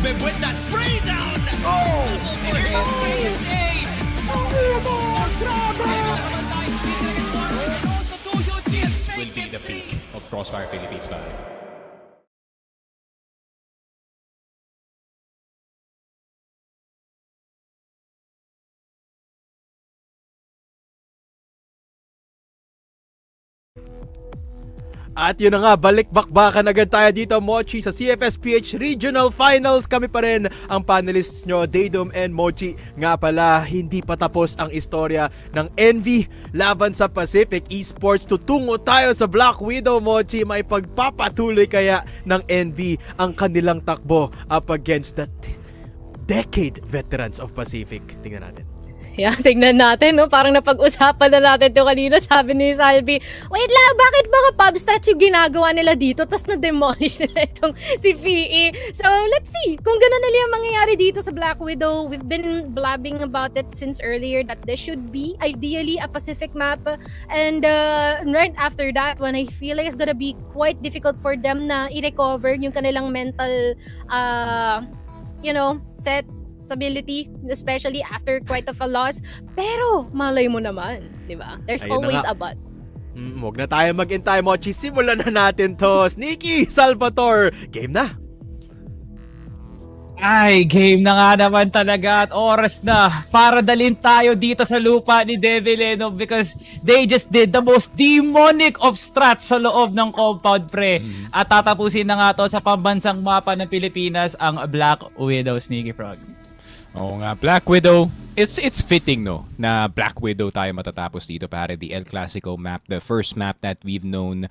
with that spray down! Oh! This will be the peak of Crossfire Philippines pare. At yun na nga, balik-bakbakan agad tayo dito, Mochi, sa CFS PH Regional Finals. Kami pa rin ang panelists nyo, Daydom and Mochi. Nga pala, hindi pa tapos ang istorya ng Envy laban sa Pacific Esports. Tutungo tayo sa Black Widow, Mochi. May pagpapatuloy kaya ng Envy ang kanilang takbo up against the decade veterans of Pacific. Tingnan natin. Yeah, tignan natin, no? Parang napag-usapan na natin ito kanina. Sabi ni Salvi, wait lang, bakit mga pub strats yung ginagawa nila dito tapos na-demolish nila itong si PE? So, let's see kung gano'n nila yung mangyayari dito sa Black Widow. We've been blabbing about it since earlier that this should be ideally a Pacific map. And right after that, when I feel like it's gonna be quite difficult for them na i-recover yung kanilang mental, set stability, especially after quite of a loss. Pero, malay mo naman, di ba? There's Ayun always na nga. a but. Huwag na tayo mag-intay, Mochi. Simulan na natin to. Sneaky Salvatore, game na. Ay, game na nga naman talaga at oras na para dalhin tayo dito sa lupa ni Devil, because they just did the most demonic of strats sa loob ng compound, pre. At tatapusin na nga to sa pambansang mapa ng Pilipinas, ang Black Widow, Sneaky Frog. Oo nga, Black Widow. It's fitting, no, na Black Widow tayo matatapos dito, pare. The El Clasico map, the first map that we've known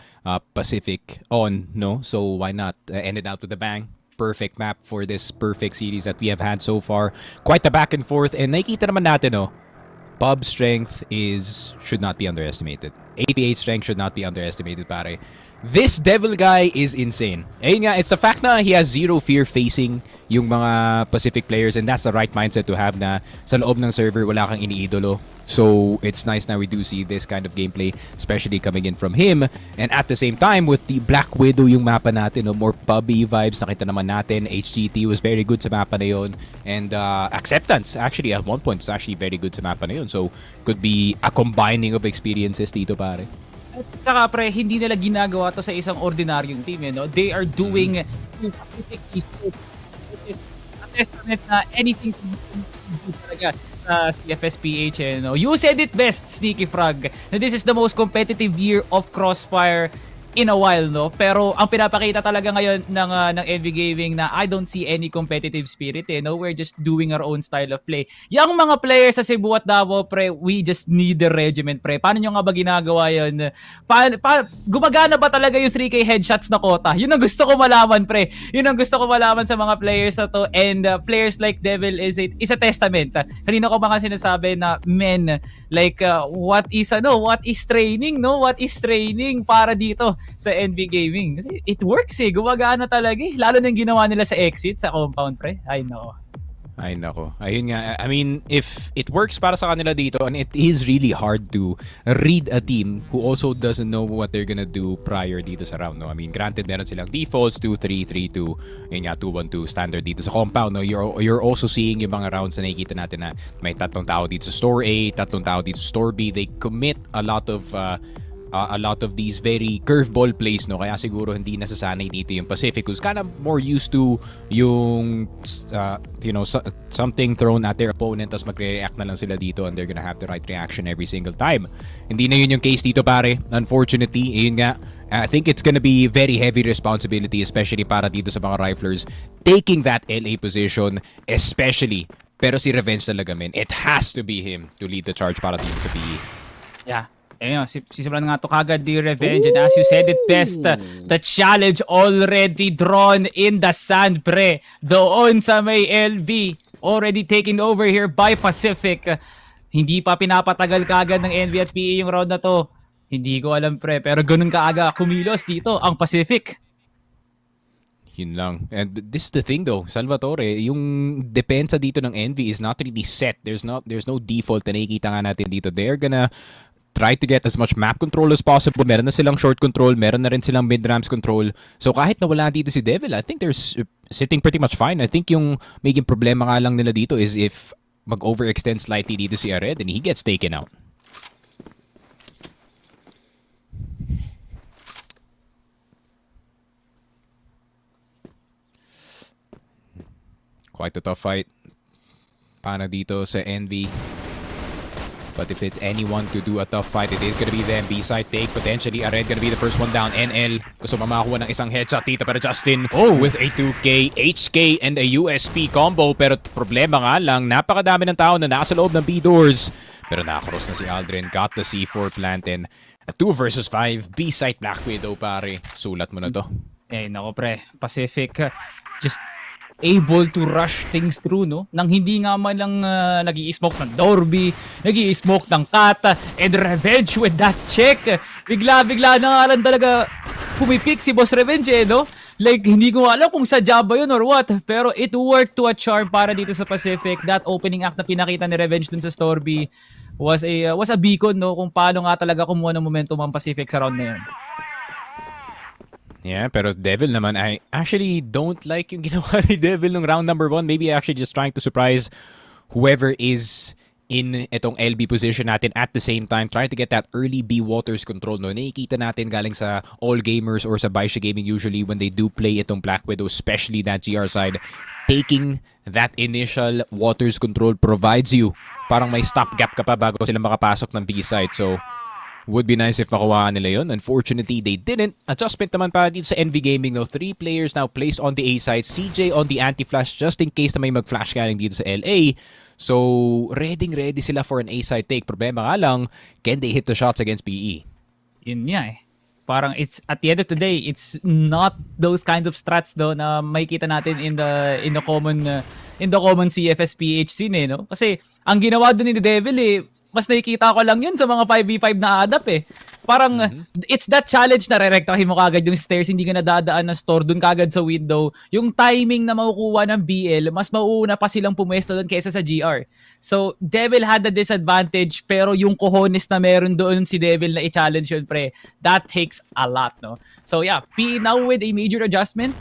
Pacific on, no? So why not end it out with a bang? Perfect map for this perfect series that we have had so far. Quite the back and forth, and nakikita naman natin, no, pub strength should not be underestimated. 88 strength should not be underestimated, pare. This Devil guy is insane. Ayun nga, it's the fact na he has zero fear facing yung mga Pacific players, and that's the right mindset to have, na sa loob ng server wala kang iniidolo. So it's nice na we do see this kind of gameplay, especially coming in from him. And at the same time, with the Black Widow yung mapa natin, no, more pubby vibes, nakita naman natin. HGT was very good sa mapa na yun. And Acceptance, actually, at one point, was actually very good sa mapa na yun. So could be a combining of experiences dito, pare. At saka, pre, hindi nila ginagawa to sa isang ordinaryong team, no? They are doing yung Pacific Esports. A testament na anything can do talaga sa CFS PH, no? You said it best, Sneaky Frog, na this is the most competitive year of Crossfire in a while, no? Pero ang pinapakita talaga ngayon ng EV Gaming na I don't see any competitive spirit, no? We're just doing our own style of play. Yung mga players sa Cebu at Davao, pre, we just need the regiment, pre. Paano nyo nga ba ginagawa yun? Gumagana ba talaga yung 3K headshots na quota? Yun ang gusto ko malaman, pre. Yun ang gusto ko malaman sa mga players na to, and players like Devil is a testament. Kanina ko ba nga sinasabi na, men, like, what is training, no? What is training para dito sa NB Gaming? Kasi it works, gumagana talaga, lalo nang ginawa nila sa exit, sa compound, pre. Ay nako. Ayun nga, I mean, if it works para sa kanila dito, and it is really hard to read a team who also doesn't know what they're gonna do prior dito sa round, no? I mean, granted, meron silang defaults, 2-3, 3-2, yun nga, 2-1-2 standard dito sa compound, no? You're also seeing yung mga rounds na nakikita natin na may 3 tao dito sa store A, 3 tao dito sa store B. They commit a lot of these very curveball plays, no? Kaya siguro hindi nasasanay dito yung Pacific, who's kind of more used to yung something thrown at their opponent, tas magre-react na lang sila dito, and they're gonna have the right reaction every single time. Hindi na yun yung case dito, pare. Unfortunately, yun nga, I think it's gonna be very heavy responsibility, especially para dito sa mga riflers taking that LA position, especially. Pero si Revenge talaga, men, it has to be him to lead the charge para dito sa PE. Yeah. Ayun, sisimulan nga to kagad di Revenge, and as you said it best, the challenge already drawn in the sand, pre. Doon sa may LB, already taken over here by Pacific. Hindi pa pinapatagal kagad ng NB at PE yung round na to. Hindi ko alam, pre, pero ganun kaaga kumilos dito ang Pacific. Yun lang. And this is the thing though, Salvatore, yung depensa dito ng Envy is not really set. There's no default na nakikita nga natin dito. They're gonna try to get as much map control as possible. Meron na silang short control, meron na rin silang mid-ramps control. So kahit nawala dito si Devil, I think there's sitting pretty much fine. I think yung maging problema nga lang nila dito is if mag-overextend slightly dito si Ared and he gets taken out. Quite a tough fight para dito sa Envy. But if it's anyone to do a tough fight, it is gonna be them. B-side take, potentially Ared gonna be the first one down. NL, gusto mamakuha ng isang headshot dito pero Justin with a 2K, HK, and a USP combo. Pero problema nga lang, napakadami ng tao na nasa loob ng B-doors. Pero nakakross na si Aldrin, got the C4 plant and a 2 versus 5. B-side Black Widow pare. Sulat mo na to. Eh, nako pre. Pacific, just able to rush things through, no? Nang hindi nga man lang nag-i-smoke ng Dorby, nag-i-smoke ng Kata, and Revenge with that check. Bigla-bigla na nga lang talaga pumipik si Boss Revenge, eh, no? Like, hindi ko alam kung sadya ba yun or what. Pero it worked to a charm para dito sa Pacific. That opening act na pinakita ni Revenge dun sa Storby was a beacon, no? Kung paano nga talaga kumuha ng momentum ang Pacific sa round na yun. Yeah, pero Devil naman, I actually don't like yung ginawa ni Devil nung round number 1. Maybe actually just trying to surprise whoever is in itong LB position natin at the same time, trying to get that early B waters control. No, nakikita natin galing sa All Gamers or sa Baisha Gaming usually when they do play itong Black Widow, especially that GR side, taking that initial waters control provides you parang may stopgap ka pa bago sila makapasok ng B side. So, would be nice if makuha nila yun. Unfortunately, they didn't. Adjustment naman pa dito sa NV Gaming. No? 3 players now placed on the A side. CJ on the anti-flash just in case na may mag-flash galing dito sa LA. So, ready sila for an A side take. Problema nga lang, can they hit the shots against PE? Yun nga eh. Parang it's at the end of the day, it's not those kinds of strats though na makikita natin in the common CFS PH scene, eh, no? Kasi ang ginawa doon ni Devil, eh, mas nakikita ko lang yun sa mga 5v5 na adapt, eh. Parang, it's that challenge na re-rectahin mo kagad yung stairs, hindi ka nadadaan ng store dun kagad sa window. Yung timing na makukuha ng BL, mas mauuna pa silang pumwesto dun kaysa sa GR. So, Devil had the disadvantage, pero yung cojones na meron doon si Devil na i-challenge yun, pre, that takes a lot, no? So, yeah, P now with a major adjustment.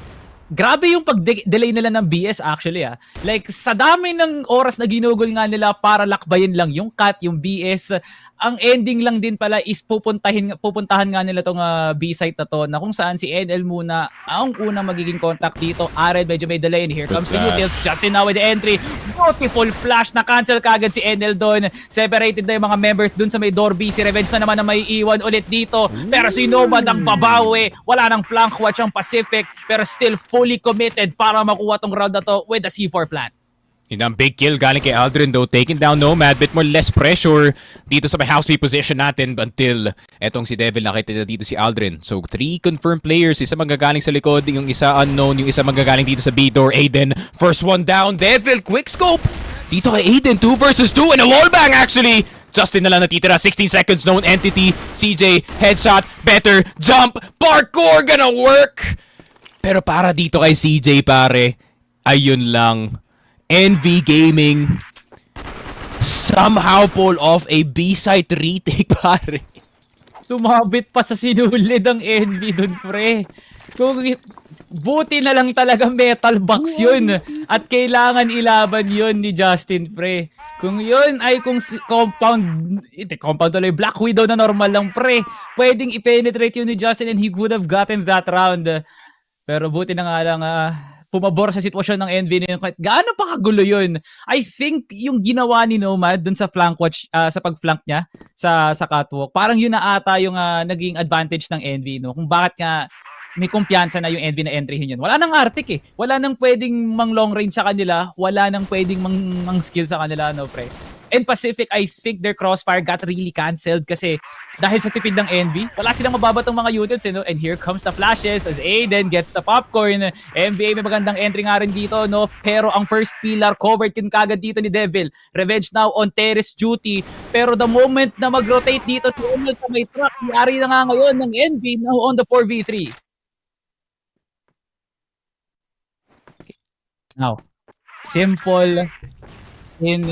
Grabe yung pag-delay nila ng BS actually, ah. Like, sa dami ng oras na ginugol nga nila para lakbayin lang yung cut, yung BS, ang ending lang din pala is pupuntahan nga nila tong B site na to, na kung saan si NL muna ang unang magiging contact dito. Ared medyo may delay and here comes the utils. Justin now with the entry. Beautiful flash na cancel kagad si NL doon. Separated na yung mga members doon sa may Dorby. Si Revenge na naman na may iwan ulit dito. Pero si Nomad ang babawi. Wala nang flank watch ang Pacific, pero still fully committed para makuha tong round na to with the C4 plant. Yun ang big kill galing kay Aldrin though, taking down Nomad, bit more less pressure dito sa may house B position natin until etong si Devil nakita dito si Aldrin. So 3 confirmed players, isa manggagaling sa likod, yung isa unknown, yung isa manggagaling dito sa B door. Aiden, first one down. Devil, quick scope dito kay Aiden, 2 versus 2 and a wallbang actually. Justin na lang natitira, 16 seconds, known entity. CJ, headshot, better, jump, parkour, gonna work. Pero para dito kay CJ pare, ayun lang. NV Gaming somehow pull off a B-side retake, pare. Sumabit pa sa sinulid ang NV dun, pre. Kung buti na lang talaga metal box yun at kailangan ilaban yun ni Justin, pre. Kung yun ay kung compound tuloy, Black Widow na normal lang, pre, pwedeng i-penetrate yun ni Justin and he would have gotten that round. Pero buti na nga lang pumabor sa sitwasyon ng NV na yun. Gaano pa kagulo yun? I think yung ginawa ni Nomad dun sa flank watch, sa pag-flank niya sa catwalk, parang yun na ata yung naging advantage ng NV, no? Kung bakit nga may kumpiyansa na yung NV na entryhin yun. Wala nang Arctic, eh. Wala nang pwedeng mang long range sa kanila. Wala nang pwedeng mang skill sa kanila, no, pre? And Pacific, I think their Crossfire got really cancelled kasi dahil sa tipid ng NV, wala silang mababatong mga utils, no? And here comes the flashes as Aiden gets the popcorn. NBA may magandang entry nga rin dito, no? Pero ang first pillar covered yun kagad dito ni Devil. Revenge now on terrace duty. Pero the moment na mag-rotate dito si Umel sa may truck, yari na nga ngayon ng NV now on the 4v3. Now, simple in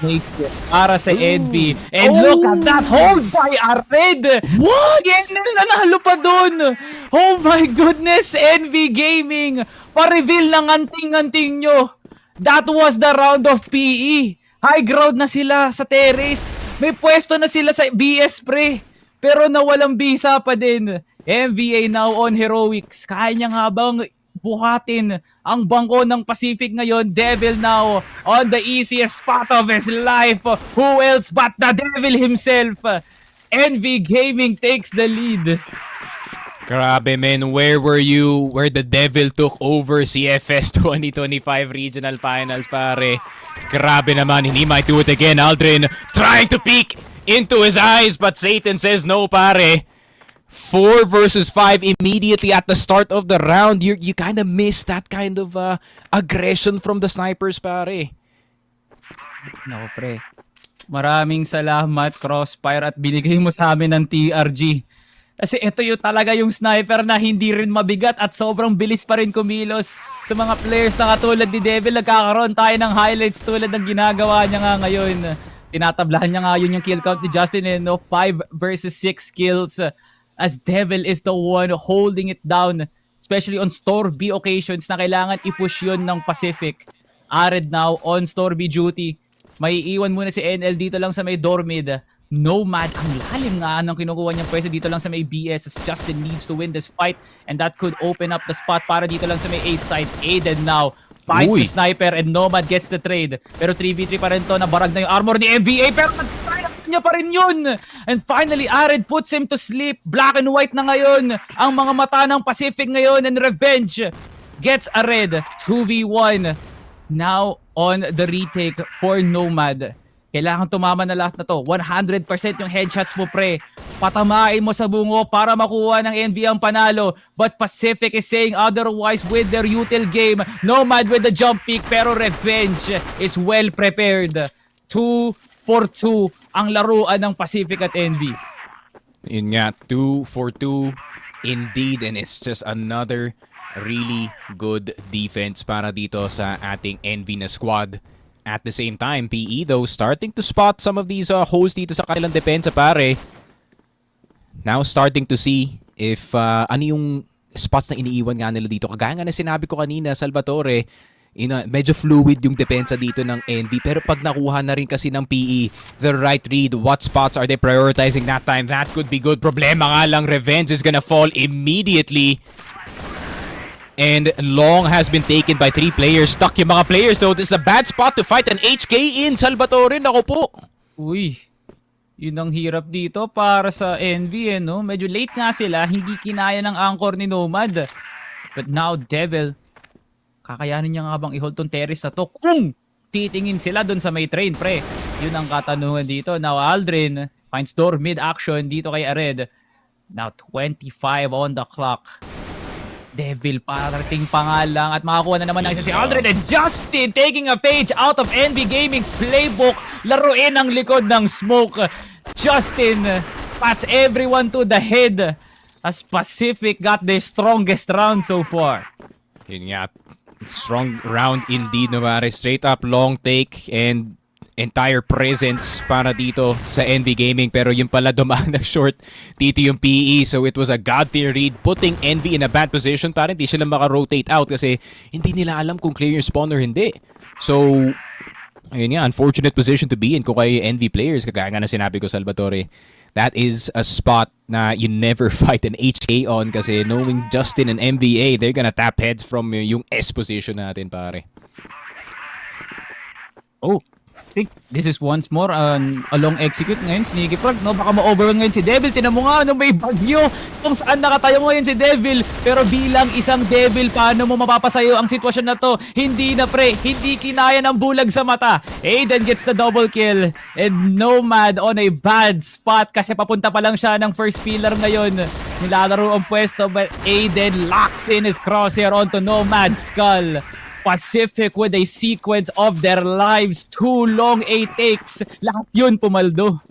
nature para sa Envy. And look at that hold by Ared! What? Si NL nanalo pa dun! Oh my goodness, Envy Gaming! Pa-reveal ng anting-anting nyo! That was the round of PE. High ground na sila sa terrace. May pwesto na sila sa BS pre. Pero nawalang bisa pa din. MVA now on heroics. Kaya niya nga bang buhatin ang bangko ng Pacific ngayon? Devil now on the easiest spot of his life. Who else but the Devil himself? Envy Gaming takes the lead. Grabe men, where were you where the Devil took over CFS 2025 Regional Finals, pare? Grabe naman, he might do it again. Aldrin trying to peek into his eyes, but Satan says no, pare. 4 versus 5 immediately at the start of the round. You kind of miss that kind of aggression from the snipers, pare. Nako pre, maraming salamat Crossfire at binigay mo sa amin ng TRG. Kasi ito yung talaga yung sniper na hindi rin mabigat at sobrang bilis pa rin kumilos. Sa mga players na katulad ni Devil, nagkakaroon tayo ng highlights tulad ng ginagawa niya nga ngayon. Tinatablahan niya nga yun yung kill count ni Justin, no? 5 versus 6 kills. As Devil is the one holding it down, especially on Store B occasions na kailangan i-push yun ng Pacific. Arid now on Store B duty. May iwan muna si NL dito lang sa may door mid. Nomad, ang lalim nga ng kinukuha niyang pwesto dito lang sa may BS as Justin needs to win this fight and that could open up the spot para dito lang sa may A side. Aiden now finds the sniper and Nomad gets the trade. Pero 3v3 pa rin to, nabarag na yung armor ni MVA pero niya pa rin yun. And finally, Arid puts him to sleep. Black and white na ngayon ang mga mata ng Pacific ngayon and Revenge gets a red 2v1 now on the retake for Nomad. Kailangan tumama na lahat na to. 100% yung headshots mo, pre. Patamain mo sa bungo para makuha ng NV ang panalo. But Pacific is saying otherwise with their util game. Nomad with the jump pick pero Revenge is well prepared. 2 for 2 ang laruan ng Pacific at NV. Yun nga, 2 for 2 indeed, and it's just another really good defense para dito sa ating NV na squad. At the same time, PE though starting to spot some of these holes dito sa kanilang depensa, pare. Now starting to see if ano yung spots na iniiwan nga nila dito. Kagaya nga na sinabi ko kanina, Salvatore, medyo fluid yung depensa dito ng NV. Pero pag nakuha na rin kasi ng PE, the right read, what spots are they prioritizing that time? That could be good. Problema nga lang, Revenge is gonna fall immediately. And long has been taken by 3 players. Stuck yung mga players though. This is a bad spot to fight an HK in, Salvatore. Nako po. Uy, yun ang hirap dito para sa NV, no? Medyo late nga sila. Hindi kinaya ng anchor ni Nomad. But now, Devil, kakayanin niya nga bang i-hold tong terrace na to kung titingin sila dun sa may train, pre? Yun ang katanungan dito. Now, Aldrin finds door mid-action dito kay Ared. Now, 25 on the clock. Devil parating pa nga lang at makakuha na naman ng isa si Aldrin and Justin taking a page out of NV Gaming's playbook. Laruin ang likod ng smoke. Justin pats everyone to the head as Pacific got the strongest round so far. Yun nga, strong round indeed, no pare. Straight up long take and entire presence para dito sa NV Gaming, pero yung pala dumaan ng short dito yung PE, so it was a god tier read putting NV in a bad position para hindi sila maka-rotate out kasi hindi nila alam kung clear yung spawn or hindi. So ayun nga, unfortunate position to be in kung kayo NV players, kagaya nga na sinabi ko, Salvatore. That is a spot na you never fight an HK on kasi knowing Justin and MVA, they're gonna tap heads from yung S position natin, pare. Oh, I think this is once more a long execute ngayon, Sneaky Frog, no? Baka ma-overwhelm ngayon si Devil. Tinan mo nga, no, may bagyo kung saan nakatayo ngayon si Devil. Pero bilang isang Devil, paano mo mapapasayo ang sitwasyon na to? Hindi na, pre. Hindi kinaya ng bulag sa mata. Aiden gets the double kill. And Nomad on a bad spot kasi papunta pa lang siya ng first pillar ngayon. Nilalaro ang pwesto, but Aiden locks in his crosshair onto Nomad's skull. Pacific with a sequence of their lives. 2 long 8 takes. Lahat yun pumaldo.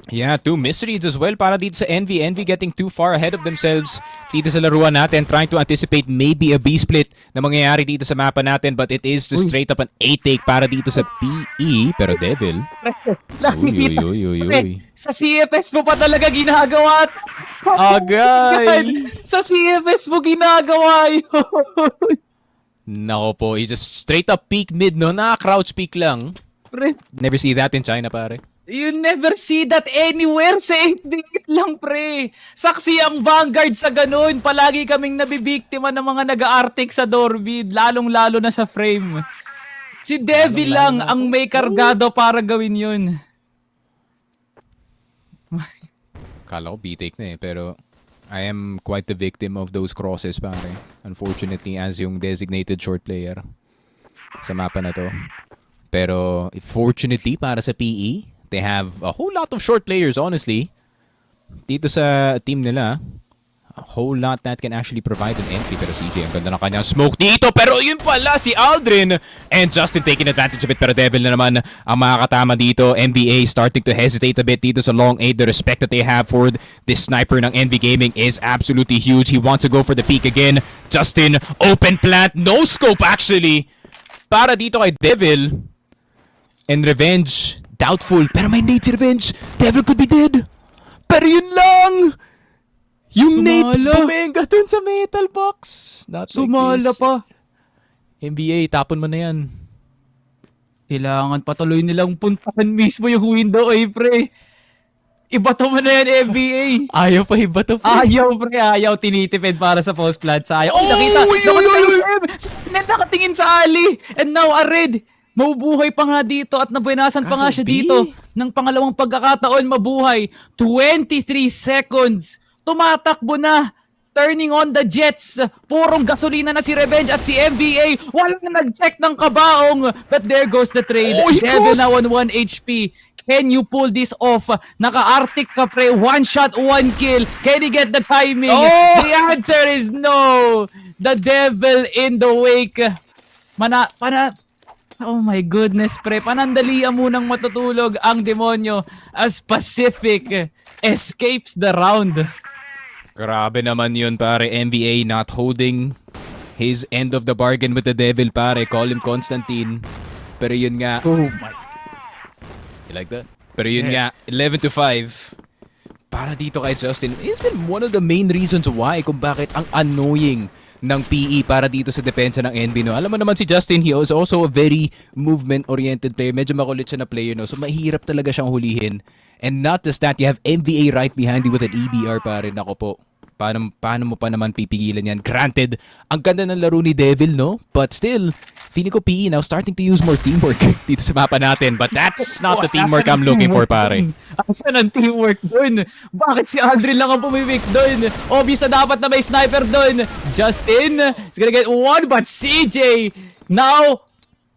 Yeah, 2 misreads as well para dito sa Envy. Envy getting too far ahead of themselves dito sa laruan natin, trying to anticipate maybe a B-split na mangyayari dito sa mapa natin, but it is just straight up an A-take para dito sa PE. Pero Devil, Nakikita. uy. Sa CFS mo pa talaga ginagawa. Agay! Sa CFS mo ginagawa yun. Nako po, you just straight up peek mid, no? Naka-crouch peek lang. Pre, Never see that in China, pare. you never see that anywhere sa 8-bit lang, pre. Saksi ang Vanguard sa ganun. Palagi kaming nabibiktima ng mga nag-aartik sa doorbid, lalong-lalo na sa frame. Si Devil lang ang may kargado para gawin yun. Kala ko B-take na eh, pero I am quite the victim of those crosses, pare. Unfortunately, as yung designated short player sa mapa na to. Pero fortunately para sa PE, they have a whole lot of short players, honestly. Dito sa team nila, a whole lot that can actually provide an entry. Pero CJ, ang ganda ng kanyang smoke dito. Pero yun pala si Aldrin. And Justin taking advantage of it. Pero Devil na naman ang makakatama dito. NBA starting to hesitate a bit dito sa long 8. The respect that they have for this sniper ng Envy Gaming is absolutely huge. He wants to go for the peak again. Justin, open plant. No scope actually. Para dito kay Devil. And Revenge, doubtful. Pero may nade si Revenge. Devil could be dead. Pero yun lang! Yung nade bumenga dun sa metal box. Not Sumala like this. pa. NBA, tapon mo na yan. Kailangan patuloy nilang puntahan mismo yung window, pre. Ibato mo na yan, NBA. Ayaw pa iba to, pre. Ayaw, pre. Ayaw. Tinitipid para sa post plant. Sayang. Oh, Nakita. uy. Nakatingin sa Ali. And now, a red. Mabubuhay pa nga dito at nabuenasan pa nga siya B. dito. Ng pangalawang pagkakataon, mabuhay. 23 seconds. Tumatakbo na. Turning on the jets. Purong gasolina na si Revenge at si NBA. Walang nag-check ng kabaong. But there goes the trade. Oh, he Devil crossed. now on 1 HP. Can you pull this off? Naka-Arctic ka, pre. 1 shot, 1 kill. Can you get the timing? Oh! The answer is no. The Devil in the wake. Oh my goodness, pre. Panandalian munang matutulog ang demonyo as Pacific escapes the round. Grabe naman yun, pare. NBA not holding his end of the bargain with the Devil, pare. Call him Constantine. Pero yun nga. Oh my. You like that? Pero yun nga, 11-5. Para dito kay Justin, it's been one of the main reasons why kung bakit ang annoying ng PE para dito sa depensa ng NB, no? Alam mo naman si Justin, he is also a very movement-oriented player. Medyo makulit siya na player, no? So mahirap talaga siyang hulihin. And not just that, you have NBA right behind you with an EBR, pare. Nako po. Paano mo pa naman pipigilan yan? Granted, ang ganda ng laro ni Devil, no? But still, feeling ko PE now starting to use more teamwork dito sa mapa natin. But that's not the teamwork I'm looking for, pare. Asan ang teamwork dun? Bakit si Aldrin lang ang pumimik dun? Obvious na dapat na may sniper dun. Justin is gonna get one, but CJ now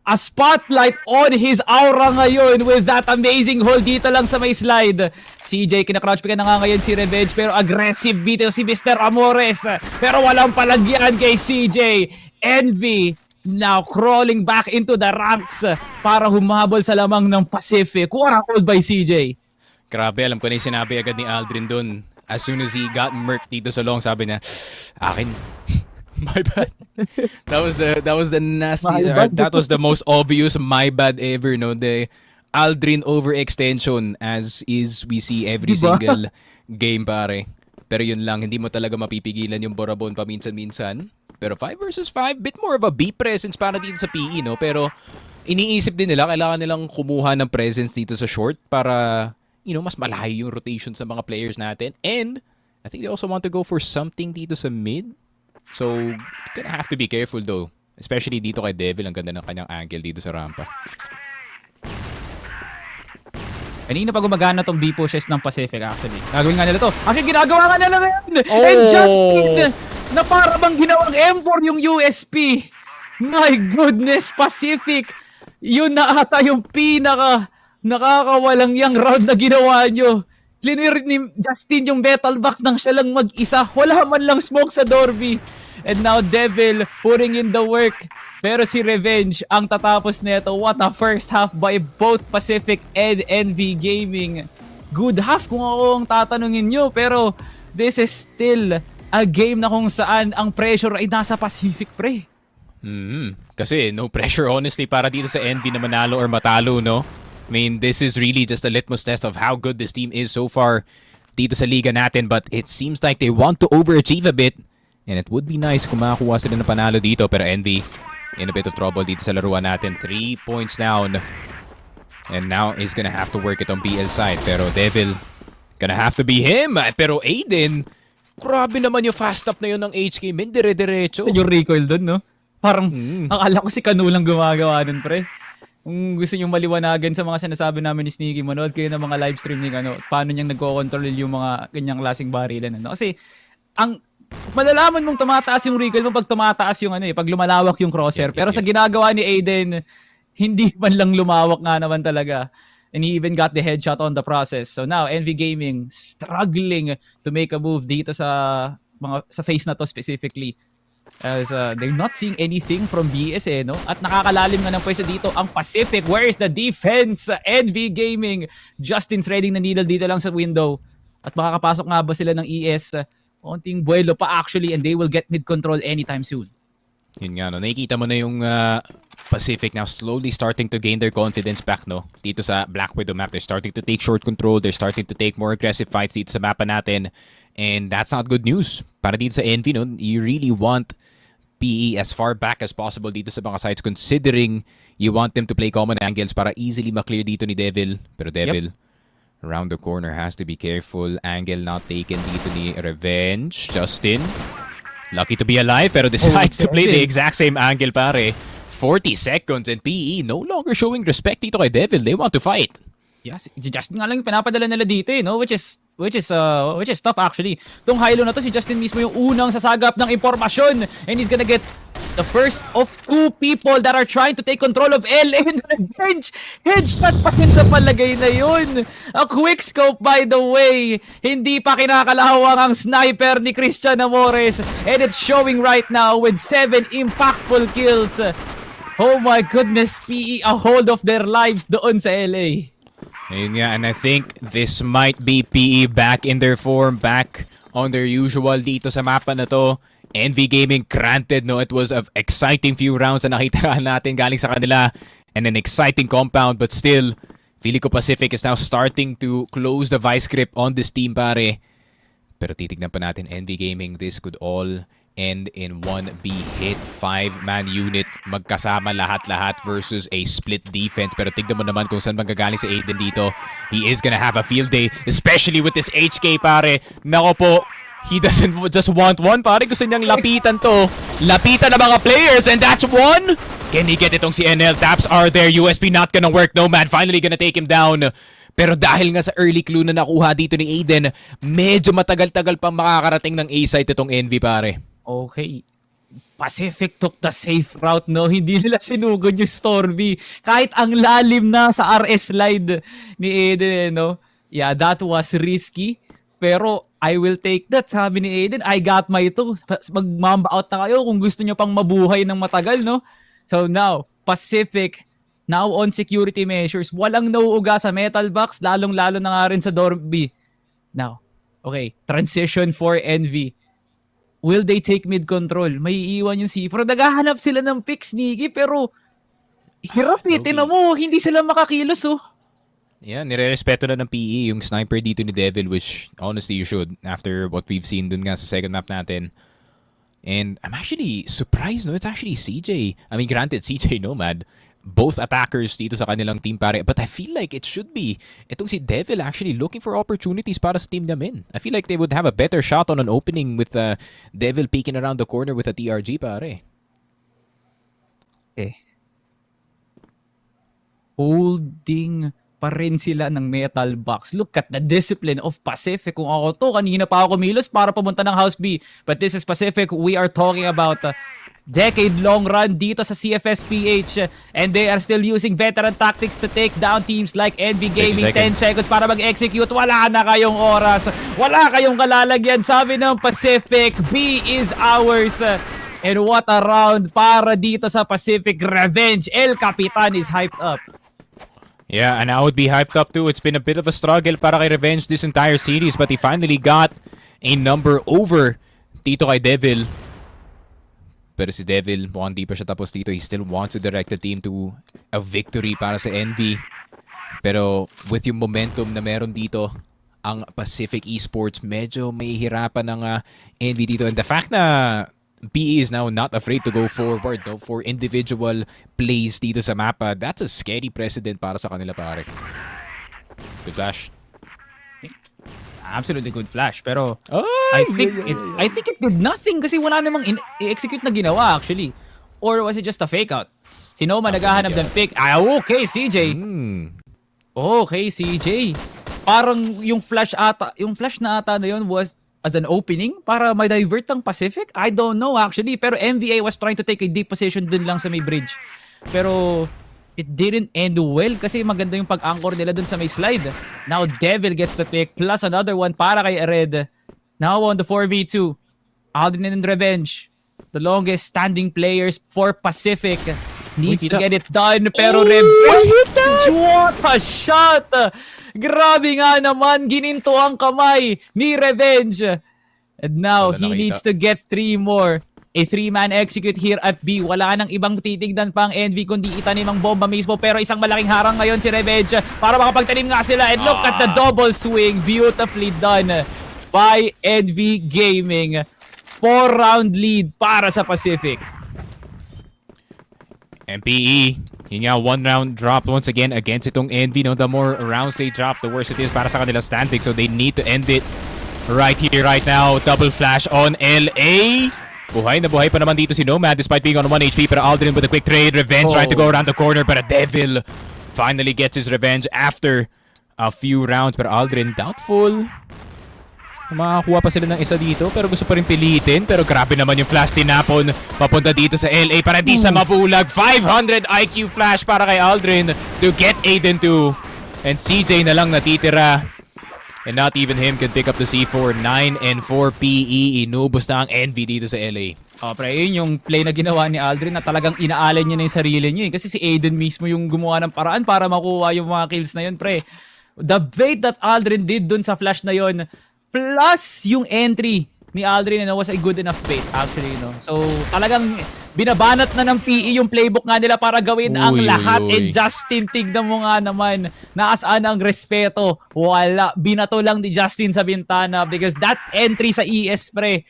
a spotlight on his aura ngayon with that amazing hold dito lang sa may slide. CJ, kinakrouch pick na nga ngayon si Revenge, pero aggressive dito si Mr. Amores. Pero walang palagyan kay CJ. Envy now crawling back into the ranks para humabol sa lamang ng Pacific. What a hold by CJ. Grabe, alam ko na yung sinabi agad ni Aldrin dun. As soon as he got murked dito sa long, sabi niya, akin. My bad. That was the nasty. That was the most obvious my bad ever. No, the Aldrin overextension as is we see every single game, pare. Pero yun lang, hindi mo talaga mapipigilan yung Borabon paminsan-minsan. Pero 5 versus 5, bit more of a B presence para dito sa PE, no? Pero iniisip din nila, kailangan nilang kumuha ng presence dito sa short para, you know, mas malayo yung rotation sa mga players natin. And I think they also want to go for something dito sa mid. So, gonna have to be careful though. Especially dito kay Devil, ang ganda ng kanyang angle dito sa rampa. Kanina pa gumagana tong B-pushes ng Pacific actually. Gagawin nga nila to. Actually, ginagawa nga nila ngayon. And Justin, na para bang ginawang M4 yung USP. My goodness, Pacific. Yun na ata yung nakakawalang yang round na ginawa nyo. Clear ni Justin yung metal box nang siya lang mag-isa. Wala man lang smoke sa Dorby. And now Devil putting in the work. Pero si Revenge ang tatapos nito. What a first half by both Pacific and NV Gaming. good half kung ako ang tatanungin nyo. Pero this is still a game na kung saan ang pressure ay nasa Pacific, pre. Kasi no pressure honestly para dito sa Envy na manalo or matalo, no? I mean, this is really just a litmus test of how good this team is so far dito sa liga natin, but it seems like they want to overachieve a bit, and it would be nice kung makakuha sila ng panalo dito, pero Envy in a bit of trouble dito sa laruan natin. 3 points down, and now he's gonna have to work it on BL side, pero Devil gonna have to be him. Pero Aiden, grabe naman yung fast up na yun ng HK Min, dire-diretso. Yung recoil dun, no? Parang, akala ko si Kanu lang gumagawa nun, pre. Kung gusto nyo maliwanagan sa mga sinasabi namin ni Sneaky, manood kayo ng mga live stream ni Kanu. Paano niyang nagko-control yung mga ganyang klaseng barilan. Ano? Kasi, malalaman mong tumataas yung recoil mo pag tumataas yung pag lumalawak yung crosshair. Pero sa ginagawa ni Aiden, hindi man lang lumawak nga naman talaga. And he even got the headshot on the process. So now, Envy Gaming struggling to make a move dito sa face na to specifically. As they're not seeing anything from BS, no? At nakakalalim nga ng pwesto dito ang Pacific. Where is the defense? Envy Gaming Justin threading the needle dito lang sa window. At makakapasok nga ba sila ng ES? Konting buwelo pa actually, and they will get mid control anytime soon. Yun nga, no? Nakikita mo na yung Pacific now slowly starting to gain their confidence back, no? Dito sa Black Widow map, they're starting to take short control. They're starting to take more aggressive fights dito sa mapa natin. And that's not good news. Para dito sa Envy, no? You really want PE as far back as possible dito sa mga sides, considering you want them to play common angles para easily maklear dito ni Devil. Pero Devil, around the corner, has to be careful. Angle not taken dito ni Revenge. Justin, lucky to be alive, pero decides to play the exact same angle, pare. 40 seconds and PE no longer showing respect dito kay Devil. They want to fight. Yes, Justin nga lang yung pinapadala nila dito, no? Which is tough actually. Tong high-low na to, si Justin mismo yung unang sasagap ng impormasyon, and he's gonna get the first of 2 people that are trying to take control of L, and Revenge headshot pa rin sa palagay na yun. A quick scope, by the way. Hindi pa kinakalawang ang sniper ni Christian Amores, and it's showing right now with 7 impactful kills. Oh my goodness, PE a hold of their lives doon sa LA. Ayun nga, and I think this might be PE back in their form, back on their usual dito sa mapa na to. Envy Gaming, granted, no, it was an exciting few rounds na nakita natin galing sa kanila, and an exciting compound, but still, feeling ko Pacific is now starting to close the vice grip on this team, pare. Pero titignan pa natin, Envy Gaming, this could all end in one B-hit 5-man unit, magkasama lahat-lahat versus a split defense. Pero tignan mo naman kung saan magagaling si Aiden dito. He is gonna have a field day, especially with this HK, pare. Nako po, he doesn't just want one, pare. Gusto niyang lapitan to. Lapitan ng mga players, and that's one. Can he get itong si NL? Taps are there. USB not gonna work. Nomad finally gonna take him down. Pero dahil nga sa early clue na nakuha dito ni Aiden, medyo matagal-tagal pang makakarating ng A-site itong Envy, pare. Okay. Pacific took the safe route, no? Hindi nila sinugod yung Stormy. Kahit ang lalim na sa RS slide ni Aiden, no? Yeah, that was risky. Pero I will take that. Sabi ni Aiden, I got my two. Mag-mamba out na kayo kung gusto nyo pang mabuhay ng matagal, no? So now, Pacific, now on security measures. Walang nauuga sa metal box, lalong-lalo na nga rin sa dorm B. Now, okay, transition for Envy. Will they take mid-control? May iiwan yung C4. Naghahanap sila ng pick, Sneaky, pero hirap eh. Tinan mo, hindi sila makakilos, oh. Yeah, nire-respeto na ng PE yung sniper dito ni Devil, which honestly you should after what we've seen dun nga sa second map natin. And I'm actually surprised, no? It's actually CJ. I mean, granted, CJ Nomad. Both attackers dito sa kanilang team, pare. But I feel like it should be itong si Devil actually looking for opportunities para sa team namin. I feel like they would have a better shot on an opening with Devil peeking around the corner with a TRG, pare. Okay. Holding pa rin sila ng metal box. Look at the discipline of Pacific. Kung ako to, kanina pa ako kumilos para pumunta ng House B. But this is Pacific. We are talking about decade-long run dito sa CFS PH, and they are still using veteran tactics to take down teams like Envy Gaming. 10 seconds para mag-execute. Wala na kayong oras. Wala kayong kalalagyan. Sabi ng Pacific, B is ours. And what a round para dito sa Pacific. Revenge. El Capitan is hyped up. Yeah, and I would be hyped up too. It's been a bit of a struggle para kay Revenge this entire series, but he finally got a number over dito kay Devil. Pero si Devil, mukhang di pa siya tapos dito. He still wants to direct the team to a victory para sa Envy. Pero with yung momentum na meron dito, ang Pacific Esports, medyo may hirapan ng Envy dito. And the fact na PE is now not afraid to go forward for individual plays dito sa mapa, that's a scary precedent para sa kanila, pare. Good flash. Absolutely good flash, pero I think it did nothing kasi wala namang i-execute na ginawa actually. Or was it just a fake out? Si Noma naghahanap ng pick. Okay, CJ. Okay, CJ. Parang yung flash na ata na yun was as an opening para ma-divert ang Pacific. I don't know actually, pero MVA was trying to take a deep position dun lang sa may bridge. Pero it didn't end well kasi maganda yung pag-anchor nila dun sa may slide. Now Devil gets the pick plus another one para kay Red. Now on the 4v2. Aldrin and Revenge. The longest standing players for Pacific. Needs to get it done. Pero Revenge, what a shot! Grabe nga naman, gininto ang kamay ni Revenge. And now, he needs to get 3 more. A 3-man execute here at B. Wala nang ibang titignan pang Envy kundi itanim ang bomba mismo. Pero isang malaking harang ngayon si Revenge para makapagtanim nga sila. And look at the double swing. Beautifully done by Envy Gaming. 4-round lead para sa Pacific. MPE, yun nga, 1 round drop once again against itong Envy. No, the more rounds they drop, the worse it is para sa kanila standing. So they need to end it right here, right now. Double flash on LA. Buhay na buhay pa naman dito si Nomad despite being on 1 HP. Pero Aldrin with a quick trade. Revenge trying to go around the corner. But a Devil finally gets his revenge after a few rounds. Pero Aldrin doubtful. Makakuha pa sila ng isa dito pero gusto pa rin pilitin. Pero grabe naman yung flash tinapon papunta dito sa LA para di sa mabulag. 500 IQ flash para kay Aldrin to get Aiden 2. And CJ na lang natitira. And not even him can pick up the C4. 9 and 4 PE. Inubos na ang Envy dito sa LA. Pre, yun yung play na ginawa ni Aldrin na talagang inaalay niya na yung sarili niya. Kasi si Aiden mismo yung gumawa ng paraan para makuha yung mga kills na yun, pre. The bait that Aldrin did dun sa flash na yun, plus yung entry ni Aldrin was a good enough bait actually, no? So talagang binabanat na ng PE yung playbook nga nila para gawin ang lahat. And Justin, tignan mo nga naman naasaan ang respeto. Wala, binato lang ni Justin sa bintana because that entry sa ES, pre,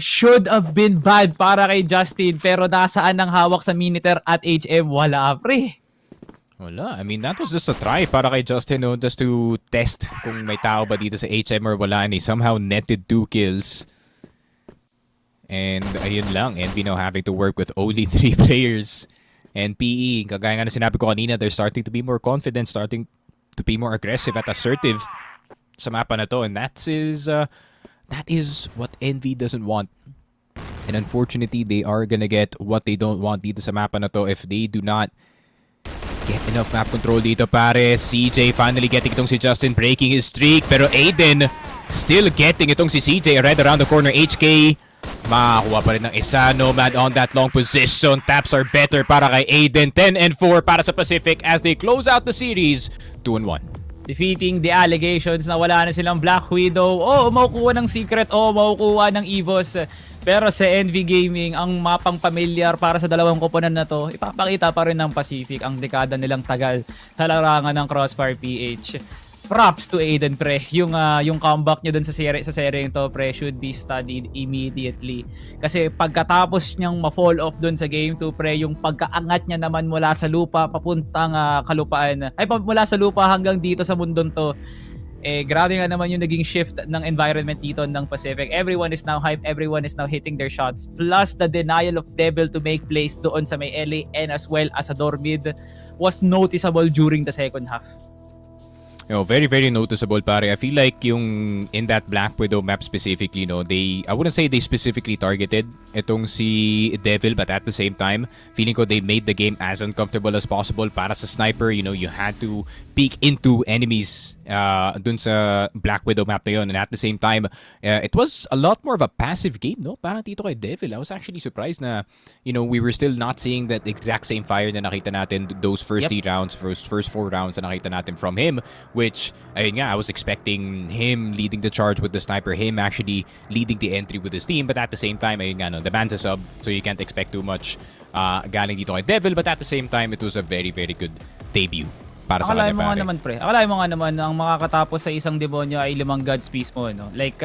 should have been bad para kay Justin. Pero nasaan ang hawak sa Miniter at HM? Wala, pre. Wala. I mean, that was just a try para kay Justin, no? Just to test kung may tao ba dito sa HM or wala. And he somehow netted 2 kills. And ayun lang. Envy now having to work with only 3 players. And PE, kagaya nga na sinabi ko kanina, they're starting to be more confident, starting to be more aggressive at assertive sa mapa na to. And that is what Envy doesn't want. And unfortunately, they are gonna get what they don't want dito sa mapa na to if they do not get enough map control dito, pare. CJ finally getting itong si Justin, breaking his streak. Pero Aiden still getting itong si CJ right around the corner. HK makakuha pa rin ng isa. Nomad on that long position. Taps are better para kay Aiden. 10 and 4 para sa Pacific as they close out the series 2-1. Defeating the allegations na wala na silang Black Widow. Makukuha ng Secret. Makukuha ng EVOS. Pero sa Envy Gaming, ang mapang familiar para sa dalawang koponan na to, ipapakita pa rin ng Pacific ang dekada nilang tagal sa larangan ng Crossfire PH. Props to Aiden, pre. Yung comeback niya dun sa seryeng to, pre, should be studied immediately. Kasi pagkatapos niyang ma-fall off dun sa game 2, pre, yung pagkaangat niya naman mula sa lupa papuntang kalupaan, mula sa lupa hanggang dito sa mundong to, grabe nga naman yung naging shift ng environment dito ng Pacific. Everyone is now hype, everyone is now hitting their shots. Plus the denial of Devil to make plays doon sa may LA and as well as sa door mid was noticeable during the second half. very, very noticeable, pare. I feel like yung in that Black Widow map specifically, I wouldn't say they specifically targeted itong si Devil, but at the same time, feeling ko they made the game as uncomfortable as possible para sa sniper. You had to peek into enemies dun sa Black Widow map na yun. And at the same time, it was a lot more of a passive game, no? Parang dito kay Devil, I was actually surprised na, we were still not seeing that exact same fire na nakita natin those first 3 rounds, first 4 rounds na nakita natin from him, which, ayun nga, I was expecting him leading the charge with the sniper, him actually leading the entry with his team, but at the same time, ayun nga, the man's a sub, so you can't expect too much galing dito kay Devil, but at the same time, it was a very, very good debut para sa Akalain kanya, mo nga pare. naman, pre. Akalain mo nga naman na ang makakatapos sa isang demonyo ay 5 God's Piece mo, no? Like,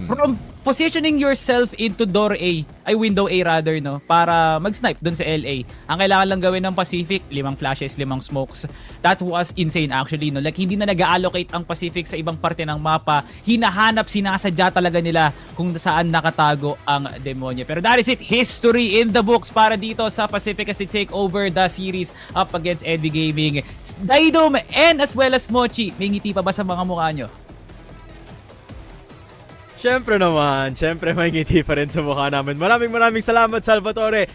from positioning yourself into door A, ay window A rather, no? Para mag-snipe dun sa LA. Ang kailangan lang gawin ng Pacific, 5 flashes, 5 smokes. That was insane actually, no? Like, hindi na nag-allocate ang Pacific sa ibang parte ng mapa. Hinahanap, sinasadya talaga nila kung saan nakatago ang demonyo. Pero that is it. History in the books para dito sa Pacific as they take over the series up against ENVY Gaming. Daidom and as well as Mochi, may ngiti pa ba sa mga mukha nyo? Syempre naman, syempre may ngiti pa rin sa mukha namin. Maraming salamat, Salvatore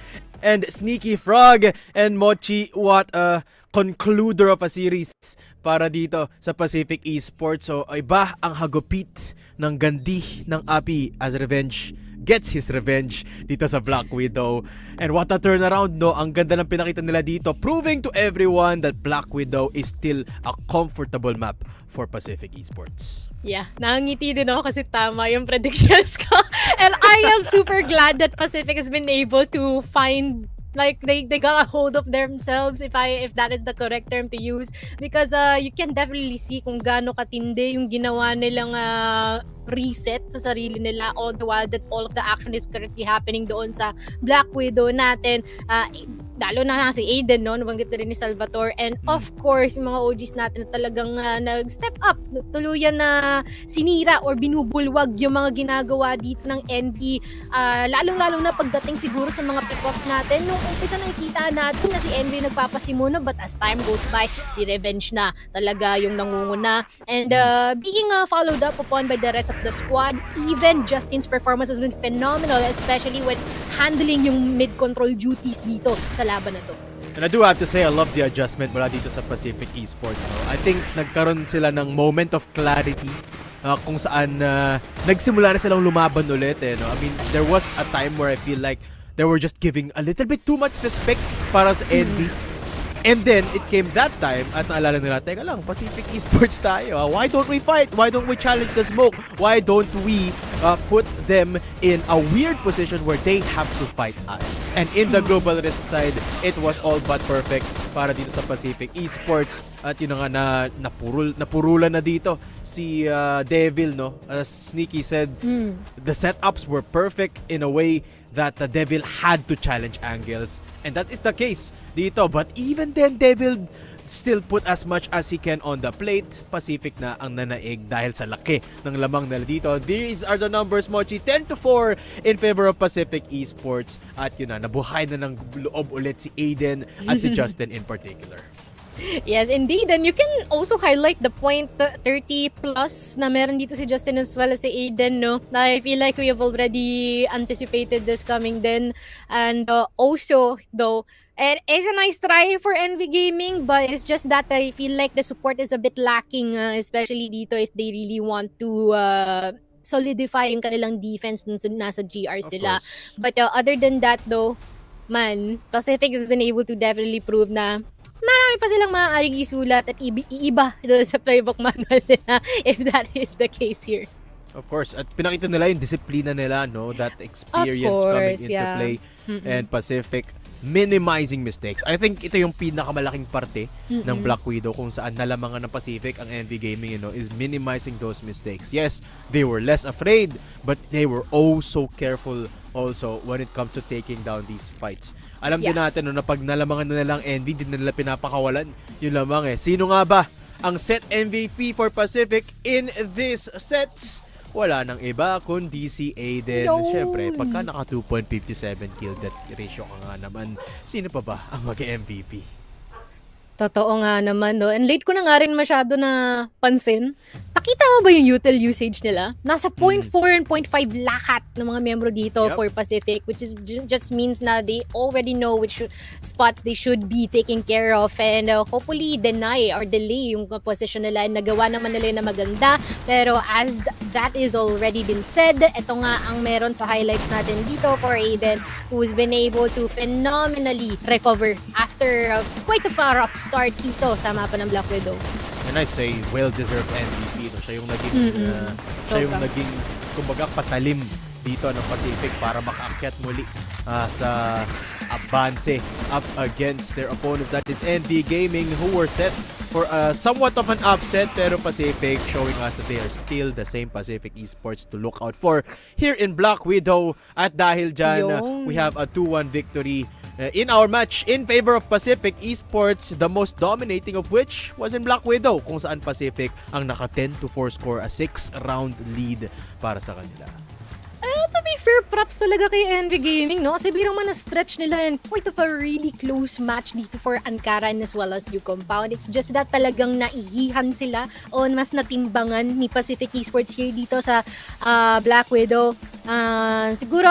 and Sneaky Frog and Mochi. What a concluder of a series para dito sa Pacific Esports. So iba ang hagupit ng gandi ng Api as revenge gets his revenge dito sa Black Widow. And what a turnaround, no? Ang ganda ng pinakita nila dito, proving to everyone that Black Widow is still a comfortable map for Pacific Esports. Yeah, nangangiti din ako kasi tama yung predictions ko. And I am super glad that Pacific has been able to find, like, they got a hold of themselves, if that is the correct term to use, because you can definitely see kung gaano katindi yung ginawa nilang reset sa sarili nila, all the while that all of the action is currently happening doon sa Black Widow natin. Lalo na si Aiden, no? Nabanggit na rin ni Salvatore. And of course, yung mga OGs natin na talagang nag-step up, tuluyan na sinira or binubulwag yung mga ginagawa dito ng NV. Lalong-lalo na pagdating siguro sa mga pick-ups natin. Nung umpisa nang kita natin na si NV nagpapasimuna, but as time goes by, si Revenge na talaga yung nangunguna. And being followed up upon by the rest of the squad, even Justin's performance has been phenomenal, especially when handling yung mid-control duties dito sa laban na to. And I do have to say, I love the adjustment mula dito sa Pacific Esports. No? I think nagkaroon sila ng moment of clarity kung saan nagsimula na silang lumaban ulit. No? I mean, there was a time where I feel like they were just giving a little bit too much respect para sa Envy. And then, it came that time at naalala nila, teka lang, Pacific Esports tayo. Why don't we fight? Why don't we challenge the smoke? Why don't we put them in a weird position where they have to fight us? And in the global risk side, it was all but perfect para dito sa Pacific Esports. At yun na nga napurulan na dito si Devil, no? As Sneaky said, the setups were perfect in a way that the Devil had to challenge angles. And that is the case dito. But even then, Devil still put as much as he can on the plate. Pacific na ang nanaig dahil sa laki ng lamang nila dito. These are the numbers, Mochi. 10-4 in favor of Pacific Esports. At yun na, nabuhay na ng loob ulit si Aiden at si Justin in particular. Yes, indeed. And you can also highlight the point 30 plus na meron dito si Justin as well as si Aiden, no? I feel like we have already anticipated this coming then. And also, though, it is a nice try for ENVY Gaming, but it's just that I feel like the support is a bit lacking, especially dito if they really want to solidify yung kanilang defense nasa GR sila. But other than that, though, man, Pacific has been able to definitely prove na marami pa silang maaaring isulat at iiba doon sa playbook manual nila if that is the case here. Of course, at pinakita nila yung disiplina nila, no? That experience coming into play. And Pacific minimizing mistakes. I think ito yung pinakamalaking parte ng Black Widow kung saan nalamangan ng Pacific ang ENVY Gaming, you know, is minimizing those mistakes. Yes, they were less afraid, but they were so careful also when it comes to taking down these fights. Alam din natin, no, na pag nalamangan na nilang ENVY, din nila pinapakawalan yung lamang eh. Sino nga ba ang set MVP for Pacific in these sets? Wala nang iba kundi si Aiden. Siyempre, pagka naka 2.57 kill death ratio ka nga naman, sino pa ba ang mag-MVP? Totoo nga naman, no? And late ko na nga rin masyado na pansin. Nakita mo ba yung util usage nila? Nasa 0.4 and 0.5 lahat ng mga membro dito Yep. for Pacific, which is just means na they already know which spots they should be taking care of, and hopefully deny or delay yung position nila. Nagawa naman nila na maganda, pero as that is already been said, ito nga ang meron sa highlights natin dito for Aiden, who's been able to phenomenally recover after quite a far up start dito sa mapa ng Black Widow. And I say, well-deserved MVP. No? Siya yung naging, siya yung Sobra. naging, kumbaga, patalim dito ng Pacific para makaakyat muli sa advance up against their opponents. That is NV Gaming, who were set for somewhat of an upset, pero Pacific showing us that they are still the same Pacific Esports to look out for here in Black Widow. At dahil dyan, Yun. we have a 2-1 victory in our match in favor of Pacific Esports, the most dominating of which was in Black Widow, kung saan Pacific ang naka 10-4 score, a 6-round lead para sa kanila. To be fair, props talaga kay NV Gaming, no? Kasi birang man na-stretch nila and quite of a really close match dito for Ankara and as well as New Compound. It's just that talagang naigihan sila o mas natimbangan ni Pacific Esports here dito sa Black Widow. Siguro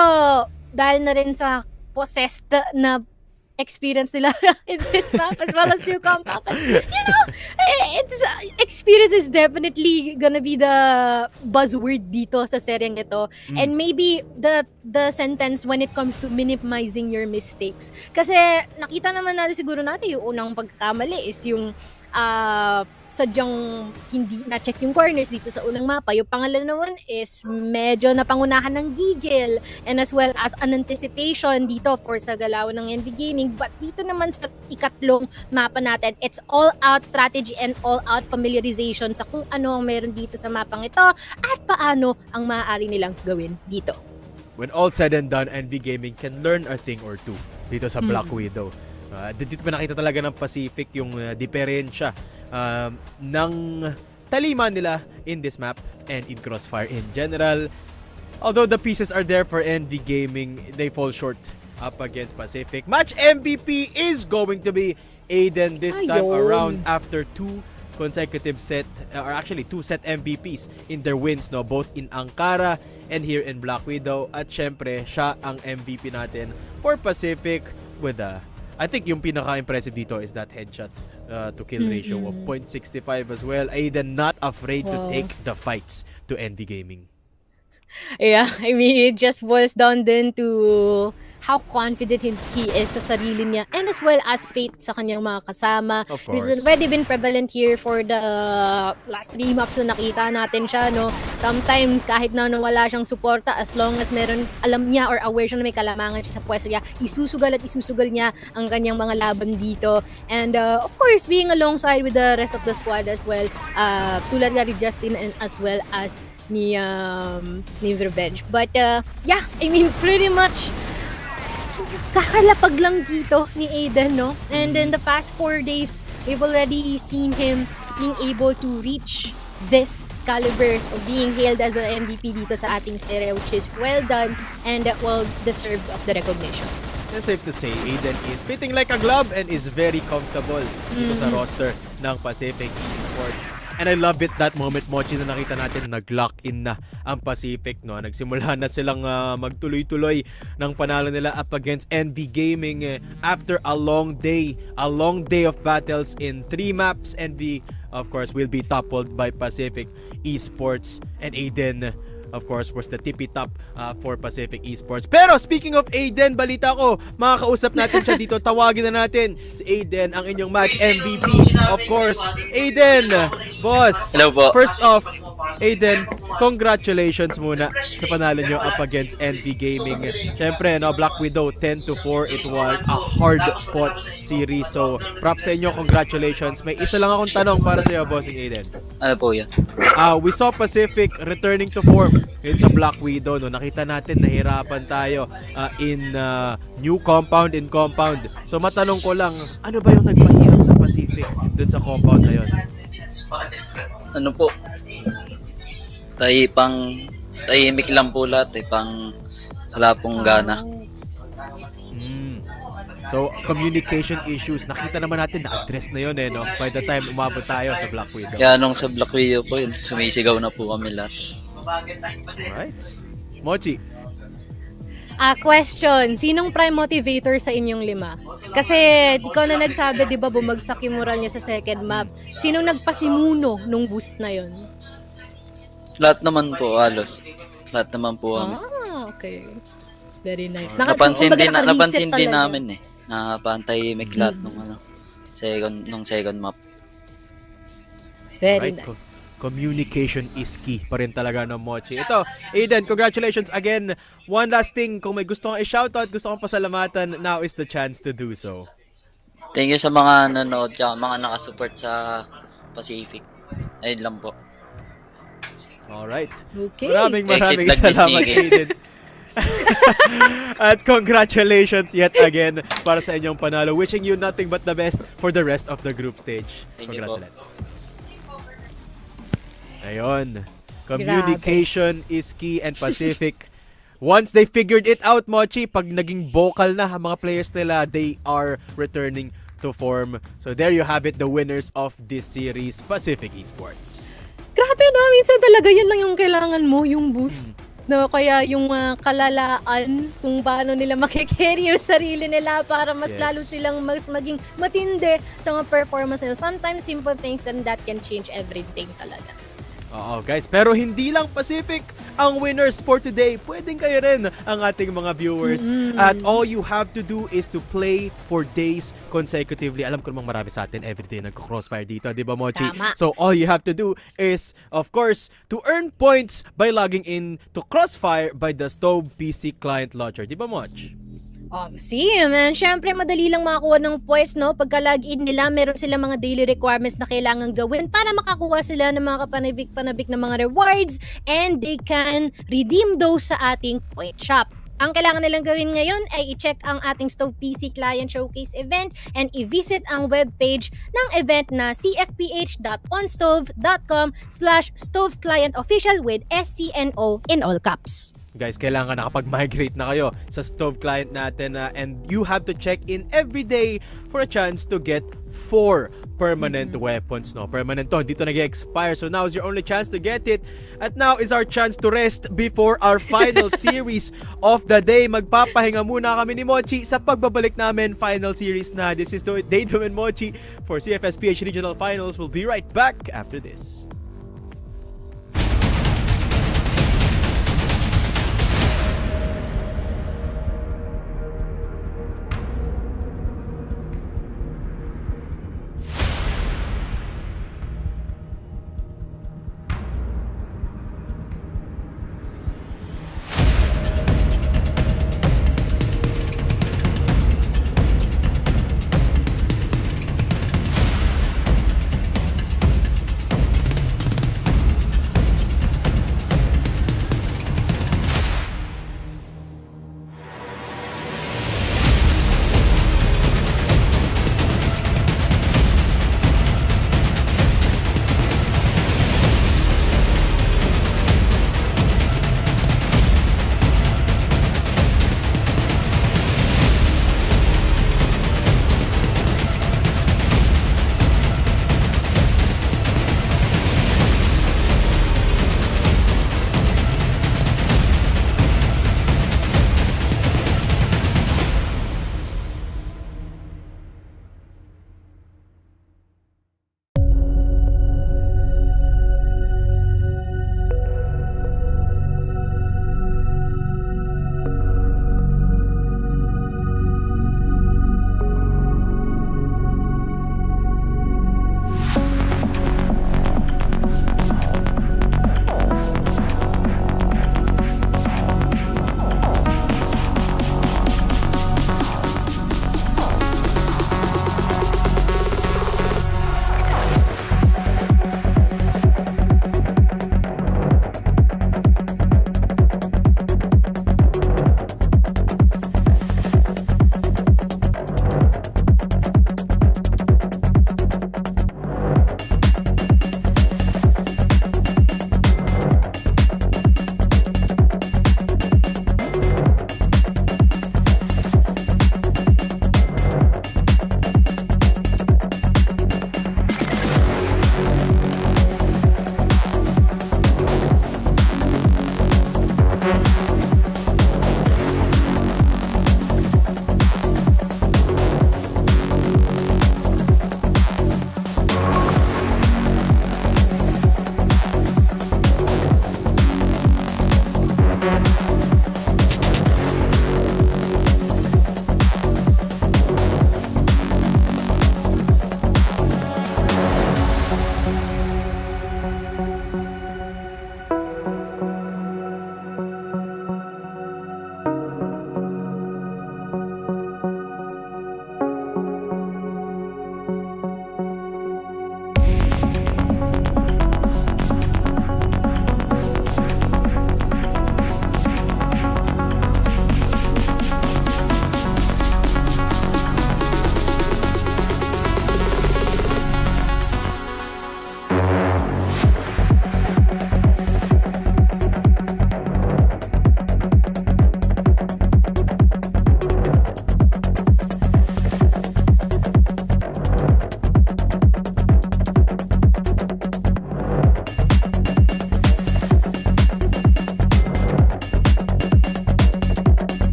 dahil na rin sa possessed na experience nila in this map as well as New Compound. But, you know, it's, experience is definitely gonna be the buzzword dito sa seryeng ito. And maybe the sentence when it comes to minimizing your mistakes. Kasi nakita naman natin siguro natin yung unang pagkakamali is yung sadyang hindi na-check yung corners dito sa unang mapa. Yung pangalawa naman is medyo napangunahan ng gigil and as well as an anticipation dito for sa galaw ng NV Gaming. But dito naman sa ikatlong mapa natin, it's all-out strategy and all-out familiarization sa kung ano ang meron dito sa mapang ito at paano ang maaari nilang gawin dito. When all said and done, NV Gaming can learn a thing or two dito sa Black Widow. Dito pa nakita talaga ng Pacific yung diferensya ng taliman nila in this map and in Crossfire in general. Although the pieces are there for NV Gaming, they fall short up against Pacific. Match MVP is going to be Aiden this time Ayun. around after two consecutive set, or actually two set MVPs in their wins, no, both in Ankara and here in Black Widow. At syempre, siya ang MVP natin for Pacific with I think yung pinaka-impressive dito is that headshot to kill ratio of 0.65 as well. Aiden not afraid to Wow. take the fights to NV Gaming. Yeah, I mean, it just boils down then to how confident he is sa sarili niya and as well as faith sa kanyang mga kasama. Of course. It's already been prevalent here for the last 3 maps na nakita natin siya, no? Sometimes, kahit na wala siyang suporta, as long as meron, alam niya or aware siya na may kalamangan siya sa pwesto niya, isusugal at isusugal niya ang kanyang mga laban dito. And of course, being alongside with the rest of the squad as well, tulad nga ni Justin and as well as ni Revenge. But yeah, I mean, pretty much kakalapag lang dito ni Aiden, no? And in the past 4 days, we've already seen him being able to reach this caliber of being hailed as an MVP dito sa ating serye, which is well done and well deserved of the recognition. And safe to say, Aiden is fitting like a glove and is very comfortable dito sa roster ng Pacific Esports. And I love it that moment, Mochi, na nakita natin nag-lock in na ang Pacific, no? Nagsimula na silang magtuloy-tuloy ng panalo nila up against NV Gaming after a long day of battles in 3 maps. NV, of course, will be toppled by Pacific Esports, and Aiden, of course, was the tippy top for Pacific Esports. Pero speaking of Aiden, balita ko, makakausap natin siya dito. Tawagin na natin si Aiden, ang inyong match MVP. Of course, Aiden, boss. Hello po. First off, Aiden, congratulations muna sa panalo nyo up against NV Gaming. Siyempre, no, Black Widow 10-4. It was a hard-fought series. So, props sa inyo, congratulations. May isa lang akong tanong para sa iyo, bossing Aiden. Ano po yan? We saw Pacific returning to form. It's a Black Widow, no? Nakita natin nahirapan tayo in New Compound, in Compound. So matanong ko lang, ano ba yung nagpahirap sa Pacific dun sa Compound na yun? Ano po? Tahimik lang po lahat pang wala pong gana. So, communication issues, nakita naman natin na-address na yun no? By the time umabot tayo sa Black Widow. Kaya nung sa Black Widow po, yun, sumisigaw na po kami lahat. Alright. Mochi. Question, sinong prime motivator sa inyong 5? Kasi ikaw na nagsabi, di ba, bumagsak yung moral niya sa second map. Sinong nagpasimuno nung boost na yon? Lahat naman po, halos. Lahat naman po kami. Okay. Very nice. Napansin din talaga namin napantahimik lahat nung second map. Very Right. nice. Communication is key pa rin talaga ng Mochi. Ito, Aiden, congratulations again. One last thing, kung may gusto kong i-shoutout, gusto kong pasalamatan, now is the chance to do so. Thank you sa mga nanood tsaka mga nakasupport sa Pacific. Ayun lang po. Alright. Okay. Maraming Exit lag ni salamat, Sneaky. Aiden. At congratulations yet again para sa inyong panalo. Wishing you nothing but the best for the rest of the group stage. Thank you Congrats po. ulit. Ayun. Communication is key and Pacific. Once they figured it out, Mochi, pag naging vocal na ang mga players nila, they are returning to form. So there you have it, the winners of this series, Pacific Esports. Grabe no, minsan talaga yun lang yung kailangan mo, yung boost. No, kaya yung kalalaan kung paano nila makikerry yung sarili nila para mas Yes. lalo silang maging matindi sa mga performance nila. Sometimes simple things and that can change everything talaga. Oo guys, pero hindi lang Pacific ang winners for today. Pwedeng kayo rin ang ating mga viewers. At all you have to do is to play for days consecutively. Alam ko namang marami sa atin everyday nagko-crossfire dito, di ba Mochi? Tama. So all you have to do is, of course, to earn points by logging in to Crossfire by the Stove PC Client Launcher. Di ba Moch? See, man. Syempre, madali lang makakuha ng points, no? Pagka-login nila, meron sila mga daily requirements na kailangan gawin para makakuha sila ng mga kapanabik-panabik na mga rewards and they can redeem those sa ating point shop. Ang kailangan nilang gawin ngayon ay i-check ang ating Stove PC Client Showcase event and i-visit ang webpage ng event na cfph.onstove.com/StoveClientOfficial with SCNO in all caps. Guys, kailangan nakapag-migrate na kayo sa Stove client natin and you have to check in every day for a chance to get 4 permanent weapons. No, permanent to, dito nag-expire. So now is your only chance to get it. At now is our chance to rest before our final series of the day. Magpapahinga muna kami ni Mochi sa pagbabalik namin. Final series na. This is Daydo and Mochi for CFS PH Regional Finals. We'll be right back after this.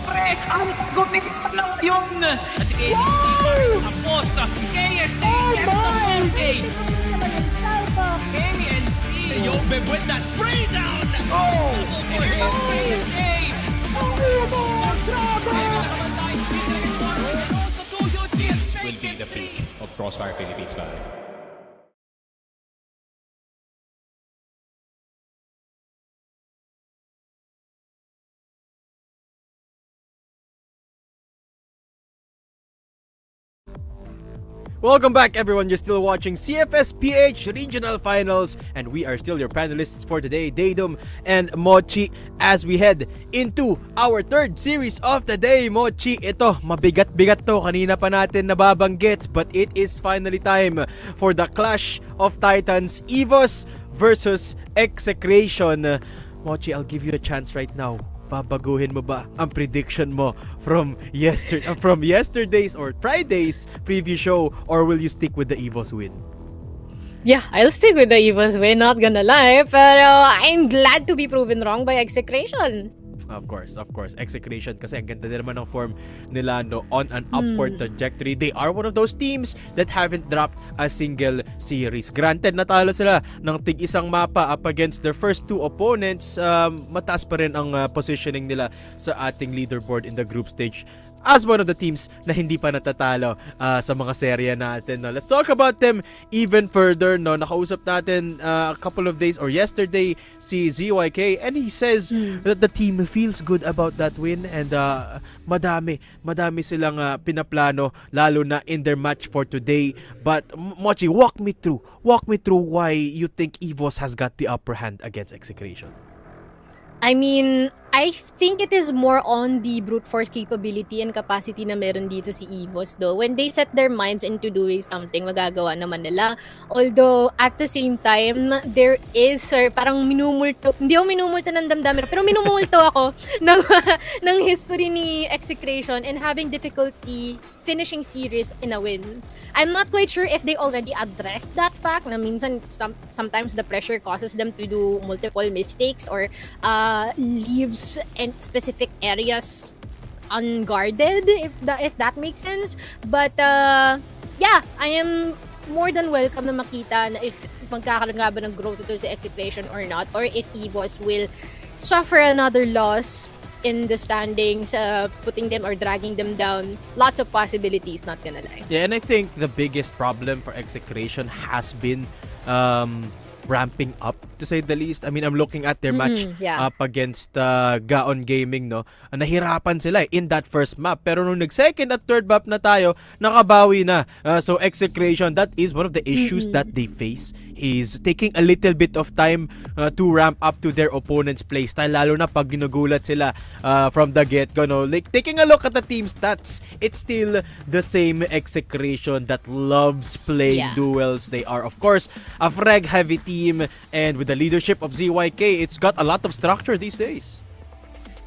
pre, ang gutis na lang yun. At si KSC, tapos, KSC gets the 4K. KNP. Yo, babe, with that spray down. Oh! For KSC. Will be the peak of Crossfire Philippines Valley. Welcome back, everyone. You're still watching CFS PH Regional Finals, and we are still your panelists for today, Daedum and Mochi, as we head into our third series of the day. Mochi, ito, mabigat-bigat to. Kanina pa natin nababanggit, but it is finally time for the Clash of Titans, EVOS versus Execration. Mochi, I'll give you the chance right now. Babaguhin mo ba ang prediction mo from yesterday's or Friday's preview show, or will you stick with the EVOS win? Yeah, I'll stick with the EVOS win, not gonna lie. Pero I'm glad to be proven wrong by Execration. Of course. Execration kasi ang ganda din naman ng form nila no, on an upward trajectory. They are one of those teams that haven't dropped a single series. Granted, natalo sila ng tig-isang mapa up against their first two opponents. Mataas pa rin ang positioning nila sa ating leaderboard in the group stage as one of the teams na hindi pa natatalo sa mga serya natin. No? Let's talk about them even further. No? Nakausap natin a couple of days or yesterday si ZYK, and he says that the team feels good about that win, and madami silang pinaplano lalo na in their match for today. But Mochi, walk me through why you think EVOS has got the upper hand against Execration. I mean, I think it is more on the brute force capability and capacity na meron dito si EVOS though. When they set their minds into doing something, magagawa naman nila. Although, at the same time, there is, parang minumulto, hindi ako minumulto ng damdamin, pero minumulto ako ng history ni Execration and having difficulty finishing series in a win. I'm not quite sure if they already addressed that fact na minsan sometimes the pressure causes them to do multiple mistakes or leaves in specific areas unguarded, if that makes sense. But yeah, I am more than welcome na makita na if magkakaroon nga ba ng growth ito sa Execration or not, or if EVOS will suffer another loss in the standings, putting them or dragging them down. Lots of possibilities, not gonna lie. Yeah, and I think the biggest problem for Execration has been ramping up, to say the least. I mean, I'm looking at their match up against Gaon Gaming, no? Nahirapan sila in that first map. Pero nung nag-second at third map na tayo, nakabawi na. So Execration, that is one of the issues that they face, is taking a little bit of time to ramp up to their opponent's playstyle, lalo na pag ginugulat sila from the get-go, no? Like, taking a look at the team stats, it's still the same Execration that loves playing duels. They are, of course, a frag-heavy team, and with the leadership of ZYK, it's got a lot of structure these days.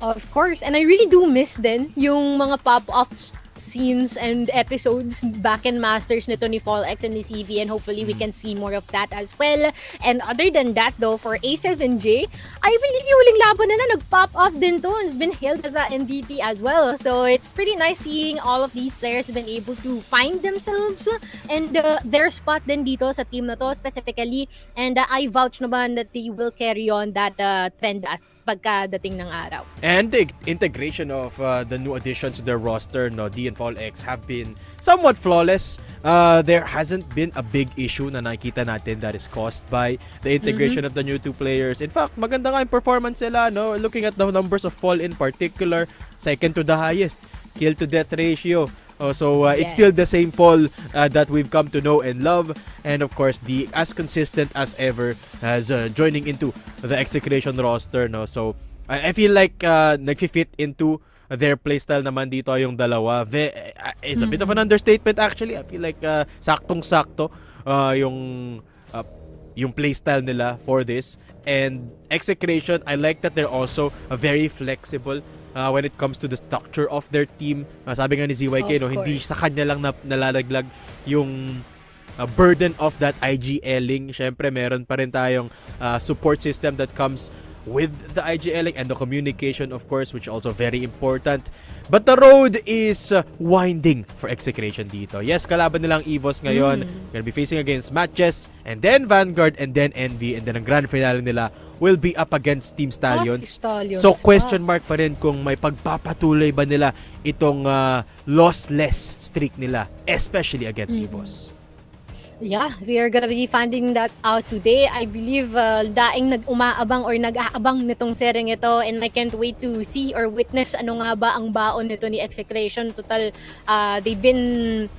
Of course, and I really do miss din yung mga pop-off scenes and episodes back in Masters nito ni FallX and ni CV, and hopefully we can see more of that as well. And other than that though, for A7J, I believe yung huling laban nila nag-pop off din to. It's been hailed as a MVP as well. So it's pretty nice seeing all of these players been able to find themselves and their spot din dito sa team na to specifically. And I vouch naman that they will carry on that trend pagkadating ng araw. And the integration of the new additions to their roster, no, D and Fall X, have been somewhat flawless. There hasn't been a big issue na nakikita natin that is caused by the integration of the new two players. In fact, maganda nga yung performance nila, no? Looking at the numbers of Fall in particular, second to the highest kill to death ratio. So it's still the same Fall that we've come to know and love, and of course the as consistent as ever as joining into the Execration roster, no. So I feel like nagfi-fit into their playstyle naman dito yung dalawa. It's a bit of an understatement actually. I feel like saktong-sakto yung playstyle nila for this. And Execration, I like that they're also very flexible when it comes to the structure of their team. Sabi nga ni ZYK, no, hindi sa kanya lang nalalaglag yung burden of that IGLing. Syempre, meron pa rin tayong support system that comes with the IGL and the communication, of course, which also very important. But the road is winding for Execration dito. Yes, kalaban nilang EVOS ngayon. Gonna be facing against MATTJESS, and then Vanguard, and then Envy, and then ang grand finale nila will be up against Team Stallions. Stallions. So question mark pa rin kung may pagpapatuloy ba nila itong lossless streak nila, especially against EVOS. Yeah, we are gonna be finding that out today. I believe daing nag-umaabang or nag-aabang nitong sereng ito, and I can't wait to see or witness ano nga ba ang baon nito ni Execration. Total, they've been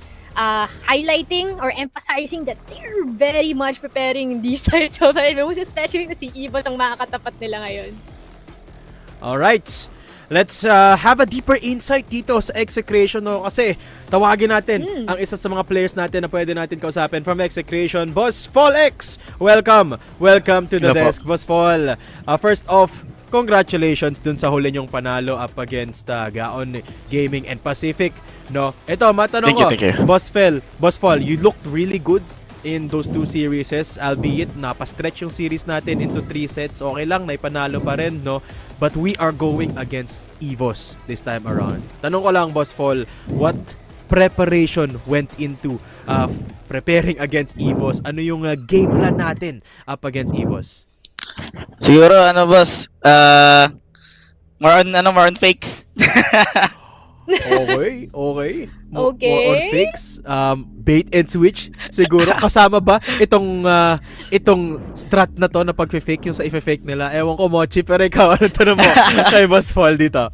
highlighting or emphasizing that they're very much preparing these types of most especially na si EVOS ang makakatapat nila ngayon. Alright, let's have a deeper insight dito sa Execration, no? Kasi tawagin natin ang isa sa mga players natin na pwede natin kausapin from Execration, Boss Fall X. Welcome to the desk, Boss Fall. First off, congratulations dun sa huli nyong panalo up against Gaon Gaming and Pacific, no? Ito, matanong ko, Thank you. Boss Fall, you looked really good in those two series, albeit napastretch yung series natin into 3 sets. Okay lang, naipanalo pa rin, no? But we are going against EVOS this time around. Tanong ko lang, Boss Fall, what preparation went into preparing against EVOS? Ano yung game plan natin up against EVOS? Siguro, boss, more on fakes. Okay. Okay. More on fakes. Bait and switch. Siguro kasama ba itong strat na to na pag-fake yung sa i-fake nila? Ewan ko, Mochi, pero ikaw, ano tanong mo kay Boss Fall dito?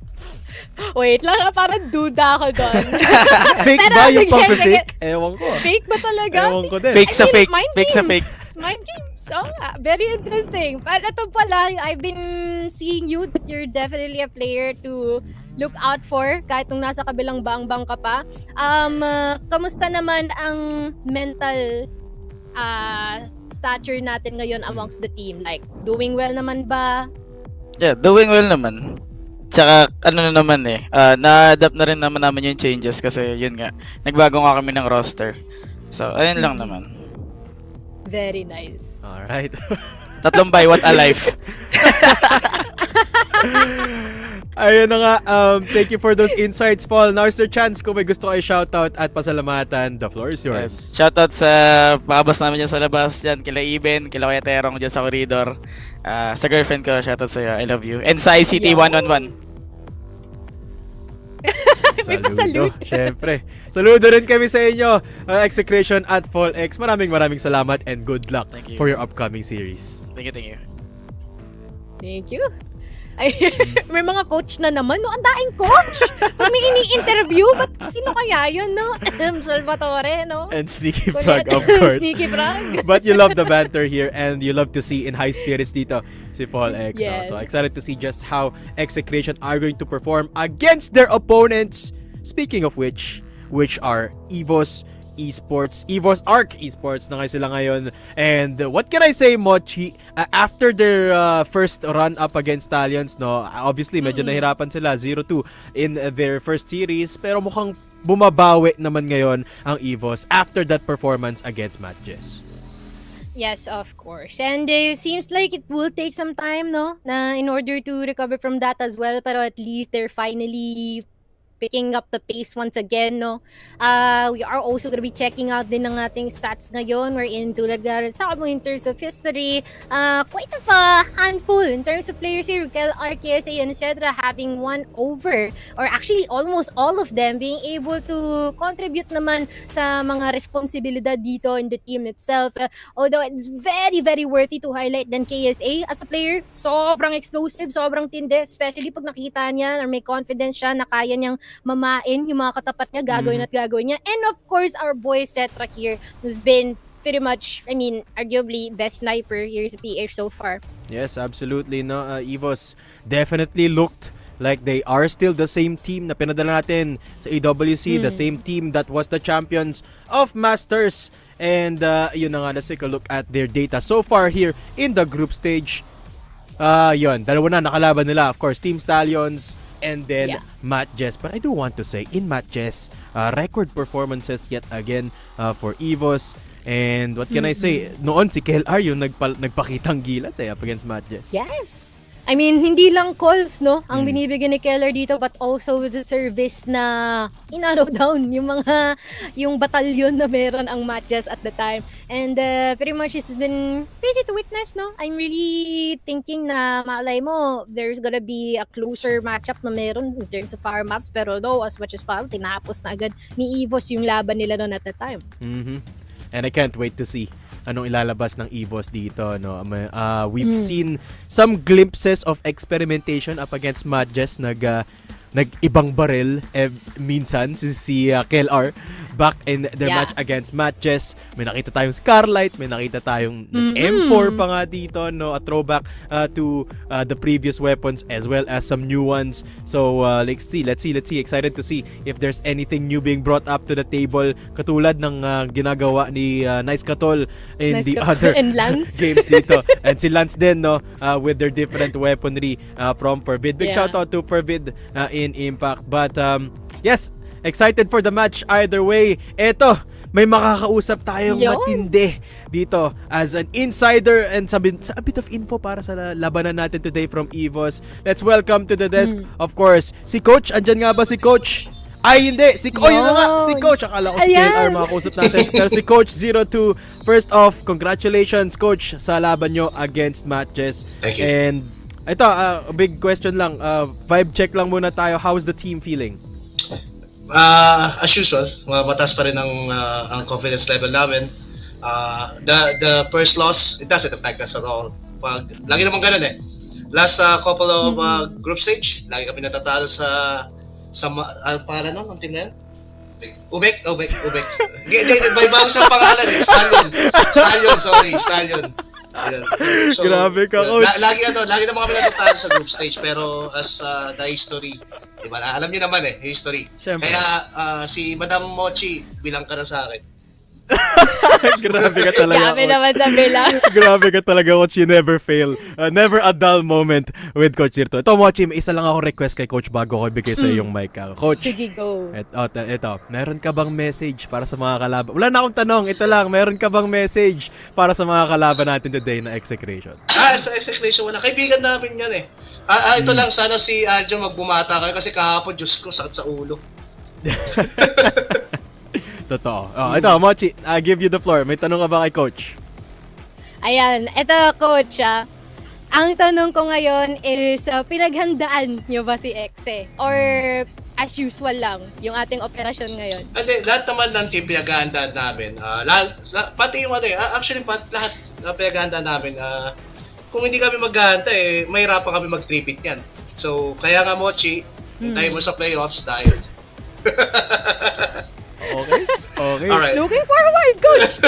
Wait lang, parang duda ako doon. Fake Pero ba yung sige, pag-fake? Ewan ko. Fake ba talaga? Ewan ko din. Fake sa fake. Mind Fake sa games. fake. Mind games. Oh, very interesting. But ito pala, I've been seeing you that you're definitely a player to look out for kahit nung nasa kabilang bang ka pa. Kamusta naman ang mental stature natin ngayon amongst the team? Like, doing well naman ba? Yeah, doing well naman. Tsaka na-adapt na rin naman namin yung changes kasi yun nga, nagbago nga kami ng roster. So, ayun lang naman. Very nice. Alright. 3 buy, what a life. Ayun na nga, thank you for those insights, Paul. Now is your chance kung may gusto kayo shoutout at pasalamatan. The floor is yours. Shoutout sa pakabas namin dyan sa labas, dyan kila Iben, kila Kuya Terong dyan sa corridor. Sa girlfriend ko, shoutout sa'yo, I love you. And sa ICT 111. May pasalute. Syempre. Saludo rin kami sa inyo, Execration at Fall X. Maraming salamat and good luck for your upcoming series. Thank you. Thank you. Ay, may mga coach na naman, no? Ang daing coach! Pag may ini-interview, ba't sino kaya yun, no? Salvatore, no? And Sneaky Frog, of course. Sneaky Frog. But you love the banter here and you love to see in high spirits dito si Paul X. Yes. So excited to see just how Execration are going to perform against their opponents. Speaking of which are EVOS Esports, EVOS ARC Esports na nga sila ngayon. And what can I say, Mochi? After their first run up against Stallions, no, obviously medyo nahirapan sila 0-2 in their first series, pero mukhang bumabawi naman ngayon ang EVOS after that performance against MATTJESS. Yes, of course. And it seems like it will take some time, no? Na in order to recover from that as well, pero at least they're finally picking up the pace once again, no? We are also gonna be checking out din ng ating stats ngayon. We're in tulad sa in terms of history, quite of a handful in terms of players here. Kel, RKSA, and etc. having won over, or actually almost all of them being able to contribute naman sa mga responsibilidad dito in the team itself. Although it's very, very worthy to highlight then KSA as a player, sobrang explosive, sobrang tindi, especially pag nakita niya or may confidence siya na kaya niyang mamain yung mga katapat niya, gagawin at gagawin niya. And of course, our boy Cetra here, who's been pretty much, I mean, arguably best sniper here sa PH so far. Yes, absolutely, no. EVOS definitely looked like they are still the same team na pinadala natin sa AWC, the same team that was the champions of Masters. And yun na nga, let's take a look at their data so far here in the group stage. Yun, dalawa na nakalaban nila, of course, Team Stallions and then MATTJESS. But I do want to say, in MATTJESS, record performances yet again for EVOS. And what can I say? Noon si KLR yung nagpakitang gilas up against MATTJESS. Yes. I mean, hindi lang calls, no, ang binibigyan ni Keller dito, but also the service na inaraw down yung batalyon na meron ang MATTJESS at the time. And pretty much it's been crazy to witness, no? I'm really thinking na malay mo, there's gonna be a closer matchup na meron in terms of our maps. Pero though, as much as possible, tinapos na agad ni EVOS yung laban nila noon at the time. And I can't wait to see anong ilalabas ng EVOS dito, no. We've seen some glimpses of experimentation up against MATTJESS. Nag-ibang baril minsan si KLR back in their match against MATTJESS. May nakita tayong Scarlight, may nakita tayong M4 pa nga dito, no, a throwback to the previous weapons as well as some new ones. So let's see, excited to see if there's anything new being brought up to the table katulad ng ginagawa ni Nice Katol in the other games dito. And si Lance din, no, with their different weaponry from Pervid. Big shout out to Pervid in Impact. But yes, excited for the match either way. Eto, may makakausap tayong matindi dito as an insider and a bit of info para sa labanan natin today from EVOS. Let's welcome to the desk, of course, si Coach. Andyan nga ba si Coach? Ay, hindi. Yun na nga. Si Coach. Akala ko si KLR makakausap natin. Pero si Coach 02. First off, congratulations, Coach, sa laban nyo against MATTJESS. Thank you. And ito, a big question lang. Vibe check lang muna tayo. How's the team feeling? As usual, mataas pa rin ang confidence level namin. The first loss, it doesn't affect us at all. Lagi naman ganun eh. Last couple of group stage, lagi kami natatalo sa pangalan nun, ang team na yan? Ubek. May bago siyang pangalan eh. Stallion. So, grabe ka, Coach. Lagi naman kami natatalo sa group stage, pero as the history, diba, alam niyo naman eh, history. Siyempre. Kaya si Madam Mochi, bilang ka na sa akin. Grabe ka talaga. Grabe naman sa bilang. Grabe ka talaga, Coach. You never fail. Never a dull moment with Coach Zirto. Ito, Mochi, may isa lang ako request kay Coach bago ko ibigay sa yung mic. Coach. Sige, go. Ito, meron ka bang message para sa mga kalaban? Wala na akong tanong. Ito lang, meron ka bang message para sa mga kalaban natin today na Execration? Sa Execration, wala. Kaibigan namin yan eh. Ito lang, sana si Aljo magbumata kayo kasi kahapon, Diyos ko, sakit sa ulo. Totoo. Ito, Mochi, I give you the floor. May tanong ka ba kay Coach? Ayan, eto Coach, ang tanong ko ngayon is, pinaghandaan nyo ba si Exe? Or as usual lang, yung ating operasyon ngayon? Hindi, lahat naman ng team pinaghahandaan namin. Pati yung actually, lahat pinaghahandaan namin. Kung hindi kami maghahanda, mahirapan kami mag-tripit yan. So, kaya nga Mochi, tayo mo sa playoffs dahil. Okay. Alright. Looking forward, Coach!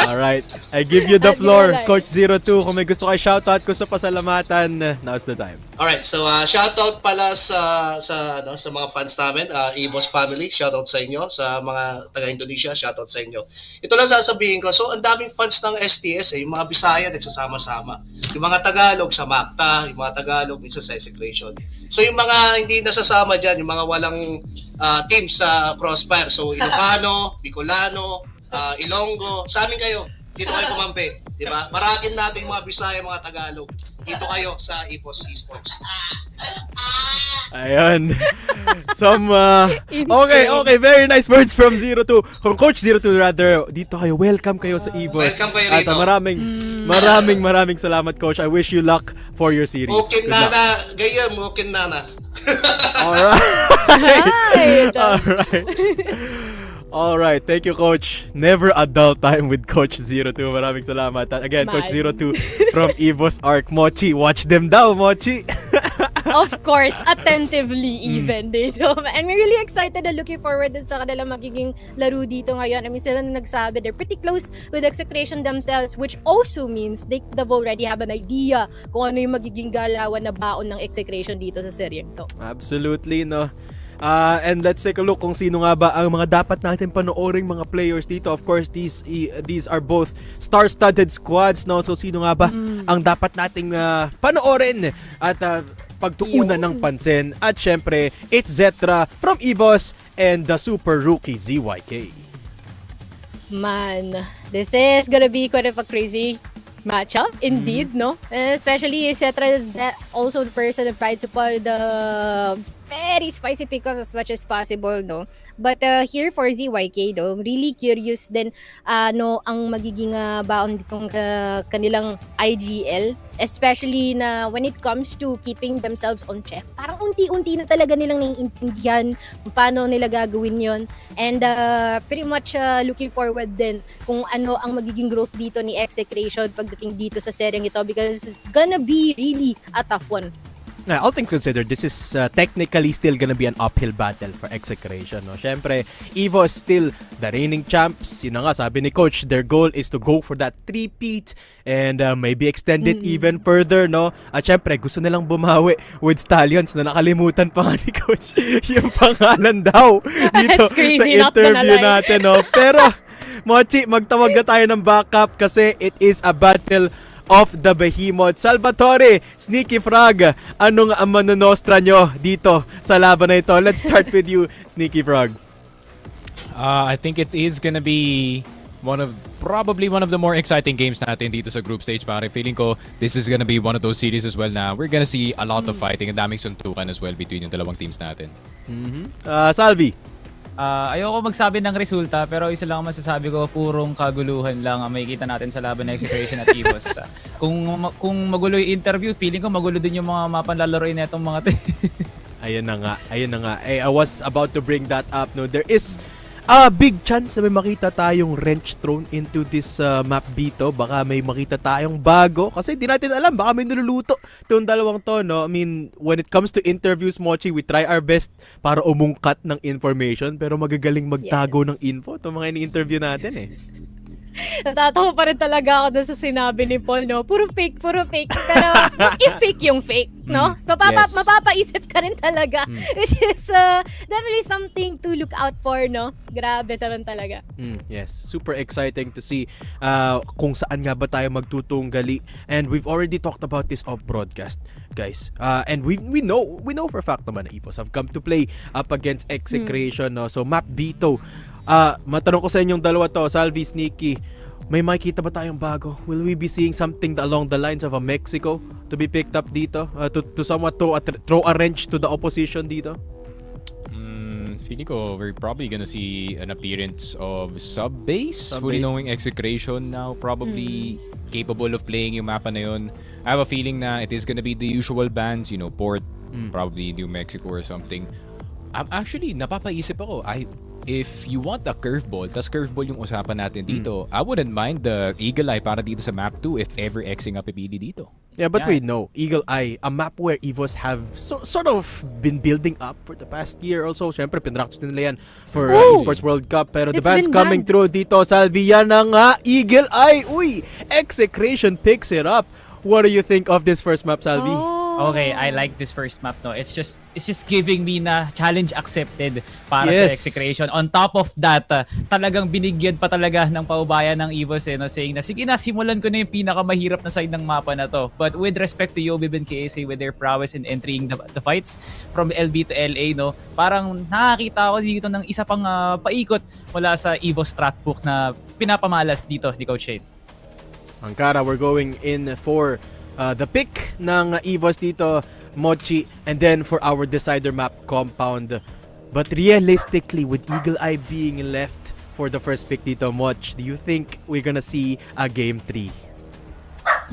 Alright. I give you the floor, Coach 02. Kung may gusto kayo shoutout, gusto pasalamatan, now's the time. Alright, so shoutout pala sa mga fans namin, EVOS family, shoutout sa inyo, sa mga taga-Indonesia, shoutout sa inyo. Ito lang sasabihin ko, so ang daming fans ng STS, yung mga Bisaya nagsasama-sama. Yung mga Tagalog sa MACTA, yung mga Tagalog minsan sa Execration. So yung mga hindi nasasama dyan, yung mga walang team sa Crossfire, so Ilocano, Bicolano, Ilonggo, sa amin kayo, dito kayo kumampi, di ba? Maragin natin yung mga Bisaya, mga Tagalog, dito kayo sa EVOS Esports. Ayan. Okay, very nice words from 02. From Coach 02 rather, dito kayo, welcome kayo sa EVOS. Welcome kayo rito. At maraming salamat, Coach. I wish you luck for your series. Okay, Nana. Gayam, okay, Nana. Alright, thank you, Coach. Never a dull time with Coach 02. Maraming salamat. Again, Coach 02 from EVOS ARC. Mochi, watch them daw, Mochi. Of course, attentively even dito. And we're really excited and looking forward din sa kanilang magiging laro dito ngayon. I mean, sila na nagsabi, they're pretty close with Execration themselves, which also means they already have an idea kung ano yung magiging galawan na baon ng Execration dito sa seryeng to. Absolutely, no? And let's take a look kung sino nga ba ang mga dapat natin panooring mga players dito. Of course, these are both star-studded squads, no? So sino nga ba ang dapat nating panoorin at pagtuunan ng pansin? At syempre, it's Zetra from EVOS and the super rookie ZYK. Man, this is gonna be quite of a crazy matchup, indeed, no? Especially, Cetra is also the person who tries to pull the very spicy pickles as much as possible, no? But here for ZYK, though, really curious din no, ang magiging baon ditong kanilang IGL, especially na when it comes to keeping themselves on check. Parang unti-unti na talaga nilang naiintindihan kung paano nila gagawin yon. And pretty much looking forward din kung ano ang magiging growth dito ni Execration pagdating dito sa seryeng ito, because it's gonna be really a tough one. Yeah, all things considered, this is technically still gonna be an uphill battle for Execration. No? Syempre, EVOS still the reigning champs. Yun na nga, sabi ni Coach, their goal is to go for that three-peat and maybe extend it even further. No? At syempre, gusto nilang bumawi with Stallions na nakalimutan pa nga ni Coach yung pangalan daw dito sa interview natin. No? Pero, Mochi, magtawag na tayo ng backup kasi it is a battle of the Behemoth. Salvatore, Sneaky Frog, anong manonostra nyo dito sa laban na ito? Let's start with you, Sneaky Frog. I think it is gonna be probably one of the more exciting games natin dito sa group stage, pare. Feeling ko this is gonna be one of those series as well na we're gonna see a lot of fighting and daming suntukan as well between yung dalawang teams natin. Salvi. Ayoko magsabi ng resulta, pero isa lang ang masasabi ko, purong kaguluhan lang ang makikita natin sa laban ng Execration at EVOS. Kung magulo yung interview, feeling ko magulo din yung mga mapanlalaroin na itong mga Ayun na nga. I was about to bring that up. No, there is a big chance na may makita tayong wrench thrown into this map dito. Baka may makita tayong bago. Kasi di natin alam, baka may niluluto itong dalawang to, no? I mean, when it comes to interviews, Mochi, we try our best para umungkat ng information. Pero magagaling magtago ng info itong mga ini-interview natin eh. Natatawa pa rin talaga ako dun sa sinabi ni Paul, no? Puro fake. Pero i-fake yung fake, no? So mapapaisip ka rin talaga. Which is definitely something to look out for, no? Grabe naman talaga. Yes, super exciting to see kung saan nga ba tayo magtutunggali. And we've already talked about this off broadcast, guys. And we know for a fact naman na EVOS have come to play up against Execration, no? So map Bito. Matanong ko sa inyong dalawa to, Salvi, Sneaky, may makikita ba tayong bago? Will we be seeing something along the lines of a Mexico to be picked up dito? To somewhat throw a wrench to the opposition dito? Feeling ko we're probably gonna see an appearance of sub-base. Fully knowing Execration now, probably capable of playing yung mapa na yun. I have a feeling na it is gonna be the usual bands, you know, Port, probably New Mexico or something. Actually, napapaisip ako, if you want a curveball, tas curveball yung usapan natin dito, I wouldn't mind the Eagle Eye para dito sa map 2 if ever Xing up pipili dito. Yeah, but we know Eagle Eye, a map where EVOS have sort of been building up for the past year also. Syempre, pinractice nila yan for Esports World Cup. Pero the band's coming through dito, Salvi, yan na nga, Eagle Eye. Uy, Execration picks it up. What do you think of this first map, Salvi? Okay, I like this first map, no. It's just giving me na challenge accepted para sa Execration. On top of that, talagang binigyan pa talaga ng paubayan ng EVOS, no, saying na sige na, simulan ko na yung pinakamahirap na side ng mapa na to. But with respect to Yobib and KSA with their prowess in entering the fights from LB to LA, no, parang nakakita ako dito ng isa pang paikot mula sa EVOS stratbook na pinapamalas dito ni Coach Shane. Ankara, we're going in for the pick ng EVOS dito, Mochi, and then for our decider map, Compound. But realistically, with Eagle Eye being left for the first pick dito, Moch, do you think we're gonna see a Game 3?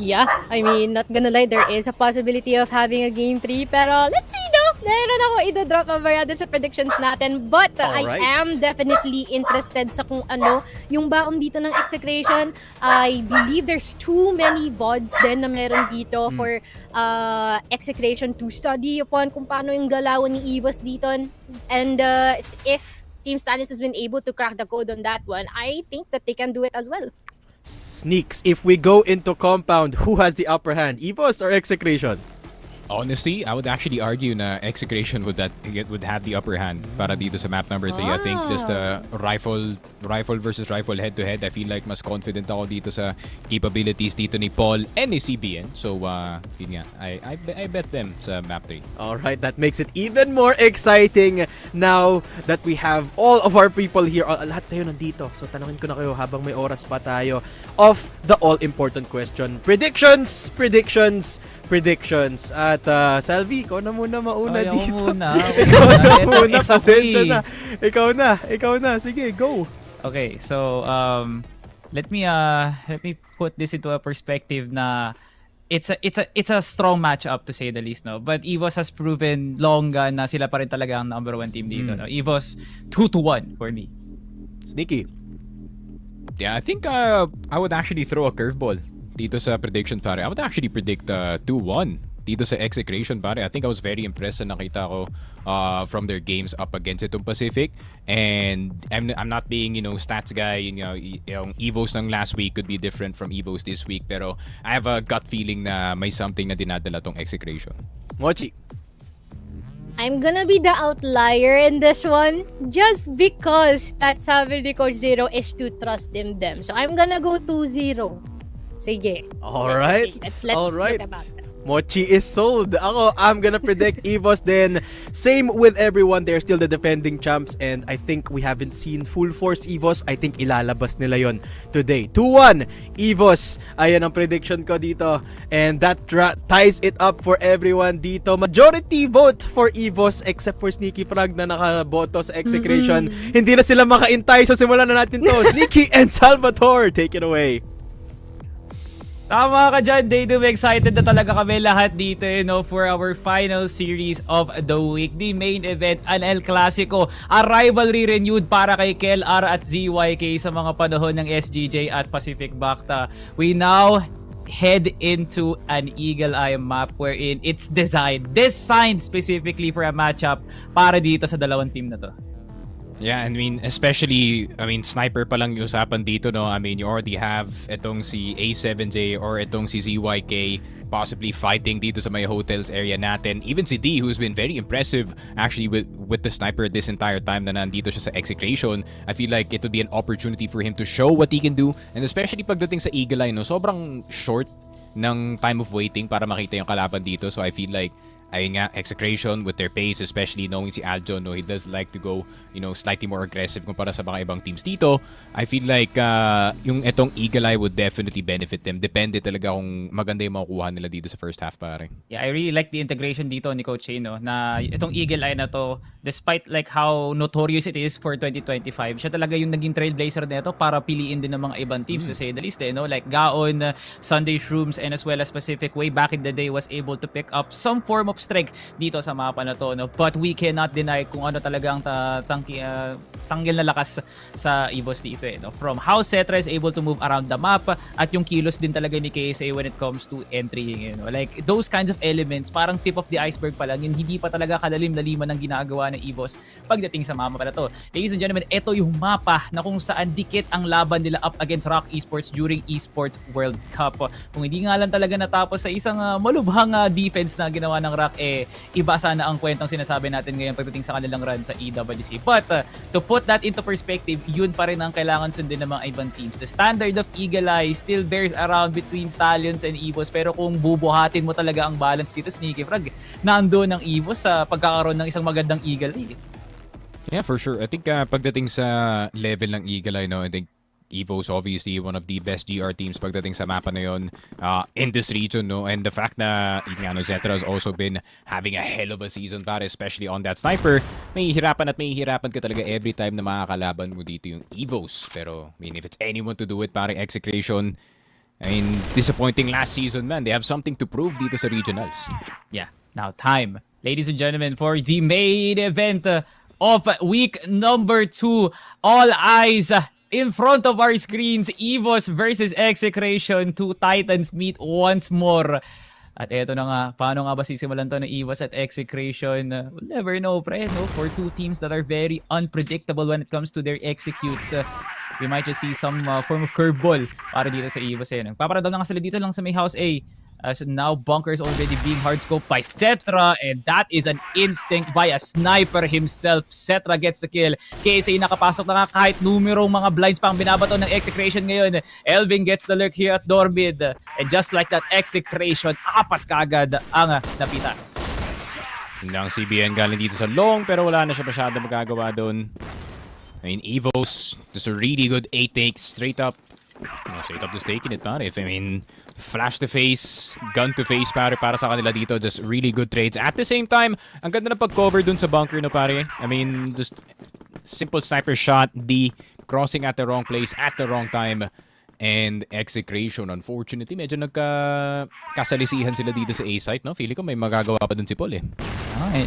Yeah, I mean, not gonna lie, there is a possibility of having a Game 3, pero let's see, no? Meron ako i-drop mamaya din sa predictions natin, but I am definitely interested sa kung ano yung baon dito ng Execration. I believe there's too many VODs din na meron dito for Execration to study upon kung paano yung galawan ni EVOS dito. And if Team Stallions has been able to crack the code on that one, I think that they can do it as well. Sneaks, if we go into Compound, who has the upper hand, EVOS or Execration? Honestly, I would actually argue na Execration would have the upper hand para dito sa map number 3. I think just rifle versus rifle head to head. I feel like mas confident ako dito sa capabilities dito ni Paul and ni CBN. So yun nga, I bet them sa map 3. Alright, that makes it even more exciting now that we have all of our people here. Lahat tayo nandito. So tanongin ko na kayo habang may oras pa tayo of the all-important question. Predictions. At Salvi, ikaw na muna mauna dito. Ikaw na muna, pasensya na. Ikaw na. Sige, go. Okay, so let me put this into a perspective na it's a strong matchup to say the least, no. But EVOS has proven long na sila pa rin talaga ang number 1 team dito, no. EVOS 2-1 for me. Sneaky. Yeah, I think I would actually throw a curveball dito sa prediction, pare. I would actually predict 2-1 dito sa Execration, pare. I think I was very impressed na nakita ko from their games up against itong Pacific. And I'm not being, stats guy. Yung EVOS ng last week could be different from EVOS this week. Pero I have a gut feeling na may something na dinadala tong Execration. Mochi. I'm gonna be the outlier in this one just because that sabi ni Coach Zero is to trust them. So I'm gonna go 2-0. Sige. Alright. Let's Alright. talk about that. Mochi is sold. I'm gonna predict EVOS then. Same with everyone. They're still the defending champs and I think we haven't seen full force EVOS. I think ilalabas nila yon today. 2-1 EVOS. Ayan ang prediction ko dito. And that ties it up for everyone dito. Majority vote for EVOS except for Sneaky Frog na nakaboto sa Execration. Hindi na sila makaintay. So simulan na natin to. Sneaky and Salvatore, take it away. Tama ka dyan, Daydo. Excited na talaga kami lahat dito, for our final series of the week. The main event, an El Clasico. A rivalry renewed para kay KLR at ZYK sa mga panahon ng SGJ at Pacific Bacta. We now head into an Eagle Eye map wherein it's designed specifically for a matchup para dito sa dalawang team na to. Yeah, especially, sniper pa lang yung usapan dito, no? You already have itong si A7J or itong si ZYK possibly fighting dito sa may hotels area natin. Even si D, who's been very impressive actually with the sniper this entire time na nandito siya sa Execration. I feel like it would be an opportunity for him to show what he can do. And especially pagdating sa Eagle Eye, no? Sobrang short ng time of waiting para makita yung kalaban dito. So I feel like ayun nga, Execration with their pace, especially knowing si Aljo, no, he does like to go, slightly more aggressive kumpara sa mga ibang teams dito. I feel like yung etong Eagle Eye would definitely benefit them. Depende talaga kung maganda yung makukuha nila dito sa first half, pare. Yeah, I really like the integration dito ni Coach Shane, na itong Eagle Eye na to, despite like how notorious it is for 2025, siya talaga yung naging trailblazer nito para piliin din ng mga ibang teams, to say the least, like Gaon, Sunday Shrooms, and as well as Pacific way back in the day was able to pick up some form of strength dito sa mapa na to, but we cannot deny kung ano talaga ang tanggil na lakas sa EVOS dito, from how Cetra is able to move around the map at yung kilos din talaga ni KSA when it comes to entrying, like those kinds of elements, parang tip of the iceberg pa lang yun, hindi pa talaga kalalim-laliman ng ginagawa ng EVOS pagdating sa mapa na to. Ladies and gentlemen, ito yung mapa na kung saan dikit ang laban nila up against Rock Esports during Esports World Cup. Kung hindi nga lang talaga natapos sa isang malubhang defense na ginawa ng Rock, iba sana ang kwentong sinasabi natin ngayon pagdating sa kanilang run sa EWC. But to put that into perspective, yun pa rin ang kailangan sundin ng mga ibang teams. The standard of Eagle Eye still bears around between Stallions and EVOS, pero kung bubuhatin mo talaga ang balance dito, Sneaky Frog, nandoon ng EVOS sa pagkakaroon ng isang magandang Eagle Eye. Yeah, for sure. I think pagdating sa level ng Eagle Eye, I think EVOS obviously one of the best GR teams pagdating sa mapa na yun in this region, no? And the fact na Zetra has also been having a hell of a season, pare, especially on that sniper, may hirapan ka talaga every time na makakalaban mo dito yung EVOS. Pero if it's anyone to do it, pare, Execration, disappointing last season, man. They have something to prove dito sa regionals. Yeah, now time, ladies and gentlemen, for the main event of week number 2. All eyes in front of our screens, EVOS versus Execration. Two Titans meet once more. At eto na nga, paano nga ba sisimulan to ng EVOS at Execration? We'll never know, pre, no? For two teams that are very unpredictable when it comes to their executes. We might just see some form of curveball para dito sa EVOS. Paparadam na nga sila dito lang sa may House A. As now, Bunker is already being hard scoped by Cetra, and that is an instinct by a sniper himself. Cetra gets the kill. KSA nakapasok na nga kahit numerong mga blinds pang binabato ng Execration ngayon. Elvin gets the lurk here at door mid. And just like that, Execration, 4 kagad ang napitas. Ang CBN galing dito sa long, pero wala na siya masyado magagawa doon. I mean, EVOS, just a really good 8 takes straight up. Straight up just taking it, pare. I mean, flash to face, gun to face, pare, para sa kanila dito. Just really good trades. At the same time, ang ganda ng pag-cover dun sa bunker, no, pare. I mean, just simple sniper shot, D, crossing at the wrong place at the wrong time. And Execration, unfortunately, medyo nagkasalisihan sila dito sa A-site, no? Feeling ko may magagawa pa dun si Paul, eh.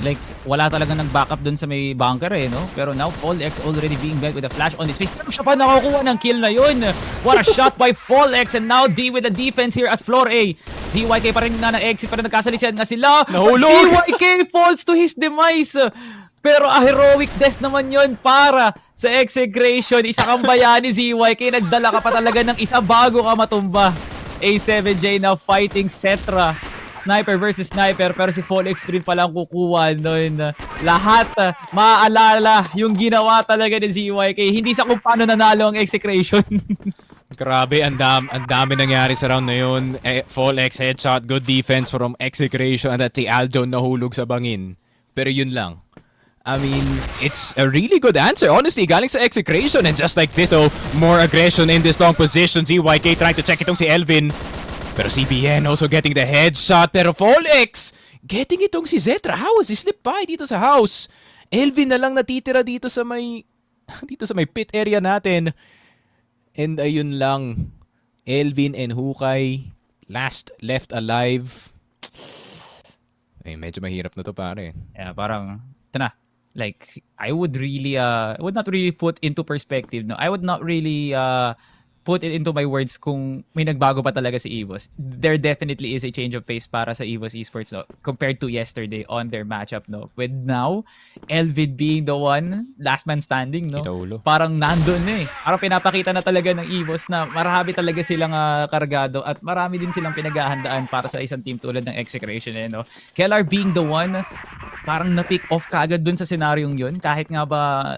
Like, wala talaga nag-backup dun sa may bunker, eh, no? Pero now, Fallex already being bent with a flash on his face. Pero siya pa nakakuha ng kill na yun. What a shot by Fallex. And now, D with the defense here at floor A. ZYK pa rin na exit pa rin nagkasalisihan nga sila. Nahulog! ZYK falls to his demise. Pero a heroic death naman yon para sa Execration. Isa kang bayani, ZYK. Nagdala ka pa talaga ng isa bago ka matumba. A7J now fighting Cetra. Sniper versus sniper. Pero si Fallex rin palang kukuha nun. Lahat maaalala yung ginawa talaga ni ZYK. Hindi sa kung paano nanalo ang Execration. Grabe, ang dami nangyari sa round na yun. Fallex headshot, good defense from Execration. And that si Aljo nahulog sa bangin. Pero yun lang. I mean, it's a really good answer. Honestly, galing sa Execration. And just like this, though, more aggression in this long position. ZYK trying to check itong si Elvin. Pero CBN also getting the headshot. Pero Fallex getting itong si Zetra. How has he slipped by dito sa house? Elvin na lang natitira dito sa may pit area natin. And ayun lang. Elvin and Hukay last left alive. Ay, medyo mahirap na to, pare. Yeah, parang ito na. Like, I would not really put into perspective, no? I would not really put it into my words kung may nagbago pa talaga si EVOS. There definitely is a change of pace para sa EVOS Esports, no? Compared to yesterday on their matchup, no? With now, Elvid being the one, last man standing, no? Parang nandun na eh. Parang pinapakita na talaga ng EVOS na marami talaga silang kargado at marami din silang pinaghahandaan para sa isang team tulad ng Execration, eh, no? Kellar being the one, parang na-pick off kagad dun sa senaryong yun kahit nga ba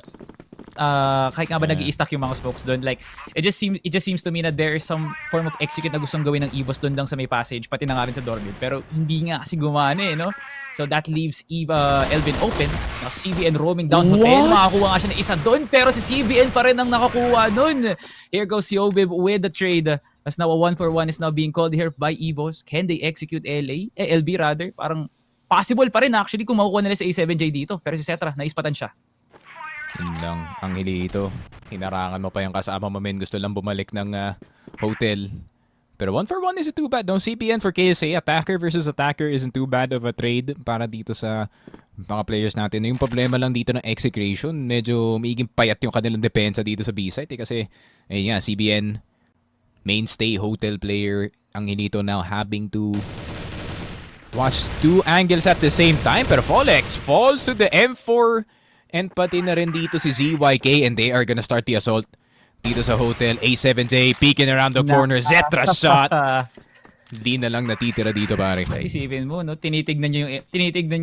nag-i-stack yung mga smokes doon. Like, it just seems to me na there is some form of execute na gustong gawin ng EVOS doon lang sa may passage, pati na nga rin sa door mid. Pero hindi nga kasi gumana eh, no? So that leaves Elvin open. Now CBN roaming down hotel. Makakuha nga siya ng isa doon, pero si CBN pa rin ang nakakuha doon. Here goes Yobib with the trade. As now a 1-for-1 is now being called here by EVOS. Can they execute LB rather? Parang possible pa rin actually kung makukuha nila sa A7J dito. Pero si Cetra, naispatan siya. Yun lang, ang hilito. Hinarangan mo pa yung kasama mo, men. Gusto lang bumalik ng hotel. Pero 1-for-1 isn't too bad. Don't CPN for KSA. Attacker versus attacker isn't too bad of a trade para dito sa mga players natin. Yung problema lang dito ng Execration, medyo maiging payat yung kanilang depensa dito sa B-site. Kasi, ayun nga, CBN, mainstay hotel player, ang hilito now having to watch two angles at the same time. Pero Fallex falls to the M4 and pati na rin dito si ZYK, and they are gonna start the assault dito sa hotel. A7J peeking around the corner. Zetra shot. Di na lang natitira dito, pare. Isipin mo, no? Tinitignan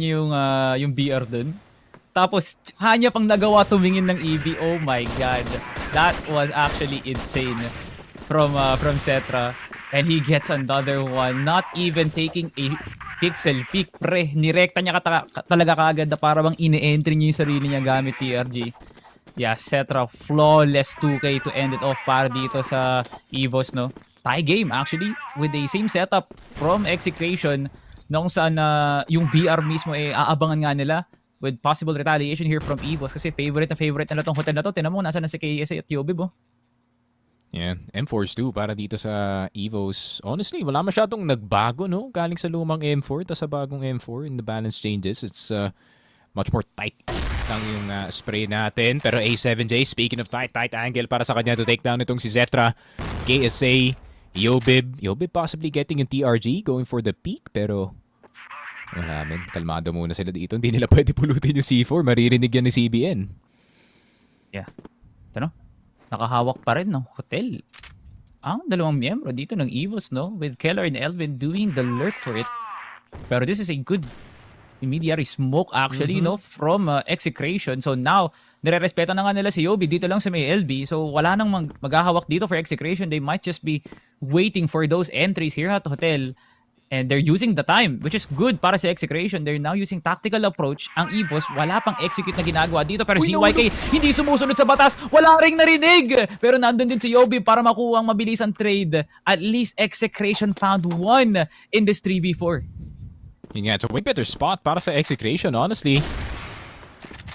niyo yung BR dun. Tapos, hanya pang nagawa tumingin ng EV. Oh my God. That was actually insane from Cetra. And he gets another one. Not even taking a pixel peek, pre. Nirekta niya talaga kaagad na para bang ini-entry niya yung sarili niya gamit TRG. Yeah, Cetra, flawless 2K to end it off para dito sa EVOS, no? Tie game, actually, with the same setup from Execration, nung saan yung BR mismo aabangan nga nila with possible retaliation here from EVOS kasi favorite na tong hotel na to. Tinan mo, nasa na si KSA at Yobib, oh. Yeah, M4s too para dito sa EVOS. Honestly, wala masyadong nagbago, no? Galing sa lumang M4 tas sa bagong M4 in the balance changes. It's much more tight lang yung spray natin. Pero A7J, speaking of tight angle para sa kanya to take down itong si Zetra. KSA, Yobib possibly getting yung TRG, going for the peak, pero wala namin. Kalmado muna sila dito. Hindi nila pwede pulutin yung C4. Maririnig yan ni CBN. Yeah. Ito, no? Nakahawak pa rin, no? Hotel. ang dalawang miyembro dito ng EVOS, no? With Keller and Elvin doing the lurk for it. Pero this is a good immediate smoke actually, no? From Execration. So now, nire-respeto na nga nila si Yobi dito lang sa may LB. So wala nang maghahawak dito for Execration. They might just be waiting for those entries here at Hotel. And they're using the time, which is good para sa Execration. They're now using tactical approach. Ang EVOS, wala pang execute na ginagawa dito. Pero ZYK, hindi sumusunod sa batas. Wala ring narinig. Pero nandun din si Yobi para makuha ang mabilisang trade. At least Execration found one in this 3v4. Yun nga, it's a way better spot para sa Execration, honestly.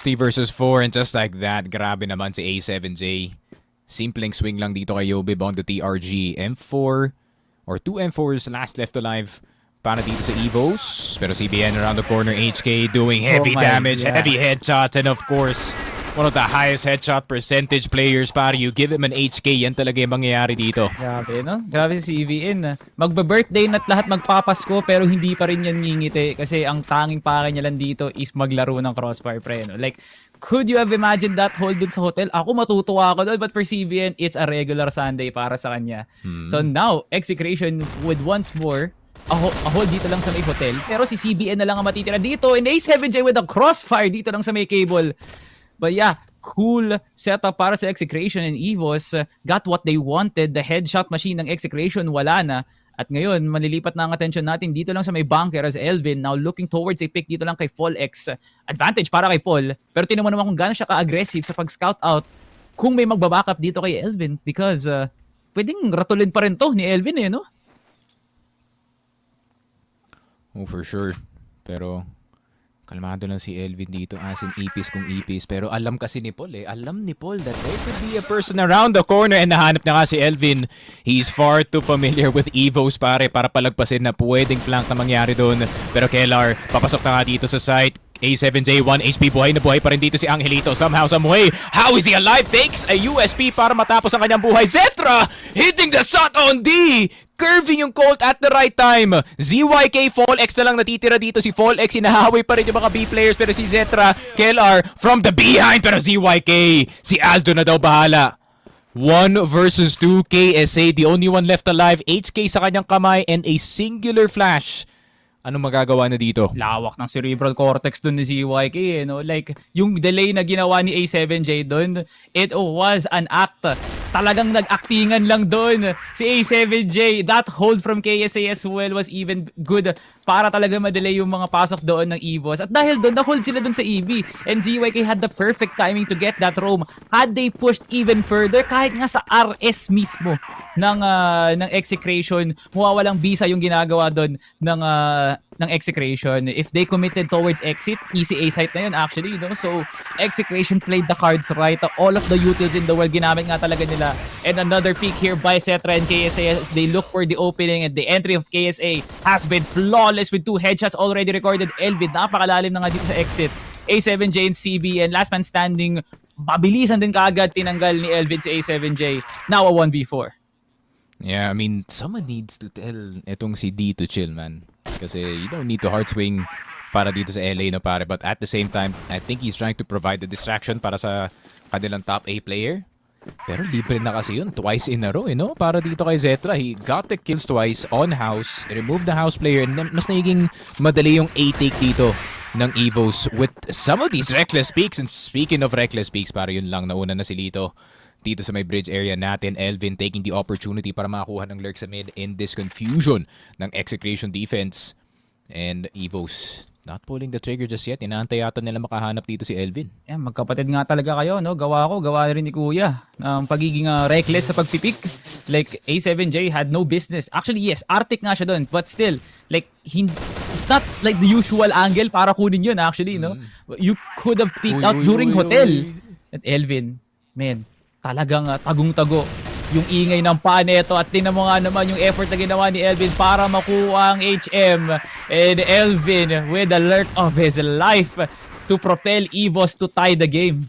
3 versus 4, and just like that, grabe naman si A7J. Simpleng swing lang dito kay Yobi on the TRG. M4, or 2 M4s last left alive para dito sa EVOS. Pero CBN around the corner, HK doing heavy damage, heavy headshots, and of course, one of the highest headshot percentage players para you give him an HK. Yan talaga yung mangyayari dito. Grabe, no? Grabe si CVN. Magba-birthday na't lahat magpapasko pero hindi pa rin yan ngingiti kasi ang tanging pake niya lang dito is maglaro ng Crossfire, pre. No? Like, could you have imagined that hold dun sa hotel? Ako matutuwa ako doon, but for CVN, it's a regular Sunday para sa kanya. So now, Execration would once more a hold dito lang sa may hotel. Pero si CBN na lang ang matitira dito. And A7J with a Crossfire dito lang sa may cable. But yeah, cool setup para sa Execration and EVOS. Got what they wanted. The headshot machine ng Execration wala na. At ngayon, malilipat na ang attention natin dito lang sa may bunker as Elvin. Now looking towards a pick dito lang kay FallX. Advantage para kay Paul. Pero tinan mo naman kung gaano siya ka-aggressive sa pag-scout out kung may magbaback-up dito kay Elvin. Because pwedeng ratulin pa rin to ni Elvin no? Oh, for sure. Pero kalmado lang si Elvin dito as in ipis kung ipis. Pero alam kasi ni Paul Alam ni Paul that there could be a person around the corner and nahanap na nga si Elvin. He's far too familiar with EVOS para palagpasin na pwedeng flank na mangyari doon. Pero Kellar, papasok na nga dito sa site. A7J, 1 HP, buhay na buhay pa rin dito si Angelito. Somehow, some way. How is he alive? Takes a USP para matapos ang kanyang buhay. Zetra hitting the shot on D. Curving yung Colt at the right time. ZYK, FallX na lang natitira dito. Si FallX, inahawi pa rin yung mga B players. Pero si Zetra, Kellar from the behind. Pero ZYK, si Aldo na daw bahala. 1 versus 2, KSA, the only one left alive. HK sa kanyang kamay and a singular flash. Anong magagawa na dito? Lawak ng cerebral cortex dun ni ZYK, no? Like, yung delay na ginawa ni A7J dun, it was an act. Talagang nag-actingan lang dun si A7J. That hold from KSA as well was even good para talaga madelay yung mga pasok doon ng EVOS. At dahil doon, na-hold sila doon sa EV. And ZYK had the perfect timing to get that roam. Had they pushed even further, kahit nga sa RS mismo ng Execration, mawawalang bisa yung ginagawa doon ng Execration. If they committed towards exit, easy A site na yun actually, no? So, Execration played the cards right. All of the utils in the world, ginamit nga talaga nila. And another pick here by Cetra and KSA as they look for the opening, and the entry of KSA has been flawless with 2 headshots already recorded. Elvid, napakalalim na nga dito sa exit. A7J and CB, and last man standing, mabilisan din kaagad tinanggal ni Elvid si A7J. Now a 1v4. Yeah, I mean, someone needs to tell etong si D to chill, man. Kasi you don't need to hard swing para dito sa LA, no, pare. But at the same time, I think he's trying to provide the distraction para sa kanilang top A player. Pero libre na kasi yun, twice in a row, no? Para dito kay Zetra, he got the kills twice on house, removed the house player, and mas nagiging madali yung A-take dito ng EVOS with some of these reckless peaks. And speaking of reckless peaks, para yun lang, nauna na si Lito dito sa may bridge area natin. Elvin taking the opportunity para makakuha ng lurk sa mid in this confusion ng Execration defense. And EVOS not pulling the trigger just yet. Inaantay yata nila makahanap dito si Elvin. Yeah, magkapatid nga talaga kayo, no? Gawa rin ni Kuya. Pagiging reckless sa pagpipik. Like, A7J had no business. Actually, yes, Arctic nga siya doon. But still, like, it's not like the usual angle para kunin yun, actually, no? You could have picked out during hotel. At Elvin, man, talagang tagong-tago yung ingay ng paneto, at tingnan mo nga naman yung effort na ginawa ni Elvin para makuha ang HM. And Elvin with the alert of his life to propel EVOS to tie the game.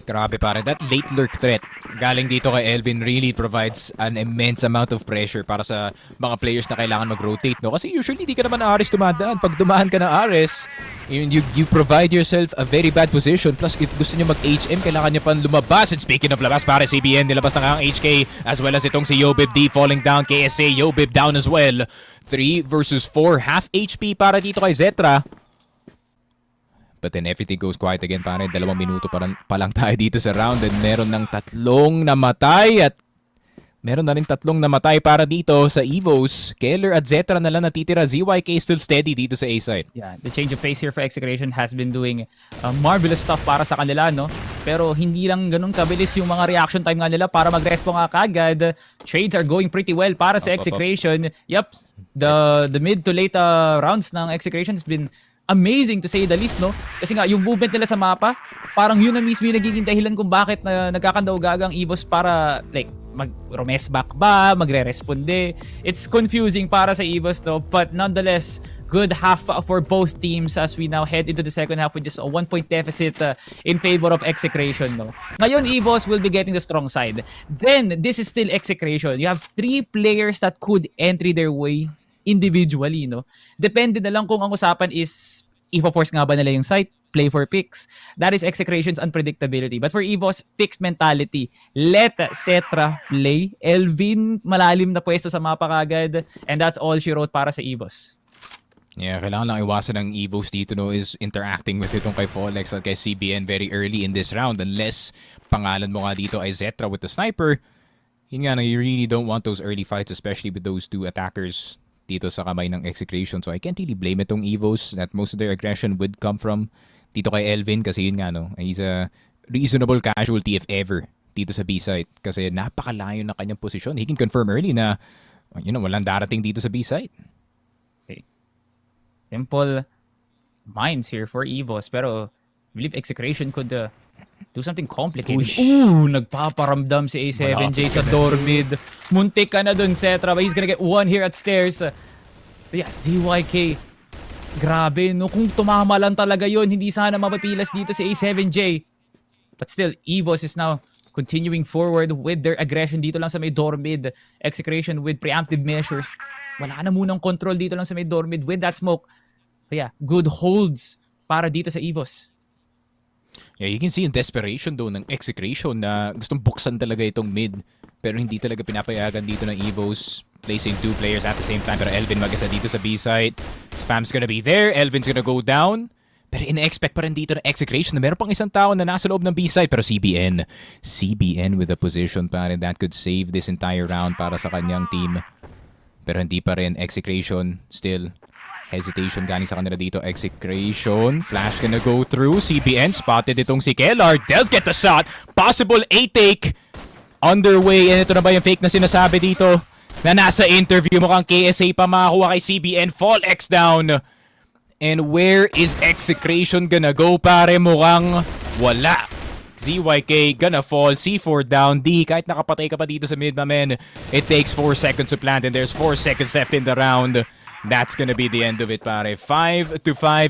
Grabe pare, that late lurk threat galing dito kay Elvin really provides an immense amount of pressure para sa mga players na kailangan mag-rotate, no? Kasi usually di ka naman na Ares dumadaan. Pag dumaan ka ng Ares, you provide yourself a very bad position. Plus, if gusto niyo mag-HM, kailangan niya pang lumabas. And speaking of labas, pare, CBN nilabas na nga ang HK as well as itong si Yobib D falling down. KSA, Yobib down as well. 3 versus 4, half HP para dito kay Zetra. But then everything goes quiet again, pare. 2 minuto pa lang tayo dito sa round and meron ng 3 namatay at meron na rin 3 namatay para dito sa EVOS. Keller at Zetra na lang natitira. ZYK still steady dito sa A-side. Yeah, the change of pace here for Execration has been doing marvelous stuff para sa kanila, no? Pero hindi lang ganun kabilis yung mga reaction time nga nila para mag-respawn nga kagad. Trades are going pretty well para sa Execration. Yep, the mid to late rounds ng Execration has been amazing to say the least, no? Kasi nga, yung movement nila sa mapa, parang yun na mismo yung nagiging dahilan kung bakit na nagkakandaw-gagang EVOS para, like, mag-romes back ba, magre-responde. It's confusing para sa EVOS, no? But nonetheless, good half for both teams as we now head into the second half with just a 1-point deficit in favor of Execration, no? Ngayon, EVOS will be getting the strong side. Then, this is still Execration. You have 3 players that could entry their way individually, no? Depende na lang kung ang usapan is EVO-force nga ba nila yung site, play for picks. That is Execration's unpredictability. But for EVOS, fixed mentality. Let Cetra play. Elvin, malalim na pwesto sa mapa kagad. And that's all she wrote para sa EVOS. Yeah, kailangan lang iwasan ng EVOS dito, no, is interacting with itong kay Folex at kay CBN very early in this round. Unless pangalan mo nga dito ay Zetra with the sniper, yun nga, you really don't want those early fights, especially with those 2 attackers dito sa kamay ng Execration. So I can't really blame itong EVOS that most of their aggression would come from dito kay Elvin kasi yun nga, no, he's a reasonable casualty if ever dito sa B-site kasi napakalayo na kanyang posisyon. He can confirm early na walang darating dito sa B-site. Okay. Simple minds here for EVOS pero I believe Execration could do something complicated. Ush. Ooh, nagpaparamdam si A7J sa door mid. Muntik ka na dun, Cetra, but he's gonna get 1 here at stairs. But yeah, ZYK. Grabe, no? Kung tumama lang talaga yon, hindi sana mapapilas dito si A7J. But still, EVOS is now continuing forward with their aggression dito lang sa may door mid. Execration with preemptive measures. Wala na munang control dito lang sa may door mid with that smoke. But yeah, good holds para dito sa EVOS. Yeah, you can see yung desperation though ng Execration na gustong buksan talaga itong mid pero hindi talaga pinapayagan dito ng EVOS placing 2 players at the same time. Pero Elvin mag-isa dito sa B-side. Spam's gonna be there. Elvin's gonna go down. Pero ina-expect pa rin dito ng Execration na meron pang isang tao na nasa loob ng B-side. Pero CBN with a position pa rin that could save this entire round para sa kanyang team. Pero hindi pa rin. Execration still hesitation galing sa kanila dito. Execration. Flash gonna go through. CBN spotted itong si Kellar. Does get the shot. Possible A-take. Underway. And ito na ba yung fake na sinasabi dito? Na nasa interview mukhang KSA pa makakuha kay CBN. Fall X down. And where is Execration gonna go, pare? Mukhang wala. ZYK gonna fall. C4 down. D, kahit nakapatay ka pa dito sa mid, my man, it takes 4 seconds to plant and there's 4 seconds left in the round. That's gonna be the end of it, pare. 5-5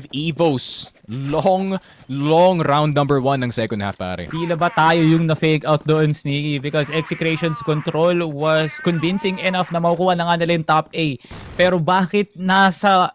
EVOS. Long round number 1 ng second half, pare. Tila ba tayo yung na-fake out doon, Sneaky? Because Execration's control was convincing enough na makukuha na nga nila yung top A. Pero bakit nasa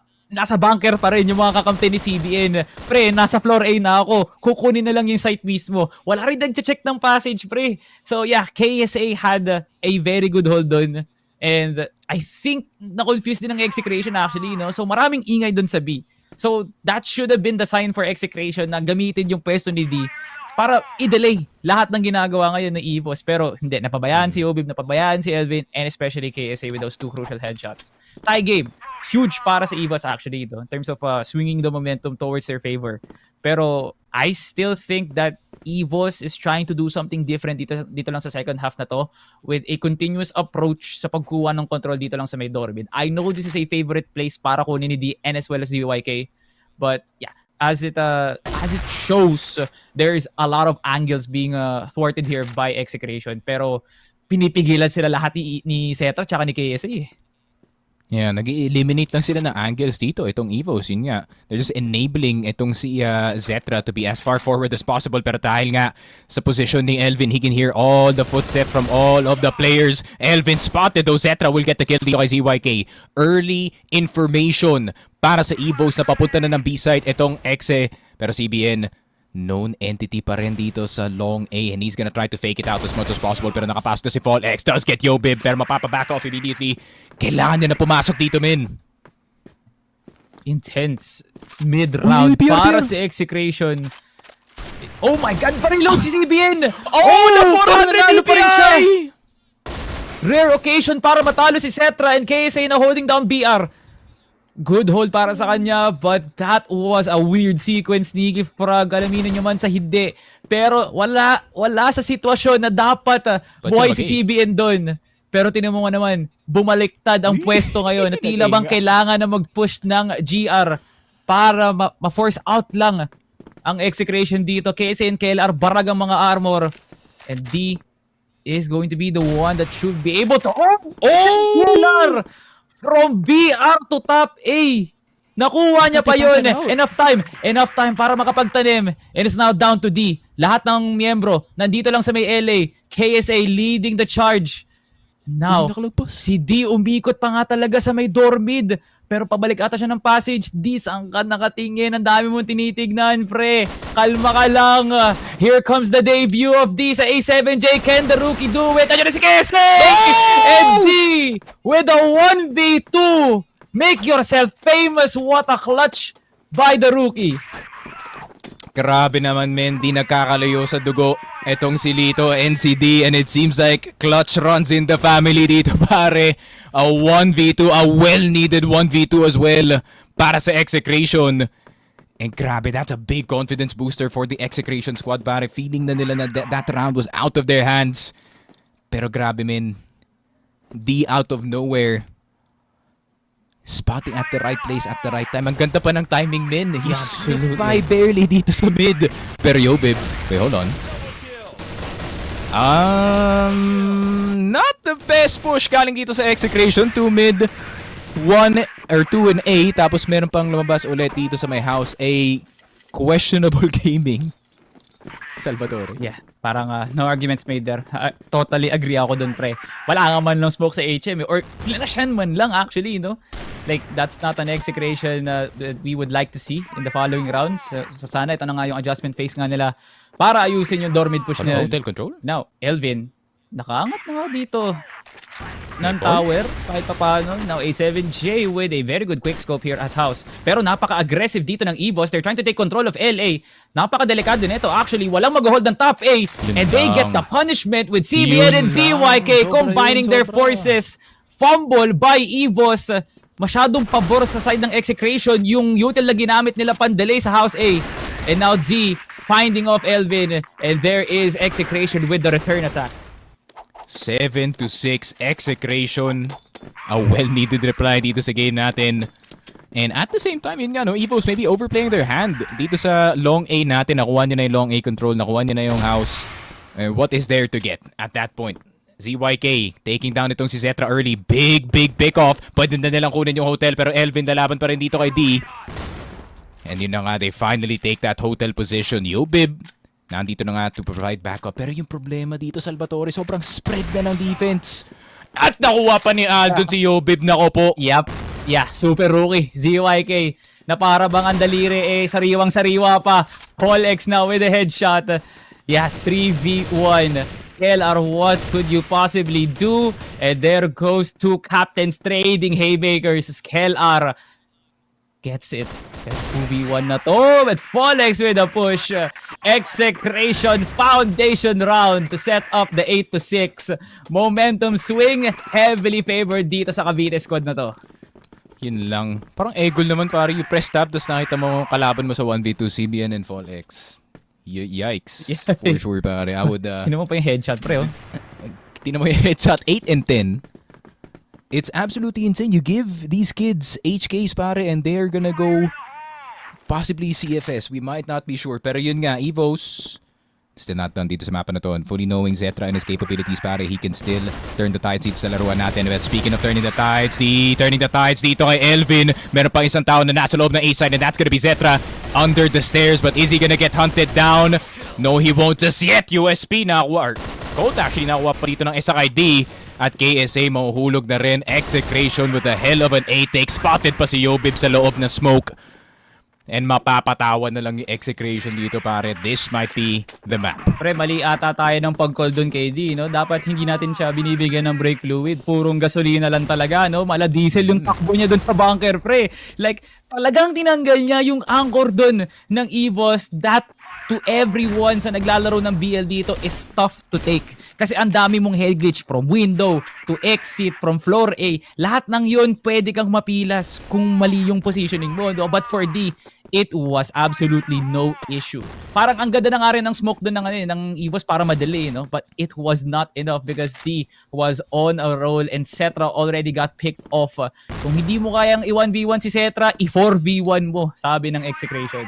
bunker pa rin yung mga kakampi ni CBN? Pre, nasa floor A na ako. Kukunin na lang yung site mismo. Wala rin nag-check ng passage, pre. So yeah, KSA had a very good hold doon. And I think na-confuse din ng Execration actually, no? So maraming ingay doon sa B. So that should have been the sign for Execration na gamitin yung pwesto ni D para i-delay lahat ng ginagawa ngayon ng EVOS. Pero hindi, napabayaan si Obib, napabayaan si Elvin, and especially KSA with those 2 crucial headshots. Tie game. Huge para sa EVOS actually ito in terms of swinging the momentum towards their favor. Pero I still think that EVOS is trying to do something different dito lang sa second half na to with a continuous approach sa pagkuha ng control dito lang sa may doorbid. I know this is a favorite place para kunin ni D and as well as ZYK. But yeah, as it shows, there's a lot of angles being thwarted here by Execration. Pero pinipigilan sila lahat ni Cetra tsaka ni KSA. Yeah, nag-eliminate lang sila ng angles dito. Itong EVOS, yun nga. They're just enabling itong si Zetra to be as far forward as possible. Pero dahil nga sa position ni Elvin, he can hear all the footsteps from all of the players. Elvin spotted though. Zetra will get the kill dito kay ZYK. Early information para sa EVOS na papunta na ng B-side itong Exe. Pero CBN, known entity pa rin dito sa long A and he's gonna try to fake it out as much as possible pero nakapasok na si Fall X. Does get Yobib pero mapapaback off immediately. Kailangan niya na pumasok dito, men. Intense mid-round para sa Execration. Oh my God, pa-reload si CBN! Oh, na 400 pa rin siya! DPI! Rare occasion para matalo si Cetra and KSA na holding down BR. Good hold para sa kanya, but that was a weird sequence ni Gif Prag. Alaminin nyo man sa hindi. Pero wala sa sitwasyon na dapat buhay si CBN doon. Pero tinan mo nga naman, bumaliktad ang pwesto ngayon. At tila bang kailangan na mag-push ng GR para ma-force out lang ang Execration dito. KSA and KLR, barag ang mga armor. And D is going to be the one that should be able to... KLR! From BR to top A. Nakuha niya pa yun. Enough time para makapagtanim. And it's now down to D. Lahat ng miyembro nandito lang sa may LA. KSA leading the charge. Now, si D umikot pa nga talaga sa may door mid. Pero pabalik ata siya ng passage. D, saan ka nakatingin? Ang dami mong tinitignan, pre. Kalma ka lang. Here comes the debut of D sa A7J. Can the rookie do it? Ayun na si KSA! And D with a 1v2. Make yourself famous. What a clutch by the rookie. Grabe naman, men. Di nagkakalayo sa dugo etong si Lito NCD and it seems like clutch runs in the family dito, pare. A 1v2, a well-needed 1v2 as well para sa Execration. And grabe, that's a big confidence booster for the Execration squad, pare. Feeling na nila na that round was out of their hands. Pero grabe, men. D out of nowhere. Spotting at the right place at the right time. Ang ganda pa ng timing, men. He slipped by barely dito sa mid. Pero Yobib, wait, hold on. Not the best push galing dito sa Execration. 2 mid, 1 or 2 in A. Tapos meron pang lumabas ulit dito sa my house. A questionable gaming. Salvatore. Yeah, parang no arguments made there. Totally agree ako dun, pre. Wala nga man lang smoke sa HM or flashan man lang actually, no? Like, that's not an Execration that we would like to see in the following rounds. So sana ito na nga yung adjustment phase nga nila para ayusin yung door mid push nila. Hotel control? Now, Elvin, nakaangat na nga dito ng tower kahit pa paano. Now A7J with a very good quick scope here at house. Pero napaka-aggressive dito ng EVOS. They're trying to take control of LA. Napaka-delikado nito. Actually, walang mag-hold ng top A. And they get the punishment with CBN and ZYK combining their forces. Fumble by EVOS. Masyadong pabor sa side ng Execration yung util na ginamit nila pan-delay sa house A. And now D finding off Elvin. And there is Execration with the return attack. 7-6 Execration. A well-needed reply dito sa game natin. And at the same time, yun nga, no, EVOS maybe overplaying their hand. Dito sa long A natin, nakuha niya na yung long A control, nakuha niya na yung house. What is there to get at that point? ZYK taking down itong si Zetra early. Big pick off. Pwede na nilang kunin yung hotel pero Elvin nalaban pa rin dito kay D. And yun na nga, they finally take that hotel position. Yobib nandito na nga to provide backup. Pero yung problema dito, Salvatore, sobrang spread na ng defense. At nakuha pa ni Aldon si Yobib. Nako po. Yup. Yeah, super rookie. ZYK. Na para bang ang daliri sariwang-sariwa pa. Paul X now with a headshot. Yeah, 3v1. KLR, what could you possibly do? And there goes two captains trading haymakers. KLR gets it. 2v1 na to. But Folex with a push. Execration foundation round to set up the 8-6. Momentum swing. Heavily favored dito sa Cavite squad na to. Yun lang. Parang egol naman pare. You press tab tapos nakita mo kalaban mo sa 1v2 CBN and Folex. Yikes. Yeah. For sure pare. I would... Tingnan mo pa yung headshot pre oh. Tingnan mo yung headshot. 8 and 10. It's absolutely insane. You give these kids HKs pare and they're gonna go possibly CFS. We might not be sure. Pero yun nga, EVOS Still not done dito sa mapa na to. And fully knowing Zetra and his capabilities, pare, he can still turn the tides dito sa laruan natin. But speaking of turning the tides dito kay Elvin. Meron pang isang tao na nasa loob ng A-side, and that's gonna be Zetra under the stairs. But is he gonna get hunted down? No, he won't just yet. USP nakuha. Colt actually nakuha pa dito ng isa kay D. At KSA mahuhulog na rin. Execration with a hell of an A-take. Spotted pa si Yobib sa loob ng smoke. And mapapatawan na lang yung Execration dito, pare. This might be the map. Pre, mali ata tayo ng pag-call dun kay D, no? Dapat hindi natin siya binibigyan ng brake fluid. Purong gasolina lang talaga, no? Mala diesel yung takbo niya dun sa bunker, pre. Like, talagang tinanggal niya yung anchor dun ng EVOS. That, to everyone sa naglalaro ng BL dito, is tough to take. Kasi ang dami mong head glitch from window to exit, from floor A. Lahat ng yun, pwede kang mapilas kung mali yung positioning mo, no? But for D, it was absolutely no issue. Parang ang ganda na nga rin ng smoke doon ng EVOS para madali, no? But it was not enough because D was on a roll and Cetra already got picked off. Kung hindi mo kayang i-1v1 si Cetra, i-4v1 mo, sabi ng Execration.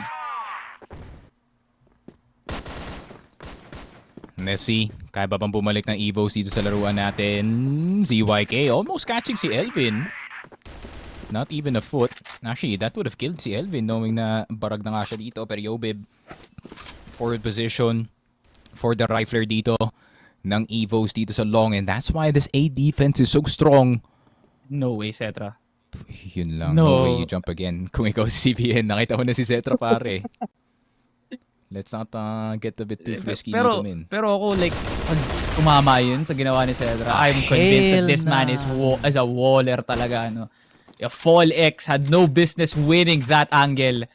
Nessie, kaya ba bang bumalik ng EVOS dito sa laruan natin? ZYK almost catching si Elvin. Not even a foot. Actually, that would have killed si Elvin knowing na barag na nga siya dito. Pero Yobib, forward position for the rifler dito ng EVOS dito sa long. And that's why this A defense is so strong. No way, Cetra. Yun lang. No way you jump again. Kung ikaw si CBN, nakita mo na si Cetra, pare. Let's not get a bit too frisky dito, man. Pero ako, like, pag kumama yun sa ginawa ni Cetra, I'm convinced that this man is a waller talaga, no? Fall X had no business winning that angle.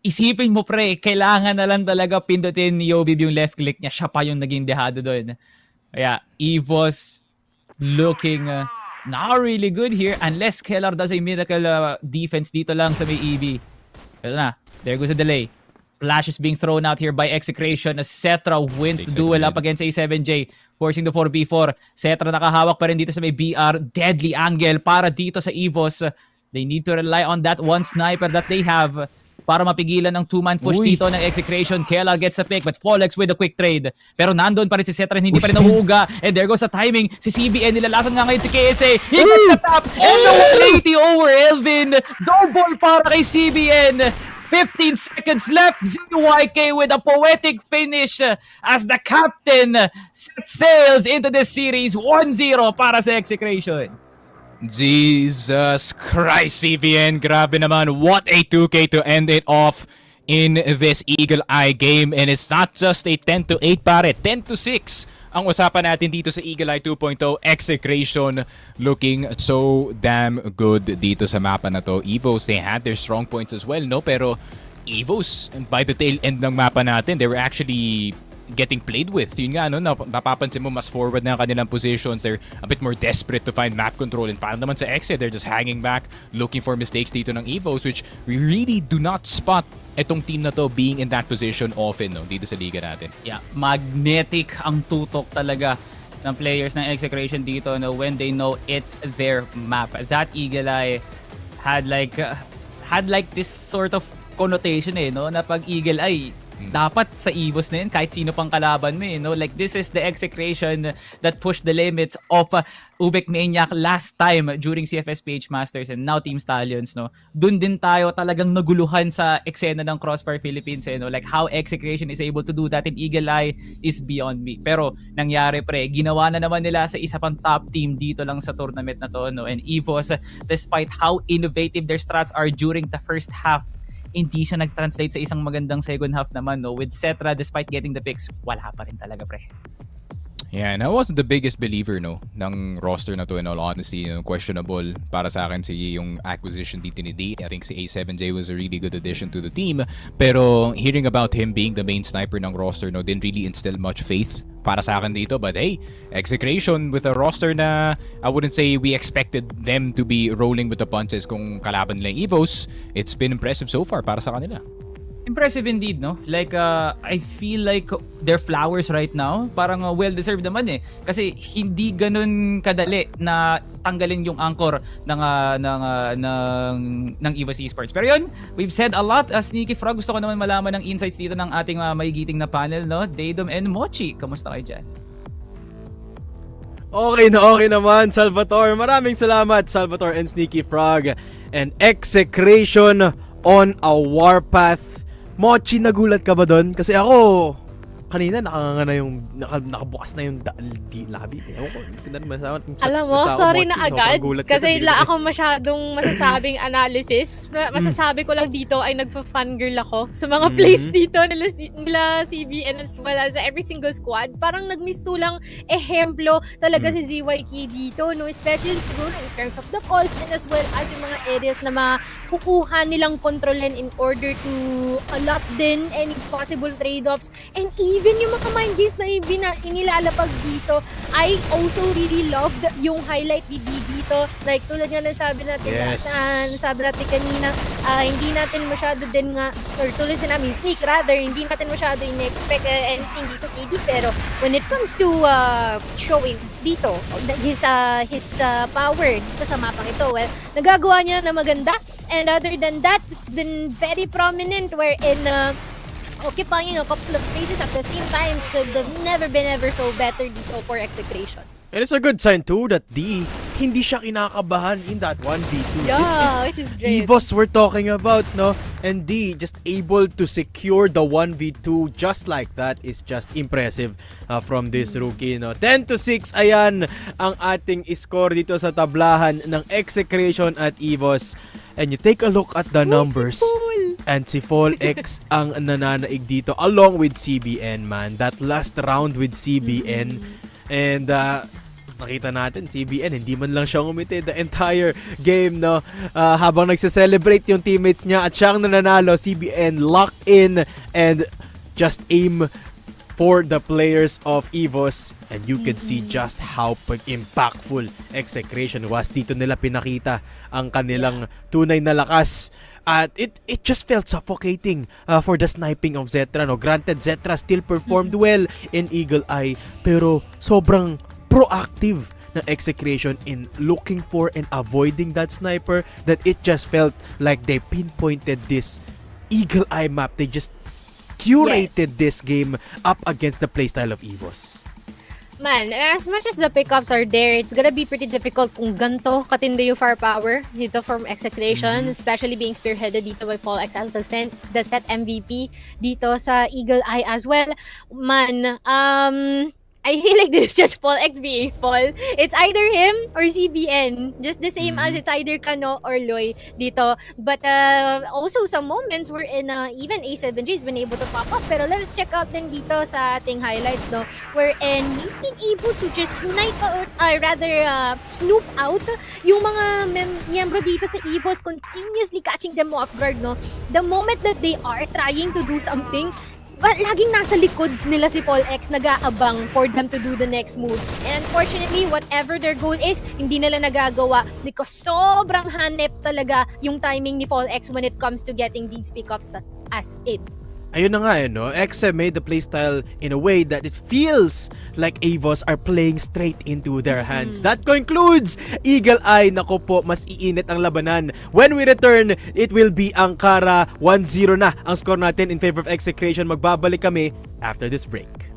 Isipin mo, pre, kailangan na lang talaga pindutin ni Yobib yung left click niya. Siya pa yung naging dehado doon. Kaya, EVOS looking not really good here unless Kellar does a miracle defense dito lang sa may EV. Ito na. There goes the delay. Flash is being thrown out here by Execration as Cetra wins the duel up against A7J, forcing the 4v4. Cetra nakahawak pa rin dito sa may BR. Deadly angle para dito sa EVOS. They need to rely on that one sniper that they have para mapigilan ng two-man push dito ng Execration. Kela gets a pick but Folex with a quick trade. Pero nandun pa rin si Cetra, hindi pa rin nahuhuga. And there goes the timing. Si CBN, nilalasan nga ngayon si KSA. He gets the tap and the 180 over Elvin. Double para kay CBN. 15 seconds left. ZYK with a poetic finish as the captain sets sails into this series. 1-0 para sa Execration. Jesus Christ, CBN. Grabe naman. What a 2K to end it off in this Eagle Eye game. And it's not just a 10-8, pare. 10-6 ang usapan natin dito sa Eagle Eye 2.0. Execration looking so damn good dito sa mapa na to. EVOS, they had their strong points as well, no? Pero EVOS, by the tail end ng mapa natin, they were actually getting played with. Yun nga, no? Napapansin mo, mas forward na ang kanilang positions. They're a bit more desperate to find map control. And parang naman sa Exe, they're just hanging back, looking for mistakes dito ng EVOS, which we really do not spot itong team na to being in that position often, no? Dito sa liga natin. Yeah, magnetic ang tutok talaga ng players ng Execration dito, no? When they know it's their map. That Eagle Eye had like this sort of connotation, no? Na pag Eagle Eye, dapat sa EVOS na yun, kahit sino pang kalaban mo, no? Like, this is the Execration that pushed the limits of Ubek Maniac last time during CFS PH Masters and now Team Stallions, no? Dun din tayo talagang naguluhan sa eksena ng Crossfire Philippines, no? Like, how Execration is able to do that in Eagle Eye is beyond me. Pero, nangyari, pre, ginawa na naman nila sa isa pang top team dito lang sa tournament na to, no? And EVOS, despite how innovative their strats are during the first half, hindi siya nag-translate sa isang magandang second half naman, no? With Cetra, despite getting the picks, wala pa rin talaga, pre. Yeah, and I wasn't the biggest believer, no, ng roster na to, in all honesty. Questionable para sa akin yung acquisition dito ni D. I think si A7J was a really good addition to the team. Pero hearing about him being the main sniper ng roster, no, didn't really instill much faith para sa akin dito. But hey, Execration with a roster na I wouldn't say we expected them to be rolling with the punches kung kalaban nila yung EVOS. It's been impressive so far para sa kanila. Impressive indeed, no? Like, I feel like their flowers right now, parang well-deserved naman eh. Kasi hindi ganun kadali na tanggalin yung anchor ng EVOS Esports. Pero yun, we've said a lot. Sneaky Frog, gusto ko naman malaman ng insights dito ng ating maigiting na panel, no? Daydom and Mochi, kamusta kayo dyan? Okay naman, Salvatore. Maraming salamat, Salvatore and Sneaky Frog. And Execration on a warpath. Mochi, nagulat ka ba doon? Kasi ako, kanina nakabukas na yung labi. Ewan ko, hindi na naman alam mo, sorry na agad. Kasi wala akong masyadong masasabing analysis. Masasabi ko lang dito ay nagpa-fangirl ako sa mga plays dito nila CBN as well as every single squad. Parang nag-miss to lang ehemplo talaga si ZYK dito, no? Especially siguro in terms of the calls and as well as yung mga areas na makukuha nilang kontrolin in order to allot din any possible trade-offs. And even yung mga mind games na inilalapag dito, I also really loved yung highlight dito. Like tulad nga ng sabi natin, kanina, hindi natin masyado din nga, or tulad sinabi, Sneak rather, hindi natin masyado in-expect anything dito KD, pero when it comes to showing dito, his power dito sa mapang ito, well, nagagawa niya na maganda. And other than that, it's been very prominent wherein occupying a couple of spaces at the same time could have never been ever so better dito for Execration. And it's a good sign too that hindi siya kinakabahan in that 1v2. Yeah, it is great. EVOS we're talking about, no? And D just able to secure the 1v2 just like that is just impressive from this rookie, no? 10-6, ayan ang ating score dito sa tablahan ng Execration at EVOS. And you take a look at the numbers. And si Fall X ang nananaig dito along with CBN, man. That last round with CBN. And nakita natin, CBN, hindi man lang siya umiti the entire game, no? Habang nagse-celebrate yung teammates niya at siyang nananalo, CBN locked in and just aim for the players of EVOS. And you can see just how impactful Execration was. Dito nila pinakita ang kanilang tunay na lakas. At it just felt suffocating for the sniping of Zetra, no? Granted, Zetra still performed well in Eagle Eye, pero sobrang proactive ng Execration in looking for and avoiding that sniper that it just felt like they pinpointed this Eagle Eye map. They just curated this game up against the playstyle of EVOS. Man, as much as the pickups are there, it's gonna be pretty difficult kung ganito katindi yung firepower dito from Execration, especially being spearheaded dito by Paul X as the set MVP dito sa Eagle Eye as well. Man, I feel like this is just Paul X being Paul. It's either him or CBN. Just the same as it's either Kano or Loy dito. But also some moments wherein even A7G has been able to pop up. Pero let's check out din dito sa ating highlights, no? Wherein he's been able to just snipe out, snoop out yung mga miyembro dito sa EVOS, continuously catching them off guard, no? The moment that they are trying to do something, laging nasa likod nila si Paul X, nag-aabang for them to do the next move. And unfortunately, whatever their goal is, hindi nila nagagawa because sobrang hanep talaga yung timing ni Paul X when it comes to getting these pickups as it. Ayun na nga, no? XM made the playstyle in a way that it feels like EVOS are playing straight into their hands. That concludes Eagle Eye. Nako po, mas iinit ang labanan. When we return, it will be Ankara. 1-0 na ang score natin in favor of Execration. Magbabalik kami after this break.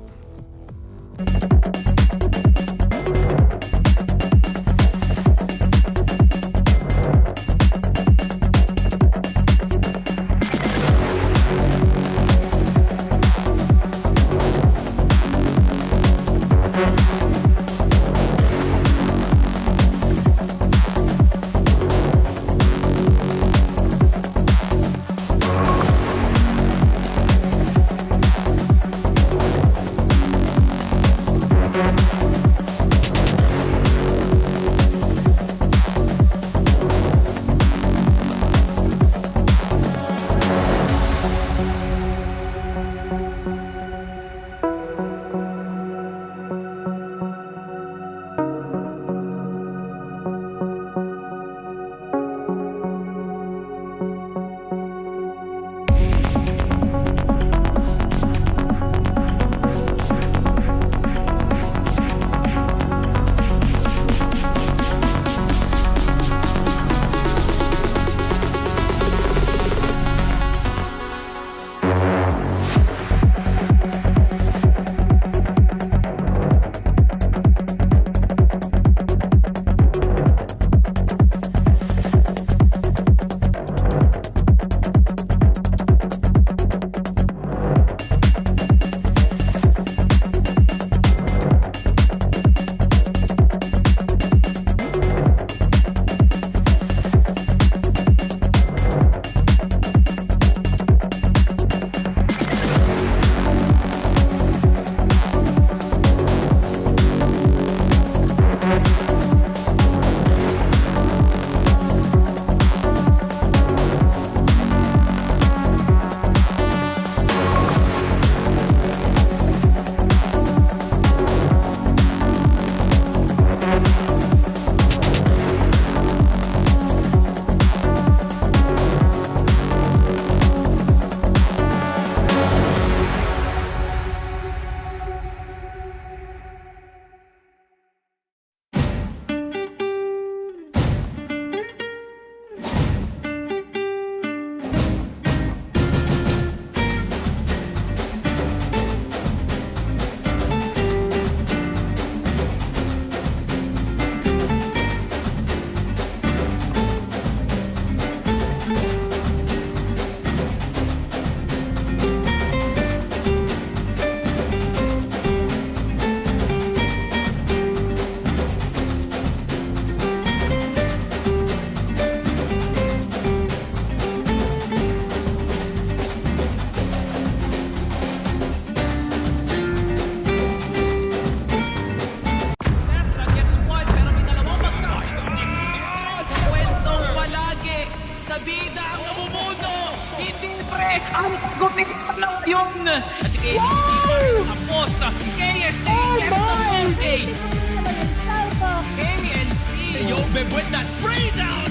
babe, with that spray down!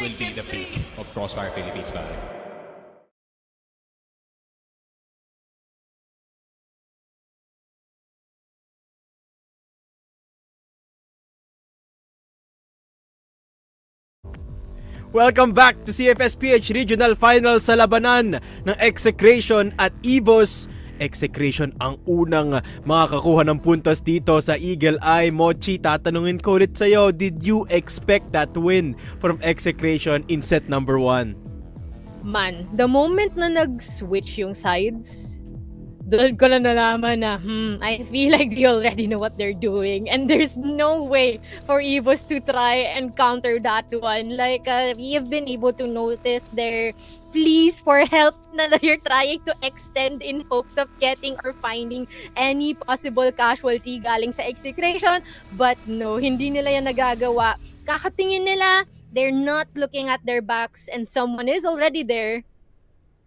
Will be the peak of Crossfire Philippines, pare. Welcome back to CFS PH Regional Finals sa labanan ng Execration at EVOS. Execration ang unang makakakuha ng puntos dito sa Eagle Eye. Mochi, tatanungin ko ulit sa'yo, did you expect that win from Execration in set number 1? Man, the moment na nag-switch yung sides, doon ko na nalaman na, I feel like they already know what they're doing. And there's no way for EVOS to try and counter that one. Like, we have been able to notice their pleas for help na they're trying to extend in hopes of getting or finding any possible casualty galing sa Execration. But no, hindi nila yan nagagawa. Kakatingin nila, they're not looking at their backs and someone is already there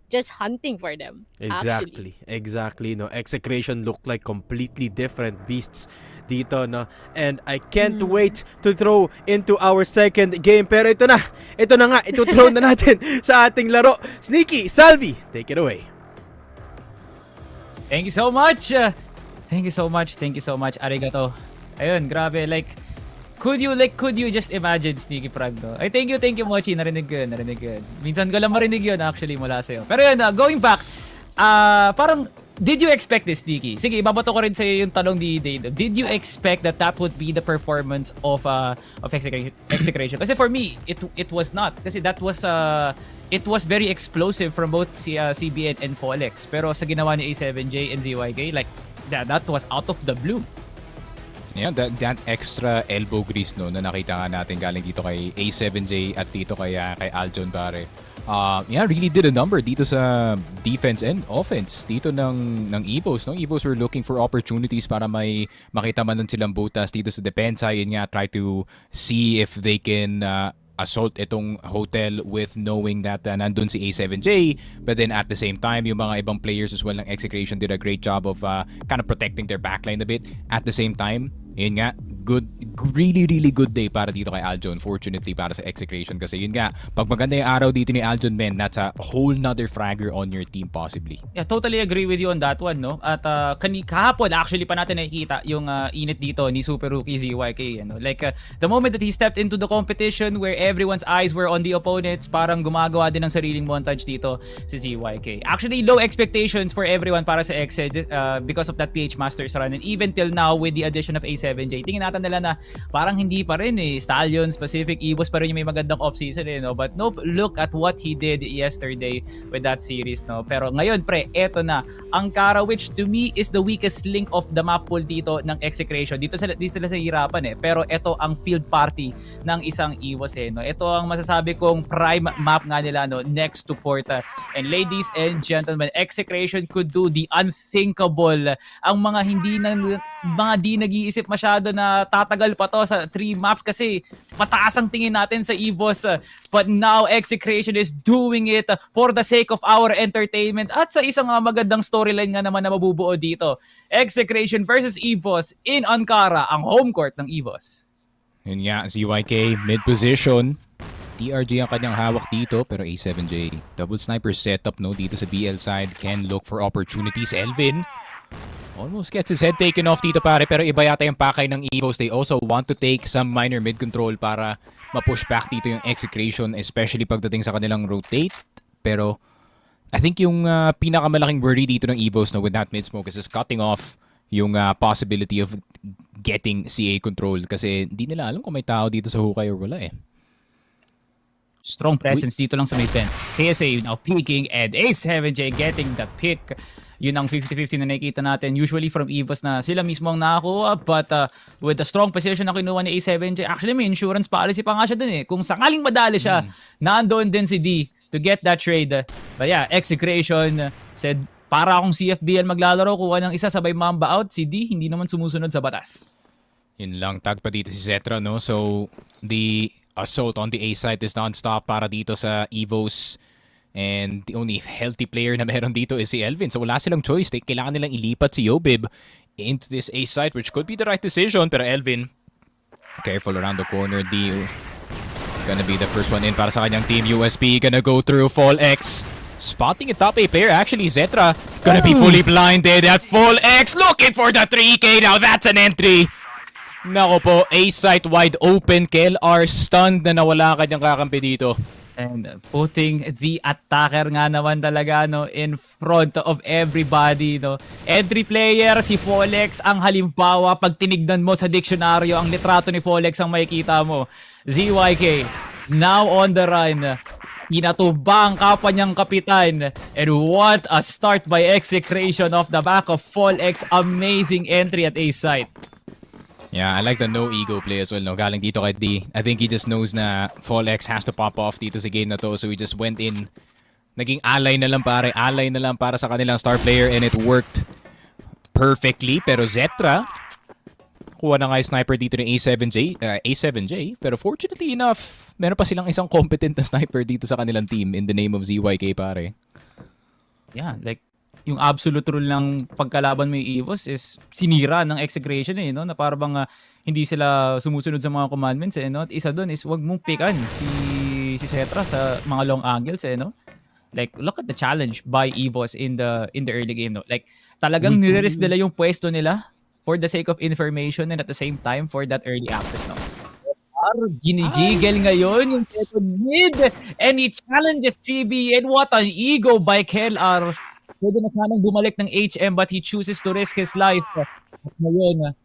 just hunting for them. Exactly. No, Execration looked like completely different beasts dito, no. And I can't wait to throw into our second game. Pero ito na nga, ito-throw na natin sa ating laro. Sneaky, Salvi, take it away. Thank you so much. Thank you so much. Arigato. Ayun, grabe. Like, could you just imagine, Sneaky Prag, no? Ay, thank you, Mochi. Narinig ko yun. Minsan ko lang marinig yun, actually, mula sa'yo. Pero yun, going back, parang, did you expect this, Sneaky? Sige, ibabato ko rin sa'yo yung tanong ni Dave. Did you expect that would be the performance of Execration? Kasi for me, it was not. Kasi that was, it was very explosive from both CBN and Folex. Pero sa ginawa ni A7J and ZYK, like, that was out of the blue. Yeah, that extra elbow grease, no, na nakita nga natin galing dito kay A7J at dito kay Aljon, pare. Really did a number dito sa defense and offense dito ng EVOS, no? EVOS were looking for opportunities para may makita man nun silang butas dito sa depensa. Yun nga, try to see if they can assault itong hotel with knowing that nandun si A7J, but then at the same time yung mga ibang players as well ng Execration did a great job of kind of protecting their backline a bit. At the same time, yun nga, really good day para dito kay Aljon, fortunately para sa Execration, kasi yun nga, pag maganda yung araw dito ni Aljon, man, that's a whole nother fragger on your team possibly. Yeah, totally agree with you on that one, no? At kahapon actually pa natin nakikita yung init dito ni Super Rookie ZYK, you know? Like the moment that he stepped into the competition where everyone's eyes were on the opponents, parang gumagawa din ng sariling montage dito si ZYK. Actually, low expectations for everyone para sa Exe because of that PH Masters run, and even till now with the addition of A7J, tingin natin nila na parang hindi pa rin Stallions, Pacific, EVOS pa rin yung may magandang off-season no? But nope, look at what he did yesterday with that series, no? Pero ngayon, pre, eto na ang Kara, which to me is the weakest link of the map pool dito ng Execration. Dito sila sa hirapan pero eto ang field party ng isang EVOS no? Ito ang masasabi kong prime map nga nila, no? Next to Porta. And ladies and gentlemen, Execration could do the unthinkable. Ang mga di nag-iisip masyado na tatagal pa to sa 3 maps kasi mataas ang tingin natin sa EVOS. But now Execration is doing it for the sake of our entertainment at sa isang magandang storyline nga naman na mabubuo dito. Execration versus EVOS in Ankara, ang home court ng EVOS. Yun nga, ZYK mid position. TRG ang kanyang hawak dito, pero A7J double sniper setup, no, dito sa BL side, can look for opportunities. Elvin almost gets his head taken off dito, pare, pero iba yata yung pakay ng EVOS. They also want to take some minor mid control para ma-push back dito yung Execration, especially pagdating sa kanilang rotate. Pero I think yung pinakamalaking worry dito ng EVOS, no, with that mid smoke is just cutting off yung possibility of getting CA control, kasi hindi nila alam kung may tao dito sa hukay or wala Strong presence dito lang sa may fence. KSA now peeking and A7J getting the pick. Yun ang 50-50 na nakikita natin usually from EVOS na sila mismo ang nakakuha, but with the strong position na kinuha ni A7J, actually may insurance policy pa nga siya dun Kung sakaling madali siya, nandoon din si D to get that trade. But yeah, Execration said, para akong CFBL maglalaro, kuha ng isa sabay mamba out, si D hindi naman sumusunod sa batas. Yun lang, tag pa dito si Zetra, no? So the assault on the A side is non-stop para dito sa EVOS. And the only healthy player na meron dito is si Elvin. So wala silang choice. Kailangan nilang ilipat si Yobib into this A site, which could be the right decision. Pero Elvin, careful around the corner. Gonna be the first one in para sa kanyang team. USP gonna go through. Fall X spotting a top A player. Actually, Zetra gonna be fully blinded at Fall X. Looking for the 3K. Now that's an entry. Nako po, A site wide open. KLR stunned na nawala kanyang kakampi dito. And putting the attacker nga naman talaga in front of everybody. Every player, si Folex ang halimbawa. Pag tinignan mo sa diksyonaryo, ang litrato ni Folex ang makikita mo. ZYK, now on the run. Pinatuba ang kapwa niyang kapitan. And what a start by Execration off the back of Folex. Amazing entry at A site. Yeah, I like the no ego play as well. Galing dito kay D. I think he just knows na Fall X has to pop off dito sa game na to. So he just went in. Naging ally na lang para sa kanilang star player, and it worked perfectly. Pero Zetra, kuha na nga yung sniper dito ng A7J. Pero fortunately enough, meron pa silang isang competent na sniper dito sa kanilang team in the name of ZYK, pare. Yeah, like yung absolute rule ng pagkalaban mo yung EVOS is sinira ng Execration na para bang hindi sila sumusunod sa mga commandments At isa doon is wag mong pickan si Zetra sa mga long angles Like look at the challenge by EVOS in the early game Like talagang nire-risk nila yung pwesto nila for the sake of information and at the same time for that early access Ginigigil ngayon yung second mid and he challenges CB, and what an ego by KLR. Pwede na sanang bumalik ng HM but he chooses to risk his life. At ngayon,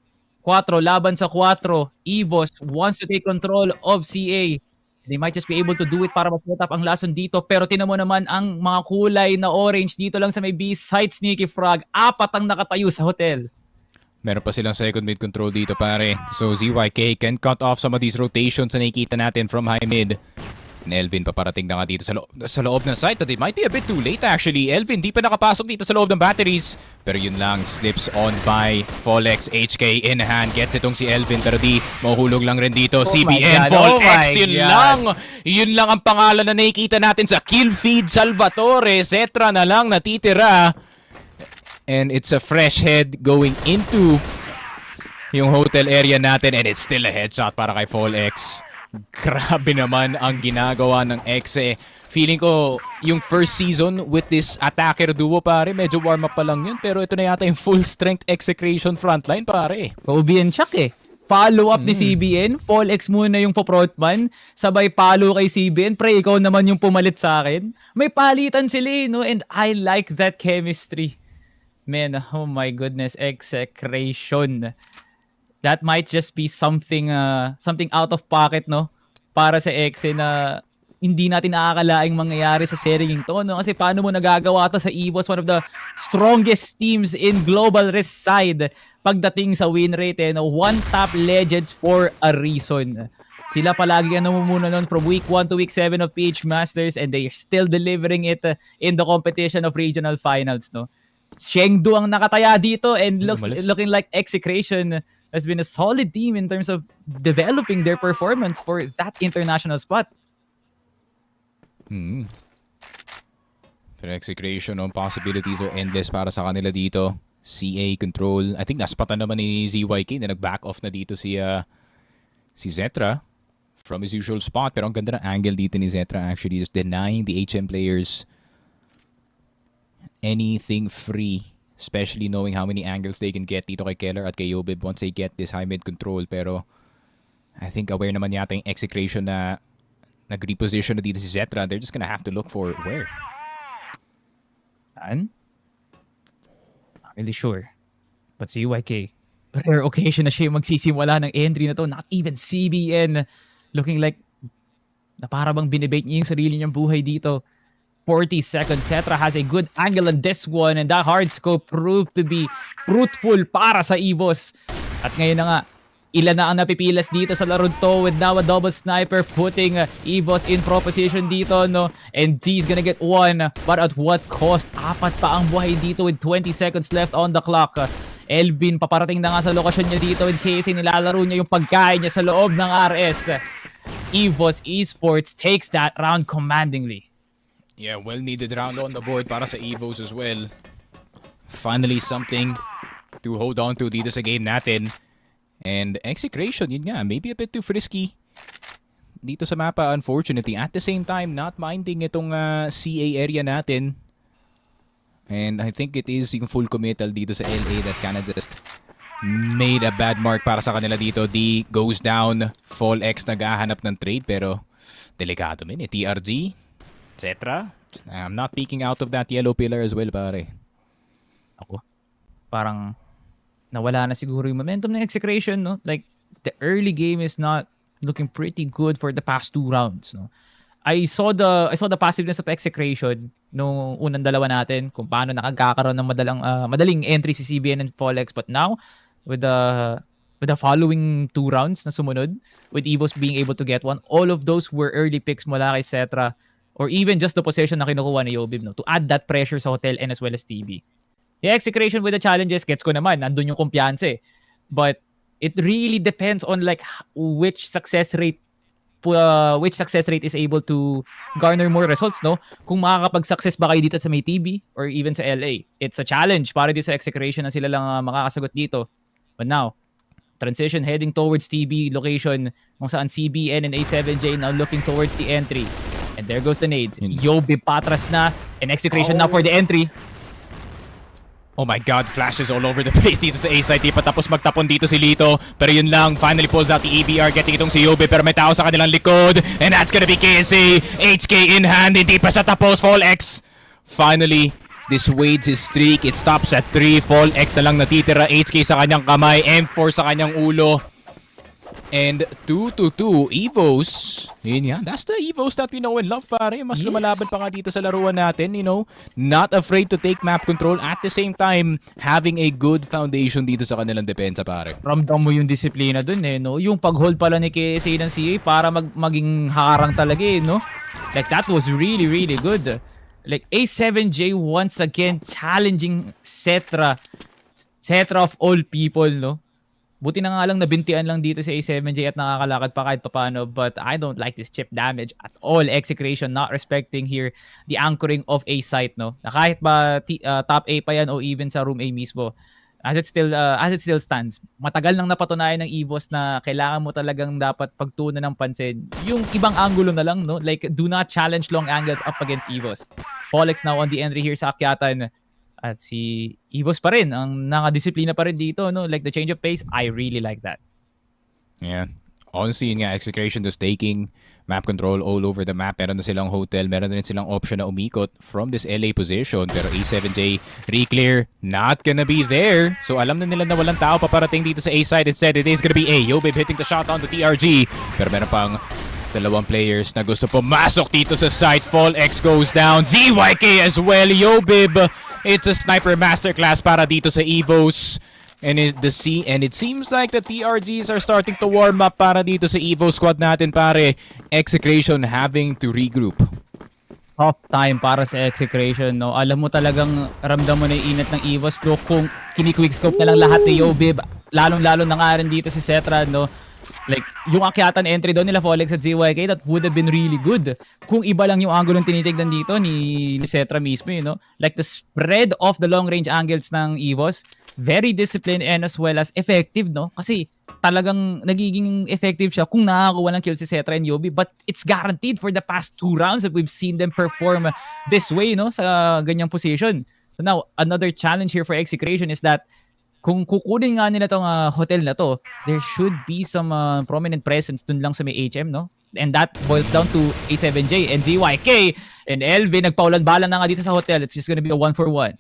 4 laban sa 4. EVOS wants to take control of CA. They might just be able to do it para mas up ang lason dito. Pero tinan mo naman ang mga kulay na orange dito lang sa may B side. Sneaky Frog. 4 ang nakatayo sa hotel. Meron pa silang second mid control dito, pare. So ZYK can cut off some of these rotations na nakikita natin from high mid. And Elvin paparating na nga dito sa loob ng site, but it might be a bit too late actually. Elvin di pa nakapasok dito sa loob ng batteries. Pero yun lang, slips on by Folex. HK in hand, gets itong si Elvin. Pero di, mahuhulog lang rin dito. CBN, Folex, yun lang ang pangalan na nakikita natin sa kill feed. Salvatore, Zetra na lang natitira. And it's a fresh head going into yung hotel area natin, and it's still a headshot para kay Folex. Grabe naman ang ginagawa ng Exe. Feeling ko yung first season with this attacker duo, pare, medyo warm up pa lang yun. Pero ito na yata yung full strength Execration frontline, pare. OBN check Follow up ni CBN. Folex muna yung po-frontman. Sabay follow kay CBN. Pre, ikaw naman yung pumalit sa akin. May palitan sila and I like that chemistry. Man, oh my goodness, Execration. That might just be something out of pocket para sa Exe na hindi natin nakakalaing mangyayari sa seryeng to Kasi paano mo nagagawa to sa EVOS, one of the strongest teams in global risk side pagdating sa win rate one top legends for a reason. Sila palagi muna from week 1 to week 7 of PH Masters, and they're still delivering it in the competition of regional finals Chengdu ang nakataya dito, and looking like Execration has been a solid team in terms of developing their performance for that international spot. Pero Execration, possibilities are endless para sa kanila dito. CA control. I think naspatan naman ni ZYK na nag-back off na dito si Zetra from his usual spot. Pero ang ganda ng angle dito ni Zetra actually, just denying the HM players anything free. Especially knowing how many angles they can get dito kay Keller at kay Yobib once they get this high mid control. Pero I think aware naman yata yung Execration na nag-reposition na dito si Zetra. They're just gonna have to look for where. Not really sure. But si UYK, rare occasion na siya magsisimula ng entry na to. Not even CBN. Looking like na para bang binibake niya yung sarili niyang buhay dito. 40 seconds. Zetra has a good angle on this one, and that hard scope proved to be fruitful para sa EVOS. At ngayon na nga, ilan na ang napipilas dito sa laro to with now a double sniper putting EVOS in proposition dito and D's gonna get one, but at what cost? 4 pa ang buhay dito with 20 seconds left on the clock. Elvin paparating na nga sa lokasyon niya dito in case nilalaro niya yung pagkain niya sa loob ng RS. EVOS Esports takes that round commandingly. Yeah, well-needed round on the board para sa EVOS as well. Finally, something to hold on to dito sa game natin. And Execration, yun nga, maybe a bit too frisky dito sa mapa, unfortunately. At the same time, not minding itong CA area natin. And I think it is yung full committal dito sa LA that kinda just made a bad mark para sa kanila dito. D goes down, Fall X naghahanap ng trade pero delikado min eh. TRG, etc. I'm not peeking out of that yellow pillar as well, pare. Ako, parang nawala na siguro yung momentum ng Execration, no? Like, the early game is not looking pretty good for the past 2 rounds, no? I saw the passiveness of Execration nung unang dalawa natin kung paano nakagkakaroon ng madaling entry si CBN and Folex, but now with the following 2 rounds na sumunod, with EVOS being able to get one, all of those were early picks mula kay Cetra or even just the possession na kinukuha ni Yobib, no, to add that pressure sa Hotel and as well as TB. The Execration with the challenges, gets ko naman, nandun yung kumpiyansa eh. But it really depends on like which success rate is able to garner more results, no? Kung makakapag-success ba kayo dito sa may TB or even sa LA. It's a challenge para dito sa Execration na sila lang makakasagot dito. But now, transition heading towards TB location kung saan CBN and A7J now looking towards the entry. And there goes the nades. Yobi patras na and Execration now for the entry. Oh my god, flashes all over the place dito sa A-side. Di pa tapos magtapon dito si Lito. Pero yun lang, finally pulls out the EVR, getting itong si Yobe. Pero may tao sa kanilang likod. And that's gonna be KSA. HK in hand, hindi pa sa tapos. Fall X finally dissuades his streak. It stops at 3. Fall X na lang natitira. HK sa kanyang kamay. M4 sa kanyang ulo. And 2-2 EVOS. Yun nga, that's the EVOS that we know and love, pare. Mas lumalaban pa nga dito sa laruan natin, you know. Not afraid to take map control. At the same time, having a good foundation dito sa kanilang depensa, pare. Ramdam mo yung disiplina dun eh, no? Yung pag-hold pala ni KSA ng CA para maging harang talaga eh, no? Like, that was really, really good. Like, A7J once again challenging Cetra. Cetra of all people, no? Buti na nga lang nabintian lang dito sa A7J at nakakalakad pa kahit papano, but I don't like this chip damage at all. Execration not respecting here the anchoring of A site, no? Na kahit ba top A pa yan o even sa room A mismo, as it still stands, matagal nang napatunayan ng EVOS na kailangan mo talagang dapat pagtuunan ng pansin yung ibang angulo na lang, no? Like, do not challenge long angles up against EVOS. Folex now on the entry here sa akyatan. At si EVOS pa rin, ang nakadisiplina pa rin dito, no? Like the change of pace, I really like that. Yeah. Honestly, yun nga, Execration just taking map control all over the map. Meron na silang hotel, meron na rin silang option na umikot from this LA position. Pero A7J, re-clear, not gonna be there. So alam na nila na walang tao paparating dito sa A side. Instead, it is gonna be A. Yobib hitting the shot on the TRG. Pero meron pang dalawang players na gusto pumasok dito sa site. Fall X goes down. ZYK as well. Yobib. It's a sniper masterclass para dito sa EVOS. And it seems like the TRGs are starting to warm up para dito sa EVOS squad natin, pare. Execration having to regroup. Tough time para sa Execration, no? Alam mo talagang ramdam mo na yung init ng EVOS, no? Kung kini-quickscope na lang lahat ni Yobib, lalong-lalo na nga rin dito si Cetra, no? Like, yung akyatan entry doon nila Folex at ZYK, that would have been really good. Kung iba lang yung angle ng tinitignan dito ni Cetra mismo, you know? Like, the spread of the long-range angles ng EVOS, very disciplined and as well as effective, no? Kasi talagang nagiging effective siya kung nakakuha ng kill si Cetra and Yobi, but it's guaranteed for the past 2 rounds that we've seen them perform this way, no? Sa ganyang position. So now, another challenge here for Execration is that kung kukunin nga nila tong hotel na to, there should be some prominent presence dun lang sa may HM, no? And that boils down to A7J and ZYK and LV. Nagpaulan-balan na nga dito sa hotel. It's just gonna be a 1-for-1.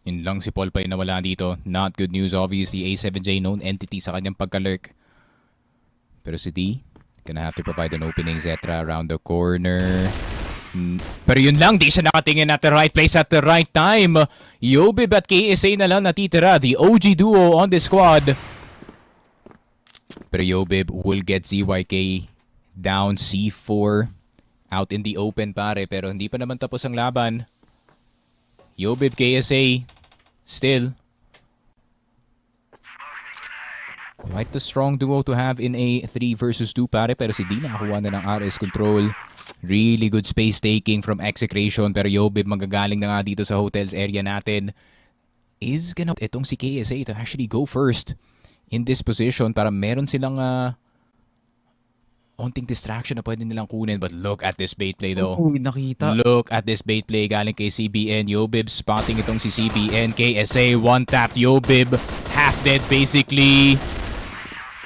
Yun lang si Paul pa yung nawala dito. Not good news, obviously. A7J known entity sa kanyang pagka-lurk. Pero si D, gonna have to provide an opening. Zetra around the corner. Pero yun lang, di siya nakatingin at the right place at the right time. Yobib at KSA na lang natitira. The OG duo on the squad. Pero Yobib will get ZYK down. C4 out in the open, pare. Pero hindi pa naman tapos ang laban. Yobib, KSA, still quite a strong duo to have in a 3 versus 2, pare. Pero si D nakakuha na ng RS control. Really good space taking from Execration, pero Yobib magagaling na nga dito sa hotels area natin. Is gonna itong si KSA to actually go first in this position para meron silang onting distraction na pwede nilang kunin. But look at this bait play though. Uy, nakita. Look at this bait play galing kay CBN. Yobib spotting itong si CBN. KSA one tap Yobib. Half dead basically.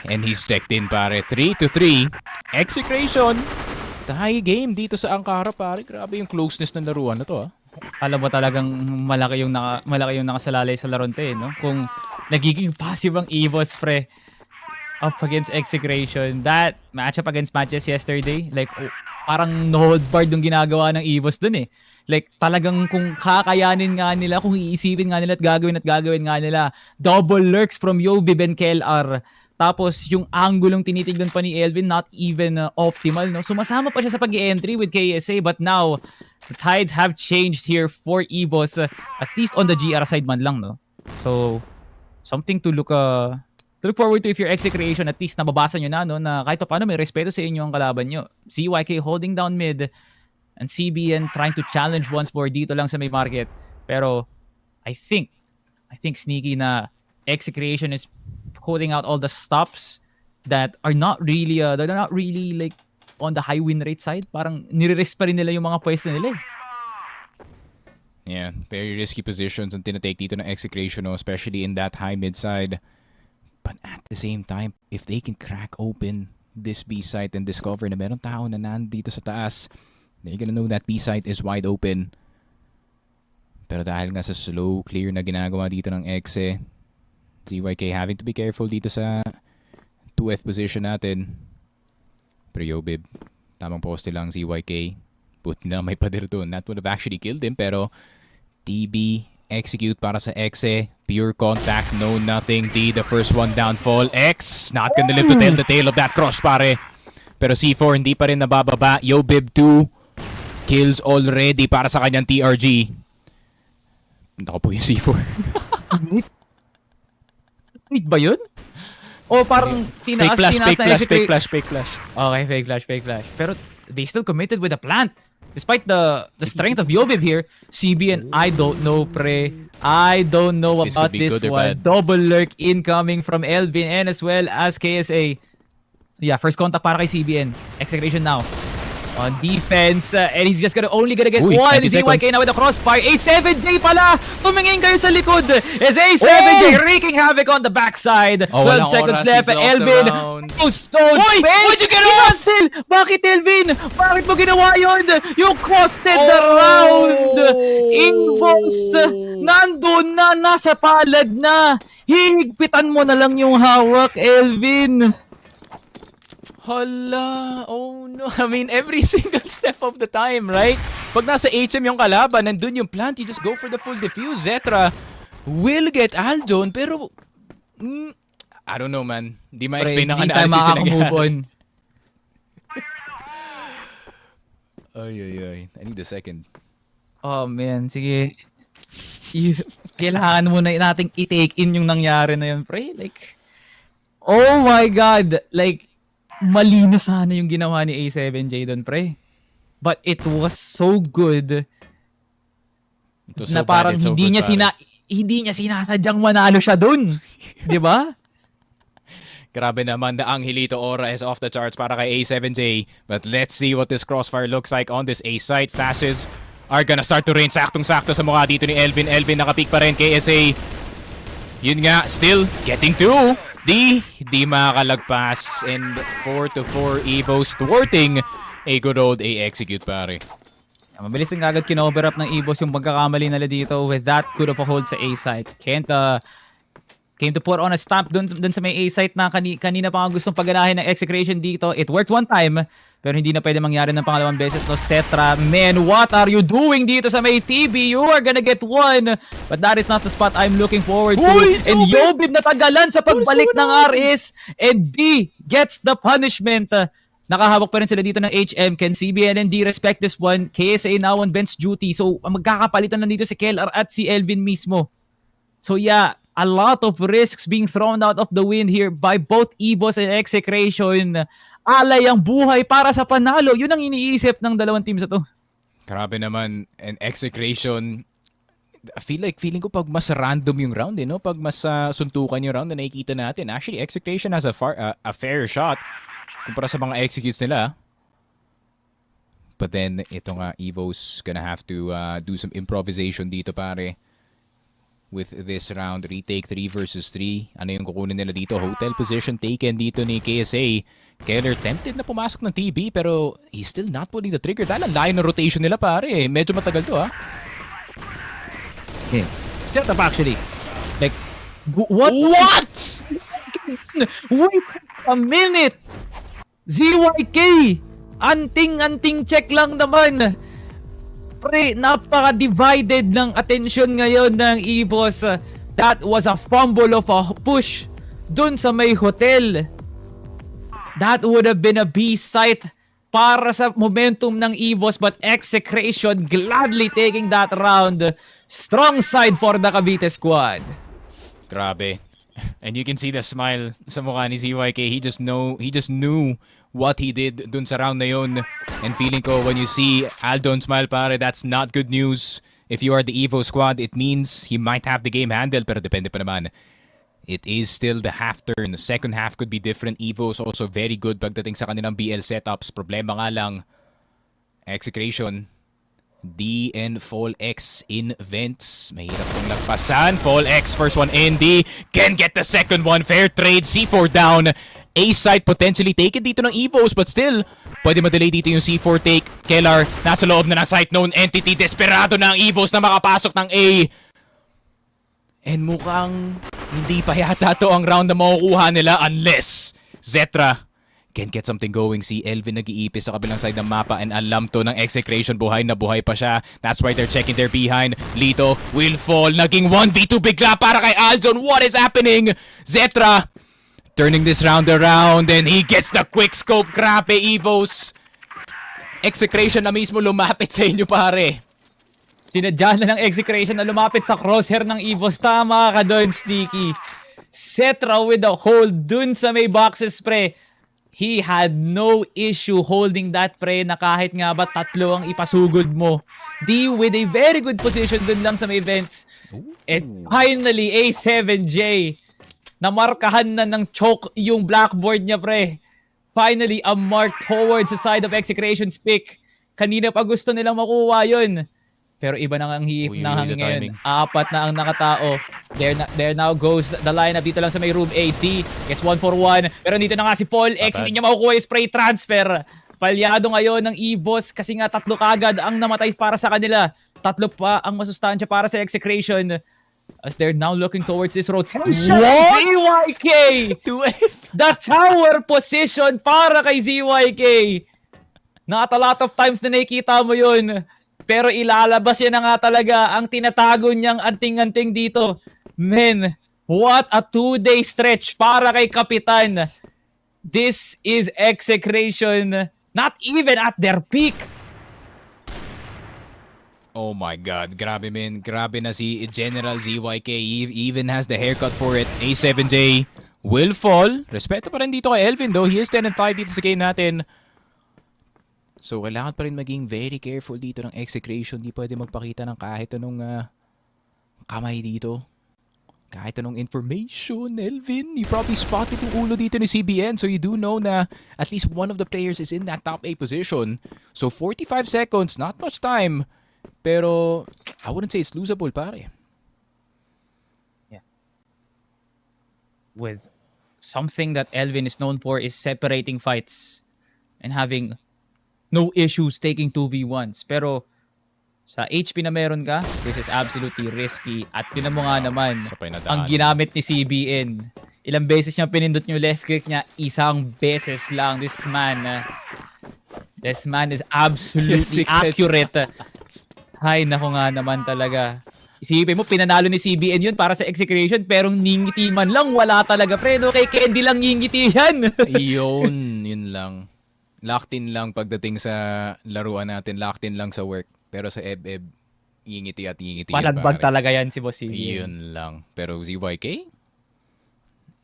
And he's checked in pare. 3-3. Execration. Tie game dito sa Ankara pare. Grabe yung closeness ng laruan na to Alam mo talagang malaki yung nakasalalay sa laronte, no? Kung nagiging passive ang EVOS pre up against Execration. That matchup against MATTJESS yesterday, like parang no holds barred yung ginagawa ng EVOS dun eh. Like talagang kung kakayanin nga nila, kung iisipin nga nila at gagawin nga nila, double lurks from Yobib and KLR. Tapos yung anggulong tinitignan pa ni Elvin, not even optimal, no? Sumasama pa siya sa pag-entry with KSA, but now the tides have changed here for EVOS, at least on the GR side man lang, no? So something to look forward to if you're Execration. At least nababasa nyo na, no, na kahit paano may respeto sa inyo ang kalaban nyo. CYK holding down mid and CBN trying to challenge once more dito lang sa may market. Pero I think sneaky na Execration is holding out all the stops that are not really like on the high win rate side. Parang nire-risk pa rin nila yung mga pwesto nila eh. Yeah, very risky positions ang tinatake dito ng Execration, no? Especially in that high mid side. But at the same time, if they can crack open this B site and discover na meron tao na nandito sa taas, they're gonna know that B site is wide open. Pero dahil nga sa slow clear na ginagawa dito ng Exe, CYK having to be careful dito sa 2F position natin. Pero Yobib, tamang poste lang CYK. Buti na may pader doon. That would have actually killed him, pero TB execute para sa Exe. Pure contact, no nothing. D, the first one downfall. X, not gonna live to tell the tale of that cross, pare. Pero C4 hindi pa rin nabababa. Yobib 2 kills already para sa kanyang TRG. Naku po yung C4. Wait ba yun? O parang tinaas na fake flash. Okay, fake flash. Pero they still committed with a plant. Despite the strength of Yobib here, CBN, I don't know, pre. I don't know about this one. Double lurk incoming from Elvin and as well as KSA. Yeah, first contact para kay CBN. Execration now. On defense, and he's just only gonna get one. ZYK now with the crossfire. A7J pala! Tumingin kayo sa likod. Is A7J wreaking havoc on the backside. 12 seconds left. Elvin. Oh, stone. Why'd you get off? Cancel! Bakit, Elvin? Bakit mo ginawa yun? You costed the round. EVOS. Nandun na. Nasa palad na. Higpitan mo na lang yung hawak, Elvin. Hala, oh no. I mean, every single step of the time, right? Pag nasa HM yung kalaban, nandun yung plant, you just go for the full defuse. Zetra will get Aldon, pero I don't know, man. Hindi ma-explain ng analysis yung nangyari. Ay. I need a second. Oh man, sige. Kailangan muna nating i-take in yung nangyari na yun, pre. Like, oh my God. Like, malino sana yung ginawa ni A7J doon, pre. But it was so good na parang hindi niya sinasadyang manalo siya doon. 'Di ba? Grabe naman, the Angelito aura is off the charts para kay A7J. But let's see what this crossfire looks like on this A site. Flashes are gonna start to rain saktong-sakto sa mukha dito ni Elvin. Elvin nakapeak pa rin. KSA, yun nga, still getting two. Di makakalagpas, and 4-4 EVOS thwarting a good old A execute, pare. Mabilis ang agad kinover up ng EVOS yung pagkakamali nila dito with that good of a hold sa A site. Came to put on a stamp dun sa may A site na kanina pa nga gustong pagganahin ng Execration dito. It worked one time, pero hindi na pwede mangyari ng pangalawang beses, no? Cetra, man, what are you doing dito sa may TB? You are gonna get one, but that is not the spot I'm looking forward to. And Yobib natagalan sa pagbalik ng RS, and D gets the punishment. Nakahawak pa rin sila dito ng HM. Can CBN and D respect this one? KSA now on bench duty, so magkakapalitan lang dito si KLR at si Elvin mismo. So yeah, a lot of risks being thrown out of the wind here by both EVOS and Execration. alay ang buhay para sa panalo. Yun ang iniisip ng dalawang teams na to. Grabe naman. And Execration, feeling ko pag mas random yung round, no? Pag mas suntukan yung round na nakikita natin. Actually, Execration has a fair shot kumpara sa mga executes nila. But then, ito nga, EVOS gonna have to do some improvisation dito, pare. With this round, retake 3 versus 3. Ano yung kukunin nila dito? Hotel position taken dito ni KSA. Keller tempted na pumasok ng TB pero he's still not pulling the trigger dahil ang layo ng rotation nila, pare. Medyo matagal to, ha? Okay. Set up actually. Like, what? Wait a minute! ZYK! Anting-anting check lang naman. Pre, napaka-divided ng attention ngayon ng EVOS. That was a fumble of a push dun sa may hotel. That would have been a B-site para sa momentum ng EVOS, but Execration gladly taking that round. Strong side for the Cavite squad. Grabe. And you can see the smile sa mukha ni ZYK. He just knew what he did dun sa round na yun. And feeling ko when you see Aldon smile, pare, that's not good news. If you are the Evo squad, it means he might have the game handled, pero depende pa naman. It is still the half turn. The second half could be different. Evo is also very good pagdating sa kanilang BL setups. Problema nga lang, Execration, D and Fall X in vents. Mahirap pong lagpasan. Fall X, first one in. D can get the second one. Fair trade. C4 down. A site potentially taken dito ng EVOS, but still, pwede madelay dito yung C4 take. Kellar, nasa loob na ng site known entity. Desperado na ang EVOS na makapasok ng A. And mukhang hindi pa yata to ang round na makukuha nila unless Zetra can get something going. Si Elvin nag-iipis sa kabilang side ng mapa and alam to ng Execration, buhay na buhay pa siya. That's why they're checking their behind. Lito will fall. Naging 1v2 bigla para kay Aljon. What is happening? Zetra turning this round around and he gets the quick scope. Grabe, EVOS. Execration na mismo lumapit sa inyo, pare. Sinadya na ng Execration na lumapit sa crosshair ng EVOS. Tama ka doon, Sticky. Zetra with a hold dun sa may boxes, pre. He had no issue holding that, pre, na kahit nga ba tatlo ang ipasugod mo. D with a very good position dun lang sa may vents. And finally, A7J. Namarkahan na ng choke yung blackboard niya, pre. Finally, a mark towards the side of Execration's pick. Kanina pa gusto nilang makuha yun. Pero iba na ang hihip ng hangin ngayon. Apat na ang nakatao. There now goes the lineup dito lang sa may room 80. Gets 1-for-1. Pero dito na nga si Paul X. Hindi niya makukuha yung spray transfer. Palyado ngayon ng EVOS kasi nga 3 kagad ang namatay para sa kanila. 3 pa ang masustansya para sa Execration. As they're now looking towards this rotation. ZYK! The tower position para kay ZYK. Not a lot of times na nakikita mo yun. Pero ilalabas yan na nga talaga ang tinatago niyang anting-anting dito. Men, what a 2-day stretch para kay Kapitan. This is Execration. Not even at their peak. Oh my God. Grabe, men. Grabe na si General ZYK. He even has the haircut for it. A7J will fall. Respeto pa rin dito kay Elvin, though. He is 10-5 dito sa game natin. So, kailangan pa rin maging very careful dito ng Execration. Di pwede magpakita ng kahit anong kamay dito. Kahit anong information, Elvin. You probably spotted yung ulo dito ni CBN. So, you do know na at least one of the players is in that top A position. So, 45 seconds. Not much time. Pero, I wouldn't say it's losable, pare. Yeah. With something that Elvin is known for is separating fights and having no issues taking 2v1s. Pero sa HP na meron ka, this is absolutely risky. At tinan mo nga naman, ang ginamit ni CBN. Ilang beses niya pinindot yung left click niya, isang beses lang. This man is absolutely accurate. Hay, nako nga naman talaga. Isipin mo, pinanalo ni CBN yun para sa Execration, pero ningiti man lang, wala talaga. Pre, no? Kay Candy lang ningiti yan. Yun lang. Locked in lang pagdating sa laruan natin. Locked in lang sa work. Pero sa EB, yingiti at yingiti. Palagbag talaga yan si Boss CBN. Yun lang. Pero ZYK,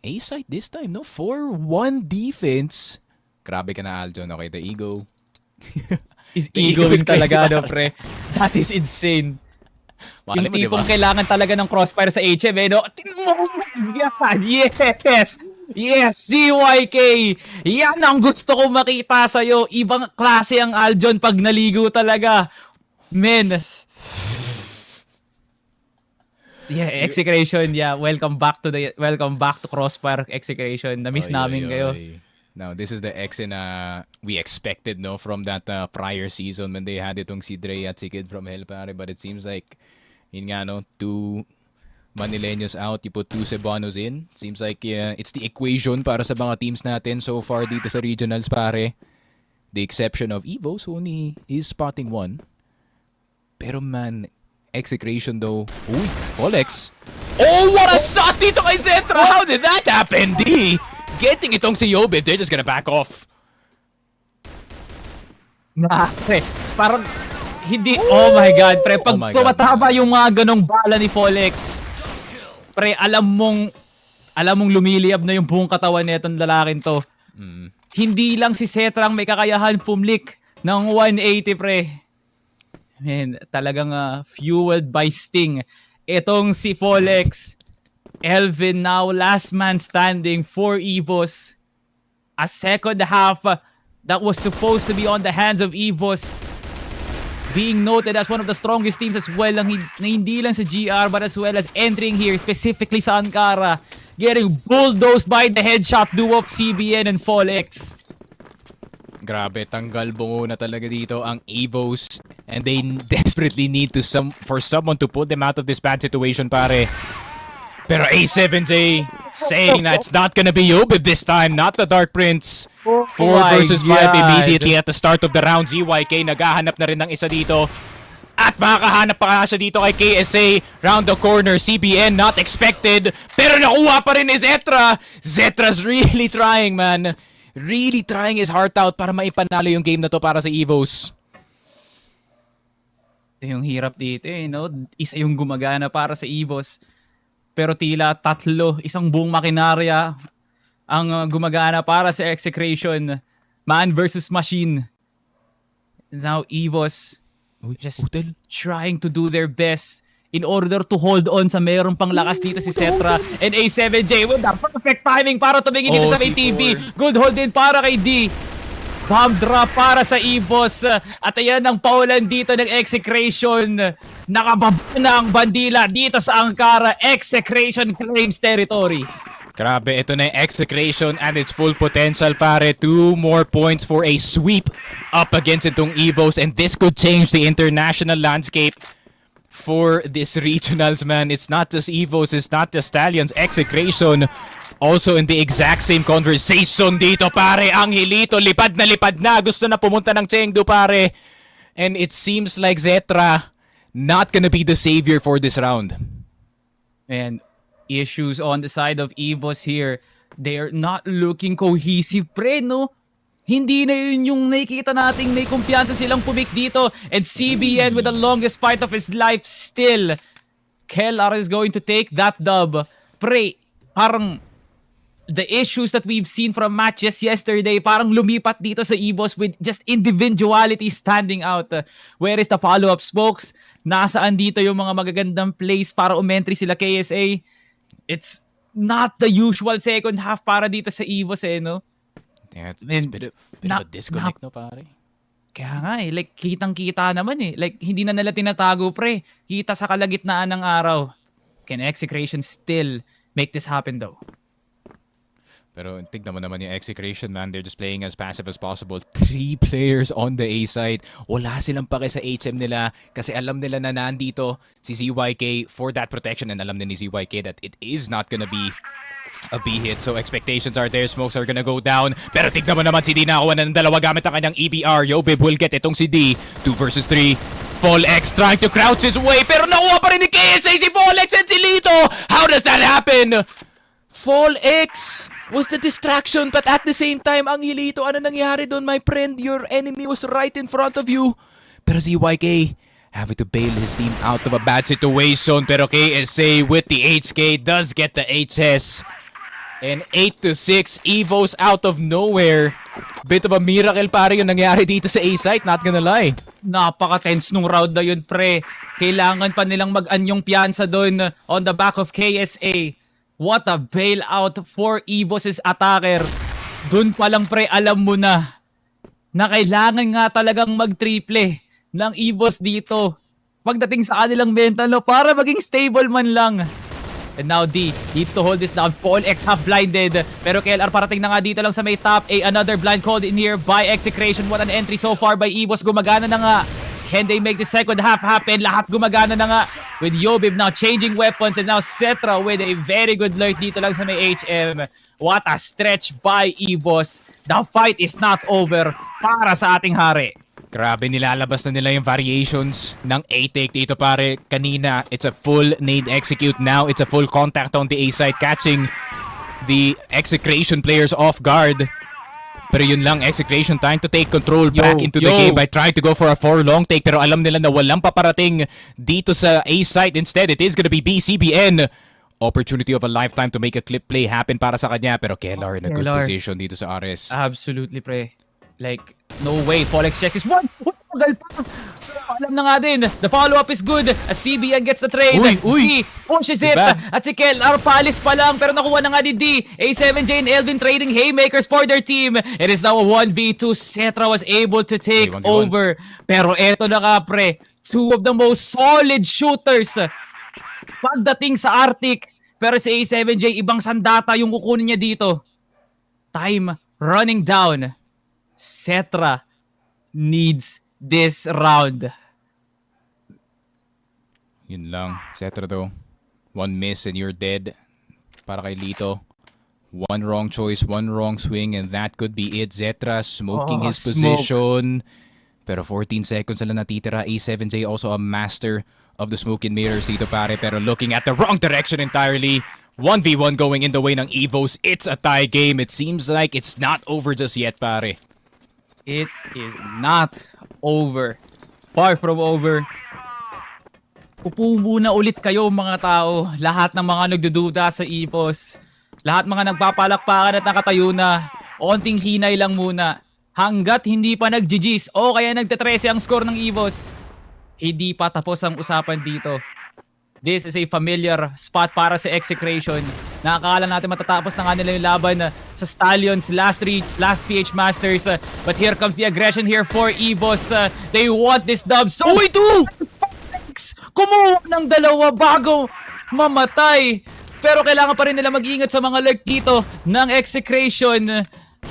A-site this time, no? 4-1 defense. Grabe ka na, Aljon. Okay, the ego. Is The ego egoing is crazy, talaga, pare. pre. That is insane. Malay Yung mo, tipong diba? kailangan talaga ng Crossfire sa HM, no? Tingnan mo, oh my God, yes! Yes, CYK! Yan ang gusto kong makita sa'yo. Ibang klase ang Aljon pag naligo talaga. Men. Yeah, Execration. Yeah, welcome back to Crossfire Execration. Na-miss namin kayo. Now, this is the X we expected, no, from that prior season when they had itong si Dre at si Kid from Hell, pare. But it seems like, yun nga, no, 2 Manileños out, you put 2 Cebanos in. Seems like it's the equation para sa mga teams natin so far dito sa regionals, pare. The exception of EVOS, who only is spotting 1. Pero man, Execration though. Uy, Olex. Oh, what a shot dito kay Zetra! How did that happen, D? Getting itong si Yobib, they're just gonna back off. Pre, parang hindi, oh my God, pre, pag Oh my God. tumatama yung mga ganong bala ni Folex, pre, alam mong lumiliyab na yung buong katawan netong lalaking to. Hindi lang si Zetra ang may kakayahan pumlik ng 180, pre. Man, talagang fueled by Sting. Itong si Folex, Elvin now last man standing for EVOS. A second half that was supposed to be on the hands of EVOS being noted as one of the strongest teams as well, na hindi lang sa GR but as well as entering here specifically sa Ankara, getting bulldozed by the headshot duo of CBN and Folex. Grabe, tanggal bungo na talaga dito ang EVOS, and they desperately need for someone to pull them out of this bad situation, pare. Pero A7J saying that it's not gonna be Yobib this time, not the Dark Prince. 4 versus 5 immediately at the start of the round. ZYK naghahanap na rin ng isa dito. At makakahanap pa siya dito kay KSA. Round the corner, CBN not expected. Pero nakuha pa rin ni Zetra. Zetra's really trying, man. Really trying his heart out para maipanalo yung game na to para sa EVOS. Ito yung hirap dito no? Isa yung gumagana para sa EVOS. Pero tila 3, isang buong makinarya ang gumagana para sa Execration. Man versus machine. Now EVOS just trying to do their best in order to hold on sa mayroong pang lakas dito si Zetra. And A7J with the perfect timing para tumingin dito sa may TV. Good hold din para kay D. Bomb drop para sa EVOS. At ayan ang paulan dito ng Execration. Nakababa na ang bandila dito sa Ankara. Execration claims territory. Grabe, ito na yung Execration at its full potential, pare. 2 more points for a sweep up against itong EVOS, and this could change the international landscape for this regionals, man. It's not just EVOS, it's not just Stallions. Execration also in the exact same conversation dito, pare. Ang Hilito, lipad na. Gusto na pumunta ng Chengdu, pare. And it seems like Zetra not gonna be the savior for this round. And issues on the side of EVOS here. They're not looking cohesive, pre, no? Hindi na yun yung nakikita nating may kumpiyansa silang pumik dito. And CBN with the longest fight of his life still. Kellar is going to take that dub. Pre, parang the issues that we've seen from MATTJESS yesterday, parang lumipat dito sa EVOS with just individuality standing out. Where is the follow-up smokes? Nasaan dito yung mga magagandang plays para umentry sila KSA? It's not the usual second half para dito sa EVOS, no? Yeah, it's a bit of a disconnect, no, pare? Kaya nga like kitang-kita naman Like hindi na nila tinatago, pre. Kita sa kalagitnaan ng araw. Can Execration still make this happen though? Pero tignan mo naman yung Execration, man. They're just playing as passive as possible. 3 players on the A side. Wala silang pake sa HM nila kasi alam nila na nandito si ZYK for that protection, and alam din ni ZYK that it is not gonna be a B hit. So expectations are there. Smokes are gonna go down. Pero tignan mo naman si D nakakuha na ng 2 gamit ang kanyang EBR. Yobib will get itong si D. 2 versus 3. Folex trying to crouch his way. Pero nakuha pa rin ni KSA si Folex and si Lito. How does that happen? Folex was the distraction, but at the same time, ang Hilito, ano nangyari doon, my friend? Your enemy was right in front of you. Pero ZYK having to bail his team out of a bad situation. Pero KSA with the HK does get the HS. And 8-6, EVOS out of nowhere. Bit of a miracle pare yung nangyari dito sa A-site, not gonna lie. Napaka-tense nung round na yun, pre. Kailangan pa nilang mag-anyong piyansa doon on the back of KSA. What a bailout for EVOS' attacker. Doon pa lang, pre, alam mo na kailangan nga talagang mag-triple ng EVOS dito. Pagdating sa kanilang mental, no, para maging stable man lang. And now D needs to hold this down. Paul X half blinded. Pero KLR parating na nga dito lang sa may top. Another blind called in here by Execration. What an entry so far by EVOS. Gumagana na nga. Can they make the second half happen? Lahat gumagana na nga. With Yobib now changing weapons. And now Cetra with a very good lurk dito lang sa may HM. What a stretch by EVOS. The fight is not over para sa ating hari. Grabe, nilalabas na nila yung variations ng A-take dito pare. Kanina, it's a full nade execute. Now, it's a full contact on the A side, catching the Execration players off guard. Pero yun lang, Execration trying to take control back into the game by trying to go for a 4-long take. Pero alam nila na walang paparating dito sa A side. Instead, it is gonna be BCBN. Opportunity of a lifetime to make a clip play happen para sa kanya. Pero KLR in a good position dito sa Ares. Absolutely, pre. Like, no way. Polex checks this one. Magal pa. Alam na nga din. The follow-up is good. As CBN gets the trade. D pushes it. At si KLR palis pa lang. Pero nakuha na nga din D. A7J and Elvin trading haymakers for their team. It is now a 1v2. Cetra was able to take over. Pero eto na nga, pre. Two of the most solid shooters pagdating sa Arctic. Pero si A7J, ibang sandata yung kukunin niya dito. Time running down. Cetra needs this round. Yun lang. Cetra though. One miss and you're dead. Para kay Lito. One wrong choice, one wrong swing, and that could be it. Cetra smoking his position. Pero 14 seconds na lang natitira. A7J also a master of the smoke and mirrors dito pare. Pero looking at the wrong direction entirely. 1v1 going in the way ng EVOS. It's a tie game. It seems like it's not over just yet pare. It is not over. Far from over. Upo muna ulit kayo mga tao. Lahat ng mga nagdududa sa EVOS. Lahat mga nagpapalakpakan at nakatayo na. Onting hinay lang muna. Hanggat hindi pa nag-GG's o kaya nagtatrese ang score ng EVOS. Hindi pa tapos ang usapan dito. This is a familiar spot para sa Execration. Nakakala natin matatapos na nga nila yung laban sa Stallions last PH Masters. But here comes the aggression here for EVOS. They want this dub. So, kumuha ng dalawa bago mamatay. Pero kailangan pa rin nila mag-ingat sa mga lurk dito ng Execration.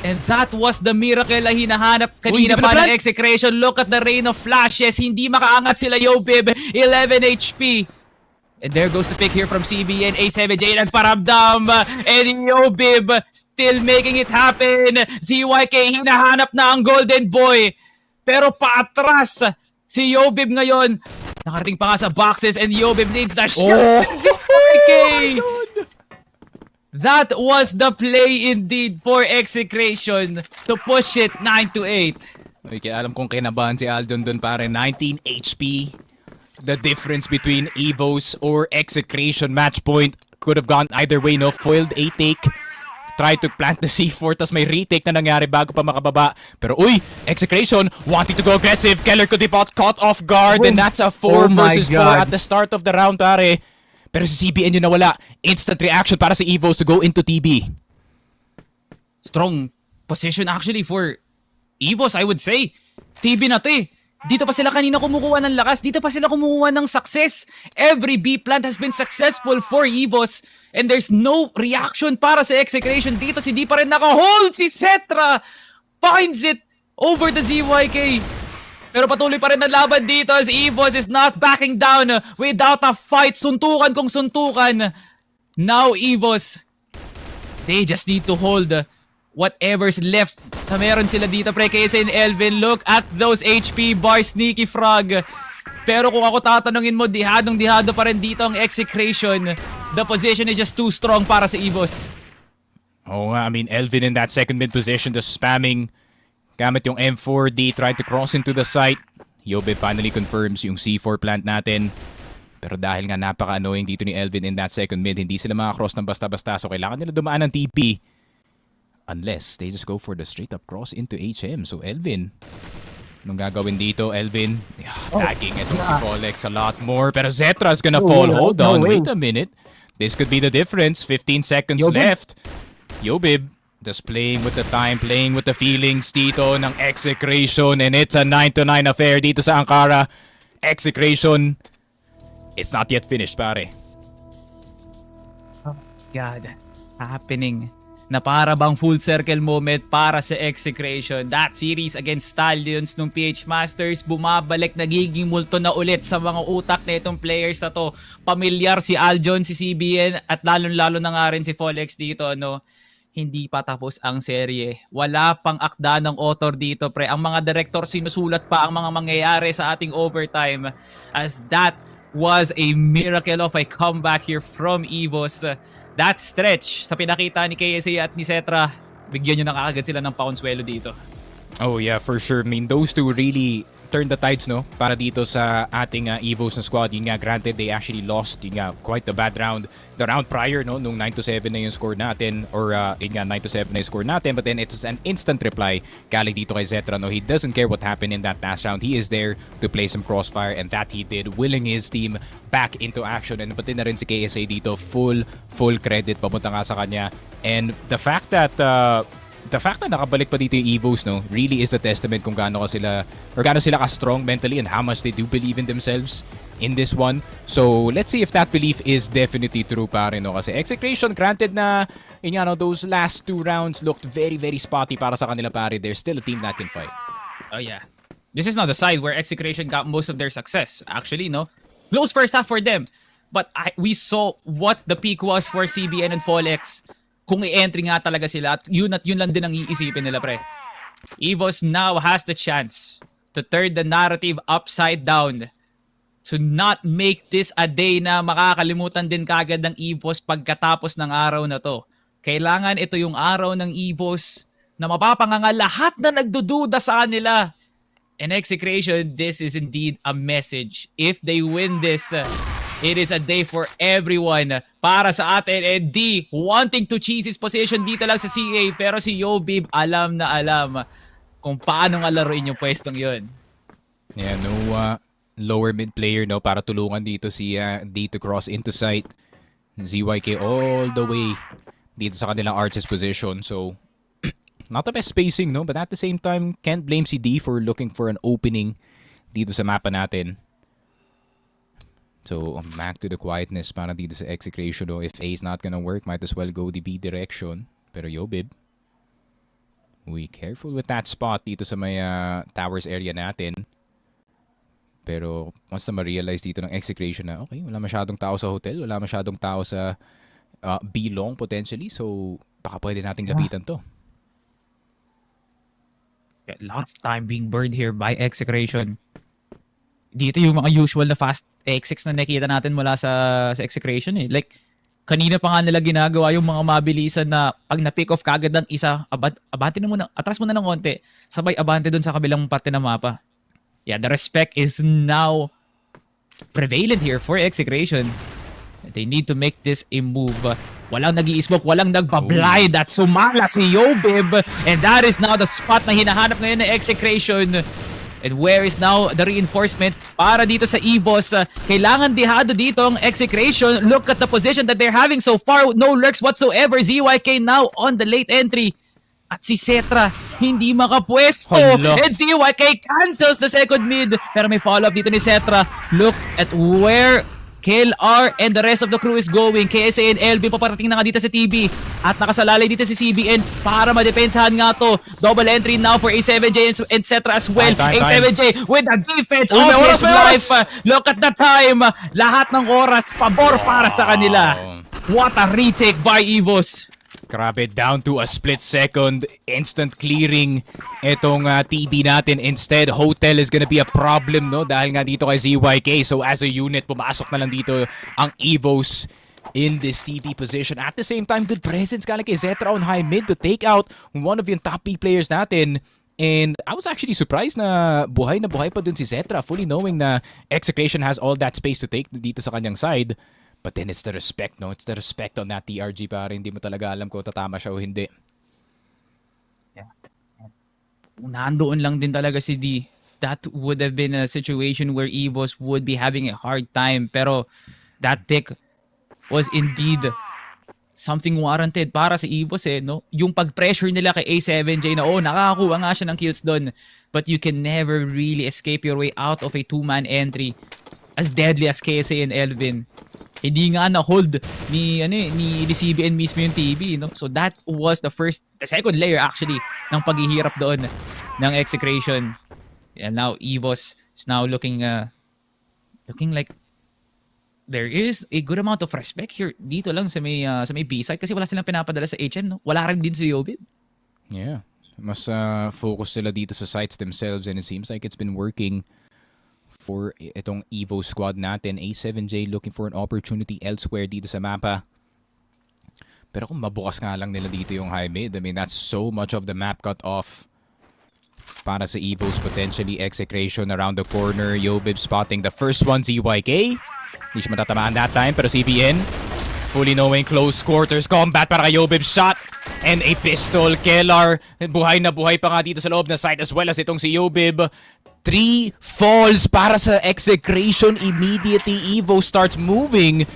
And that was the miracle na hinahanap kanina pa ng Execration. Look at the rain of flashes. Hindi makaangat sila Yobib. 11 HP. And there goes the pick here from CBN. A7J nagparamdam. And Yobib still making it happen. ZYK hinahanap na ang Golden Boy. Pero paatras si Yobib ngayon. Nakarating pa nga sa boxes and Yobib needs the shot. ZYK! That was the play indeed for Execration to push it 9-8. Okay, alam kong kinabahan si Aldon dun pare. 19 HP. The difference between EVOS or Execration match point could have gone either way, no? Foiled A-take. Tried to plant the C4, tas may retake na nangyari bago pa makababa. Pero uy, Execration wanting to go aggressive. Keller could be caught off guard and that's a 4 versus 4 at the start of the round, pare. Pero si CBN yun nawala. Instant reaction para sa EVOS to go into TB. Strong position actually for EVOS, I would say. TB na to eh. Dito pa sila kanina kumukuha ng lakas. Dito pa sila kumukuha ng success. Every B plant has been successful for EVOS. And there's no reaction para sa Execration. Dito si D pa rin naka-hold. Si Cetra finds it over the ZYK. Pero patuloy pa rin ang laban dito as EVOS is not backing down without a fight. Suntukan kung suntukan. Now EVOS, they just need to hold whatever's left sa meron sila dito, pre. Kaysa in Elvin, look at those HP bars, Sneaky Frog. Pero kung ako tatanungin mo, dihadong-dihado pa rin dito ang Execration. The position is just too strong para sa EVOS. Oh, I mean, Elvin in that second mid position, just spamming. Gamit yung M4D, tried to cross into the site. Yobe finally confirms yung C4 plant natin. Pero dahil nga napaka-annoying dito ni Elvin in that second mid, hindi sila makakross ng basta-basta. So kailangan nila dumaan ng TP. Unless they just go for the straight up cross into HM. So Elvin, anong gagawin dito? Elvin, tagging itong si Folex a lot more. Pero Zetra's gonna fall. Hold on, wait a minute. This could be the difference. 15 seconds left. Yobib just playing with the time, playing with the feelings dito ng Execration. And it's a 9-9 affair dito sa Ankara. Execration, it's not yet finished, pare. Oh God, happening. Na para bang full circle moment para sa Execration. That series against Stallions nung PH Masters, bumabalik, nagiging multo na ulit sa mga utak na itong players na to. Pamilyar si Aljon, si CBN, at lalong-lalo na nga rin si Folex dito, no? Hindi pa tapos ang serye. Wala pang akda ng author dito, pre. Ang mga director sinusulat pa ang mga mangyayari sa ating overtime, as that was a miracle of a comeback here from EVOS. That stretch sa pinakita ni KSA at ni Cetra, bigyan nyo na kaagad sila ng pakonsuelo dito. Oh yeah, for sure. I mean, those two really turned the tides, no? Para dito sa ating EVOS na squad. Yun nga, granted, they actually lost, yun nga, quite a bad round. The round prior, no? Nung 9-7 na yung score natin, or yun nga, 9-7 na yung score natin, but then it was an instant reply galing dito kay Zetra, no? He doesn't care what happened in that last round. He is there to play some Crossfire, and that he did, willing his team back into action. And pati na rin si KSA dito, full credit papunta nga sa kanya. And the fact that nakabalik pa dito yung EVOS, no, really is a testament kung gaano sila ka-strong mentally and how much they do believe in themselves in this one. So, let's see if that belief is definitely true, pare, no? Kasi Execration, granted na, yun nga, no, those last 2 rounds looked very, very spotty para sa kanila, pare. They're still a team that can fight. Oh yeah. This is not the side where Execration got most of their success. Actually, no? Close first half for them. But we saw what the peak was for CBN and Folex. Kung i-entry nga talaga sila, at yun lang din ang iisipin nila, pre. EVOS now has the chance to turn the narrative upside down, to not make this a day na makakalimutan din kagad ng EVOS pagkatapos ng araw na to. Kailangan ito yung araw ng EVOS na mapapanganga lahat na nagdududa sa kanila. And Execration, this is indeed a message. If they win this, it is a day for everyone. Para sa atin, and D, wanting to cheese his position dito lang sa CA, pero si Yobib alam na alam kung paano nga laruin yung pwestong yun. Yeah, no lower mid player, no, para tulungan dito si D to cross into sight. ZYK all the way dito sa kanilang arches position. So, not the best spacing, no, but at the same time, can't blame si D for looking for an opening dito sa mapa natin. So, back to the quietness para dito sa Execration. No? If A is not gonna work, might as well go the B direction. Pero Yobib, we careful with that spot dito sa may towers area natin. Pero once na ma-realize dito ng Execration na, okay, wala masyadong tao sa hotel, wala masyadong tao sa B long potentially. So, baka pwede nating lapitan to. A lot of time being burned here by Execration. Dito yung mga usual na fast X6 na nakita natin mula sa Execration eh. Like, kanina pa nga nila ginagawa yung mga mabilisan na pag na-pick off kagad ng isa, abante na muna, atras mo na ng konti, sabay abante dun sa kabilang parte ng mapa. Yeah, the respect is now prevalent here for Execration. They need to make this a move. Walang nag-i-smoke, walang nagpa-blind at sumala si Yobib. And that is now the spot na hinahanap ngayon ng Execration. And where is now the reinforcement para dito sa EVOS? Kailangan dihado dito ang Execration. Look at the position that they're having so far. No lurks whatsoever. ZYK now on the late entry. At si Cetra hindi makapwesto. Hello. And ZYK cancels the second mid. Pero may follow-up dito ni Cetra. Look at where KLR and the rest of the crew is going. KSA and LB paparating na nga dito sa TB. At nakasalalay dito si CBN para madepensahan nga to. Double entry now for A7J and Cetra as well. A7J with the defense of his life. Look at the time. Lahat ng oras pabor para sa kanila. What a retake by EVOS. Grabe, down to a split second. Instant clearing itong TB natin. Instead, hotel is gonna be a problem, no? Dahil nga dito kay ZYK. So as a unit, pumasok na lang dito ang EVOS in this TB position. At the same time, good presence galing kay Zetra on high mid to take out one of yung top B players natin. And I was actually surprised na buhay pa dun si Zetra, fully knowing na Execration has all that space to take dito sa kanyang side. But then it's the respect, no? It's the respect on that TRG, pare. Hindi mo talaga alam kung tatama siya o hindi. Nandoon lang din talaga si D. That would have been a situation where EVOS would be having a hard time. Pero that pick was indeed something warranted para sa EVOS no? Yung pag-pressure nila kay A7J na nakakakuha nga siya ng kills doon, but you can never really escape your way out of a two-man entry as deadly as KSA and Elvin. Hindi nga na-hold ni CBN mismo yung TV, no? So that was the second layer actually ng paghihirap doon ng Execration. And now EVOS is now looking like there is a good amount of respect here dito lang sa may B-side kasi wala silang pinapadala sa HM, no? Wala rin din si Yobib. Yeah. Mas focus sila dito sa sites themselves, and it seems like it's been working for itong Evo squad natin. A7J looking for an opportunity elsewhere dito sa mapa. Pero kung mabukas nga lang nila dito yung high mid, I mean, that's so much of the map cut off para sa Evos. Potentially Execration around the corner. Yobib spotting the first one, ZYK. Hindi siya matatamaan that time, pero CBN fully knowing close quarters combat para kay Yobib. Shot and a pistol. Kellar buhay na buhay pa nga dito sa loob na side, as well as itong si Yobib. 3 falls para sa Execration. Immediately Evo starts moving,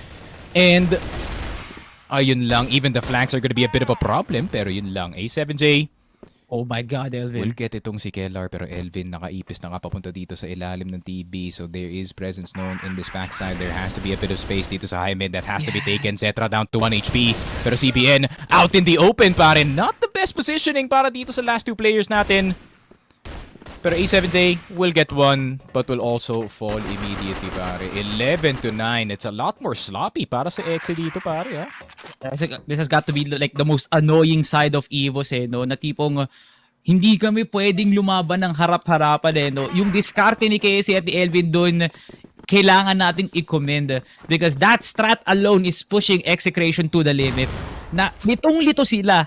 and ayun lang, even the flanks are gonna be a bit of a problem, pero yun lang, A7J. Oh my God, Elvin. Will get itong si Kellar, pero Elvin nakaipis na nga papunta dito sa ilalim ng TB. So there is presence known in this backside. There has to be a bit of space dito sa high mid that has to be taken. Zetra down to 1 HP. Pero CBN out in the open pa rin. Not the best positioning para dito sa last two players natin. Pero A7J will get one, but will also fall immediately, pare. 11-9. It's a lot more sloppy para sa Exe dito, pare, ha? This has got to be like the most annoying side of EVOS, no? Na tipong hindi kami pwedeng lumaban ng harap-harapan, no? Yung diskarte ni KC at ni Elvin doon, kailangan natin i-commend, because that strat alone is pushing Execration to the limit. Na litong-lito sila.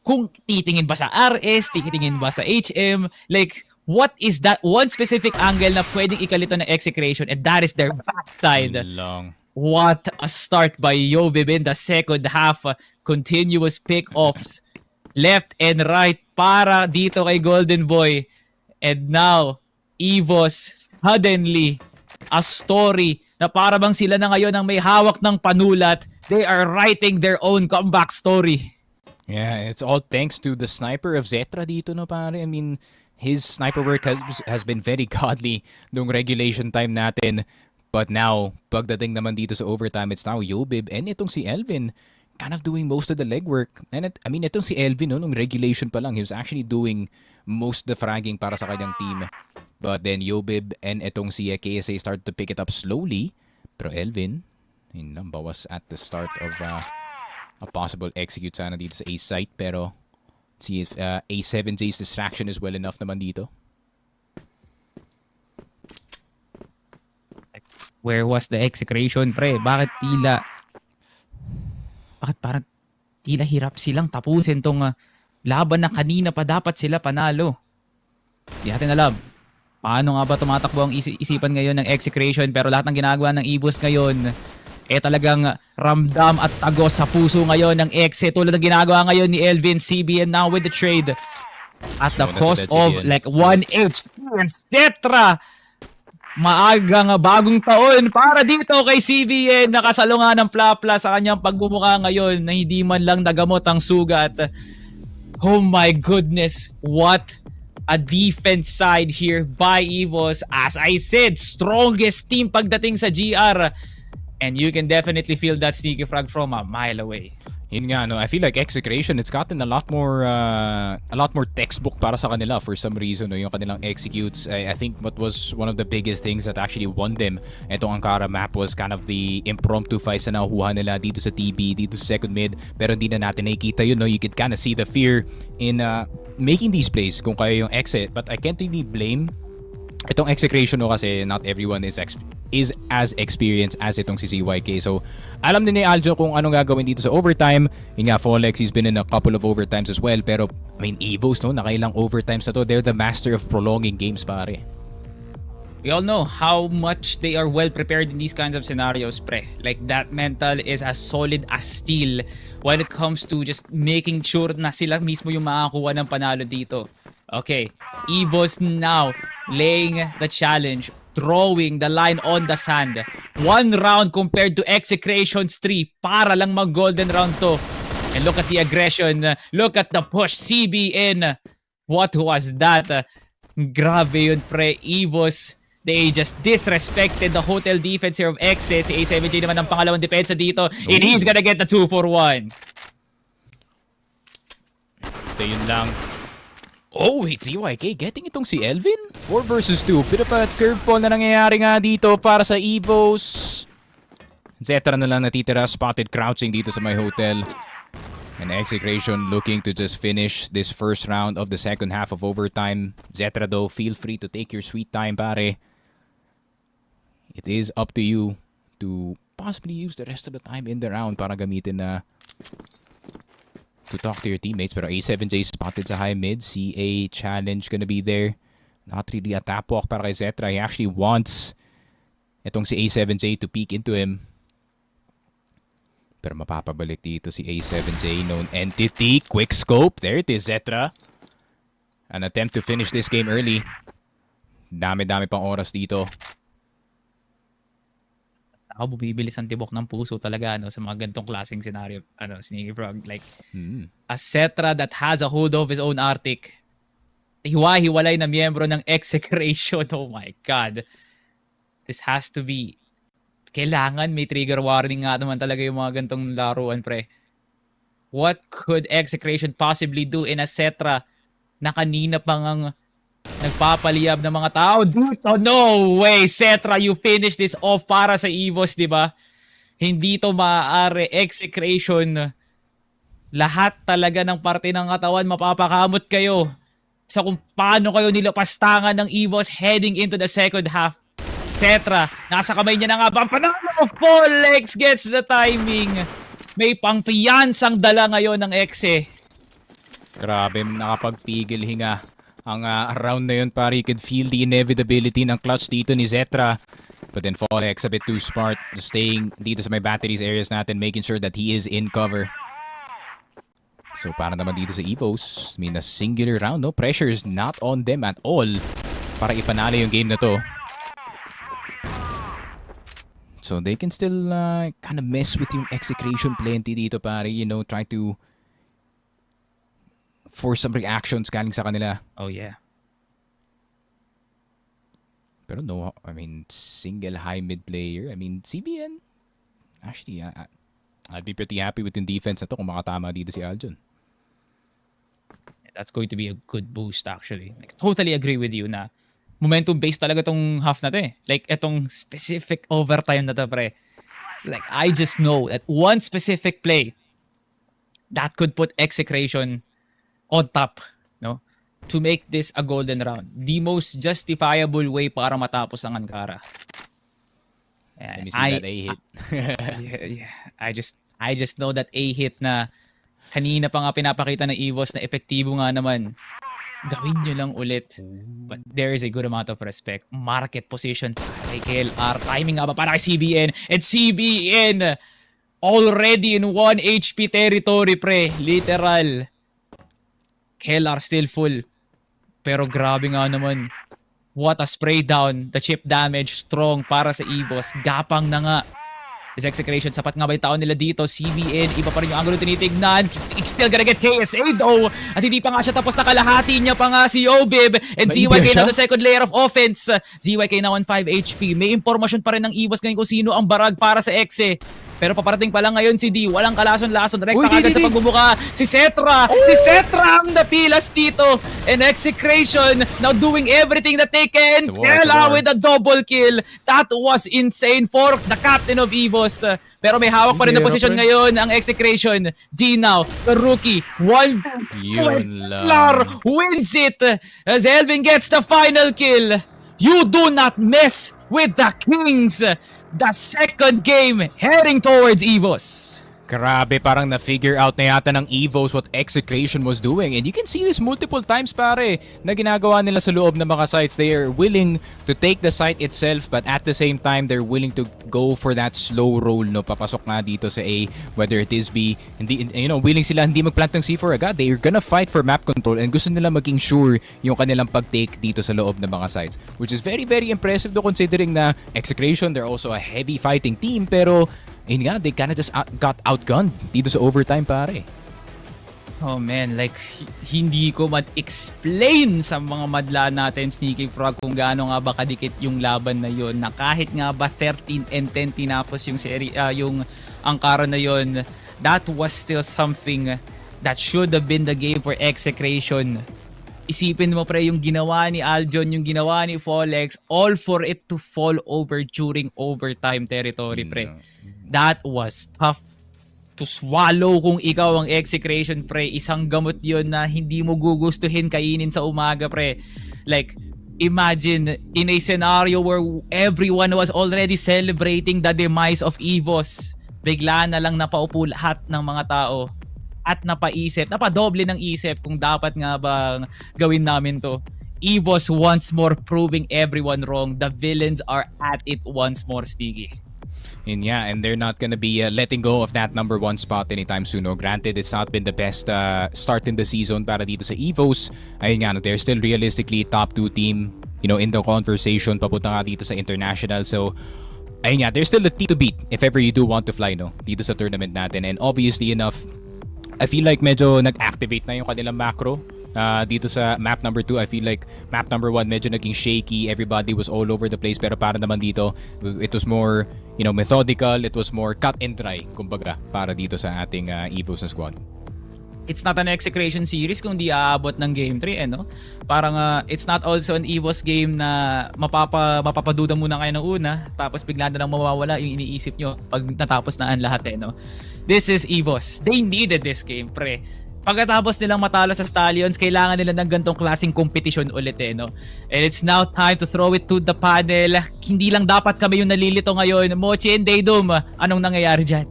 Kung titingin ba sa RS, titingin ba sa HM, like, what is that one specific angle na pwedeng ikalito ng Execration, and that is their backside. Long. What a start by Yobib in the second half. Continuous pick-offs left and right para dito kay Golden Boy. And now, EVOS suddenly a story na para bang sila na ngayon ang may hawak ng panulat. They are writing their own comeback story. Yeah, it's all thanks to the sniper of Zetra dito, no, pare. I mean, his sniper work has been very godly nung regulation time natin. But now, pagdating naman dito sa overtime, it's now Yobib and itong si Elvin kind of doing most of the legwork. And itong si Elvin, no, nung regulation pa lang, he was actually doing most of the fragging para sa kanyang team. But then Yobib and itong si KSA started to pick it up slowly. Pero Elvin, yun lang, bawas at the start of a possible execute sana dito sa A site. Pero see if A7J's distraction is well enough naman dito. Where was the Execration, pre? Bakit parang tila hirap silang tapusin tong laban na kanina pa dapat sila panalo? Di natin alam. Paano nga ba tumatakbo ang isipan ngayon ng Execration, pero lahat ng ginagawa ng EVOS ngayon talagang ramdam at tagos sa puso ngayon ng Exe, tulad ng ginagawa ngayon ni Elvin. CBN now with the trade at the cost of like 1 HP, etc. Maagang bagong taon para dito kay CBN. Nakasalo nga ng plapla sa kanyang pagmumukha ngayon na hindi man lang nagamot ang sugat. Oh my goodness, what a defense side here by EVOS. As I said, strongest team pagdating sa GR. And you can definitely feel that sneaky frag from a mile away. Yun nga, no? I feel like Execration, it's gotten a lot more textbook para sa kanila for some reason, no? Yung kanilang executes. I think what was one of the biggest things that actually won them itong Ankara map was kind of the impromptu fights na nakuha nila dito sa TB, dito sa second mid. Pero hindi na natin nakikita yun, no? You could kind of see the fear in making these plays kung kayo yung exit. But I can't really blame itong Execration, no? Kasi not everyone is as experienced as itong si CYK. So, alam din ni Aljo kung anong gagawin dito sa overtime. Yun nga, Folex, he's been in a couple of overtimes as well. Pero I mean, EVOS, no? Nakailang overtimes na to. They're the master of prolonging games, pare. We all know how much they are well prepared in these kinds of scenarios, pre. Like, that mental is as solid as steel when it comes to just making sure na sila mismo yung makakuha ng panalo dito. Okay, EVOS now laying the challenge, throwing the line on the sand. 1 round compared to Execration's 3 para lang mag-golden round to. And look at the aggression, look at the push, CBN. What was that? Grabe yun, pre. EVOS, they just disrespected the hotel defense here of Exit. Si A7J naman ang pangalawang depensa dito. And he's gonna get the 2-for-1. Ito yun lang. Oh, it's ZYK getting itong si Elvin. 4 versus 2. Bit of a curveball na nangyayari nga dito para sa EVOS. Zetra na lang natitira. Spotted crouching dito sa my hotel. And Execration looking to just finish this first round of the second half of overtime. Zetra though, feel free to take your sweet time, pare. It is up to you to possibly use the rest of the time in the round para gamitin na to talk to your teammates. Pero A7J spotted sa high mid. CA challenge gonna be there. Not really a tap walk para kay Zetra. He actually wants itong si A7J to peek into him. Pero mapapabalik dito si A7J, known entity. Quick scope. There it is, Zetra. An attempt to finish this game early. Dami-dami pang oras dito. Ako bubibilis ang tibok ng puso talaga sa mga ganitong klaseng scenario, Sneaky Frog. Like, a Cetra that has a hold of his own Arctic. Hiwa-hiwalay na miyembro ng Execration. Oh my God. This has to be... Kailangan may trigger warning nga naman talaga yung mga ganitong laruan, pre. What could Execration possibly do in a Cetra na kanina pang ang nagpapaliyab ng mga tao? Dito, no way! Cetra, you finish this off para sa EVOS, di ba? Hindi to maaari. Execration, lahat talaga ng parte ng katawan, mapapakamot kayo sa kung paano kayo nilapastangan ng EVOS heading into the second half. Cetra, nasa kamay niya na nga. Panalo, Paul Legs gets the timing. May pangpiyansang dala ngayon ng Exe. Grabe, nakapagpigil hinga. Ang round na yun, pare, you could feel the inevitability ng clutch dito ni Zetra. But then Folex a bit too smart, just staying dito sa may batteries areas natin, making sure that he is in cover. So para naman dito sa EVOS, I mean, a singular round, no? Pressure is not on them at all para ipanalo yung game na to. So they can still kind of mess with yung Execration plenty dito, pare. You know, try to force some reactions galing sa kanila. Oh yeah. Pero no, I mean, single high mid player. I mean, CBN, actually, I'd be pretty happy with yung defense na to kung makatama dito si Aljon. That's going to be a good boost, actually. Like, totally agree with you na momentum-based talaga tong half na to eh. Like, etong specific overtime na to, pre. Like, I just know that one specific play that could put Execration on top, no? To make this a golden round. The most justifiable way para matapos ang Ankara. Let me see that A-hit. Yeah. I just know that A-hit na kanina pa nga pinapakita ng EVOS na epektibo nga naman. Gawin nyo lang ulit. But there is a good amount of respect. Market position para kay KLR. Timing nga ba para kay CBN? And CBN already in 1 HP territory, pre. Literal. KLR still full. Pero grabe nga naman. What a spray down. The chip damage strong para sa EVOS. Gapang na nga. Is Execration, sapat nga ba yung tao nila dito? CBN, iba pa rin yung angulo tinitignan. He's still gonna get KSA though. At hindi pa nga siya tapos na kalahati niya pa nga si Obib. And ZYK na the second layer of offense. ZYK na 1-5 HP. May impormasyon pa rin ng EVOS ngayon kung sino ang barag para sa Exe. Pero paparating pa lang ngayon si D. Walang kalason-lason. Rekta kagad sa pagbubuka. Si Cetra. Si Cetra ang napilas dito. And Execration now doing everything that they can. Kela with a double kill. That was insane for the captain of EVOS. Pero may hawak pa rin na position ngayon ang Execration. D now, the rookie. Lar wins it. As Elvin gets the final kill. You do not mess with the Kings. The second game heading towards EVOS. Grabe, parang na-figure out na yata ng EVOS what Execration was doing. And you can see this multiple times, pare, na ginagawa nila sa loob ng mga sites. They are willing to take the site itself, but at the same time, they're willing to go for that slow roll, no? Papasok nga dito sa A, whether it is B. Hindi, willing sila hindi magplant ng C4 agad. They're gonna fight for map control and gusto nila maging sure yung kanilang pag-take dito sa loob ng mga sites. Which is very, very impressive though, considering na Execration, they're also a heavy fighting team, pero ayun nga, they kinda just got outgunned dito sa overtime, pare. Oh man, like hindi ko ma-explain sa mga madla natin, Sneaky Frog, kung gaano nga ba kadikit yung laban na yon, na kahit nga ba 13-10 tinapos yung yung angkara na yon, that was still something that should have been the game for Execration. Isipin mo pre, yung ginawa ni Aljon, yung ginawa ni Folex, all for it to fall over during overtime territory, pre. That was tough to swallow kung ikaw ang Execration, pre. Isang gamot yon na hindi mo gugustuhin kainin sa umaga, pre. Like, imagine in a scenario where everyone was already celebrating the demise of EVOS. Bigla na lang napaupo lahat ng mga tao at napadoble ng isip kung dapat nga bang gawin namin to. EVOS once more proving everyone wrong. The villains are at it once more, Stiggy. And yeah, and they're not gonna be letting go of that number 1 spot anytime soon. No? Granted, it's not been the best start in the season para dito sa EVOS. Ayun nga, no, they're still realistically top 2 team, in the conversation papunta nga dito sa international. So, ayun nga, they're still the team to beat if ever you do want to fly, no, dito sa tournament natin. And obviously enough, I feel like medyo nag-activate na yung kanilang macro. Dito sa map number 2, I feel like map number 1 medyo naging shaky. Everybody was all over the place. Pero para naman dito, it was more, methodical. It was more cut and dry, kumbaga, para dito sa ating EVOS na squad. It's not an Execration series kung di aabot ng Game 3, no? Parang it's not also an EVOS game na mapapaduda muna kayo ng una, tapos bigla na lang mawawala yung iniisip nyo pag natapos na ang lahat, no? This is EVOS. They needed this game, pre. Pagkatapos nilang matalo sa Stallions, kailangan nila ng gantong klaseng competition ulit, no? And it's now time to throw it to the panel. Hindi lang dapat kami yung nalilito ngayon. Mochi and Daydum, anong nangyayari dyan?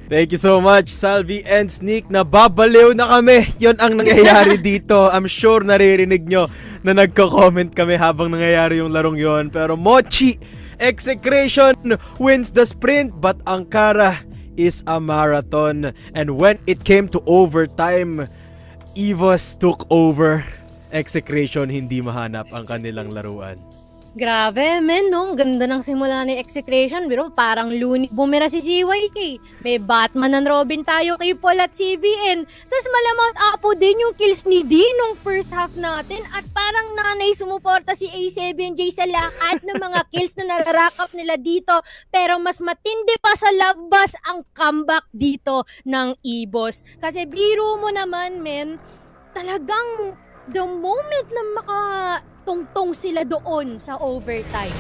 Thank you so much, Salvi and Sneak. Nababaliw na kami. Yon ang nangyayari dito. I'm sure naririnig nyo na nagko-comment kami habang nangyayari yung larong yon. Pero Mochi, Execration wins the sprint, but Ankara is a marathon. And when it came to overtime, EVOS took over. Execration hindi mahanap ang kanilang laruan. Grabe, men, no? Ganda ng simula ni Execration. Pero parang Looney bumira si CYK. May Batman and Robin tayo kay Paul at CBN. Tapos malamang apo din yung kills ni D nung first half natin. At parang nanay sumuporta si A7J sa lahat ng mga kills na nararakap nila dito. Pero mas matindi pa sa Love Bus ang comeback dito ng EVOS. Kasi biro mo naman, men, talagang the moment na makatungtong sila doon sa overtime,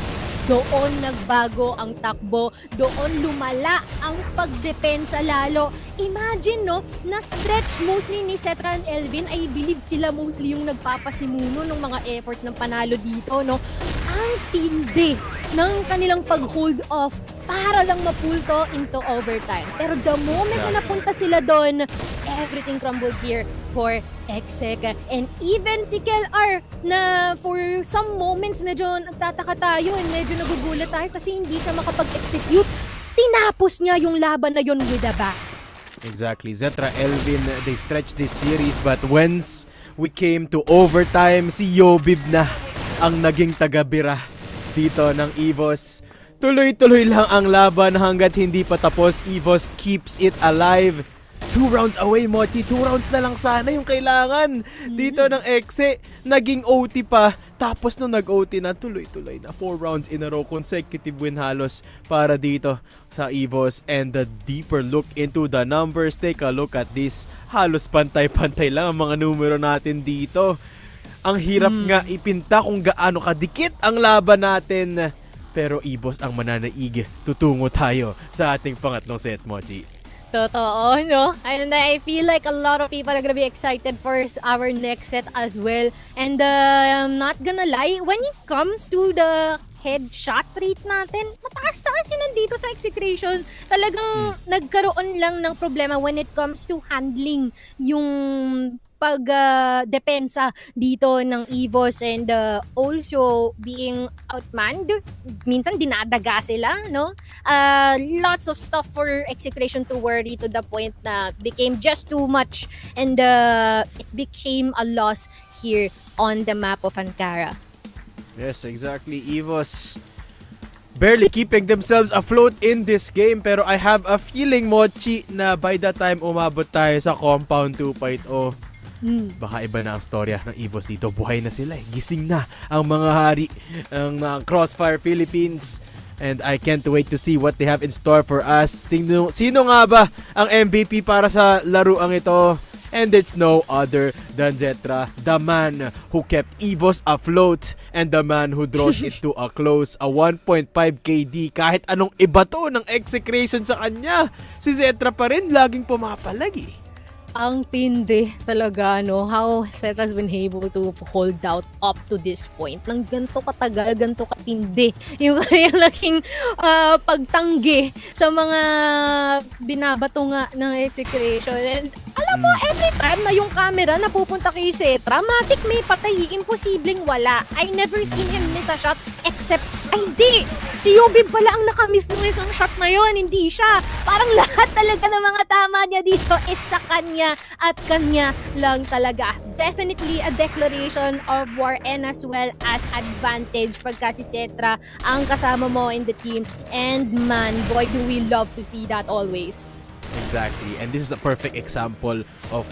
doon nagbago ang takbo, doon lumala ang pagdepensa lalo. Imagine, no, na stretch mostly ni Setra and Elvin, I believe sila mostly yung nagpapasimuno ng mga efforts ng panalo dito, no. Ang tindi ng kanilang pag-hold off para lang mapulto into overtime. Pero the moment na napunta sila doon, everything crumbled here for Exec. And even si KLR na for some moments medyo nagtataka tayo and medyo nagugulat tayo kasi hindi siya makapag-execute. Tinapos niya yung laban na yun with a back. Exactly. Zetra, Elvin, they stretched this series, but once we came to overtime, si Yobib na ang naging taga-bira dito ng EVOS. Tuloy-tuloy lang ang laban hanggat hindi pa tapos. EVOS keeps it alive. 2 rounds away, Mochi. 2 rounds na lang sana yung kailangan dito ng Exe. Naging OT pa. Tapos nung nag-OT na, tuloy-tuloy na. 4 rounds in a row. Consecutive win halos para dito sa EVOS. And the deeper look into the numbers. Take a look at this. Halos pantay-pantay lang ang mga numero natin dito. Ang hirap nga ipinta kung gaano kadikit ang laban natin. Pero EVOS ang mananaig. Tutungo tayo sa ating pangatlong set, Mochi. Totoo, no? And I feel like a lot of people are gonna be excited for our next set as well. And I'm not gonna lie, when it comes to the headshot rate natin, mataas-taas yun nandito sa Execration. Talagang nagkaroon lang ng problema when it comes to handling yung depensa dito ng EVOS and also being outmanned. Minsan dinadaga sila, no? Lots of stuff for Execration to worry to the point na became just too much and it became a loss here on the map of Ankara. Yes, exactly. EVOS barely keeping themselves afloat in this game, pero I have a feeling, Mochi, na by the time umabot tayo sa Compound 2.0, baka iba na ang storya ng EVOS dito. Buhay na sila eh. Gising na ang mga hari ng Crossfire Philippines. And I can't wait to see what they have in store for us. Sino nga ba ang MVP para sa laruang ito? And it's no other than Zetra, the man who kept EVOS afloat and the man who draws it to a close. A 1.5 KD. Kahit anong iba to ng Execration sa kanya, si Zetra pa rin laging pumapalag eh. Ang tindi talaga, no? How Zetra's been able to hold out up to this point. Nang ganito katagal, ganito katindi. Yung kanyang laking pagtanggi sa mga binabato nga ng Execration. And alam mo, every time na yung camera napupunta kay Zetra, matik may patay. Imposibleng wala. I never seen him miss a shot except, ay hindi! Si Yubib pala ang nakamiss ng isang shot na yon, hindi siya. Parang lahat talaga ng mga tama niya dito is sa kanya at kanya lang talaga. Definitely a declaration of war and as well as advantage pagka si Zetra ang kasama mo in the team. And man, boy, do we love to see that always. Exactly. And this is a perfect example of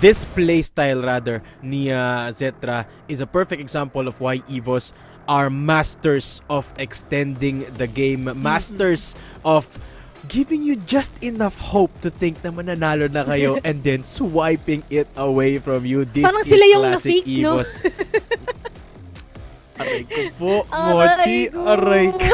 this playstyle rather ni Zetra is a perfect example of why EVOS are masters of extending the game, masters of giving you just enough hope to think na mananalo na kayo and then swiping it away from you. This Parang is sila yung classic na-fake, no? EVOS. Aray ko po, Mochi. Aray ko.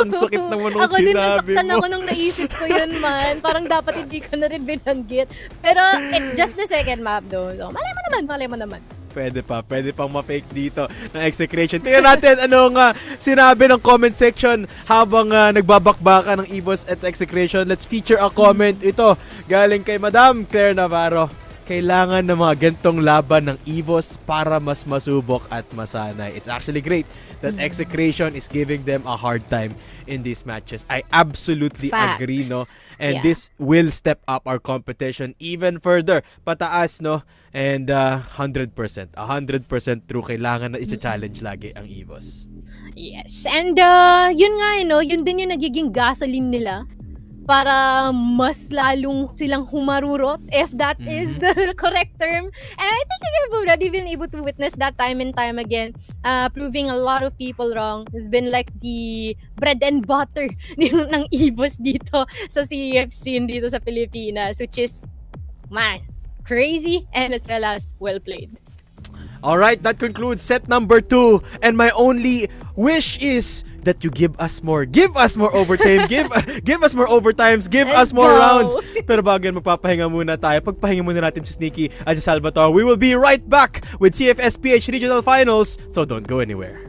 Ang sakit naman nung Ako din sinabi nasaktan mo. ako nung naisip ko yun, man. Parang dapat hindi ko na rin binanggit. Pero it's just the second map, though. So, malay mo naman. Pwede pang ma-fake dito ng Execration. Tingnan natin anong sinabi ng comment section habang nagbabakbaka ng EVOS at Execration. Let's feature a comment. Ito, galing kay Madam Claire Navarro. Kailangan ng mga gantong laban ng EVOS para mas masubok at masanay. It's actually great that Execration is giving them a hard time in these matches. I absolutely agree, no? And this will step up our competition even further. Pataas, no? And 100% true. Kailangan na isa-challenge lagi ang EVOS. Yes. And yun nga, no? Yun din yung nagiging gasoline nila para mas lalong silang humarurot, if that is the correct term. And I think we've already been able to witness that time and time again, proving a lot of people wrong. It's been like the bread and butter ng EVOS dito sa CFC dito sa Pilipinas, which is, man, crazy and as well as well played. Alright, that concludes set number 2. And my only wish is that you give us more overtime, give us more overtimes, give us more rounds. Pero bago yan, magpapahinga muna tayo. Pagpahinga muna natin si Sneaky at si Salvatore. We will be right back with CFS PH Regional Finals, so don't go anywhere.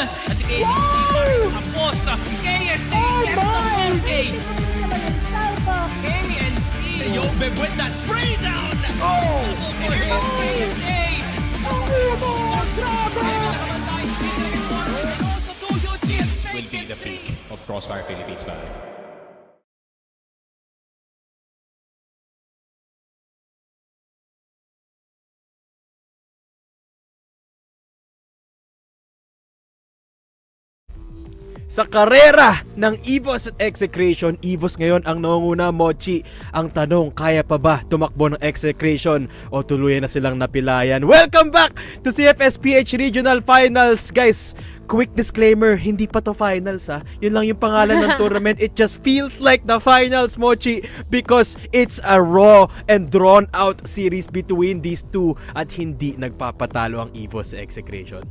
At si KSA tapos. KSA gets the 4K. KNP. Yo, babe, with that spray down! Oh! For him, KSA. Will be the peak of Crossfire Philippines ba? Sa karera ng EVOS at Execration, EVOS ngayon ang nangunguna, Mochi. Ang tanong, kaya pa ba tumakbo ng Execration o tuluyan na silang napilayan? Welcome back to CFS PH Regional Finals, guys. Quick disclaimer, hindi pa to finals ha. Yun lang yung pangalan ng tournament. It just feels like the finals, Mochi, because it's a raw and drawn out series between these two at hindi nagpapatalo ang EVOS sa Execration.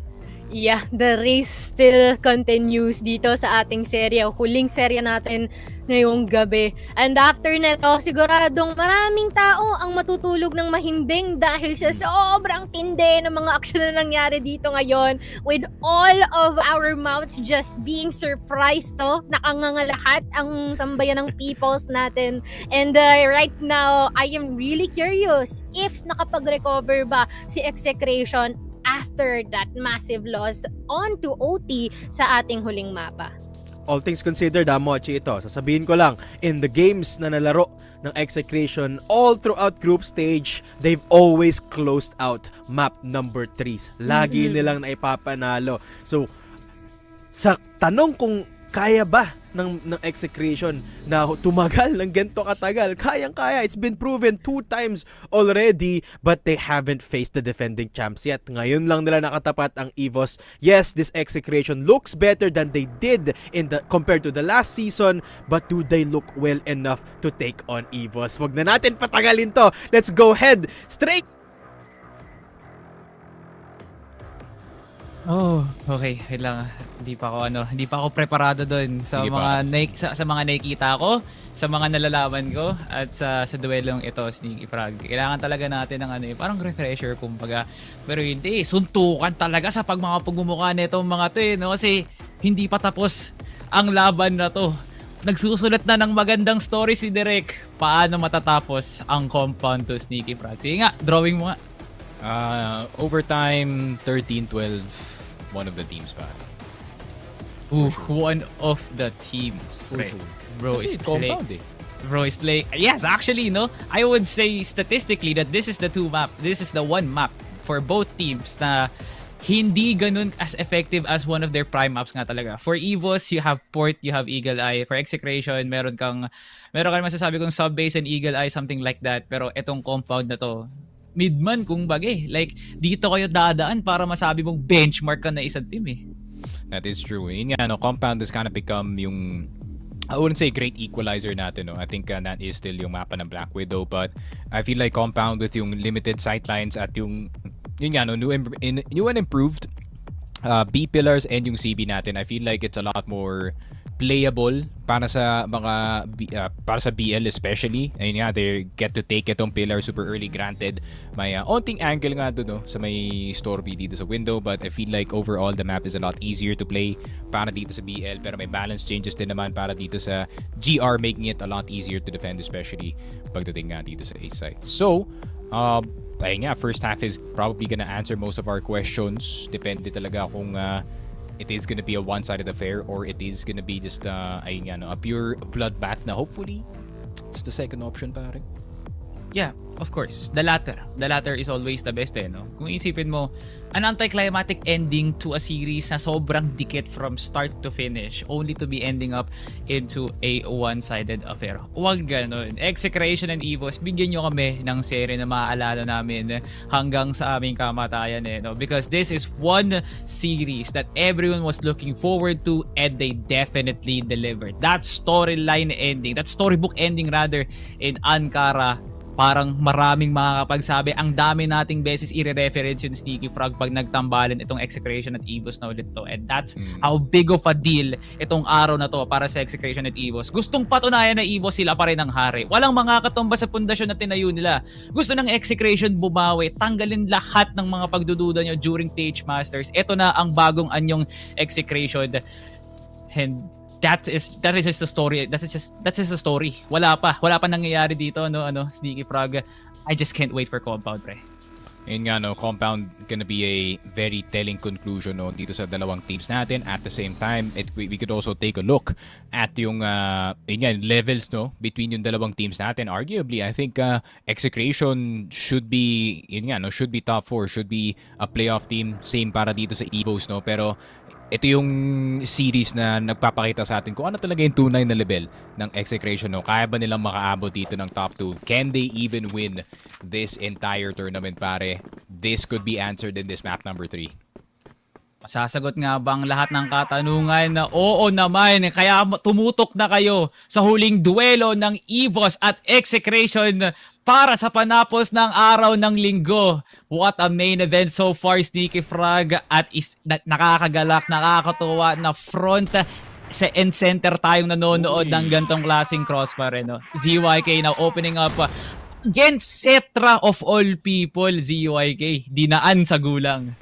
Yeah, the race still continues dito sa ating serye. Huling serye natin ngayong gabi. And after neto, siguradong maraming tao ang matutulog ng mahimbing dahil sa sobrang tindi ng mga aksyon na nangyari dito ngayon. With all of our mouths just being surprised, to. Nakanganga lahat ang sambayan ng peoples natin. And right now, I am really curious if nakapag-recover ba si Execration after that massive loss on to OT sa ating huling mapa. All things considered, Mochi, ito, sasabihin ko lang, in the games na nalaro ng Execration all throughout group stage, they've always closed out map number 3s. Lagi nilang naipapanalo. So, sa tanong kung kaya ba ng Execration na tumagal ng ganito katagal, kayang-kaya. It's been proven 2 times already, but they haven't faced the defending champs yet. Ngayon lang nila nakatapat ang EVOS. Yes, this Execration looks better than they did compared to the last season, but do they look well enough to take on EVOS? Wag na natin patagalin to. Let's go ahead straight. Oh, okay. Wait lang. Hindi pa ako preparado doon sa Sige mga sa mga nakikita ko, sa mga nalalaman ko at sa duelong ito, Sneaky Frog. Kailangan talaga natin ng parang refresher kumbaga. Pero hindi, suntukan talaga sa mga pagmumukha nitong mga to no? Kasi hindi pa tapos ang laban na to. Nagsusulat na ng magandang story si Direk. Paano matatapos ang compound to, Sneaky Frog? Sige nga, drawing mo nga. Overtime 13-12, one of the teams pa. One of the teams. Bro is playing. Bro is playing. Yes, actually, no. I would say statistically that this is the one map for both teams na hindi ganun as effective as one of their prime maps nga talaga. For EVOS, you have Port, you have Eagle Eye. For Execration, meron kang masasabi kong sub-base and Eagle Eye, something like that. Pero etong compound na to, midman kung bagay. Like, dito kayo dadaan para masabi mong benchmark ka na isang team eh. That is true. Yun nga, compound has kind of become yung, I wouldn't say great equalizer natin. No? I think that is still yung mapa ng Black Widow, but I feel like compound with yung limited sightlines at yung nga, new and improved B pillars and yung CB natin, I feel like it's a lot more playable para sa mga para sa BL especially. Ayun nga, they get to take itong pillar super early, granted may onting angle nga doon, no, sa may story dito sa window, but I feel like overall the map is a lot easier to play para dito sa BL, pero may balance changes din naman para dito sa GR, making it a lot easier to defend, especially pagdating nga dito sa A side. So ayun nga, first half is probably gonna answer most of our questions. Depende talaga kung it is gonna be a one-sided affair or it is gonna be just a pure bloodbath na hopefully it's the second option, pare. Yeah, of course. The latter is always the best no? Kung isipin mo, an anticlimactic ending to a series na sobrang dikit from start to finish only to be ending up into a one-sided affair. Huwag ganun. Execration and EVOS, bigyan nyo kami ng serye na maaalala namin hanggang sa aming kamatayan no? Because this is one series that everyone was looking forward to and they definitely delivered. That storyline ending, that storybook ending rather, in Ankara, parang maraming makakapagsabi. Ang dami nating beses i-reference yung Sneaky Frog pag nagtambalan itong Execration at EVOS na ulit to. And that's how big of a deal itong araw na to para sa Execration at EVOS. Gustong patunayan na EVOS sila pa rin ang hari. Walang makakatumba sa pundasyon na tinayo nila. Gusto ng Execration bumawi, tanggalin lahat ng mga pagdududa nyo during PH Masters. Ito na ang bagong anyong Execration. And that is just the story. That's just the story. Wala pa nangyayari dito, Sneaky Frog. I just can't wait for Compound, pre. Yun nga, Compound gonna be a very telling conclusion dito sa dalawang teams natin. At the same time, we could also take a look at yung levels between yung dalawang teams natin. Arguably, I think Execration should be should be top 4, should be a playoff team. Same para dito sa EVOS, pero ito yung series na nagpapakita sa atin kung ano talaga yung tunay na level ng Execration. Kaya ba nilang makaabot dito ng top 2? Can they even win this entire tournament, pare? This could be answered in this map number 3. Masasagot nga bang lahat ng katanungan na oo naman, kaya tumutok na kayo sa huling duelo ng EVOS at Execration para sa panapos ng araw ng linggo. What a main event so far, Sneaky Frog, at nakakagalak, nakakatuwa na front and center tayong nanonood ng gantong klaseng Crossfire. ZYK now opening up against Cetra of all people. ZYK, dinaan sa gulang.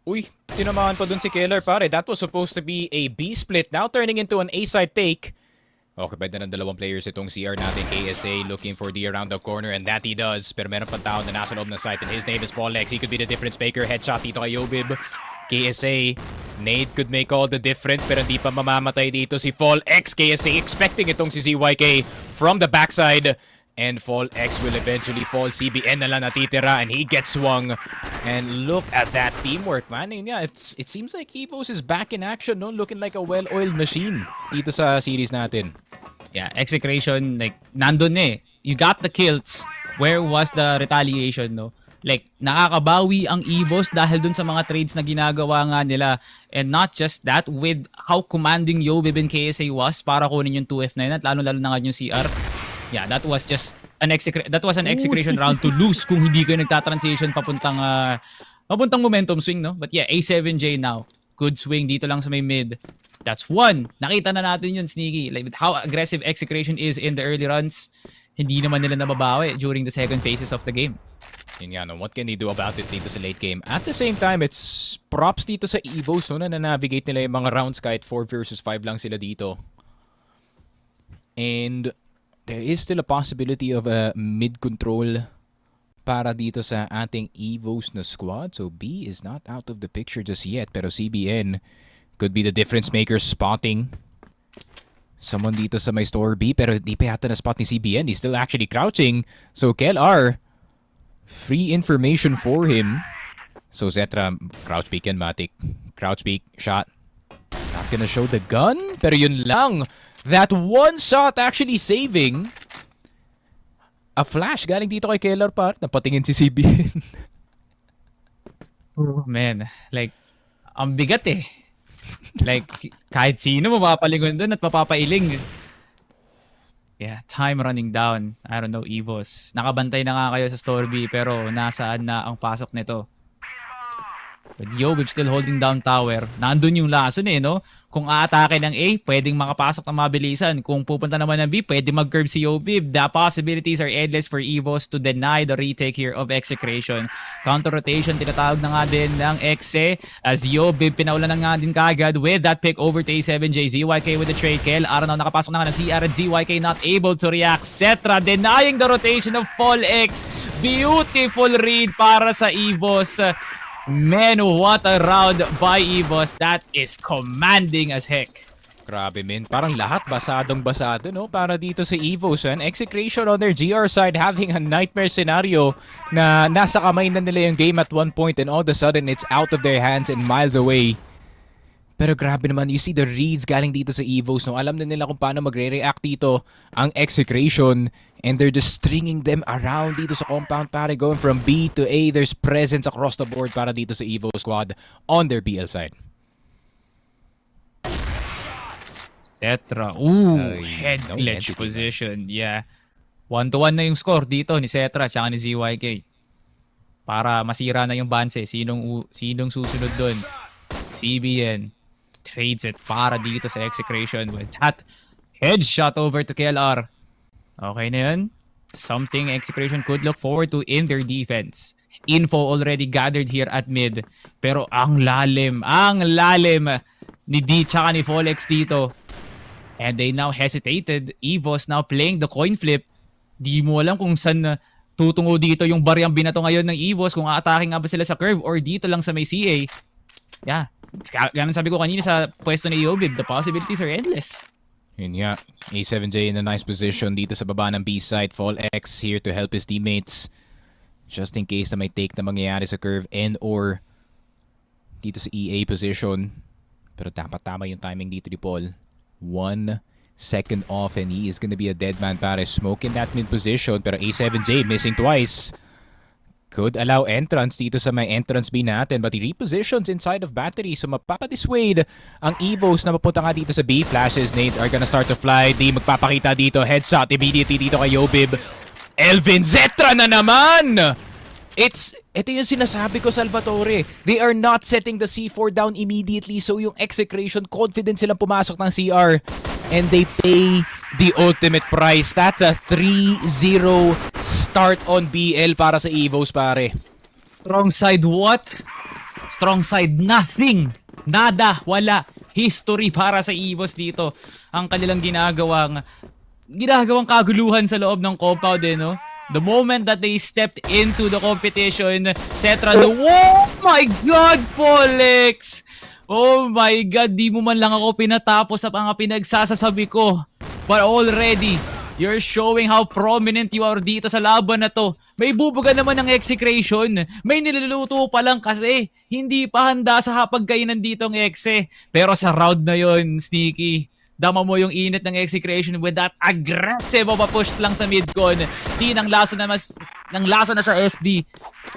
Uy, tinamaan pa dun si Killer, pare. That was supposed to be a B split, now turning into an A side take. Okay, pwede ng dalawang players itong CR natin. KSA looking for the around the corner, and that he does. Pero meron pang tao na nasa loob ng site, and his name is Fallex. He could be the difference maker. Headshot dito kay Yobib. KSA, nade could make all the difference, pero hindi pa mamamatay dito si Fallex. KSA expecting itong si ZYK from the backside. And Fallex will eventually fall. CBN na lang natitira, and he gets swung. And look at that teamwork, man. And yeah, it seems like EVOS is back in action, looking like a well-oiled machine dito sa series natin. Yeah, Execration, nandun You got the kills. Where was the retaliation, nakakabawi ang EVOS dahil dun sa mga trades na ginagawa nga nila. And not just that, with how commanding Yobib and KSA was para kunin yung 2F9 at lalo-lalo na nga yung CR. Yeah, that was just an Execration round to lose kung hindi kayo nagtatransition papuntang momentum swing, But yeah, A7J now. Good swing dito lang sa may mid. That's one. Nakita na natin yun, Sneaky. With how aggressive Execration is in the early runs, hindi naman nila nababawi during the second phases of the game. Yun nga, what can they do about it dito sa late game? At the same time, it's props dito sa EVOS, na navigate nila yung mga rounds kahit 4 versus 5 lang sila dito. And there is still a possibility of a mid-control para dito sa ating EVOS na squad. So B is not out of the picture just yet. Pero CBN could be the difference maker, spotting someone dito sa may store B. Pero di pa yata na spot ni CBN. He's still actually crouching. So KLR, free information for him. So Zetra, crouch peek and Matic. Crouch peek, shot. Not gonna show the gun. Pero yun lang. That one shot actually saving a flash galing dito kay Keller par. Napatingin si CBN. Oh, man. Ang bigat kahit sino mapapalingon doon at mapapailing. Yeah, time running down. I don't know, EVOS. Nakabantay na nga kayo sa store B, pero nasaan na ang pasok nito? With Yobib still holding down tower. Nandun yung lason Kung aatake ng A, pwedeng makapasok ng mabilisan. Kung pupunta naman ng B, pwede mag-curve si Yobib. The possibilities are endless for EVOS to deny the retake here of Execration. Counter-rotation, tinatawag na nga din ng Exe. As Yobib, pinaulan na nga din kagad with that pick over to A7J. ZYK with the trade kill. Aranaw nakapasok na nga ng CR at ZYK not able to react. Cetra denying the rotation of Fallex. Beautiful read para sa EVOS. Man, what a round by EVOS. That is commanding as heck. Grabe, men. Parang lahat basadong-basado, para dito sa EVOS. And Execration on their GR side having a nightmare scenario na nasa kamay na nila yung game at one point, and all of a sudden, it's out of their hands and miles away. Pero grabe naman, you see the reads galing dito sa EVOS. Alam na nila kung paano magre-react dito ang Execration. And they're just stringing them around dito sa compound, pare. Going from B to A, there's presence across the board para dito sa EVOS squad on their BL side. Cetra. Ooh, head glitch position. Yeah. 1-1 na yung score dito ni Cetra tsaka ni ZYK. Para masira na yung banse. Sinong susunod dun? CBN trades it para dito sa Execration with that headshot over to KLR. Okay na yun. Something Execration could look forward to in their defense. Info already gathered here at mid. Pero ang lalim ni D tsaka ni Folex dito. And they now hesitated. EVOS now playing the coin flip. Di mo alam kung saan tutungo dito yung baryang binato ngayon ng EVOS, kung aatake nga ba sila sa curve or dito lang sa may CA. Yeah. Ganun sabi ko kanina sa pwesto ni Yobib, the possibilities are endless. Yun nga, A7J in a nice position dito sa baba ng B side. Fall X here to help his teammates. Just in case na may take na mangyayari sa curve and or dito sa EA position. Pero dapat tama yung timing dito ni Paul. 1 second off and he is gonna be a dead man para smoke in that mid position. Pero A7J missing twice. Could allow entrance dito sa may entrance B natin, but he repositions inside of battery, so mapapadissuade ang EVOS na mapunta nga dito sa B. Flashes, nades are gonna start to fly. Di magpapakita dito, headshot immediately dito kay Yobib. Elvin Zetra na naman! Ito yung sinasabi ko, Salvatore. They are not setting the C4 down immediately, so yung Execration, confident silang pumasok ng CR. And they pay the ultimate price. That's a 3-0 start on BL para sa EVOS, pare. Strong side what? Strong side nothing. Nada, wala. History para sa EVOS dito. Ang kanilang ginagawang kaguluhan sa loob ng compound no? The moment that they stepped into the competition, Cetra, oh my God, Polex! Oh my God, di mo man lang ako pinatapos sa mga pinagsasasabi ko. But already, you're showing how prominent you are dito sa laban na to. May bubuga naman ng Execration. May niluluto pa lang kasi hindi pa handa sa hapagkainan dito ng Exe. Pero sa round na yon, Sneaky, dama mo yung init ng Execration with that aggressive of a push lang sa midcon. Di nang lasa na sa SD.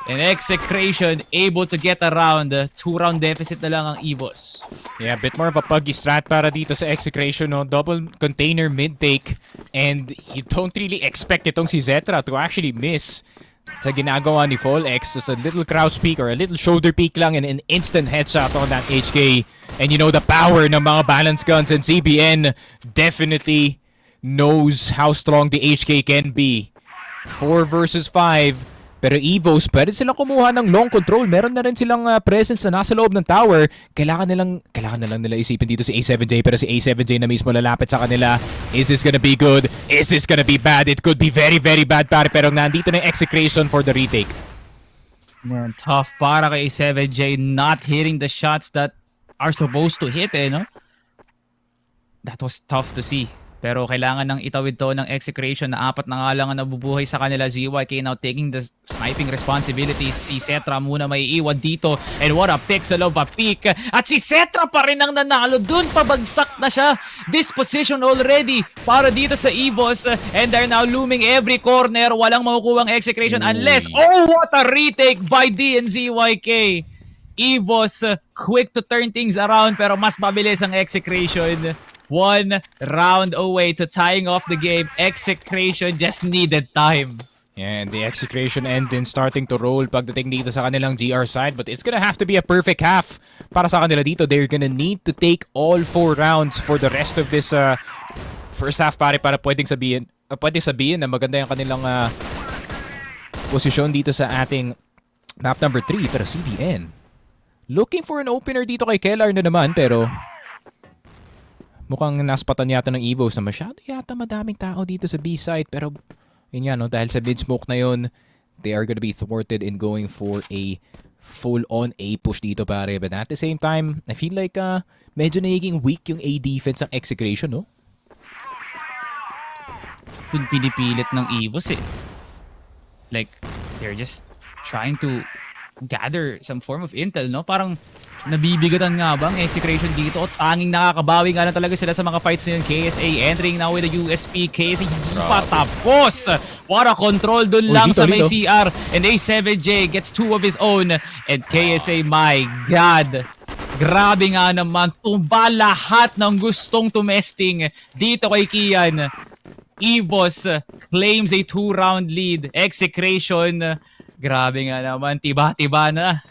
And Execration able to get around. 2-round deficit na lang ang EVOS. Yeah, a bit more of a puggy strat para dito sa Execration, no? Double container mid-take. And you don't really expect itong si Zetra to actually miss sa ginagawa ni Fall X. Just a little crouch peek or a little shoulder peek lang and an instant headshot on that HK. And you know the power ng mga balance guns, and CBN definitely knows how strong the HK can be. 4 versus 5. Pero EVOS, pwede silang kumuha ng long control. Meron na rin silang presence na nasa loob ng tower. Kailangan na lang nila isipin dito si A7J, pero si A7J na mismo lalapit sa kanila. Is this gonna be good? Is this gonna be bad? It could be very, very bad, pare. Pero nandito na yung Execration for the retake. Man, tough para kay A7J not hitting the shots that are supposed to hit, no? That was tough to see. Pero kailangan ng itawid to ng Execration na 4 na nga lang ang nabubuhay sa kanila. ZYK now taking the sniping responsibilities. Si Cetra muna may iwan dito. And what a pixel of a peak. At si Cetra pa rin ang nanalo. Dun pabagsak na siya. This position already para dito sa EVOS. And they're now looming every corner. Walang makukuha ang Execration unless... Oh, what a retake by D and ZYK. EVOS quick to turn things around pero mas mabilis ang Execration. 1 round away to tying off the game. Execration just needed time. Yeah, and the Execration engine starting to roll pagdating dito sa kanilang GR side, but it's gonna have to be a perfect half para sa kanila dito. They're gonna need to take all 4 rounds for the rest of this first half, para pwedeng sabihin na maganda yung kanilang posisyon dito sa ating map number 3. Pero CBN looking for an opener dito kay Kellar na naman, pero mukhang naspatan yata ng EVOS na masyado yata madaming tao dito sa B-side. Pero yun yan, no? Dahil sa mid-smoke na yun, they are gonna be thwarted in going for a full-on A push dito, pare. But at the same time, I feel like medyo nagiging weak yung A defense ng Execration, no? Kung pinipilit ng EVOS like, they're just trying to gather some form of intel, no? Parang nabibigatan nga bang Execration dito? Tanging nakakabawi nga lang talaga sila sa mga fights na yun. KSA entering now with a USP. KSA hindi pa tapos. What a control dun lang sa may CR. And A7J gets 2 of his own. And KSA, my God. Grabe nga naman. Tumba lahat ng gustong tumesting dito kay Kian. EVOS claims a 2-round lead. Execration, grabe nga naman, tiba-tiba na.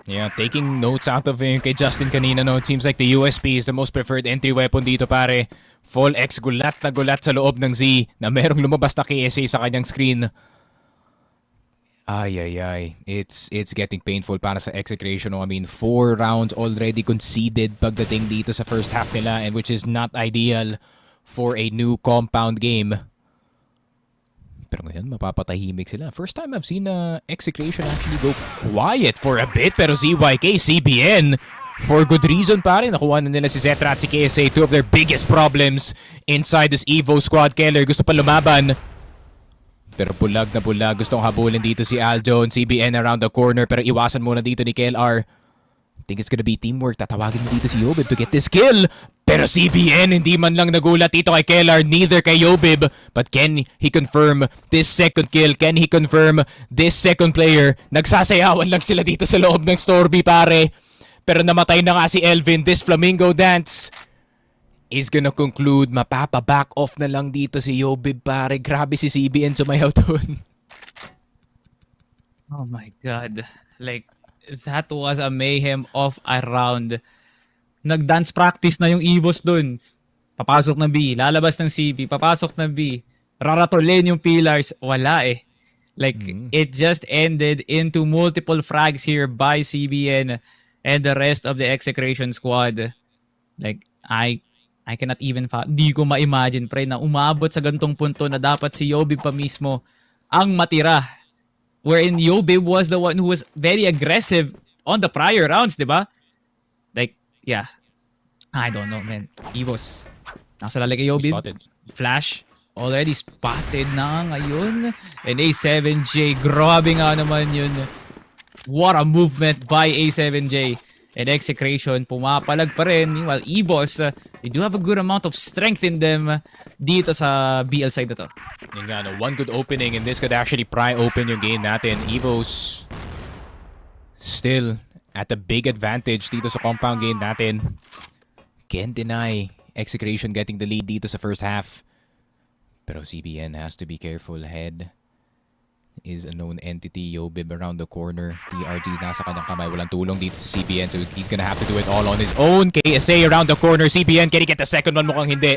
Yeah, taking notes out of him kay Justin kanina, no? It seems like the USP is the most preferred entry weapon dito, pare. Full X, gulat na gulat sa loob ng Z na merong lumabas na KSA sa kanyang screen. Ay. It's getting painful para sa Execration. I mean, 4 rounds already conceded pagdating dito sa first half nila, and which is not ideal for a new compound game. Pero ngayon, mapapatahimik sila. First time I've seen Execration actually go quiet for a bit. Pero ZYK, CBN, for good reason pare. Nakuha na nila si Zetra at si KSA, two of their biggest problems inside this EVO squad. Keller gusto pa lumaban. Pero bulag na bulag. Gustong habulin dito si Aljon. CBN around the corner. Pero iwasan muna dito ni KLR. I think it's gonna be teamwork. Tatawagin mo dito si Yobib to get this kill. Pero CBN hindi man lang nagulat dito kay KLR. Neither kay Yobib. But can he confirm this second kill? Can he confirm this second player? Nagsasayawan lang sila dito sa loob ng Storby pare. Pero namatay na nga si Elvin. This flamingo dance is gonna conclude. Mapapa-back off na lang dito si Yobib pare. Grabe si CBN sumayaw dun. Oh my God. Like, that was a mayhem of a round. Nag-dance practice na yung EVOS dun. Papasok na B, lalabas ng CB, papasok na B. Raratolin yung pillars. Wala eh. Like, it just ended into multiple frags here by CBN and the rest of the Execration squad. Like, I cannot even di ko ma-imagine pre na umabot sa gantong punto na dapat si Yobib pa mismo ang matira. Wherein Yobib was the one who was very aggressive on the prior rounds, di ba? Like, yeah. I don't know, man. EVOS. Nasa lalaki Yobib. Flash. Already spotted na ngayon. And A7J. Grabe nga naman yun. What a movement by A7J. And Execration, pumapalag pa rin. Meanwhile, EVOS, they do have a good amount of strength in them dito sa BL side na to. Yung nga, no, one good opening and this could actually pry open yung game natin. EVOS still at a big advantage dito sa compound game natin. Can't deny Execration getting the lead dito sa first half. Pero CBN has to be careful. Head is a known entity. Yobib around the corner. TRG nasa kanyang kamay. Walang tulong dito sa CBN. So he's gonna have to do it all on his own. KSA around the corner. CBN, can he get the second one? Mukhang hindi.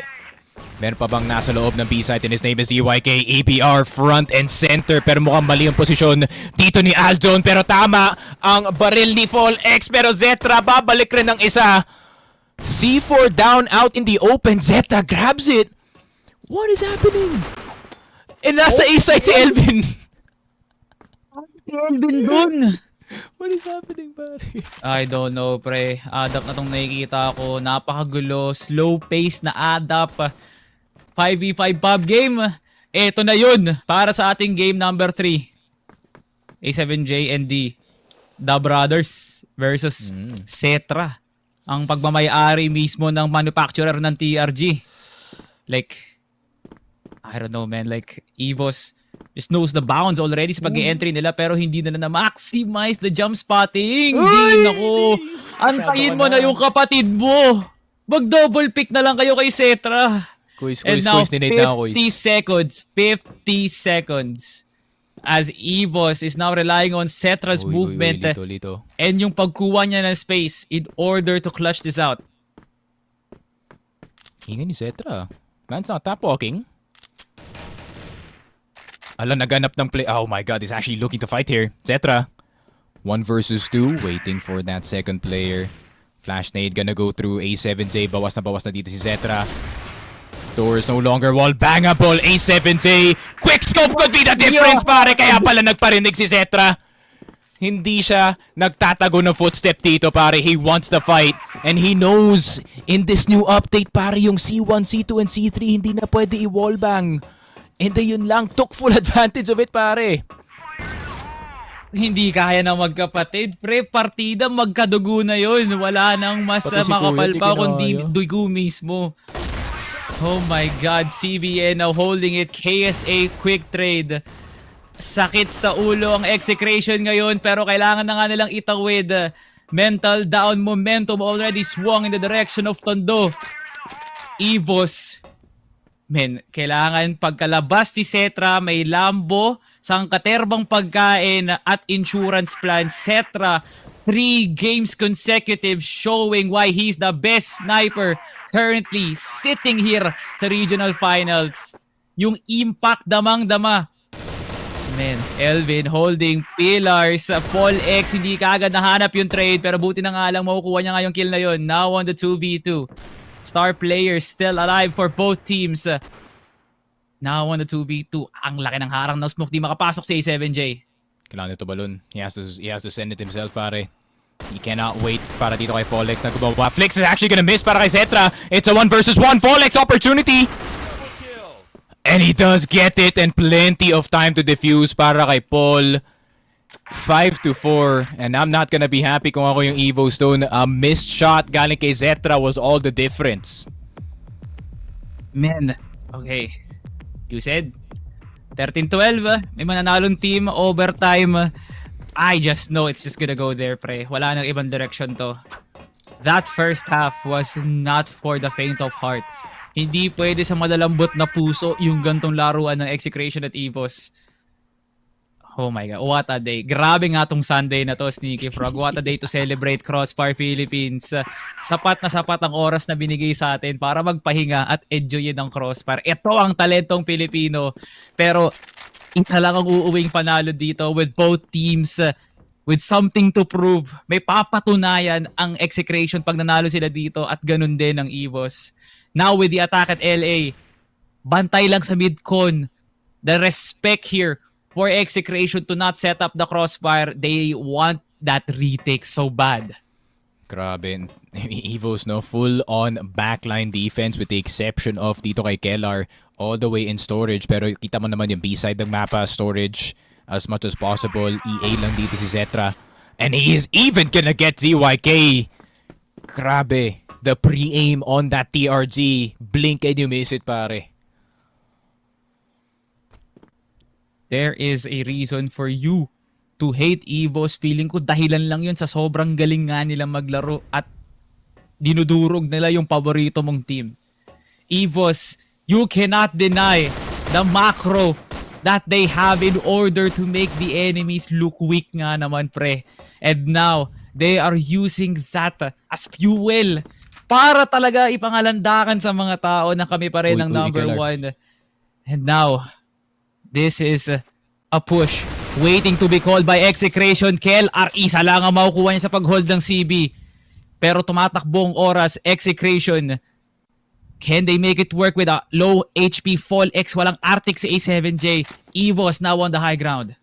Meron pa bang nasa loob ng B-site and his name is EYK. ABR front and center. Pero mukhang mali ang posisyon dito ni Aljon. Pero tama ang baril ni Fall X. Pero Zetra babalik rin ng isa. C4 down out in the open. Zetra grabs it. What is happening? And nasa A-site si Elvin. Si Elvin dun. What is happening, buddy? I don't know, pre. Adapt na tong nakikita ko. Napakagulo. Slow pace na adapt. 5v5 pub game. Eto na yun. Para sa ating game number 3. A7J and D. The Brothers versus Cetra. Ang pagmamayari mismo ng manufacturer ng TRG. Like, I don't know, man. Like, EVOS just knows the bounds already sa pag-i-entry nila pero hindi na na-maximize the jump spotting. Hindi, nako. Antayin mo na yung kapatid mo. Mag-double pick na lang kayo kay Cetra. And now, 50 seconds. 50 seconds. As EVOS is now relying on Cetra's movement lito. and yung pagkuha niya ng space in order to clutch this out. Ingay ni Cetra. Man's not top walking. Ala, naganap ng play. Oh my God, he's actually looking to fight here. Zetra. 1 versus 2. Waiting for that second player. Flash nade gonna go through A7J. Bawas na dito si Zetra. Door is no longer wall bangable. A7J. Quick scope could be the difference, pare. Kaya pala nagparinig si Zetra. Hindi siya nagtatago ng footstep dito, pare. He wants the fight. And he knows in this new update, pare, yung C1, C2, and C3 hindi na pwede i-wallbang. And yun lang, took full advantage of it, pare. Hindi kaya na magkapatid. Pre, partida, magkadugo na yun. Wala nang mas makapal pa kundi dugo mismo. Oh my God, CBN now holding it. KSA quick trade. Sakit sa ulo ang Execration ngayon pero kailangan na nga nilang itawid. Mental down, momentum already swung in the direction of Tondo. EVOS Men, kailangan pagkalabas ni Cetra, may Lambo, sangkaterbang pagkain at insurance plan. Cetra, 3 games consecutive showing why he's the best sniper currently sitting here sa regional finals. Yung impact damang-dama. Men, Elvin holding pillars, Fall X, hindi kaagad nahanap yung trade pero buti na nga lang makukuha niya nga yung kill na yun. Now on the 2v2. Star players still alive for both teams. Now on the 2v2. Ang laki ng harang ng smoke. Di makapasok si A7J. Kailangan ito balon. He has to send it himself, pare. He cannot wait para dito kay Folex na gumaba. Flix is actually gonna miss para kay Cetra. It's a 1 versus 1 Folex opportunity. And he does get it and plenty of time to defuse para kay Paul. 5-4, and I'm not gonna be happy kung ako yung Evo Stone. A missed shot galing kay Cetra was all the difference. Men, okay. You said 13-12, may mananalong team, overtime. I just know it's just gonna go there, pre. Wala nang ibang direction to. That first half was not for the faint of heart. Hindi pwede sa malalambot na puso yung gantong laruan ng Execration at EVOS. Oh my God, what a day. Grabe nga tong Sunday na to, Sneaky Frog. What a day to celebrate Crossfire Philippines. Sapat na sapat ang oras na binigay sa atin para magpahinga at enjoyin ang Crossfire. Ito ang talentong Pilipino. Pero isa lang ang uuwing panalo dito with both teams with something to prove. May papatunayan ang Execration pag nanalo sila dito at ganun din ang EVOS. Now with the attack at LA, bantay lang sa mid-con. The respect here for Execration to not set up the Crossfire. They want that retake so bad. Grabe. EVOS, no? Full on backline defense with the exception of dito kay Kellar all the way in storage. Pero kita mo naman yung B-side ng mapa, storage as much as possible. EA lang dito si Cetra. And he is even gonna get ZYK. Grabe. The pre-aim on that TRG. Blink and you miss it, pare. There is a reason for you to hate EVOS. Feeling ko dahilan lang yun sa sobrang galing nga nila maglaro at dinudurog nila yung paborito mong team. EVOS, you cannot deny the macro that they have in order to make the enemies look weak nga naman, pre. And now, they are using that as fuel para talaga ipangalandakan sa mga tao na kami pa rin ang number 1. And now, this is a push waiting to be called by Execration. Kel, isa lang ang makukuha niya sa pag-hold ng CB. Pero tumatakbo ang oras, Execration. Can they make it work with a low HP Fall X? Walang Arctic sa A7J. EVOS now on the high ground.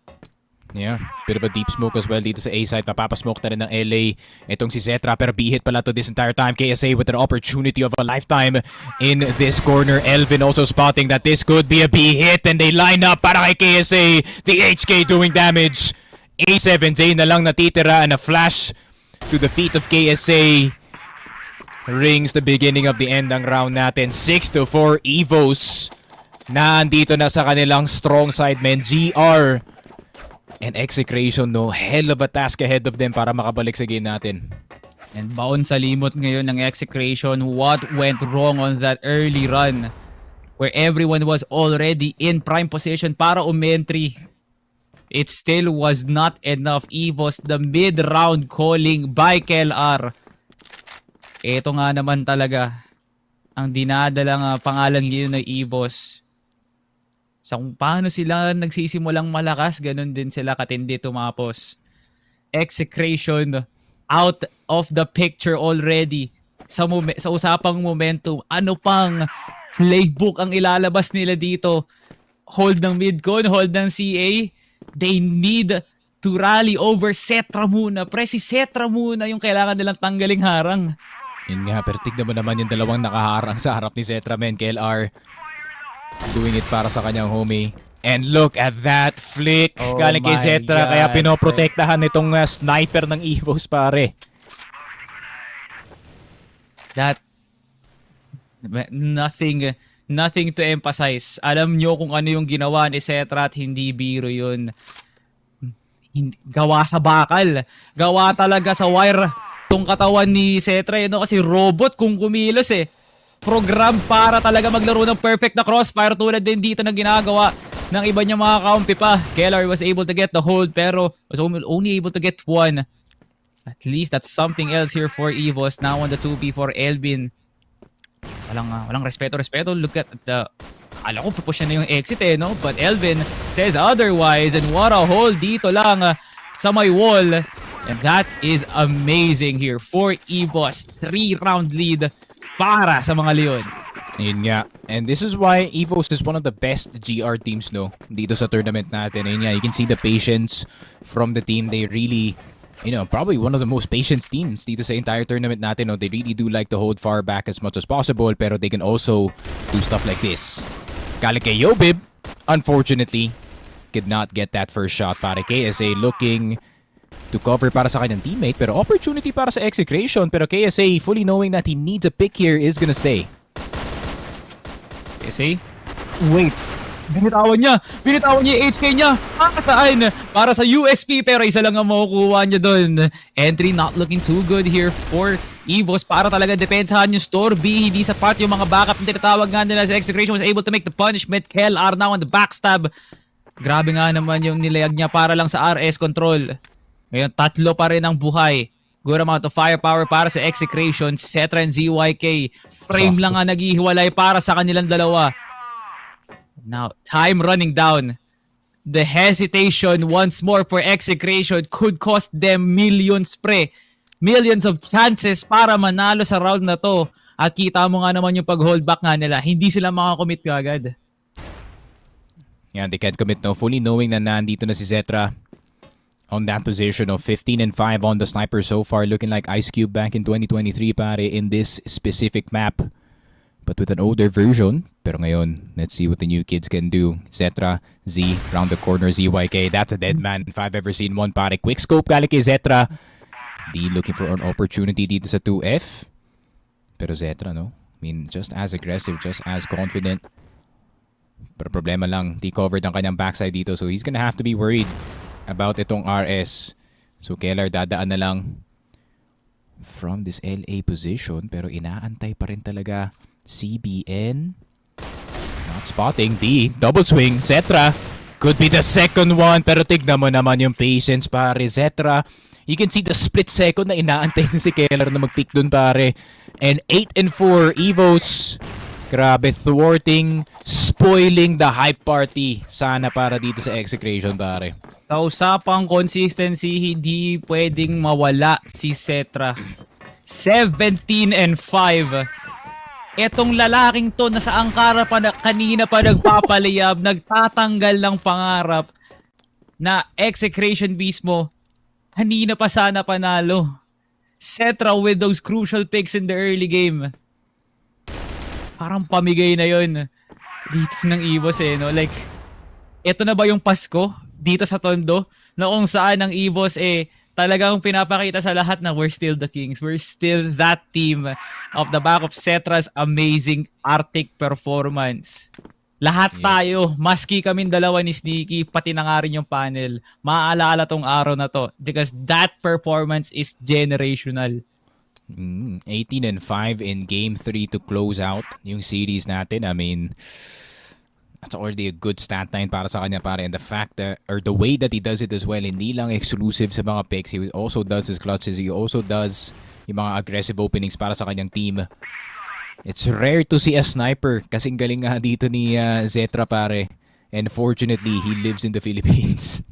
Yeah, bit of a deep smoke as well dito sa A-side. Papapasmoke na rin ng LA. Itong si Cetra, pero be hit pala to this entire time. KSA with an opportunity of a lifetime in this corner. Elvin also spotting that this could be a B hit and they line up para kay KSA. The HK doing damage. A7J na lang natitira and a flash to the feet of KSA. Rings the beginning of the end ang round natin. 6-4 EVOS. Naandito na sa kanilang strong side, men. GR and Execration, no, hell of a task ahead of them para makabalik sa game natin. And baon sa limot ngayon ng Execration. What went wrong on that early run where everyone was already in prime position para umentry? It still was not enough. EVOS, the mid-round calling by KLR. Ito nga naman talaga ang dinadalang pangalan ngayon ng EVOS. Sa kung paano sila nagsisimulang malakas, ganun din sila katindi tumapos. Execration out of the picture already. Sa usapang momentum, ano pang playbook ang ilalabas nila dito? Hold ng mid-con, hold ng CA. They need to rally over Cetra muna. Si Cetra muna yung kailangan nilang tanggaling harang. Yun nga, pero tignan mo naman yung dalawang nakaharang sa harap ni Cetra, men. KLR doing it para sa kanyang homie. And look at that flick. Galing kay Cetra, kaya pinoprotektahan itong sniper ng EVOS, pare. That nothing to emphasize. Alam nyo kung ano yung ginawa ni Cetra at hindi biro yun. Gawa sa bakal. Gawa talaga sa wire tong katawan ni Cetra. Kasi robot kung kumilos eh. program para talaga maglaro ng perfect na Crossfire tulad din dito na ginagawa ng iba niyang mga kaumpi pa. Scalar was able to get the hold pero was only able to get one. At least that's something else here for EVOS. Now on the 2B for Elvin. Walang respeto. Look at the... Alam ko, pupush na yung exit no? But Elvin says otherwise. And what a hold dito lang sa may wall. And that is amazing here for EVOS. 3-round lead para sa mga Leon. Yun nga. And this is why EVOS is one of the best GR teams, no? Dito sa tournament natin. Yun nga, you can see the patience from the team. They really... probably one of the most patient teams dito sa entire tournament natin. No? They really do like to hold far back as much as possible, pero they can also do stuff like this. Kala kay Yobib, unfortunately, could not get that first shot. Para KSA looking to cover para sa kanyang teammate, pero opportunity para sa Execration. Pero KSA, fully knowing that he needs a pick here, is gonna stay. KSA? Wait. Binitawan niya yung HK niya. Para saan? Para sa USP pero isa lang ang makukuha niya doon. Entry not looking too good here for EVOS para talaga depensahan yung store B. Hindi sapat yung mga backup na tinatawag nga nila. Execration was able to make the punishment. Kel are now on the backstab. Grabe nga naman yung nilayag niya para lang sa RS control. Ngayon, 3 pa rin ang buhay. Good amount of firepower para sa Execration. Cetra and ZYK. Frame lang nga naghihiwalay para sa kanilang dalawa. Now, time running down. The hesitation once more for Execration could cost them millions millions of chances para manalo sa round na to. At kita mo nga naman yung pag-hold back nga nila. Hindi sila makakommit kagad. Yeah, they can't commit no. Fully knowing na nandito na si Zetra on that position of 15 and 5 on the sniper so far. Looking like Ice Cube back in 2023 pare in this specific map. But with an older version. Pero ngayon, let's see what the new kids can do. Zetra, Z, round the corner, ZYK. That's a dead man if I've ever seen one, pare. Quick scope kali kay Zetra. D looking for an opportunity dito sa 2F. Pero Zetra, no? I mean, just as aggressive, just as confident. Pero problema lang, di covered ang kanyang backside dito. So he's gonna have to be worried about itong RS. So Keller dadaan na lang from this LA position. Pero inaantay pa rin talaga CBN. Not spotting. D. Double swing. Zetra. Could be the second one. Pero tignan mo naman yung patience pare. Zetra. You can see the split second na inaantay na si Keller na mag-pick dun pare. And 8 and 4 EVOS. Grabe. Thwarting. Spoiling the hype party. Sana para dito sa Execration pare. Sa usapang consistency, hindi pwedeng mawala si Zetra. 17 and 5. Etong lalaking to na sa angkara pa na kanina pa nagpapaliyab, nagtatanggal ng pangarap na Execration mismo, kanina pa sana panalo. Zetra with those crucial picks in the early game. Parang pamigay na yun dito ng EVOS no? Like, eto na ba yung Pasko dito sa Tondo na kung saan ang EVOS talagang pinapakita sa lahat na we're still the kings. We're still that team of the back of Zetra's amazing Arctic performance. Lahat tayo, maski kaming dalawa ni Sneaky, pati na nga rin yung panel, maaalala tong araw na to because that performance is generational. 18 and 5 in game 3 to close out yung series natin. I mean, that's already a good stat line para sa kanya pare. And the fact that, or the way that he does it as well, hindi lang exclusive sa mga picks. He also does his clutches. He also does yung mga aggressive openings para sa kanyang team. It's rare to see a sniper. Kasing galing nga dito ni Zetra pare. And fortunately, he lives in the Philippines.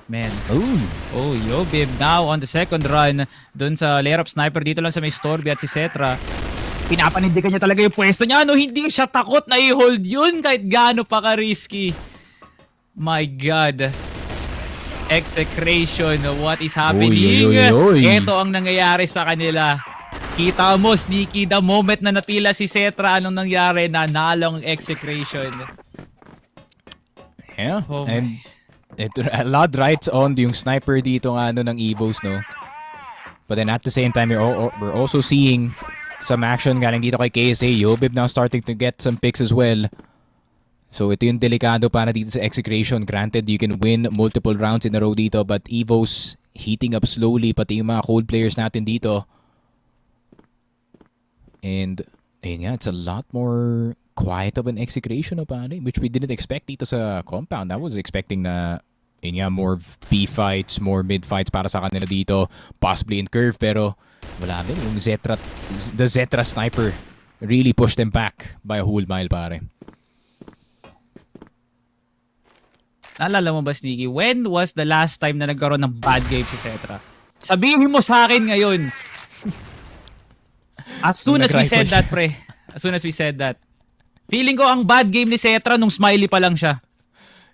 Man. Oh, Yobib now on the second run. Doon sa layer up sniper dito lang sa may Storby at si Zetra. Pinapanindigan niya talaga yung pwesto niya. No, hindi siya takot na i-hold yun kahit gaano pa ka-risky. My God. Execration. What is happening? Ito ang nangyayari sa kanila. Kita mo, Sneaky, the moment na natila si Zetra, anong nangyari? Nanalong Execration. Yeah. And a lot rides on yung sniper dito nga ng EVOS, no? But then at the same time, we're also seeing some action galing dito kay KSA. Yobib now starting to get some picks as well. So ito yung delikado para dito sa Execration. Granted, you can win multiple rounds in a row dito, but EVOS heating up slowly, pati yung mga cold players natin dito. And, ayun nga, it's a lot more quiet of an Execration, pare, which we didn't expect dito sa compound. I was expecting na, ayun nga, more B fights, more mid fights para sa kanila dito, possibly in curve, pero wala din. Yung the Zetra sniper really pushed them back by a whole mile, pare. Naalala mo ba, Sneaky, when was the last time na nagkaroon ng bad game si Zetra? Sabihin mo sa akin ngayon. As soon as we said that, pre. As soon as we said that. Feeling ko ang bad game ni Zetra nung smiley pa lang siya.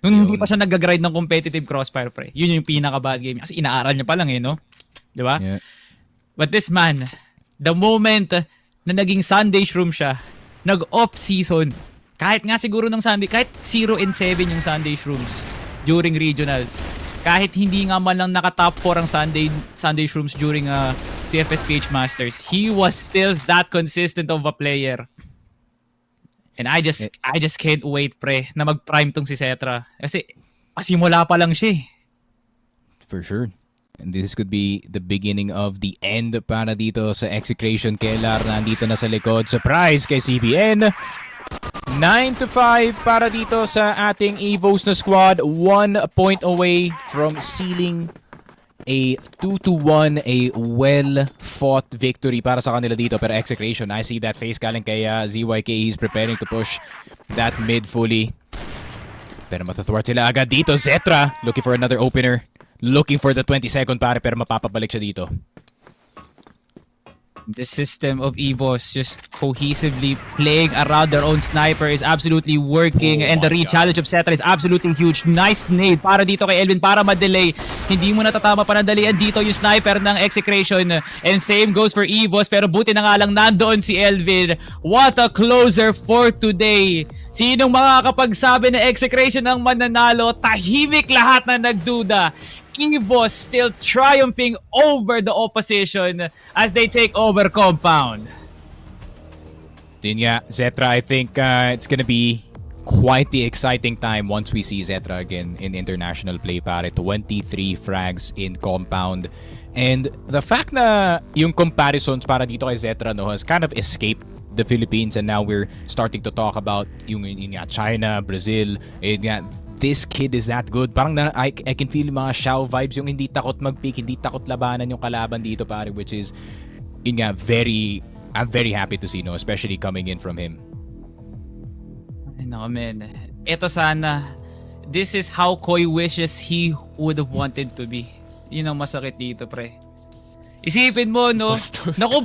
Nung hindi pa siya nag-grind ng competitive Crossfire, pre. Yun yung pinaka-bad game. Kasi inaaral niya pa lang no? Di ba? Yeah. But this man, the moment na naging Sunday Shroom siya, nag-off season, kahit nga siguro ng Sunday, kahit 0-7 yung Sunday Shrooms during regionals, kahit hindi nga man lang naka-top 4 ang Sunday Shrooms during CFS PH Masters, he was still that consistent of a player. And I just can't wait, pre, na mag-prime tong si Zetra. Kasi pasimula pa lang siya. For sure. And this could be the beginning of the end para dito sa Execration. Kellar nandito na sa likod. Surprise kay CBN. 9-5 para dito sa ating EVOS na squad. 1 point away from sealing a 2-1, a well-fought victory para sa kanila dito. Pero Execration, I see that face galing kay ZYK. He's preparing to push that mid fully. Pero matathwart sila agad dito. Zetra looking for another opener. Looking for the 22nd, pare, pero mapapabalik siya dito. The system of EVOS just cohesively playing around their own sniper is absolutely working, and the re-challenge of Zetra is absolutely huge. Nice nade para dito kay Elvin para ma-delay. Hindi mo natatama panandalian dito yung sniper ng Execration, and same goes for EVOS, pero buti na nga lang nandoon si Elvin. What a closer for today. Sinong makakapagsabi na Execration ang mananalo? Tahimik lahat na nagduda. EVOS still triumphing over the opposition as they take over compound. Yun nga, Zetra, I think it's gonna be quite the exciting time once we see Zetra again in international play, pare. 23 frags in compound. And the fact na yung comparisons para dito kay Zetra has kind of escaped the Philippines, and now we're starting to talk about yung China, Brazil, this kid is that good. Parang I can feel mga Xiao vibes, yung hindi takot mag-pick, hindi takot labanan yung kalaban dito, pare, which is I'm very happy to see, especially coming in from him. Ay, nako, man. Ito sana, this is how Koi wishes he would have wanted to be. Yun ang masakit dito, pre. Isipin mo,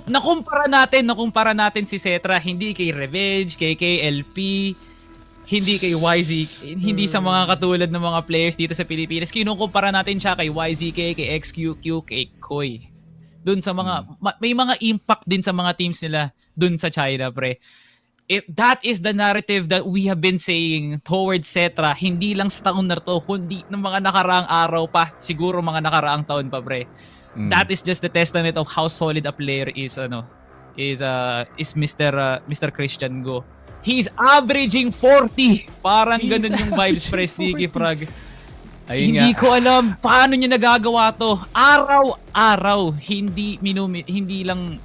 nakumpara natin si Zetra, hindi kay Revenge, kay KLP, hindi kay YZ, hindi sa mga katulad ng mga players dito sa Pilipinas. Kinukumpara natin siya kay YZK, kay XQQ, kay Koi. Doon sa mga, may mga impact din sa mga teams nila doon sa China, pre. If that is the narrative that we have been saying towards Zetra, hindi lang sa taon na to, kundi ng mga nakaraang araw pa, siguro mga nakaraang taon pa, pre. That is just the testament of how solid a player is Mr. Christian Go. He's averaging 40. Parang ganun yung vibes, pre, Sneaky Frog. Hindi ko alam paano niya nagagawa to. Araw-araw, hindi lang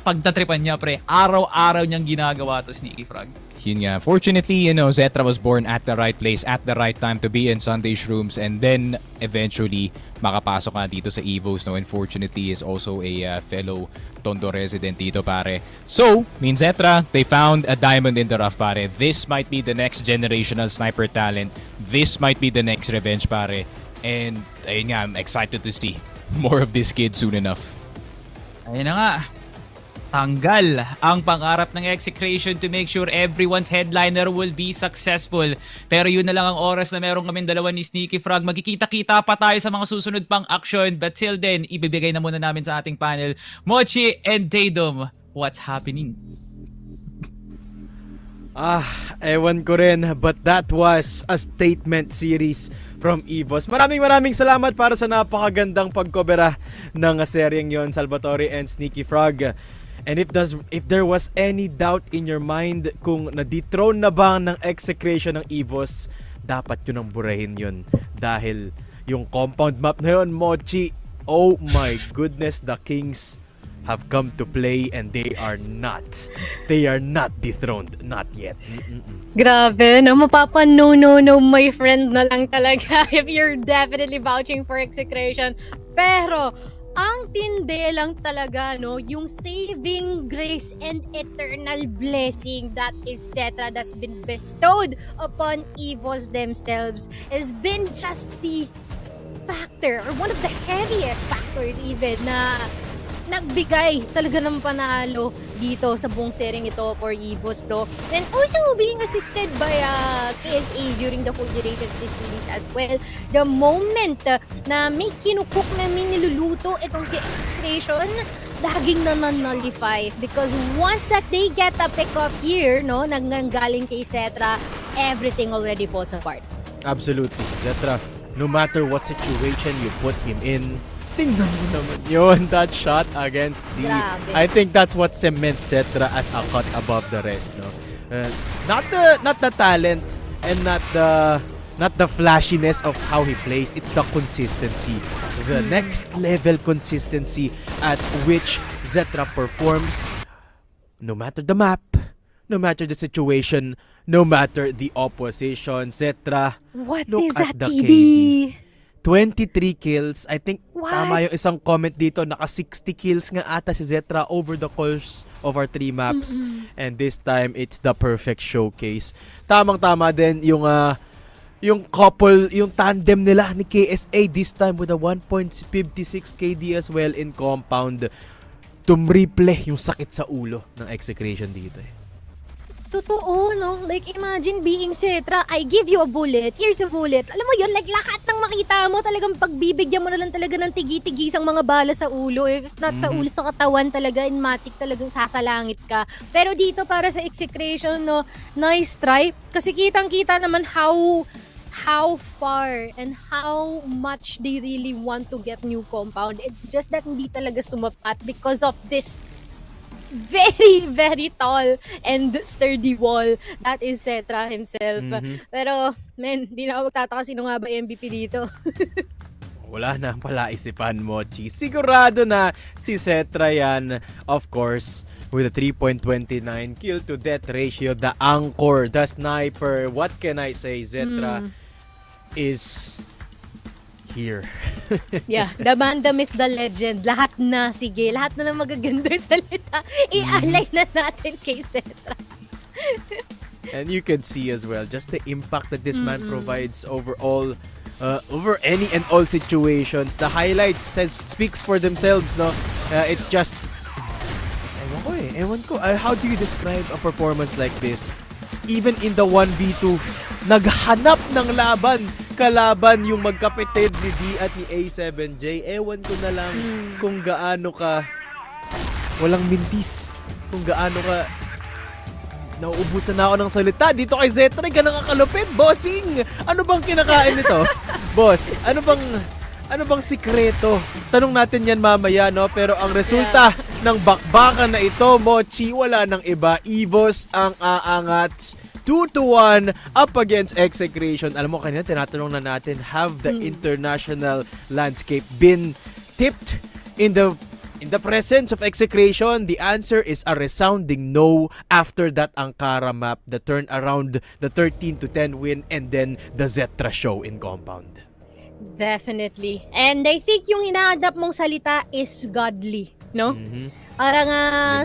pagtatripan niya, pre. Araw-araw niyang ginagawa to, Sneaky Frog. Yun nga. Fortunately, Zetra was born at the right place, at the right time to be in Sunday Shrooms, and then eventually makapasok na dito sa EVOS. Unfortunately, is also a fellow Tondo resident dito, pare. So, Zetra, they found a diamond in the rough, pare. This might be the next generational sniper talent. This might be the next Revenge, pare. And ayun nga, I'm excited to see more of this kid soon enough. Ayun na nga. Tanggal ang pangarap ng Execration to make sure everyone's headliner will be successful. Pero yun na lang ang oras na meron kaming dalawa ni Sneaky Frog. Magkikita-kita pa tayo sa mga susunod pang action. But till then, ibibigay na muna namin sa ating panel, Mochi and Tatum, what's happening? Ewan ko rin, but that was a statement series from EVOS. Maraming salamat para sa napakagandang pagkobera ng seryeng yon, Salvatore and Sneaky Frog. And if there was any doubt in your mind kung na-dethrone na ba ng Execration ng EVOS, dapat yun ang burahin yun. Dahil yung compound map na yun, Mochi, oh my goodness, the Kings have come to play and they are not dethroned, not yet. Grabe, no? Mapapa no, my friend na lang talaga if you're definitely vouching for Execration. Pero, ang tindi lang talaga, no? Yung saving grace and eternal blessing that is Cetra that's been bestowed upon EVOS themselves has been just the factor or one of the heaviest factors even na nagbigay talaga ng panalo dito sa buong sering ito for EVOS Pro. And also being assisted by KSA during the full duration of this series as well. The moment na may kinukuk na may niluluto itong si Execration, laging na-nullify because once that they get a pick-up here, no, nanggaling kay Cetra, everything already falls apart. Absolutely. Cetra, no matter what situation you put him in, tingnan mo naman yun, that shot against D. Grabe. I think that's what cements Cetra as a cut above the rest, no? Not the talent and not the flashiness of how he plays, it's the consistency. The next level consistency at which Cetra performs no matter the map, no matter the situation, no matter the opposition. Cetra, What look is at that, the TD? KD. 23 kills. I think What? tama yung isang comment dito. Naka 60 kills nga ata si Cetra over the course of our 3 maps. And this time, it's the perfect showcase. Tamang-tama din yung couple, yung tandem nila ni KSA this time with a 1.56 KD as well in compound. Tumriple yung sakit sa ulo ng Execration dito eh. Totoo, no? Like, imagine being Cetra, I give you a bullet, here's a bullet. Alam mo yun, like, lahat ng makita mo, talagang pagbibigyan mo na lang talaga ng tigi-tigisang mga bala sa ulo. If not sa ulo, sa katawan talaga, in matic talagang sasalangit ka. Pero dito, para sa Execration, no, nice try. Kasi kitang-kita naman how far and how much they really want to get new compound. It's just that hindi talaga sumapat because of this very, very tall and sturdy wall that is Cetra himself. Pero, men, di na ako magtataka sino nga ba MVP dito. Wala na pala isipan mo, Chi. Sigurado na si Cetra yan. Of course, with a 3.29 kill to death ratio, the anchor, the sniper. What can I say? Cetra is here. Yeah, the man, the myth, the legend. Lahat na, sige. Lahat na ng magagandang salita. I-alay na natin kay Cetra. And you can see as well just the impact that this man provides over any and all situations. The highlights speaks for themselves, no? It's just ewan ko, how do you describe a performance like this? Even in the 1v2, naghanap ng kalaban yung magkapitid ni D at ni A7J. Ewan ko na lang kung gaano ka walang mintis, kung gaano ka nauubusan na ako ng salita dito kay Cetra. Ganang kakalupit, bossing! Ano bang kinakain nito? Boss, ano bang sikreto? Tanong natin yan mamaya, no? Pero ang resulta ng bakbakan na ito, Mochi, wala nang iba. EVOS ang aangat 2-1 up against Execration. Alam mo, kanina tinatanong na natin, have the international landscape been tipped in the presence of Execration? The answer is a resounding no after that Ankara map, the turnaround, the 13-10 win, and then the Cetra show in compound. Definitely. And I think yung ina-adapt mong salita is godly, no? Parang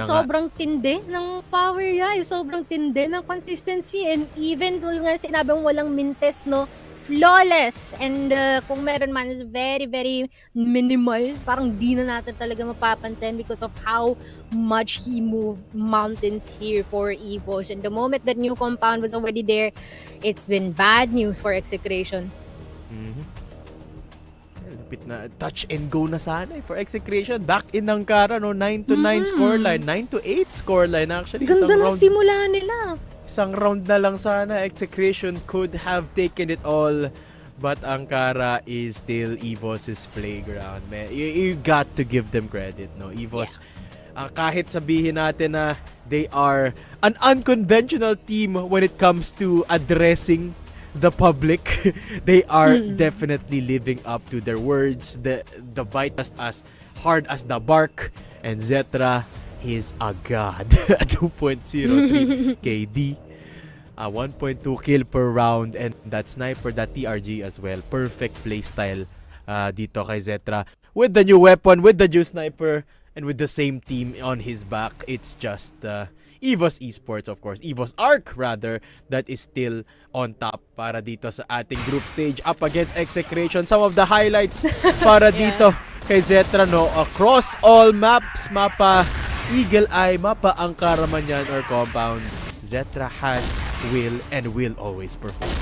sobrang tindi ng power niya, sobrang tindi ng consistency, and even tulad nga sinabing walang mintes, no? Flawless, and kung meron man is very, very minimal. Parang di na natin talaga mapapansin because of how much he moved mountains here for EVOS. And the moment that new compound was already there, it's been bad news for Execration. Lapit na, touch and go na sana for Execration. Back in Ankara, no? 9-9 scoreline, 9-8 scoreline actually. Ganda ng simula nila. Isang round na lang sana, Execration could have taken it all. But Ankara is still EVOS's playground, man. You got to give them credit, no? EVOS, kahit sabihin natin na they are an unconventional team when it comes to addressing the public, they are definitely living up to their words. The bite just as hard as the bark, and Zetra is a god. 2.03 KD, 1.2 kill per round, and that sniper, that TRG as well. Perfect playstyle dito kay Zetra. With the new weapon, with the new sniper, and with the same team on his back, it's just EVOS Esports, of course. EVOS ARC, rather, that is still on top para dito sa ating group stage up against Execration. Some of the highlights para dito kay Zetra, no? Across all maps, mapa Eagle Eye, mapa Angkaramanyan or Compound, Zetra has, will, and will always perform.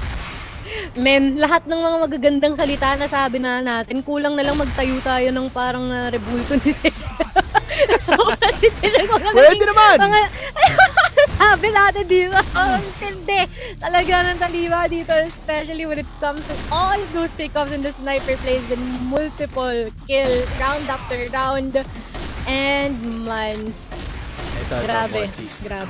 Men, lahat ng mga magagandang salita na sabi na natin, kulang na lang magtayo tayo ng parang rebulto ni Zetra. So, Pwede naman! Sabi natin dito, ang tindi talaga ng taliwa dito, especially when it comes to all those pickups and the sniper plays and multiple kill round after round. And man, grabe.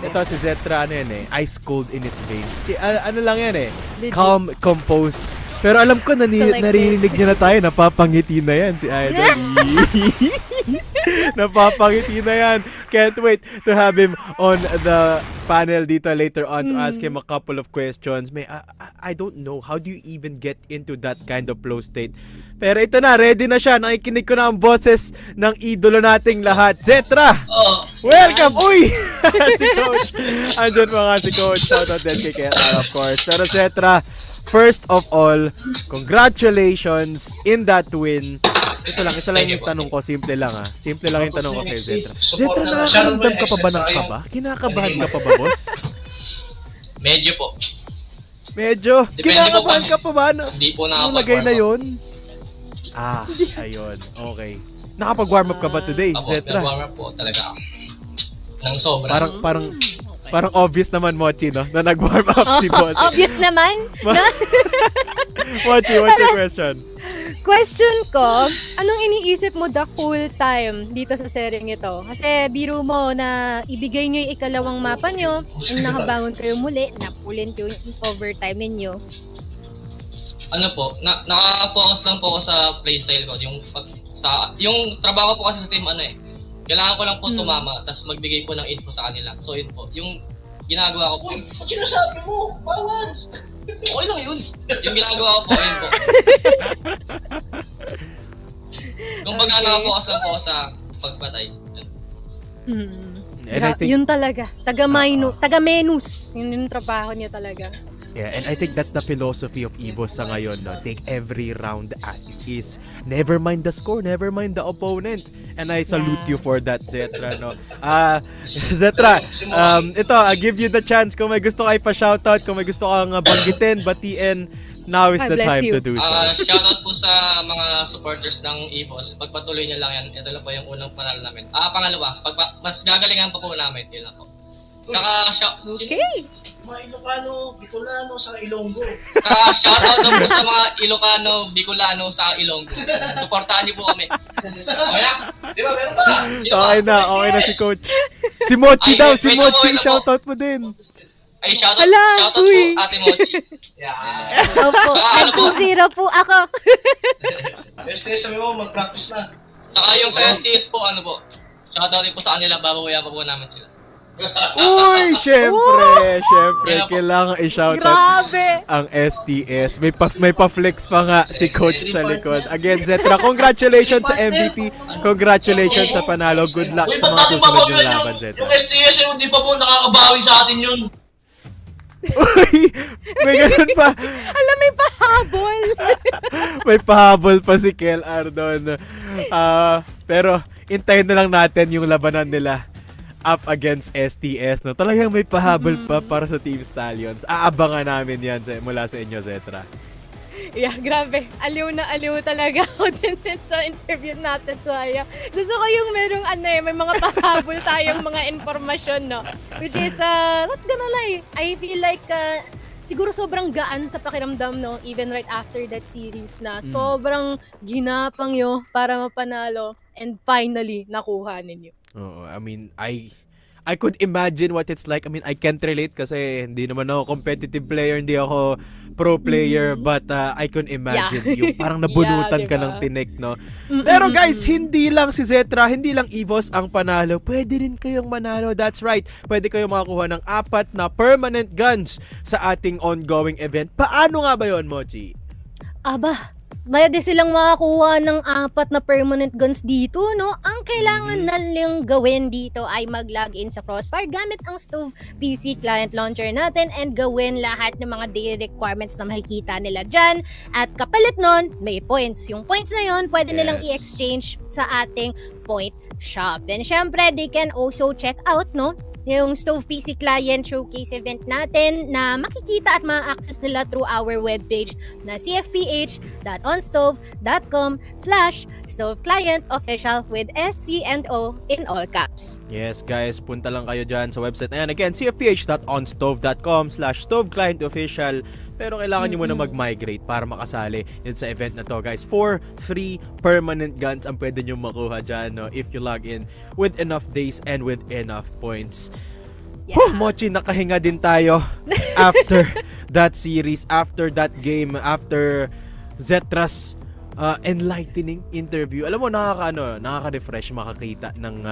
Ito si Zetra, ano yan ice cold in his veins. Ano lang yan Legit. calm, composed. Pero alam ko, naririnig niya na tayo, napapangiti na yan si Idol. Napapangiti na yan. Can't wait to have him on the panel dito later on to ask him a couple of questions. I don't know, how do you even get into that kind of flow state? Pero ito na, ready na siya. Nakikinig ko na ang boses ng idolo nating lahat. Zetra! Welcome! Uy! Si Coach. Andyan pa nga si Coach. Shoutout din kay KR, of course. Pero Zetra, first of all, congratulations in that win. Ito lang, isa lang yung tanong ko. Simple lang Simple lang yung tanong ko sa'yo, Zetra. Zetra, nakakaramdam ka pa ba ng kaba? Kinakabahan ka pa ba, boss? Medyo po. Medyo? Kinakabahan ka pa ba? Hindi po nakapag-warm na yun? Ayun. Okay. Nakapag-warm up ka ba today, Zetra? Nag-warm up po talaga. Nang sobra. Parang obvious naman, Mochi, no? Na nag-warm up si boss. Obvious naman. Mochi, what's your question? Question ko, anong iniisip mo the whole time dito sa seryeng ito? Kasi biro mo na ibigay nyo yung ikalawang mapa nyo, and nakabangon kayo muli, napulin yung overtime ninyo. Ano po, naka-focus lang po ako sa playstyle ko. Yung trabaho po kasi sa team, kailangan ko lang po tumama, tapos magbigay po ng info sa kanila. So yun po, yung ginagawa ko po. Uy, ba't sinasabi mo? Bawal! Okay lang yun. Yung ginagawa ko po, yun po. Kung baga naka-focus lang po ako sa pagpatay. Yun talaga. Taga-menus. Yun yung trabaho niya talaga. Yeah, and I think that's the philosophy of EVOS sa ngayon, no? Take every round as it is. Never mind the score, never mind the opponent. And I salute you for that, Zetra, no? Zetra, ito, I'll give you the chance kung may gusto kayo pa-shoutout, kung may gusto kang banggitin, batiin, now is the time to do so. Shoutout po sa mga supporters ng EVOS. Pagpatuloy niyo lang yan, ito lang po yung unang panalo namin. Pangalawa, mas gagalingan pa po namin, yun lang po. Saka, okay. Mga Ilocano, Bicolano, sa Ilonggo. Shoutout na po sa mga Ilocano, Bicolano, sa Ilonggo. Suportahan niyo po kami. Okay na? Di ba? Meron pa na? Okay na si Coach. Si Mochi daw, si Mochi, shoutout mo din. Ay, shoutout po, Ate Mochi. Opo, nag-0 po ako. STS, sabi mo, mag-practice na. Saka yung sa STS po, shoutout din po sa kanila, babawayan pa po namin sila. Uy, syempre, kailangan i-shoutout ang STS. May pa-flex pa nga si Coach sa likod. Again, Zetra, congratulations sa MVP. Congratulations sa panalo. Good luck sa mga susunod yung laban, Zetra. Yung STS, hindi pa po nakakabawi sa atin yun. Uy, may ganun pa. Alam, may pahabol. May pahabol pa si KLR doon. Pero, intayin na lang natin yung labanan nila up against STS, no? Talagang may pahabol pa para sa Team Stallions. Aabangan namin yan mula sa inyo, Zetra. Yeah, grabe. Aliw na aliw talaga ako din sa interview natin. So, gusto ko yung merong may mga pahabol tayong mga informasyon, no? Which is, not gonna lie, I feel like, siguro sobrang gaan sa pakiramdam, no? Even right after that series na sobrang ginapang nyo para mapanalo and finally, nakuha ninyo. Oo, I mean, I could imagine what it's like. I mean, I can't relate kasi hindi naman ako competitive player, hindi ako pro player, but I can imagine yung parang nabunutan ka diba? ng tinik, no? Pero guys, hindi lang si Zetra, hindi lang EVOS ang panalo. Pwede rin kayong manalo. That's right. Pwede kayong makakuha ng 4 na permanent guns sa ating ongoing event. Paano nga ba yun, Mochi? Aba, pwede silang makakuha ng 4 na permanent guns dito, no? Ang kailangan na lang gawin dito ay mag-login sa Crossfire gamit ang Stove PC client launcher natin and gawin lahat ng mga daily requirements na makikita nila dyan. At kapalit nun, may points. Yung points na yun, pwede nilang i-exchange sa ating point shop. Then syempre, they can also check out, no? Yung Stove PC Client Showcase event natin na makikita at ma-access nila through our webpage na cfph.onstove.com/StoveClientOfficial with SC&O in all caps. Yes guys, punta lang kayo dyan sa website na yan. Again, cfph.onstove.com/StoveClientOfficial. Pero kailangan nyo muna mag-migrate para makasali din sa event na to, guys. 4 free permanent guns ang pwede nyo makuha dyan, no? If you log in with enough days and with enough points. Yeah. Mochi, nakahinga din tayo after that series, after that game, after Zetra's enlightening interview. Alam mo, nakaka-refresh makakita ng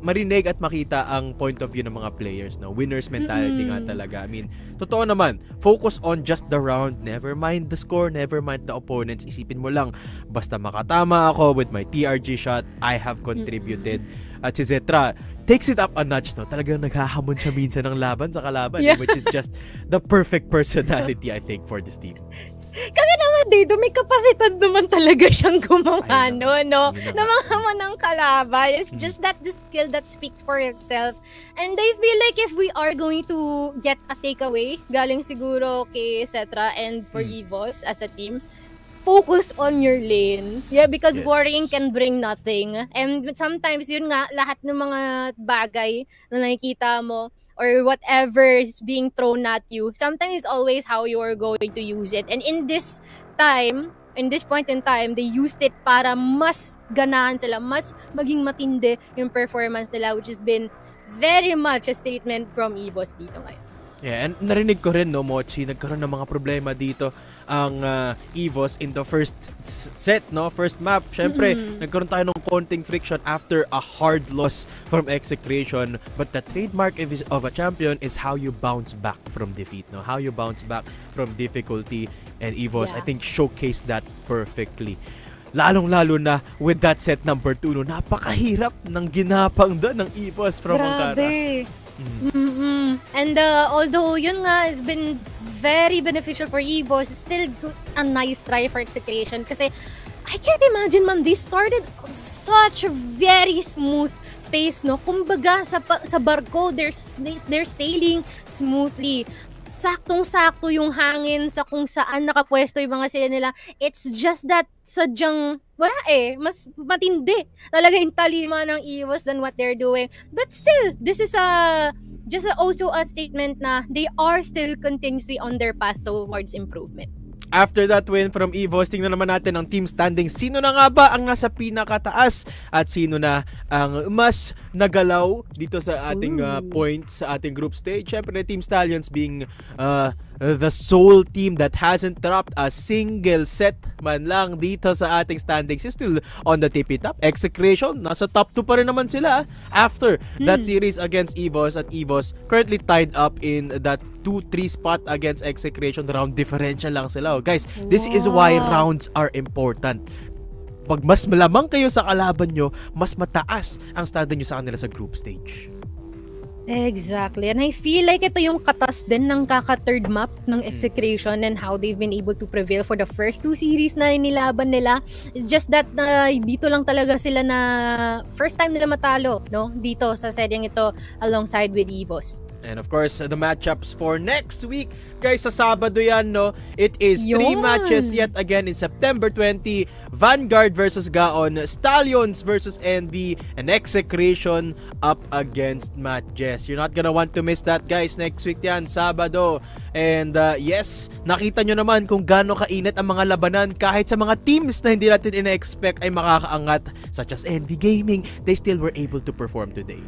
marinig at makita ang point of view ng mga players, no? Winners mentality nga talaga. I mean, totoo naman, focus on just the round, never mind the score, never mind the opponents. Isipin mo lang, basta makatama ako with my TRG shot, I have contributed. At si Zetra takes it up a notch, no? Talagang naghahamon siya minsan ng laban sa kalaban, which is just the perfect personality, I think, for this team. Kasi naman dito, may kapasidad naman talaga siyang gumawa, no? Na mga hamon ng kalaban. It's just that the skill that speaks for itself. And I feel like if we are going to get a takeaway, galing siguro kay Cetra and for EVOS as a team, focus on your lane. Yeah, because worrying can bring nothing. And sometimes, yun nga, lahat ng mga bagay na nakikita mo, or whatever is being thrown at you, sometimes it's always how you are going to use it. And in this point in time, they used it para mas ganahan sila, mas maging matindi yung performance nila, which has been very much a statement from EVOS dito ngayon. Yeah, and narinig ko rin, no, Mochi, nagkaroon ng mga problema dito ang EVOS in the first set, no, first map. Syempre, nagkaroon tayo ng konting friction after a hard loss from Execration, but the trademark of a champion is how you bounce back from defeat, no, how you bounce back from difficulty, and EVOS, I think, showcased that perfectly. Lalong-lalo na with that set number 2, no, napakahirap ng ginapang doon ng EVOS from Ankara. Grabe. And although yun nga has been very beneficial for EVOS, still a nice try for Execration kasi I can't imagine, man, they started on such a very smooth pace, no? Kumbaga sa barko, they're sailing smoothly. Saktong-sakto yung hangin sa kung saan nakapwesto yung mga sila nila. It's just that sadyang wala mas matindi talaga yung talima ng EVOS than what they're doing. But still, this is also a statement na they are still continuously on their path towards improvement. After that win from EVOS, tingnan naman natin ang team standing. Sino na nga ba ang nasa pinakataas at sino na ang mas nagalaw dito sa ating point sa ating group stage? Syempre, Team Stallions being the sole team that hasn't dropped a single set man lang dito sa ating standings is still on the tippy top. Execration, nasa top 2 pa rin naman sila after that series against EVOS, at EVOS currently tied up in that 2-3 spot against Execration. Round differential lang sila. Guys, this is why rounds are important. Pag mas malamang kayo sa kalaban nyo, mas mataas ang standing nyo sa kanila sa group stage. Exactly. And I feel like ito yung katas din ng kaka-third map ng Execration and how they've been able to prevail for the first 2 series na nilaban nila. It's just that dito lang talaga sila na first time nila matalo, no? Dito sa seryeng ito alongside with EVOS. And of course, the matchups for next week, guys, sa Sabado yan, no? It is 3 matches yet again in September 20. Vanguard versus Gaon, Stallions versus NV, and Execration up against MATTJESS. You're not gonna want to miss that, guys. Next week yan, Sabado. And yes, nakita nyo naman kung gaano kainit ang mga labanan kahit sa mga teams na hindi natin ina-expect ay makakaangat, such as NV Gaming. They still were able to perform today.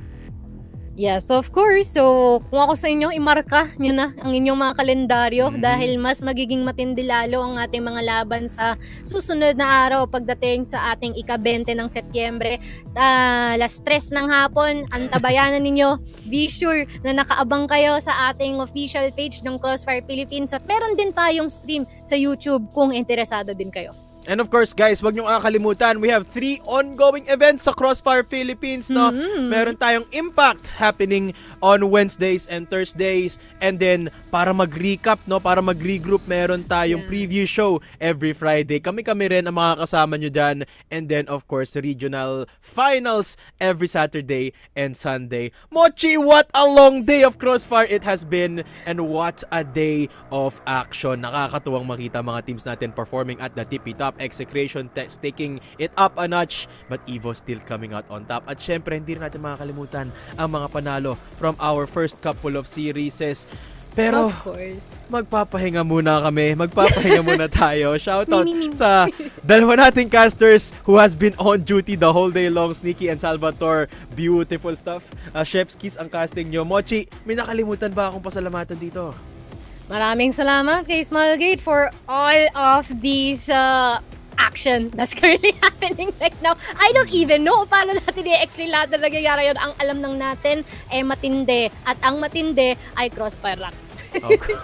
Yes, of course. So, kung ako sa inyo, imarka nyo na ang inyong mga kalendaryo dahil mas magiging matindi lalo ang ating mga laban sa susunod na araw pagdating sa ating ika-20 ng Setyembre. Alas 3 ng hapon, antabayanan ninyo. Be sure na nakaabang kayo sa ating official page ng Crossfire Philippines at meron din tayong stream sa YouTube kung interesado din kayo. And of course, guys, wag niyong kakalimutan, we have 3 ongoing events sa Crossfire Philippines, no? Meron tayong Impact happening on Wednesdays and Thursdays. And then, para mag-recap, no? Para mag-regroup, meron tayong preview show every Friday. Kami-kami rin ang mga kasama nyo dyan. And then, of course, regional finals every Saturday and Sunday. Mochi, what a long day of Crossfire it has been. And what a day of action. Nakakatuwang makita mga teams natin performing at the tippy-top. Execration taking it up a notch, but EVOS still coming out on top. At syempre, hindi rin natin makakalimutan ang mga panalo from our first couple of series. Pero, of course, magpapahinga muna kami. Magpapahinga muna tayo. Shoutout sa dalawa nating casters who has been on duty the whole day long. Sneaky and Salvatore. Beautiful stuff. Chef's kiss ang casting nyo. Mochi, may nakalimutan ba akong pasalamatan dito? maraming salamat kay Smallgate for all of these action that's currently happening right now. I don't even know paano natin i-explain lahat na nangyayari yun. Ang alam lang natin ay matindi. At ang matindi ay Crossfire Rocks. Okay.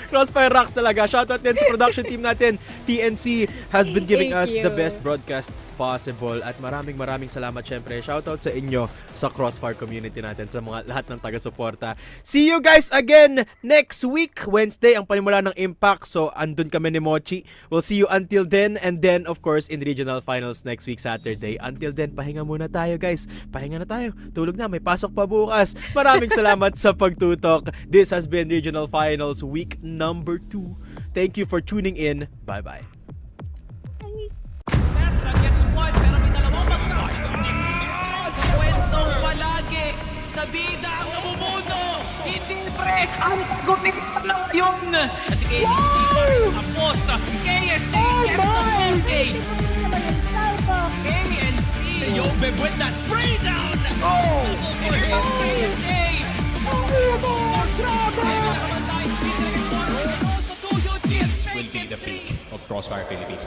Crossfire Rocks talaga. Shoutout din sa production team natin. TNC has been giving us the best broadcast possible. At maraming salamat syempre. Shoutout sa inyo sa Crossfire community natin, sa mga lahat ng taga-suporta. See you guys again next week. Wednesday ang panimula ng Impact. So andun kami ni Mochi. We'll see you until then. And then of course in regional finals next week Saturday. Until then, pahinga muna tayo guys. Pahinga na tayo. Tulog na. May pasok pa bukas. Maraming salamat sa pagtutok. This has been Regional Finals Week number 2. Thank you for tuning in. Bye-bye. Cetra gets one, pero may dalawang magkasunod. Kwentong palagi sa bida ang namumuno. Hindi pre, ang gutis lang yun. At si KSA, tapos KSA gets the 4K. KNP, yo, babe, with that spray down. Oh, KSA. Will be the peak of Crossfire Philippines.